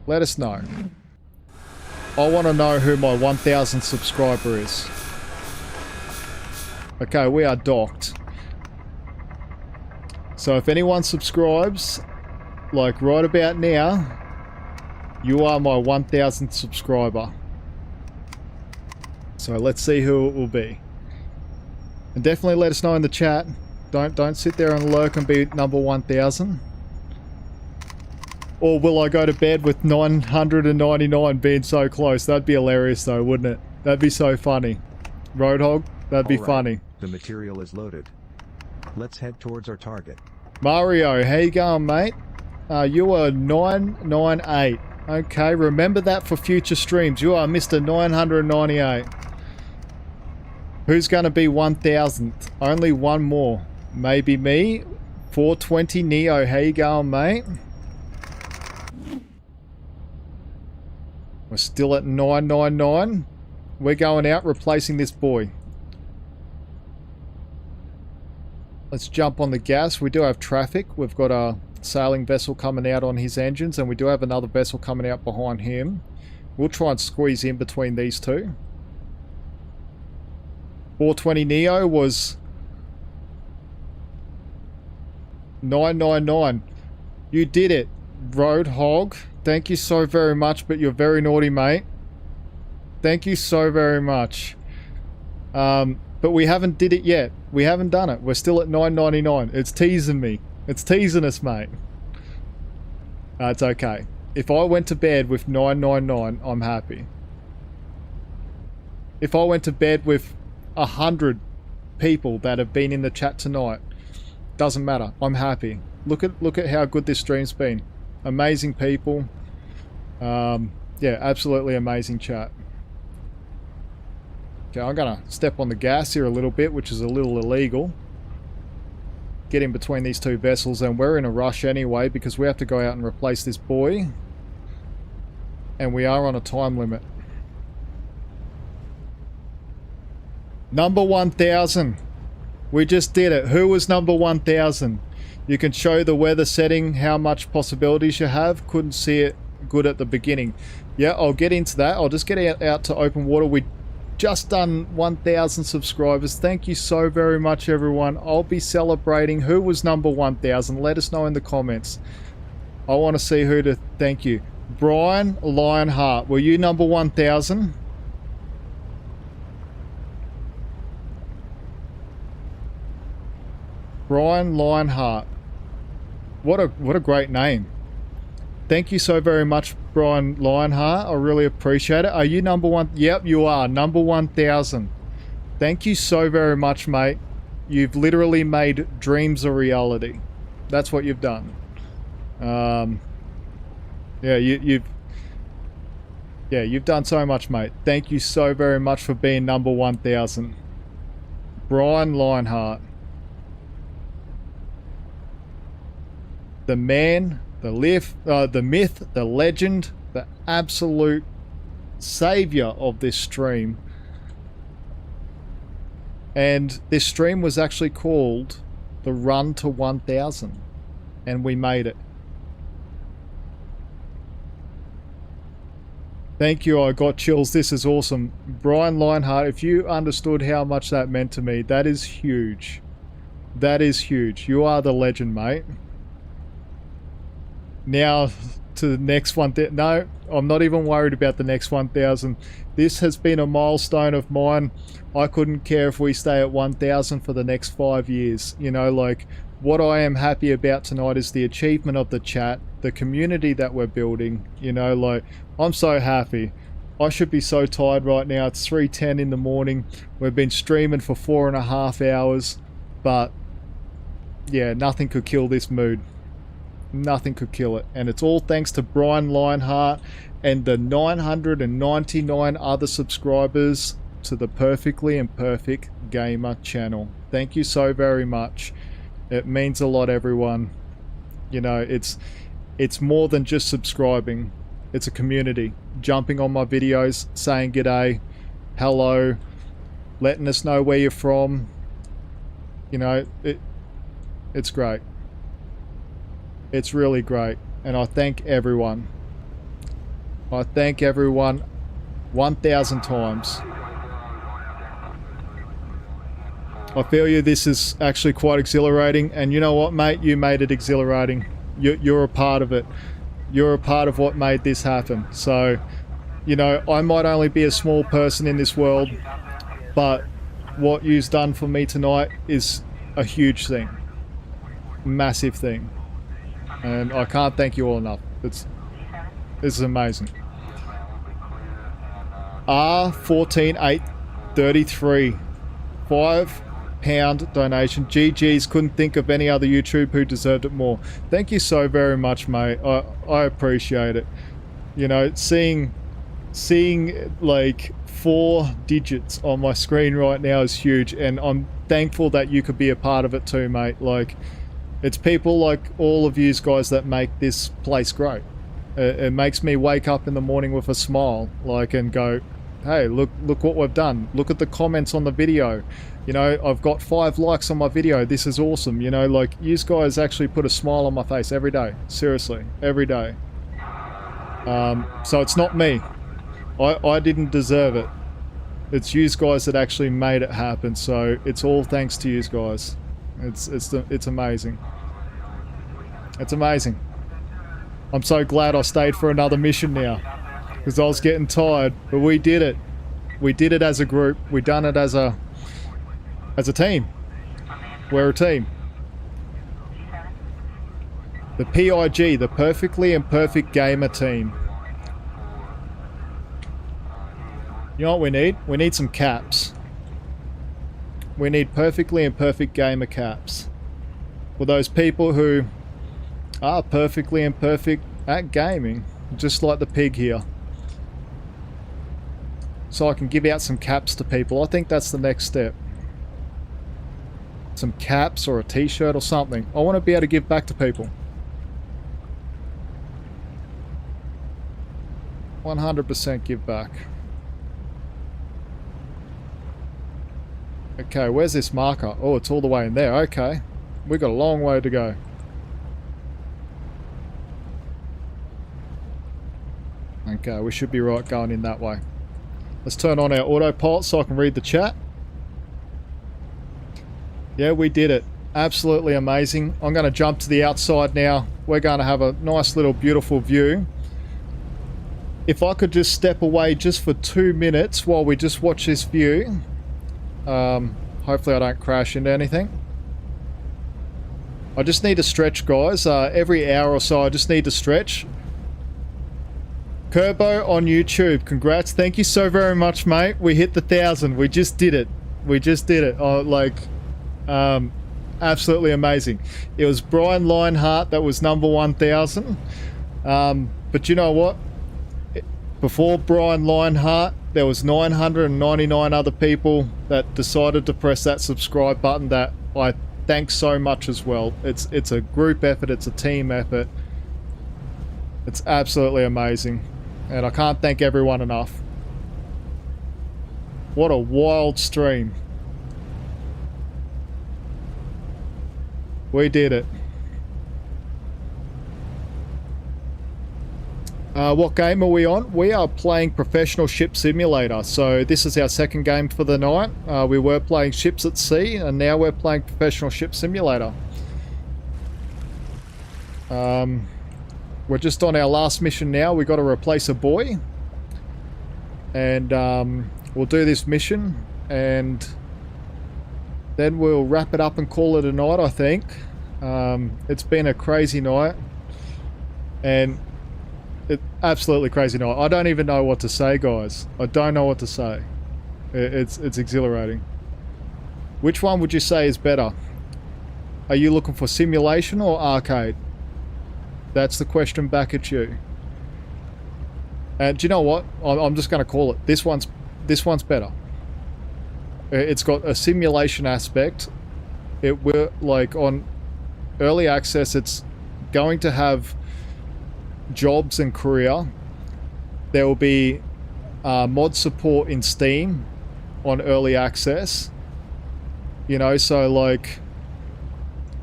Let us know. I want to know who my 1,000th subscriber is. Okay, we are docked. So if anyone subscribes, like right about now, you are my 1,000th subscriber. So let's see who it will be. And definitely let us know in the chat. Don't sit there and lurk and be number 1,000. Or will I go to bed with 999 being so close? That'd be hilarious though, wouldn't it? That'd be so funny. Roadhog, that'd be funny. The material is loaded. Let's head towards our target. Mario, how you going, mate? You are 998. Okay, remember that for future streams. You are Mr. 998. Who's going to be 1,000th? Only one more. Maybe me. 420 Neo, how you going, mate? We're still at 999. We're going out, replacing this boy. Let's jump on the gas. We do have traffic. We've got a sailing vessel coming out on his engines, and we do have another vessel coming out behind him. We'll try and squeeze in between these two. 420 Neo was 999. You did it, Roadhog. Thank you so very much, but you're very naughty, mate. Thank you so very much. But we haven't did it yet. We haven't done it. We're still at 999. It's teasing me. It's teasing us, mate. It's okay. If I went to bed with 999, I'm happy. If I went to bed with 100 people that have been in the chat tonight, doesn't matter. I'm happy. Look at how good this stream's been. Amazing people. Yeah, absolutely amazing chat. Okay, I'm gonna step on the gas here a little bit, which is a little illegal. Get in between these two vessels, and we're in a rush anyway because we have to go out and replace this boy. And we are on a time limit. Number 1000. We just did it. Who was number 1000? You can show the weather setting, how much possibilities you have. Couldn't see it good at the beginning. Yeah, I'll get into that. I'll just get out to open water. We just done 1000 subscribers. Thank you so very much, everyone. I'll be celebrating. Who was number 1000? Let us know in the comments. I want to see who to thank you. Brian Lionheart, were you number 1000? Brian Lionheart. What a great name. Thank you so very much, Brian Lionheart. I really appreciate it. Are you number one? Yep, you are. Number 1000. Thank you so very much, mate. You've literally made dreams a reality. That's what you've done. Yeah, you've done so much, mate. Thank you so very much for being number 1000. Brian Lionheart. The man, the myth, the legend, the absolute savior of this stream. And this stream was actually called the Run to 1000, and we made it. Thank you, I got chills. This is awesome. Brian Lionheart, if you understood how much that meant to me, that is huge. That is huge. You are the legend, mate. Now to the next one. No, I'm not even worried about the next 1000. This has been a milestone of mine. I couldn't care if we stay at 1000 for the next 5 years. You know, like, what I am happy about tonight is the achievement of the chat, the community that we're building. You know, like, I'm so happy. I should be so tired right now. It's 3:10 in the morning. We've been streaming for 4.5 hours, but yeah, nothing could kill this mood. Nothing could kill it. And it's all thanks to Brian Lionheart and the 999 other subscribers to the Perfectly Imperfect Gamer channel. Thank you so very much. It means a lot, everyone. You know, it's more than just subscribing. It's a community. Jumping on my videos, saying g'day, hello, letting us know where you're from. You know, it's great. It's really great, and I thank everyone. I thank everyone 1000 times. I feel you, this is actually quite exhilarating, and you know what, mate? You made it exhilarating. You're a part of it. You're a part of what made this happen. So, you know, I might only be a small person in this world, but what you've done for me tonight is a huge thing. Massive thing. And I can't thank you all enough. This is amazing. R14833, £5 donation. GG's, couldn't think of any other YouTube who deserved it more. Thank you so very much, mate. I appreciate it. You know, seeing like 4 digits on my screen right now is huge, and I'm thankful that you could be a part of it too, mate. Like, it's people like all of you guys that make this place great. It makes me wake up in the morning with a smile, like, and go, hey, look what we've done. Look at the comments on the video. You know, I've got 5 likes on my video. This is awesome. You know, like, you guys actually put a smile on my face every day. Seriously, every day. So it's not me. I didn't deserve it. It's you guys that actually made it happen. So it's all thanks to you guys. It's amazing. It's amazing. I'm so glad I stayed for another mission now, because I was getting tired, but we did it. We did it as a group. We done it as a team. We're a team. The PIG, the Perfectly Imperfect Gamer Team. You know what we need? We need some caps. We need Perfectly Imperfect Gamer caps. For those people who are perfectly imperfect at gaming, just like the pig here. So I can give out some caps to people. I think that's the next step. Some caps or a t-shirt or something. I want to be able to give back to people. 100% give back. Okay, where's this marker? Oh, it's all the way in there. Okay. We've got a long way to go. Okay, we should be right going in that way. Let's turn on our autopilot so I can read the chat. Yeah, we did it. Absolutely amazing. I'm going to jump to the outside now. We're going to have a nice little beautiful view. If I could just step away just for 2 minutes while we just watch this view. Hopefully I don't crash into anything. I just need to stretch, guys. Every hour or so I just need to stretch. Kerbo on YouTube, congrats. Thank you so very much, mate. We hit the 1,000. We just did it. We just did it. Oh, like, absolutely amazing. It was Brian Lionheart that was number 1,000. But you know what? Before Brian Lionheart, there was 999 other people that decided to press that subscribe button that I thank so much as well. It's a group effort. It's a team effort. It's absolutely amazing. And I can't thank everyone enough. What a wild stream. We did it. What game are we on? We are playing Professional Ship Simulator. So this is our second game for the night. We were playing Ships at Sea, and now we're playing Professional Ship Simulator. We're just on our last mission now. We got to replace a buoy. And we'll do this mission. And then we'll wrap it up and call it a night, I think. It's been a crazy night. And absolutely crazy night. I don't even know what to say, guys. I don't know what to say. It's exhilarating. Which one would you say is better? Are you looking for simulation or arcade? That's the question back at you. And do you know what? I'm just going to call it. This one's better. It's got a simulation aspect. It will, like, on early access, it's going to have jobs and career. There will be mod support in Steam on early access. You know, so like,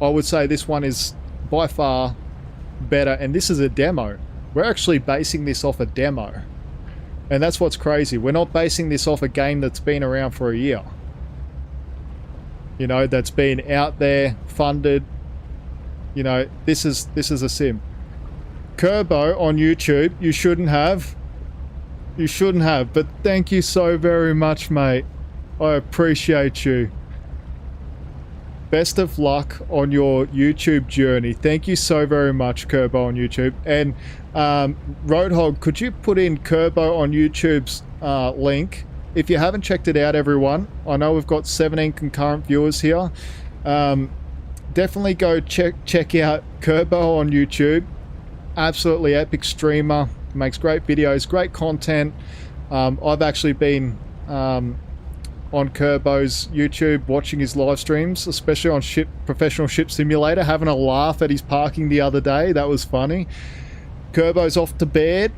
I would say this one is by far better, and this is a demo. We're actually basing this off a demo, and that's what's crazy. We're not basing this off a game that's been around for a year. You know, that's been out there, funded. You know, this is a sim. Kerbo on YouTube, you shouldn't have, but thank you so very much, mate. I appreciate you. Best of luck on your YouTube journey. Thank you so very much, Kerbo on YouTube. And Roadhog, could you put in Kerbo on YouTube's link? If you haven't checked it out, everyone, I know we've got 17 concurrent viewers here. Definitely go check out Kerbo on YouTube. Absolutely epic streamer, makes great videos, great content. I've actually been on on Kerbo's YouTube watching his live streams, especially on Professional Ship Simulator, having a laugh at his parking the other day. That was funny. Kerbo's off to bed.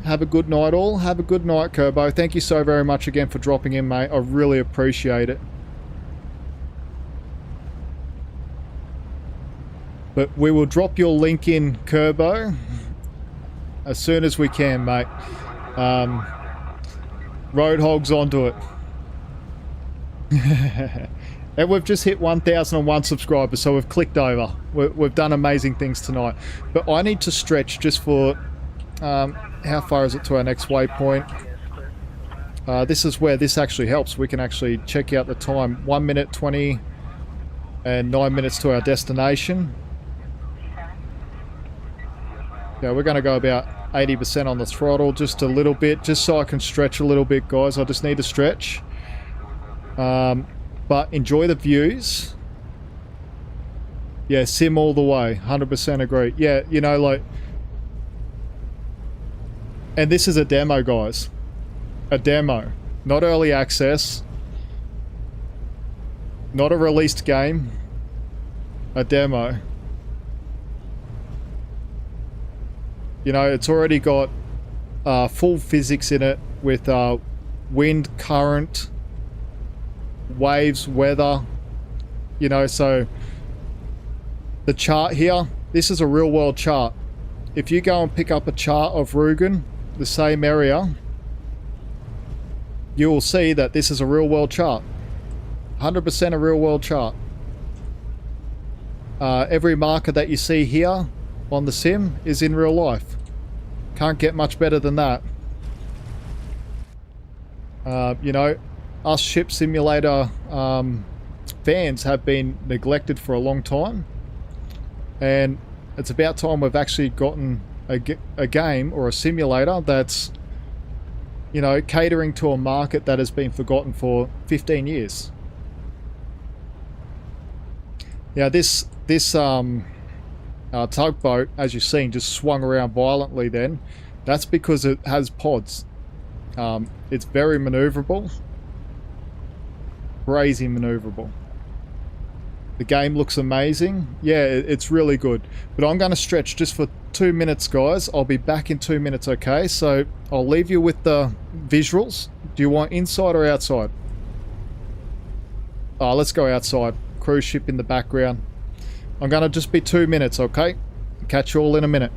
Have a good night all. Have a good night, Kerbo. Thank you so very much again for dropping in, mate. I really appreciate it. But we will drop your link in, Kerbo, as soon as we can, mate. Roadhog's onto it. And we've just hit 1,001 subscribers, so we've clicked over. We've done amazing things tonight. But I need to stretch just for... how far is it to our next waypoint? This is where this actually helps. We can actually check out the time. 1 minute 20 and 9 minutes to our destination. Yeah, we're going to go about 80% on the throttle, just a little bit, just so I can stretch a little bit, guys. I just need to stretch. But enjoy the views. Yeah, sim all the way. 100% agree. Yeah, you know, like... And this is a demo, guys. A demo. Not early access. Not a released game. A demo. You know, it's already got full physics in it with wind, current, waves, weather. You know, so the chart here, this is a real world chart. If you go and pick up a chart of Rügen, the same area, you will see that this is a real world chart. 100% a real world chart. Every marker that you see here on the sim is in real life. Can't get much better than that. You know, us ship simulator fans have been neglected for a long time, and it's about time we've actually gotten a game or a simulator that's, you know, catering to a market that has been forgotten for 15 years. Yeah, this tugboat, as you've seen, just swung around violently then. That's because it has pods. It's very maneuverable. Crazy maneuverable. The game looks amazing. Yeah, it's really good. But I'm going to stretch just for 2 minutes, guys. I'll be back in 2 minutes, okay? So I'll leave you with the visuals. Do you want inside or outside? Let's go outside. Cruise ship in the background. I'm going to just be 2 minutes, okay? Catch you all in a minute.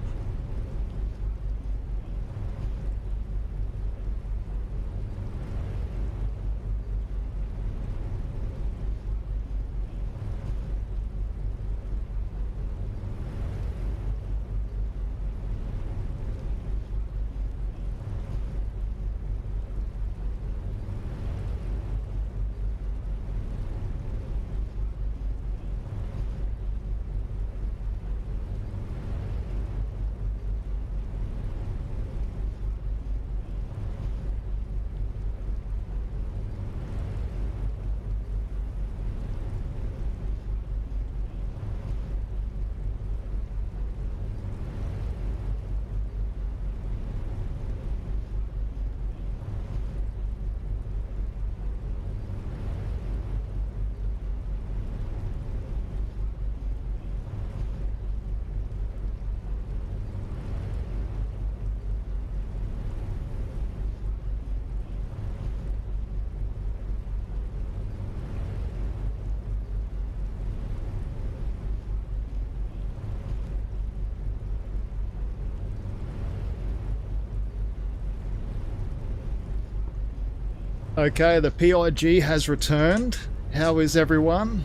Okay, the PIG has returned. How is everyone?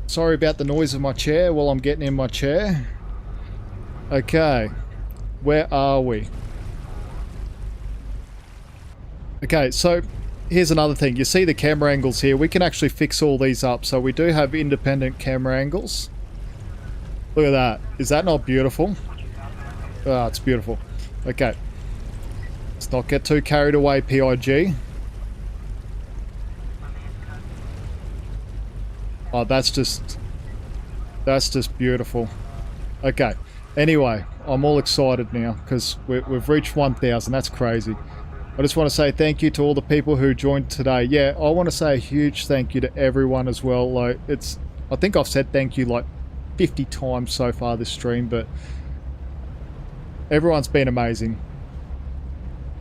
Sorry about the noise of my chair while I'm getting in my chair. Okay, where are we? Okay, so here's another thing. You see the camera angles here. We can actually fix all these up. So we do have independent camera angles. Look at that. Is that not beautiful? Ah, it's beautiful. Okay. Let's not get too carried away, PIG. Oh, that's just beautiful. Okay. Anyway, I'm all excited now because we've reached 1,000. That's crazy. I just want to say thank you to all the people who joined today. Yeah, I want to say a huge thank you to everyone as well. Like, I think I've said thank you like 50 times so far this stream, but everyone's been amazing.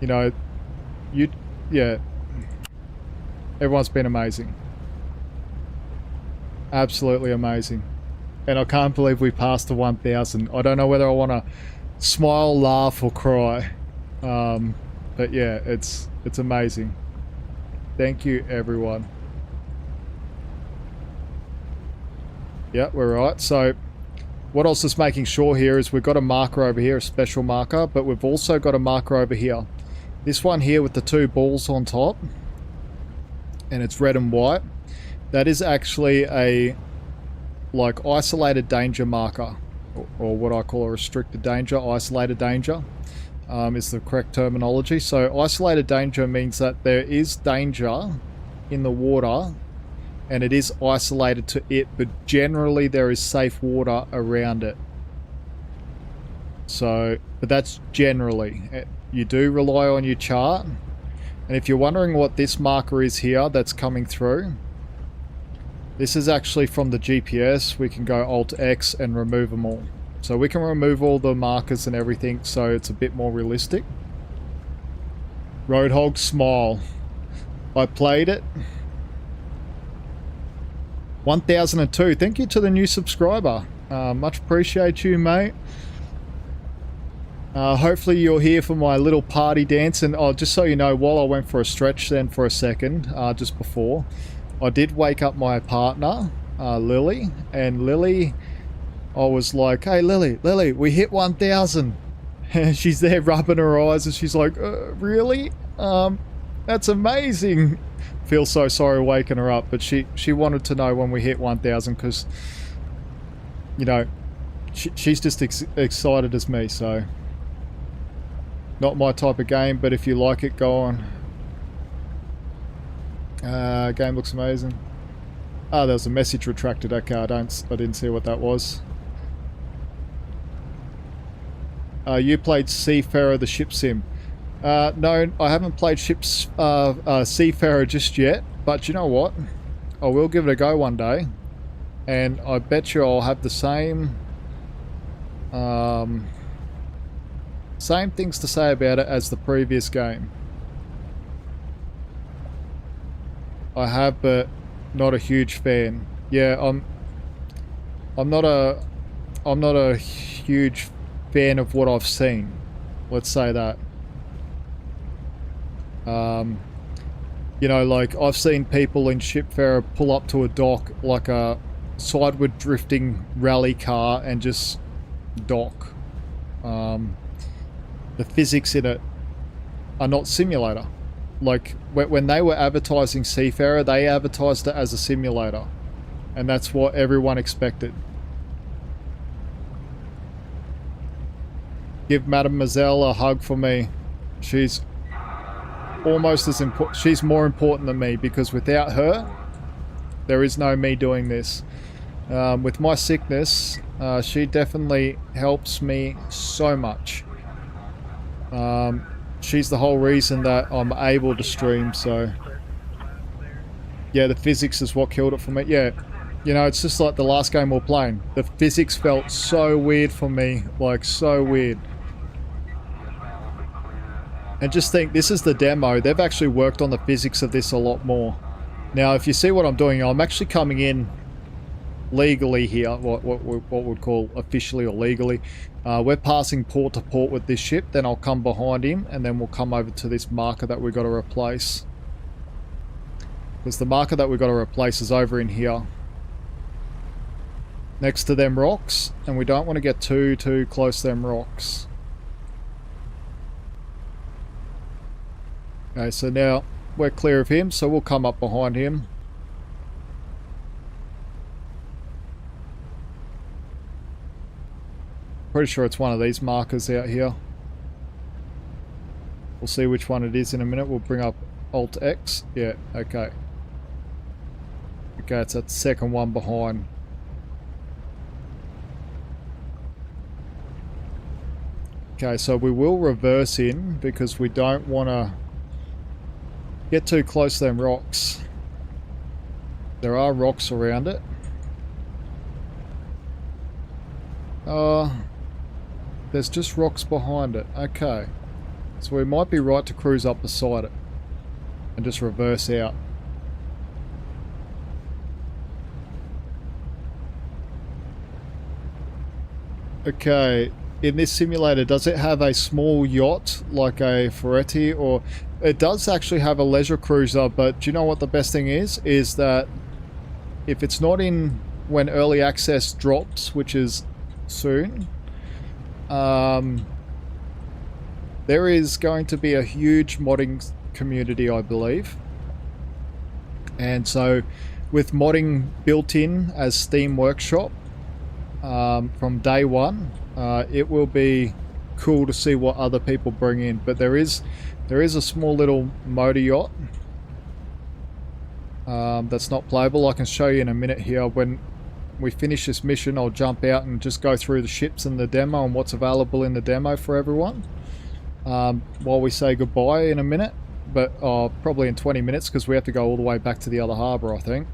You know, yeah, everyone's been amazing. Absolutely amazing. And I can't believe we passed the 1,000. I don't know whether I want to smile, laugh, or cry. But yeah, it's amazing. Thank you, everyone. Yeah, we're right. So what I was just making sure here is we've got a marker over here, a special marker, but we've also got a marker over here. This one here with the two balls on top, and it's red and white. That is actually a like isolated danger marker, or what I call a restricted danger, isolated danger is the correct terminology. So isolated danger means that there is danger in the water and it is isolated to it, but generally there is safe water around it. So, but that's generally. You do rely on your chart. And if you're wondering what this marker is here that's coming through, this is actually from the GPS. We can go Alt X and remove them all. So we can remove all the markers and everything, so it's a bit more realistic. Roadhog smile. I played it. 1002. Thank you to the new subscriber. Much appreciate you, mate. Hopefully you're here for my little party dance. And just so you know, while I went for a stretch then for a second, just before, I did wake up my partner, Lily. And Lily, I was like, hey, Lily, we hit 1,000. And she's there rubbing her eyes and she's like, really? That's amazing. Feel so sorry waking her up, but she wanted to know when we hit 1,000 because, you know, she's just excited as me, so. Not my type of game, but if you like it, go on. Game looks amazing. Oh, there was a message retracted. Okay, I didn't see what that was. You played Seafarer the ship sim. No, I haven't played Seafarer just yet, but you know what? I will give it a go one day, and I bet you I'll have the same things to say about it as the previous game. I have, but not a huge fan. Yeah, I'm not a huge fan of what I've seen. Let's say that. You know, like I've seen people in Shipfarer pull up to a dock like a sideward drifting rally car and just dock. The physics in it are not simulator. Like when they were advertising Seafarer, they advertised it as a simulator, and that's what everyone expected. Give Mademoiselle a hug for me. She's almost as important. She's more important than me, because without her, there is no me doing this. With my sickness, she definitely helps me so much. She's the whole reason that I'm able to stream, so yeah, the physics is what killed it for me. Yeah, you know, it's just like the last game we were playing. The physics felt so weird for me, like so weird. And just think, this is the demo. They've actually worked on the physics of this a lot more. Now, if you see what I'm doing, I'm actually coming in legally here, what we'd call officially or legally. We're passing port to port with this ship, then I'll come behind him, and then we'll come over to this marker that we've got to replace. Because the marker that we've got to replace is over in here, next to them rocks, and we don't want to get too close to them rocks. Okay, so now we're clear of him, so we'll come up behind him. Pretty sure it's one of these markers out here. We'll see which one it is in a minute. We'll bring up Alt X. Yeah, okay. Okay, it's that second one behind. Okay, so we will reverse in because we don't want to get too close to them rocks. There are rocks around it. There's just rocks behind it. Okay. So we might be right to cruise up beside it and just reverse out. Okay, in this simulator, does it have a small yacht like a Ferretti, or it does actually have a leisure cruiser, but do you know what the best thing is? Is that if it's not in when early access drops, which is soon, there is going to be a huge modding community, I believe. And so with modding built in as Steam Workshop, from day one, it will be cool to see what other people bring in. But there is a small little motor yacht that's not playable. I can show you in a minute here. When we finish this mission, I'll jump out and just go through the ships and the demo and what's available in the demo for everyone, while we say goodbye in a minute, but probably in 20 minutes, because we have to go all the way back to the other harbour, I think.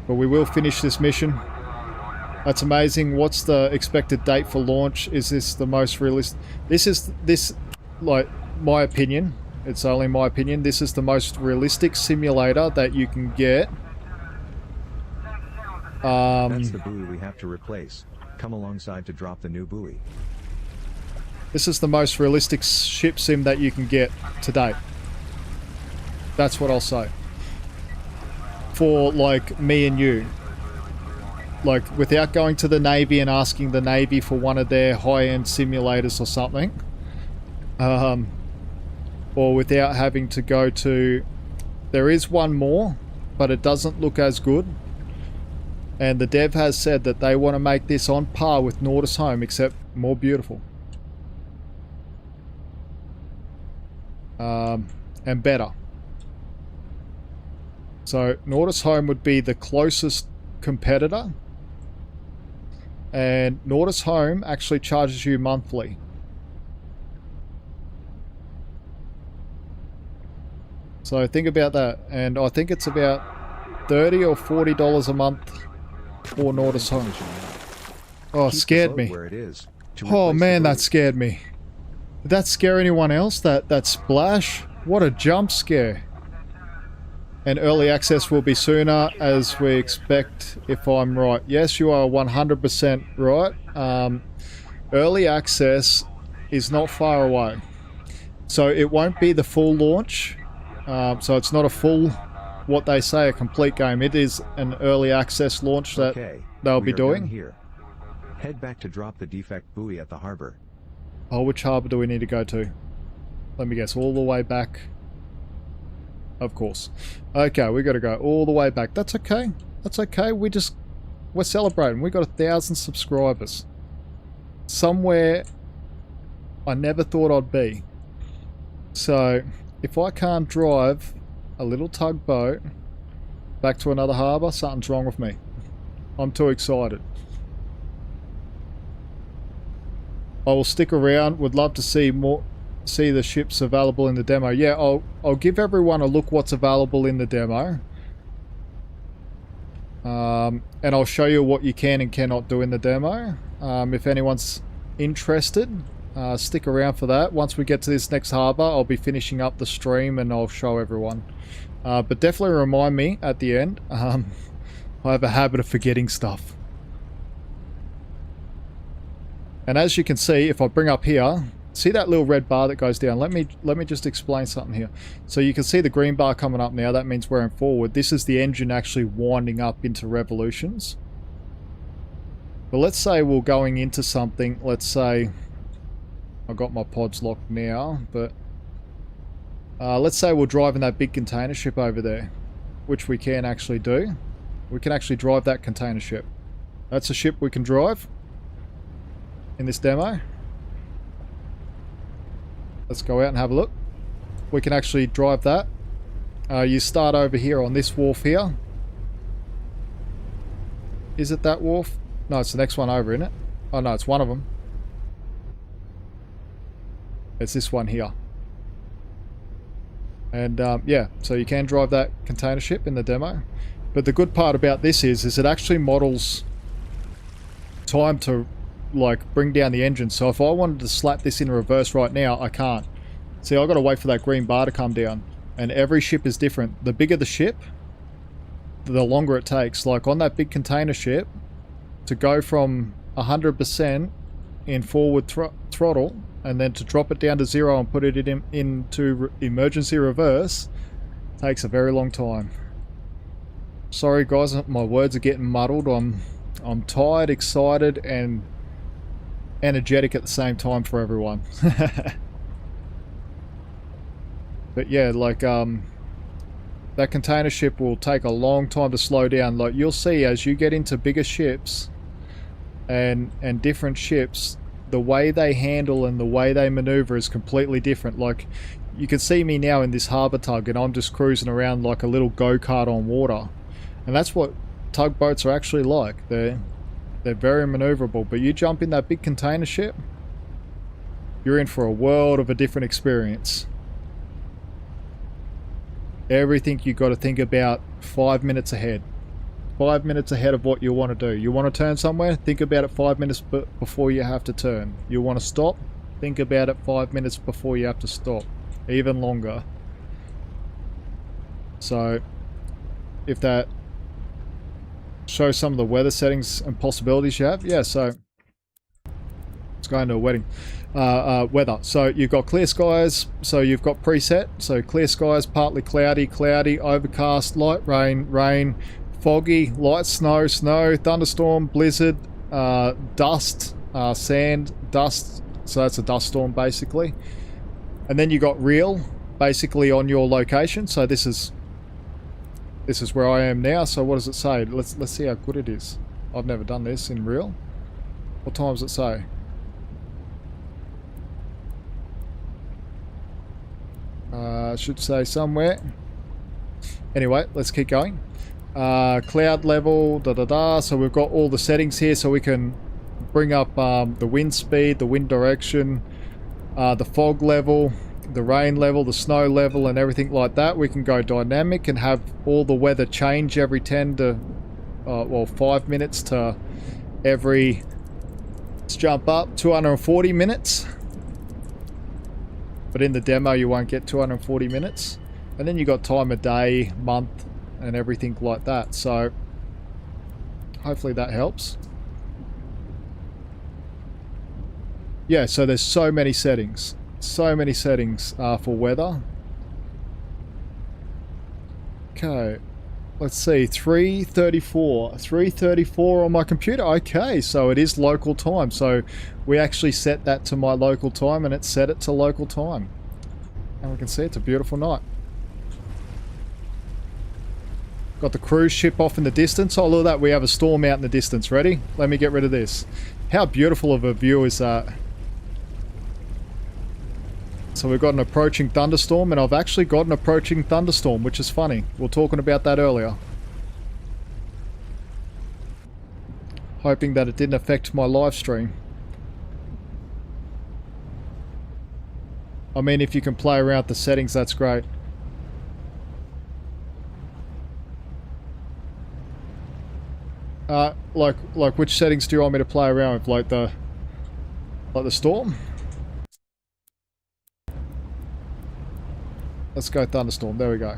But we will finish this mission. That's amazing. What's the expected date for launch? Is this the most realistic? This, like, my opinion, it's only my opinion, this is the most realistic simulator that you can get. That's the buoy we have to replace. Come alongside to drop the new buoy. This is the most realistic ship sim that you can get to date. That's what I'll say. For, like, me and you. Like, without going to the Navy and asking the Navy for one of their high-end simulators or something. Or without having to go to... There is one more, but it doesn't look as good. And the dev has said that they want to make this on par with Nordis Home, except more beautiful. And better. So Nordis Home would be the closest competitor. And Nordis Home actually charges you monthly. So think about that. And I think it's about $30 or $40 a month for Nordis Home. Oh, it scared me. Where it is, Oh man, that scared me. Did that scare anyone else? That splash? What a jump scare. And early access will be sooner, as we expect, if I'm right. Yes, you are 100% right. Early access is not far away. So it won't be the full launch. So it's not a full, what they say, a complete game. It is an early access launch that they'll be doing. Here. Head back to drop the defect buoy at the harbor. Oh, which harbour do we need to go to? Let me guess, all the way back. Of course. Okay, we got to go all the way back. That's okay. That's okay. We're celebrating. We got 1,000 subscribers. Somewhere I never thought I'd be. So, if I can't drive a little tugboat back to another harbour, something's wrong with me. I'm too excited. I will stick around. Would love to see the ships available in the demo. Yeah, I'll give everyone a look what's available in the demo. And I'll show you what you can and cannot do in the demo. If anyone's interested, stick around for that. Once we get to this next harbour, I'll be finishing up the stream and I'll show everyone. But definitely remind me at the end. I have a habit of forgetting stuff. And as you can see, if I bring up here, see that little red bar that goes down? Let me just explain something here. So you can see the green bar coming up now. That means we're in forward. This is the engine actually winding up into revolutions. But let's say we're going into something. Let's say I've got my pods locked now, but let's say we're driving that big container ship over there, which we can actually do. We can actually drive that container ship. That's a ship we can drive in this demo. Let's go out and have a look. We can actually drive that. You start over here on this wharf here. Is it that wharf? No, it's the next one over, isn't it? Oh no, it's one of them. It's this one here. And yeah, so you can drive that container ship in the demo. But the good part about this is it actually models time to like bring down the engine. So if I wanted to slap this in reverse right now, I can't. See, I've got to wait for that green bar to come down. And every ship is different. The bigger the ship, the longer it takes. Like on that big container ship, to go from 100% in forward throttle and then to drop it down to 0 and put it into emergency reverse takes a very long time. Sorry guys, my words are getting muddled. I'm tired, excited, and energetic at the same time for everyone. But yeah, like that container ship will take a long time to slow down. Like you'll see as you get into bigger ships and different ships, the way they handle and the way they maneuver is completely different. Like you can see me now in this harbour tug and I'm just cruising around like a little go-kart on water. And that's what tugboats are actually like. They're very maneuverable. But you jump in that big container ship, you're in for a world of a different experience. Everything you got to think about 5 minutes ahead. 5 minutes ahead of what you want to do. You want to turn somewhere? Think about it 5 minutes before you have to turn. You want to stop? Think about it 5 minutes before you have to stop. Even longer. So, if that shows some of the weather settings and possibilities you have. Yeah, so let's go into a wedding. Weather. So you've got clear skies, so you've got preset. So clear skies, partly cloudy, cloudy, overcast, light rain, rain, foggy, light snow, snow, thunderstorm, blizzard, dust, sand, dust. So that's a dust storm basically. And then you got real, basically on your location. So this is where I am now. So what does it say? Let's see how good it is. I've never done this in real. What time does it say? Should say somewhere. Anyway, let's keep going. Cloud level, So we've got all the settings here, so we can bring up the wind speed, the wind direction, the fog level, the rain level, the snow level, and everything like that. We can go dynamic and have all the weather change every 10 to, 5 minutes to every, let's jump up, 240 minutes. But in the demo you won't get 240 minutes. And then you got time of day, month, and everything like that. So hopefully that helps. Yeah, so there's so many settings. So many settings for weather. Okay, let's see, 3:34. 3:34 on my computer. Okay, so it is local time. So we actually set that to my local time and it set it to local time. And we can see it's a beautiful night. Got the cruise ship off in the distance. Oh, look at that. We have a storm out in the distance. Ready? Let me get rid of this. How beautiful of a view is that? So we've got an approaching thunderstorm, and I've actually got an approaching thunderstorm, which is funny. We were talking about that earlier. Hoping that it didn't affect my live stream. I mean, if you can play around with the settings, that's great. Like which settings do you want me to play around with? Like the storm? Let's go thunderstorm. There we go.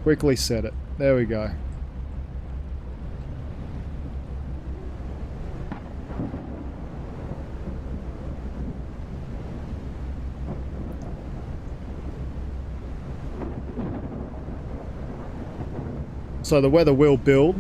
Quickly set it. There we go. So the weather will build.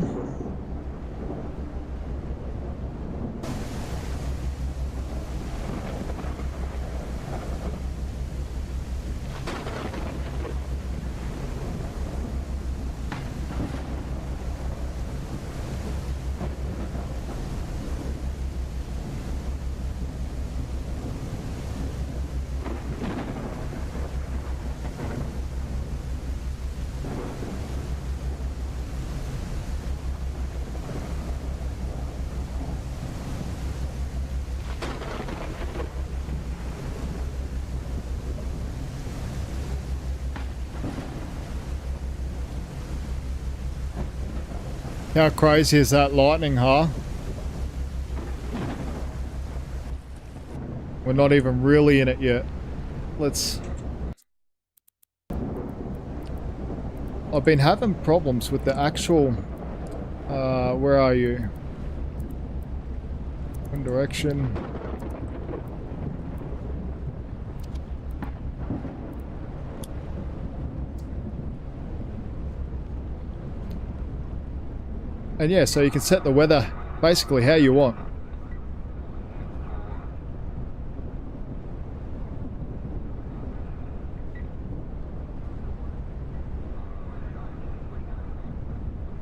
How crazy is that lightning, huh? We're not even really in it yet. Let's... I've been having problems with the actual... where are you? One direction. And yeah, so you can set the weather basically how you want.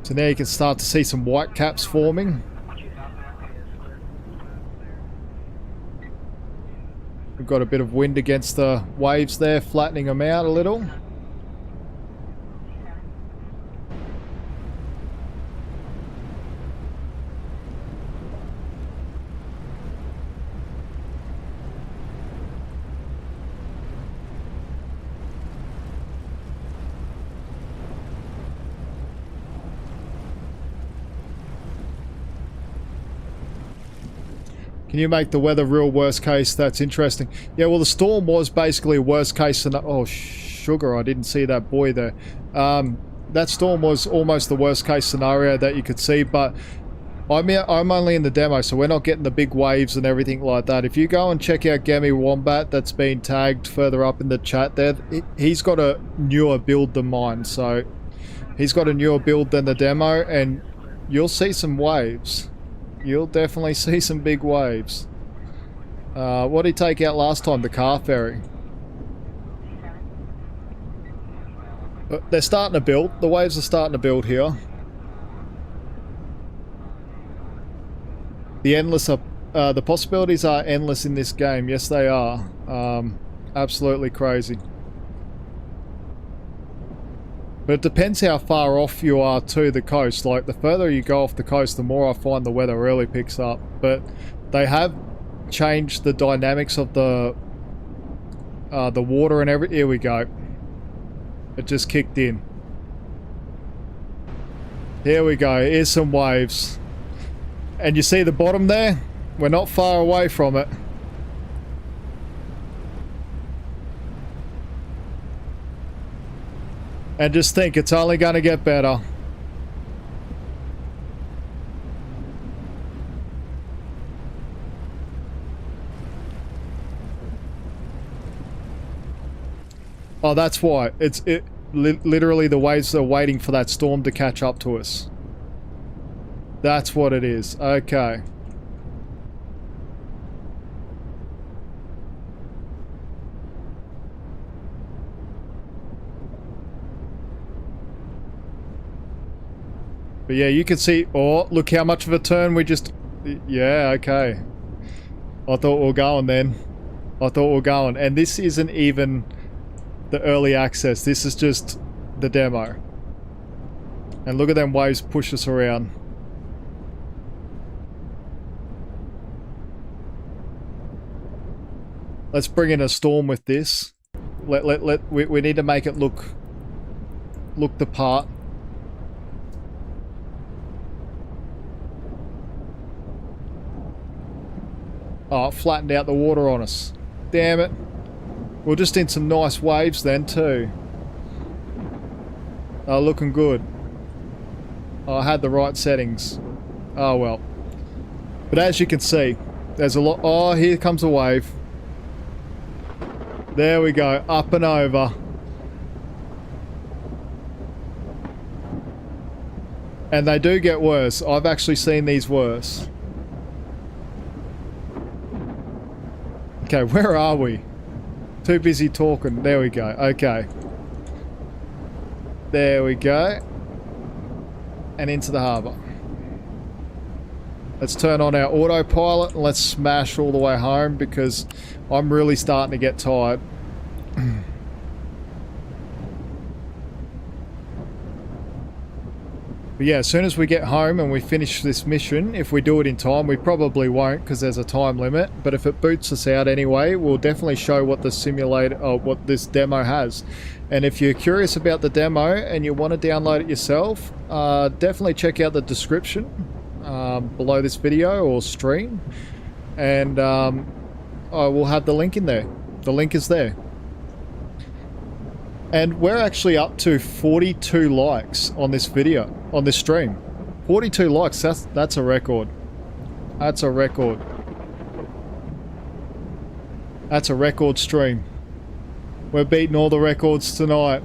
So now you can start to see some white caps forming. We've got a bit of wind against the waves there, flattening them out a little. Can you make the weather real worst case? That's interesting. Yeah, well, the storm was basically worst case scenario. Oh, sugar, I didn't see that buoy there. That storm was almost the worst case scenario that you could see, but I'm only in the demo, so we're not getting the big waves and everything like that. If you go and check out Gammy Wombat, that's been tagged further up in the chat there, he's got a newer build than mine, so he's got a newer build than the demo, and you'll see some waves. You'll definitely see some big waves. What did he take out last time? The car ferry. They're starting to build. The waves are starting to build here. The possibilities are endless in this game. Yes, they are. Absolutely crazy. But it depends how far off you are to the coast. Like, the further you go off the coast, the more I find the weather really picks up. But they have changed the dynamics of the water and everything. Here we go. It just kicked in. Here we go. Here's some waves. And you see the bottom there? We're not far away from it. And just think, it's only going to get better. Oh, that's why. Literally the waves are waiting for that storm to catch up to us. That's what it is. Okay. But yeah, you can see, oh, look how much of a turn we just, yeah, okay. I thought we were going then. I thought we were going. And this isn't even the early access. This is just the demo. And look at them waves push us around. Let's bring in a storm with this. We need to make it look the part. Oh, it flattened out the water on us. Damn it. We're just in some nice waves then too. Oh, looking good. Oh, I had the right settings. Oh well. But as you can see, there's a lot. Oh, here comes a wave. There we go. Up and over. And they do get worse. I've actually seen these worse. Okay, where are we? Too busy talking. There we go. Okay. There we go. And into the harbour. Let's turn on our autopilot and let's smash all the way home because I'm really starting to get tired. But yeah, as soon as we get home and we finish this mission, if we do it in time, we probably won't because there's a time limit. But if it boots us out anyway, we'll definitely show what the simulator, what this demo has. And if you're curious about the demo and you want to download it yourself, definitely check out the description below this video or stream. And I will have the link in there. The link is there. And we're actually up to 42 likes on this video, on this stream. 42 likes, that's a record. That's a record. That's a record stream. We're beating all the records tonight.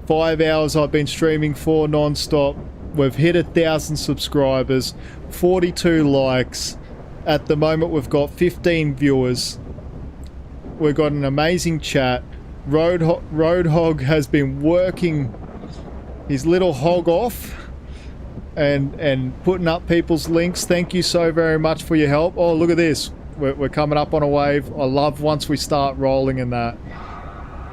5 hours I've been streaming for non-stop. We've hit 1,000 subscribers, 42 likes. At the moment we've got 15 viewers. We've got an amazing chat. Roadhog has been working his little hog off and putting up people's links. Thank you so very much for your help. Oh, look at this. We're coming up on a wave. I love once we start rolling in that.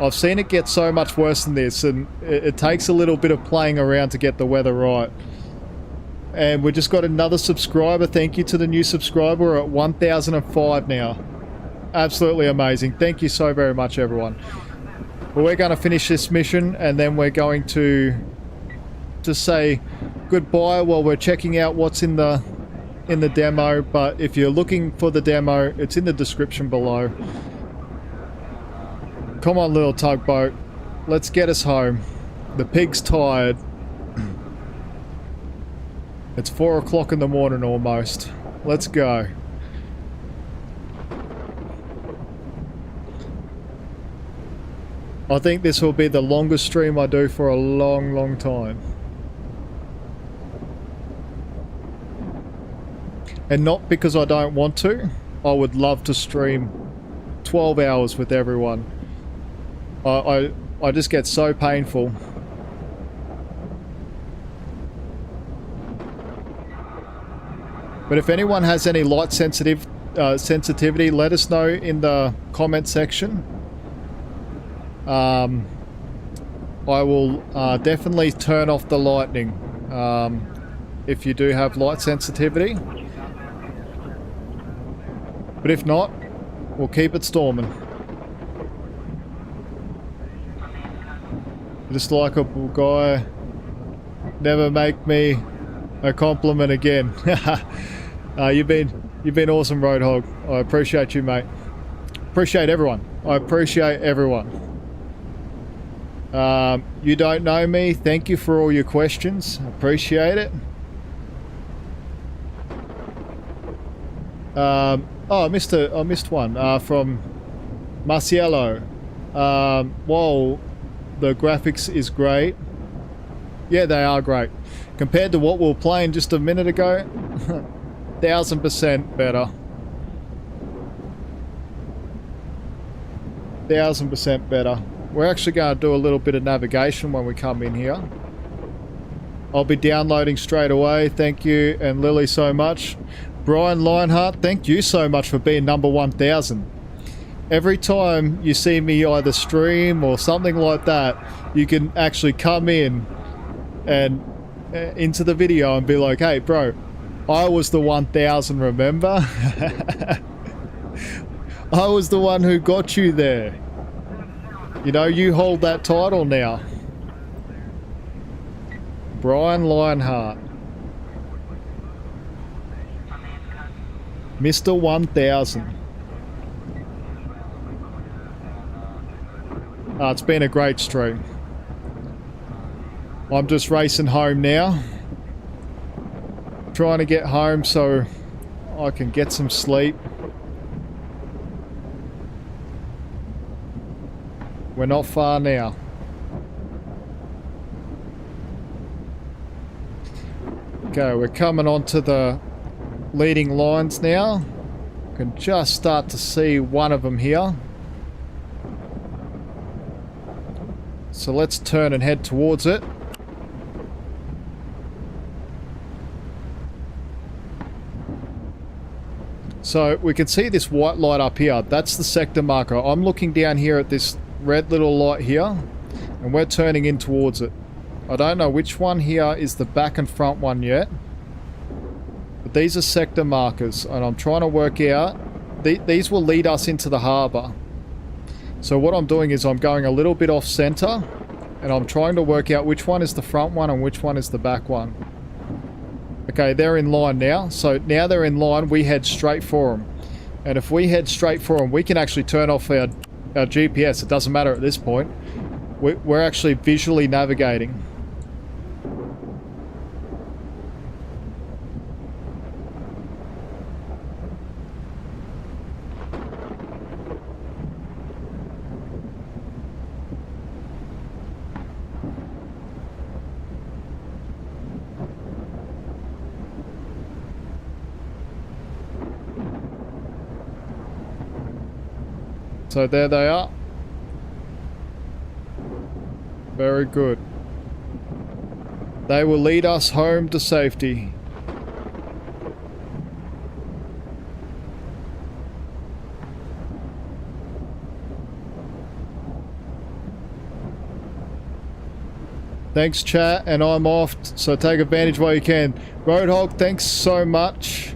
I've seen it get so much worse than this, and it takes a little bit of playing around to get the weather right. And we just got another subscriber. Thank you to the new subscriber. We're at 1,005 now. Absolutely amazing. Thank you so very much, everyone. Well, we're going to finish this mission and then we're going to say goodbye while we're checking out what's in the demo. But if you're looking for the demo, it's in the description below. Come on, little tugboat. Let's get us home. The pig's tired. It's 4 o'clock in the morning almost. Let's go. I think this will be the longest stream I do for a long, long time. And not because I don't want to. I would love to stream 12 hours with everyone. I just get so painful. But if anyone has any light sensitivity, let us know in the comment section. I will definitely turn off the lightning if you do have light sensitivity. But if not, we'll keep it storming. Just like a guy, never make me a compliment again. You've been awesome, Roadhog. I appreciate you, mate. Appreciate everyone. I appreciate everyone. You don't know me. Thank you for all your questions. Appreciate it. Oh, I missed one from Marciello. Whoa, the graphics is great. Yeah, they are great. Compared to what we were playing just a minute ago, 1000% better. 1000% better. We're actually going to do a little bit of navigation when we come in here. I'll be downloading straight away. Thank you and Lily so much. Brian Lionheart, thank you so much for being number 1000. Every time you see me either stream or something like that, you can actually come in and into the video and be like, hey bro, I was the 1000, remember? I was the one who got you there. You know, you hold that title now. Brian Lionheart. Mr. 1000. It's been a great stream. I'm just racing home now. Trying to get home so I can get some sleep. We're not far now. Okay, we're coming onto the leading lines now. Can just start to see one of them here. So let's turn and head towards it. So we can see this white light up here. That's the sector marker. I'm looking down here at this red little light here, and we're turning in towards it. I don't know which one here is the back and front one yet. But these are sector markers, and I'm trying to work out... These will lead us into the harbour. So what I'm doing is I'm going a little bit off centre, and I'm trying to work out which one is the front one and which one is the back one. Okay, they're in line now. So now they're in line, we head straight for them. And if we head straight for them, we can actually turn off our GPS. It doesn't matter at this point. We're actually visually navigating. So there they are. Very good. They will lead us home to safety. Thanks chat, and I'm off, so take advantage while you can. Roadhog, thanks so much.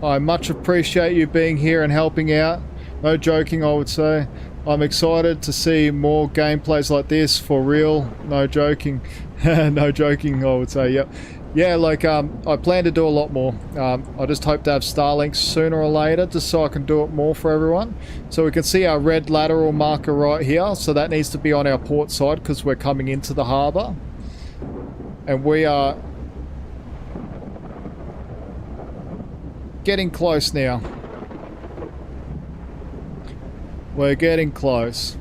I much appreciate you being here and helping out. No joking, I would say. I'm excited to see more gameplays like this, for real. No joking. No joking, I would say, yep. Yeah, like, I plan to do a lot more. I just hope to have Starlinks sooner or later, just so I can do it more for everyone. So we can see our red lateral marker right here. So that needs to be on our port side, because we're coming into the harbour. And we are getting close now. We're getting close.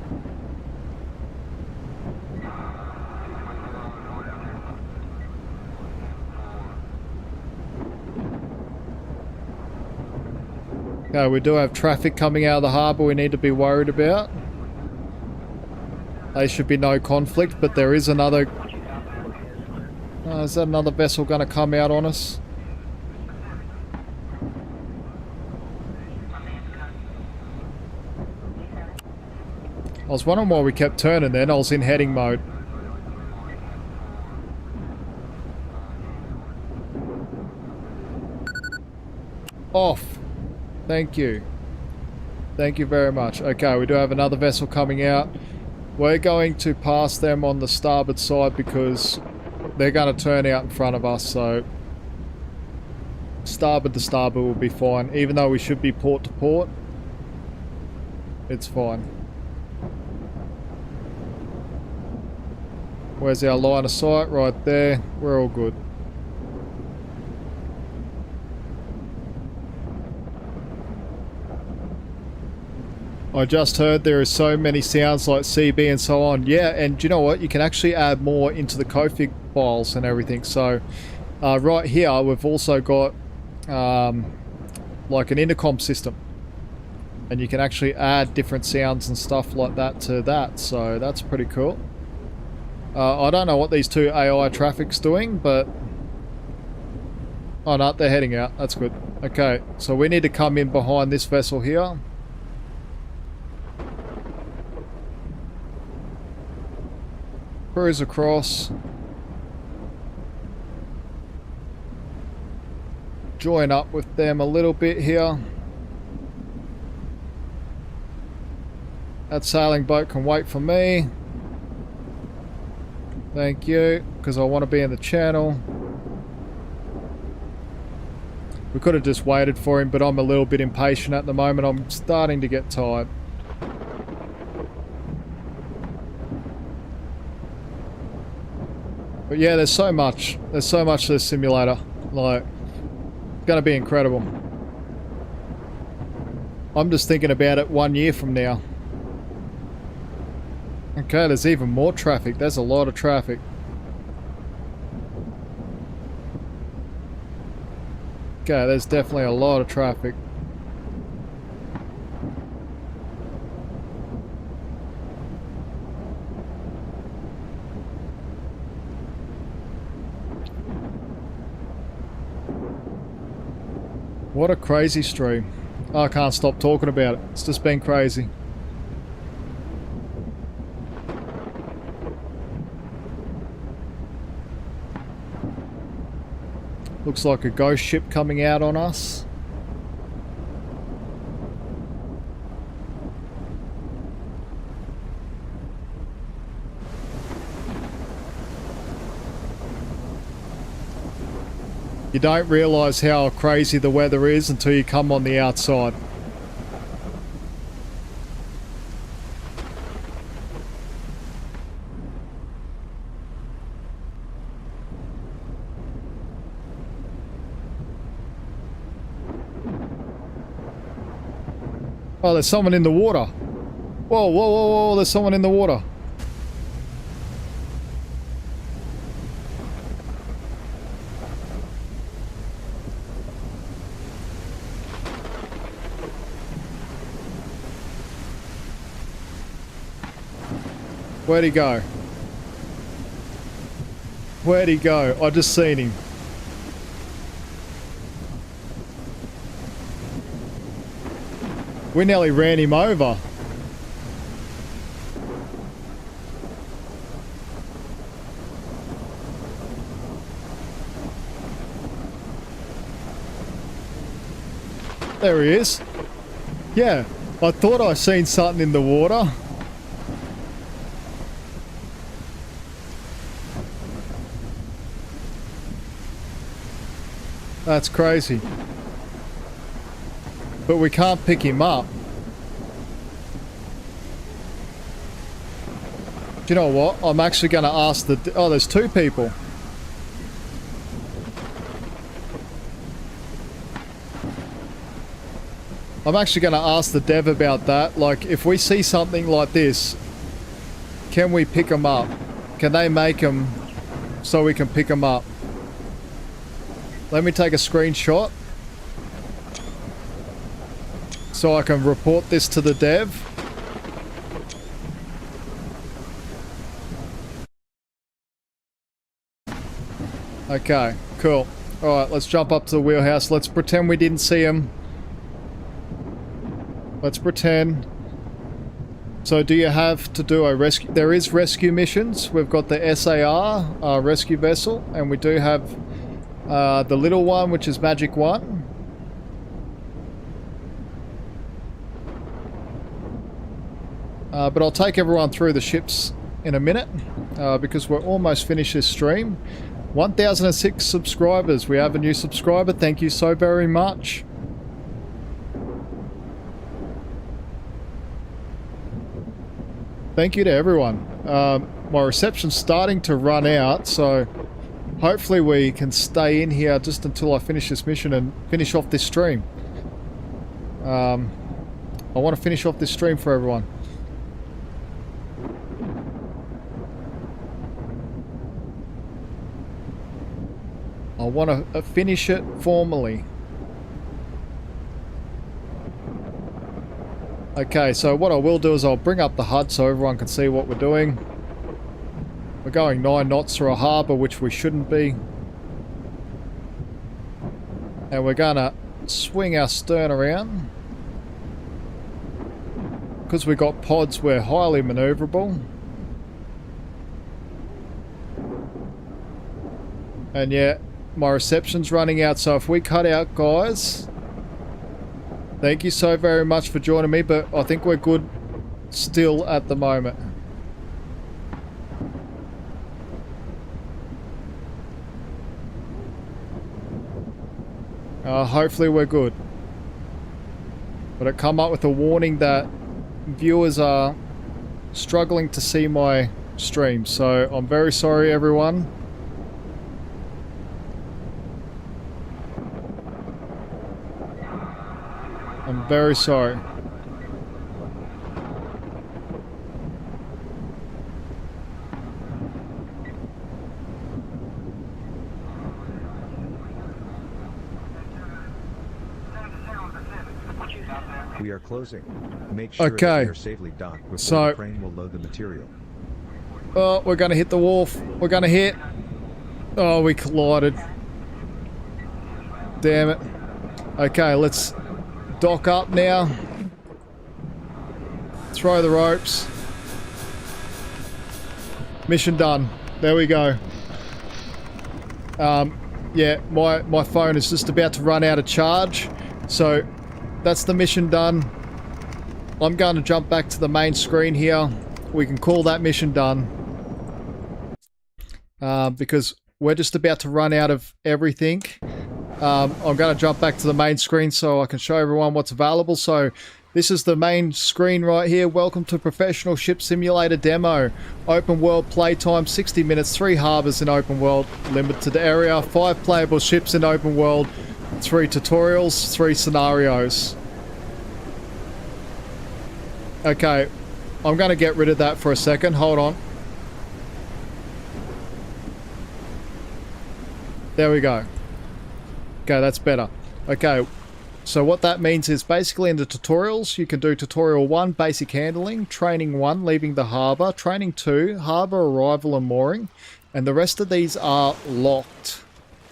Okay, we do have traffic coming out of the harbour we need to be worried about. There should be no conflict, but there is another... is that another vessel going to come out on us? I was wondering why we kept turning then. I was in heading mode. Off. Thank you. Thank you very much. Okay, we do have another vessel coming out. We're going to pass them on the starboard side because they're going to turn out in front of us, so starboard to starboard will be fine. Even though we should be port to port, it's fine. Where's our line of sight? Right there. We're all good. I just heard there are so many sounds like CB and so on. Yeah, and do you know what? You can actually add more into the config files and everything. So right here we've also got like an intercom system. And you can actually add different sounds and stuff like that to that. So that's pretty cool. I don't know what these two AI traffic's doing, but... oh no, they're heading out. That's good. Okay, so we need to come in behind this vessel here. Cruise across. Join up with them a little bit here. That sailing boat can wait for me. Thank you, because I want to be in the channel. We could have just waited for him, but I'm a little bit impatient at the moment. I'm starting to get tired. But yeah, there's so much. There's so much to this simulator. Like, it's going to be incredible. I'm just thinking about it 1 year from now. Okay, there's even more traffic. There's a lot of traffic. Okay, there's definitely a lot of traffic. What a crazy stream. I can't stop talking about it. It's just been crazy. Looks like a ghost ship coming out on us. You don't realise how crazy the weather is until you come on the outside. Oh, there's someone in the water. Whoa, whoa, whoa, whoa, there's someone in the water. Where'd he go? Where'd he go? I just seen him. We nearly ran him over. There he is. Yeah, I thought I seen something in the water. That's crazy. But we can't pick him up. Do you know what? I'm actually going to ask the... Oh, there's two people. I'm actually going to ask the dev about that. Like, if we see something like this, can we pick them up? Can they make them so we can pick them up? Let me take a screenshot so I can report this to the dev. Okay, cool. Alright, let's jump up to the wheelhouse. Let's pretend we didn't see him. Let's pretend. So do you have to do a rescue? There is rescue missions. We've got the SAR, rescue vessel, and we do have the little one, which is Magic 1. But I'll take everyone through the ships in a minute, because we're almost finished this stream. 1006 subscribers. We have a new subscriber. Thank you so very much. Thank you to everyone. My reception's starting to run out, so hopefully we can stay in here just until I finish this mission and finish off this stream. I want to finish off this stream for everyone. I want to finish it formally. Okay, so what I will do is I'll bring up the HUD so everyone can see what we're doing. We're going 9 knots through a harbour, which we shouldn't be. And we're going to swing our stern around. Because we've got pods, we're highly manoeuvrable. And yeah, my reception's running out, so if we cut out, guys... Thank you so very much for joining me, but I think we're good still at the moment. Hopefully we're good. But it come up with a warning that viewers are struggling to see my stream, so I'm very sorry everyone. I'm very sorry. We are closing. Make sure Okay. that we are safely docked before So- the crane will load the material. Oh, we're gonna hit the wharf. We're gonna hit. Oh, we collided. Damn it. Okay, let's dock up now. Throw the ropes. Mission done. There we go. yeah, my phone is just about to run out of charge. So that's the mission done. I'm going to jump back to the main screen here. We can call that mission done. Because we're just about to run out of everything. I'm going to jump back to the main screen so I can show everyone what's available. So this is the main screen right here. Welcome to Professional Ship Simulator Demo. Open world playtime, 60 minutes, 3 harbours in open world, limited area, 5 playable ships in open world, 3 tutorials, 3 scenarios. Okay, I'm going to get rid of that for a second. Hold on. There we go. Okay, that's better. Okay, so what that means is basically in the tutorials, you can do tutorial 1, basic handling, training 1, leaving the harbour, training 2, harbour arrival and mooring, and the rest of these are locked.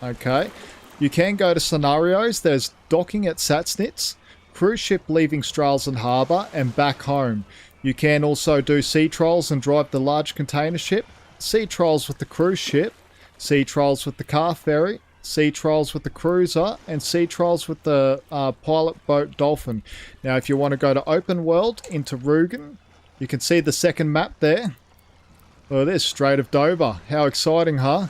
Okay, you can go to scenarios. There's docking at Satsnitz, cruise ship leaving Stralsund Harbour, and back home. You can also do sea trials and drive the large container ship, sea trials with the cruise ship, sea trials with the car ferry, sea trials with the cruiser, and sea trials with the pilot boat Dolphin. Now if you want to go to open world into Rügen, you can see the second map there. Look at this, Strait of Dover. How exciting, huh?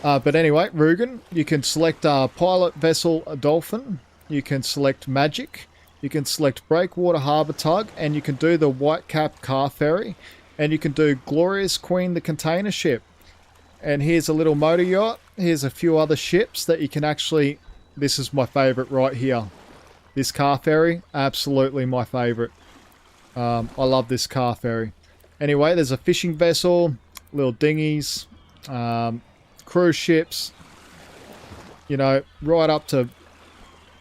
But anyway, Rügen, you can select pilot vessel Dolphin, you can select Magic, you can select Breakwater Harbour Tug, and you can do the Whitecap car ferry, and you can do Glorious Queen the container ship. And here's a little motor yacht. Here's a few other ships that you can actually... This is my favourite right here. This car ferry, absolutely my favourite. I love this car ferry. Anyway, there's a fishing vessel, little dinghies, cruise ships, you know, right up to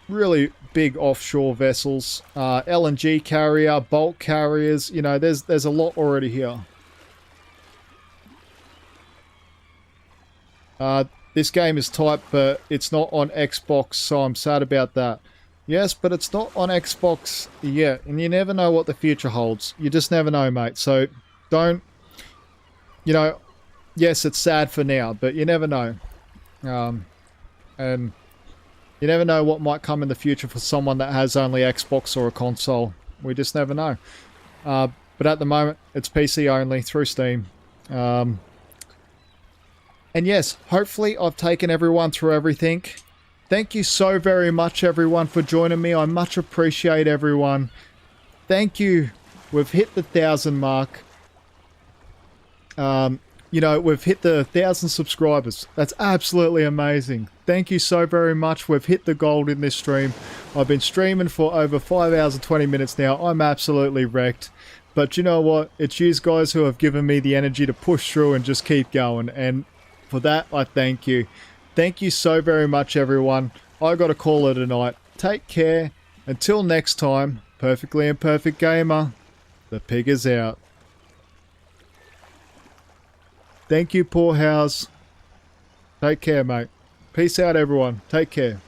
really big offshore vessels, LNG carrier, bulk carriers, you know, there's a lot already here. This game is typed, but it's not on Xbox, so I'm sad about that. Yes, but it's not on Xbox yet, and you never know what the future holds. You just never know, mate. So don't, you know, yes, it's sad for now, but you never know. And you never know what might come in the future for someone that has only Xbox or a console. We just never know. But at the moment, it's PC only through Steam. And yes, hopefully I've taken everyone through everything. Thank you so very much, everyone, for joining me. I much appreciate everyone. Thank you. We've hit the 1,000 mark. You know, we've hit the 1,000 subscribers. That's absolutely amazing. Thank you so very much. We've hit the gold in this stream. I've been streaming for over 5 hours and 20 minutes now. I'm absolutely wrecked. But you know what? It's you guys who have given me the energy to push through and just keep going. And for that, I thank you. Thank you so very much, everyone. I got to call it a night. Take care. Until next time, Perfectly Imperfect Gamer, the pig is out. Thank you, Poorhouse. Take care, mate. Peace out, everyone. Take care.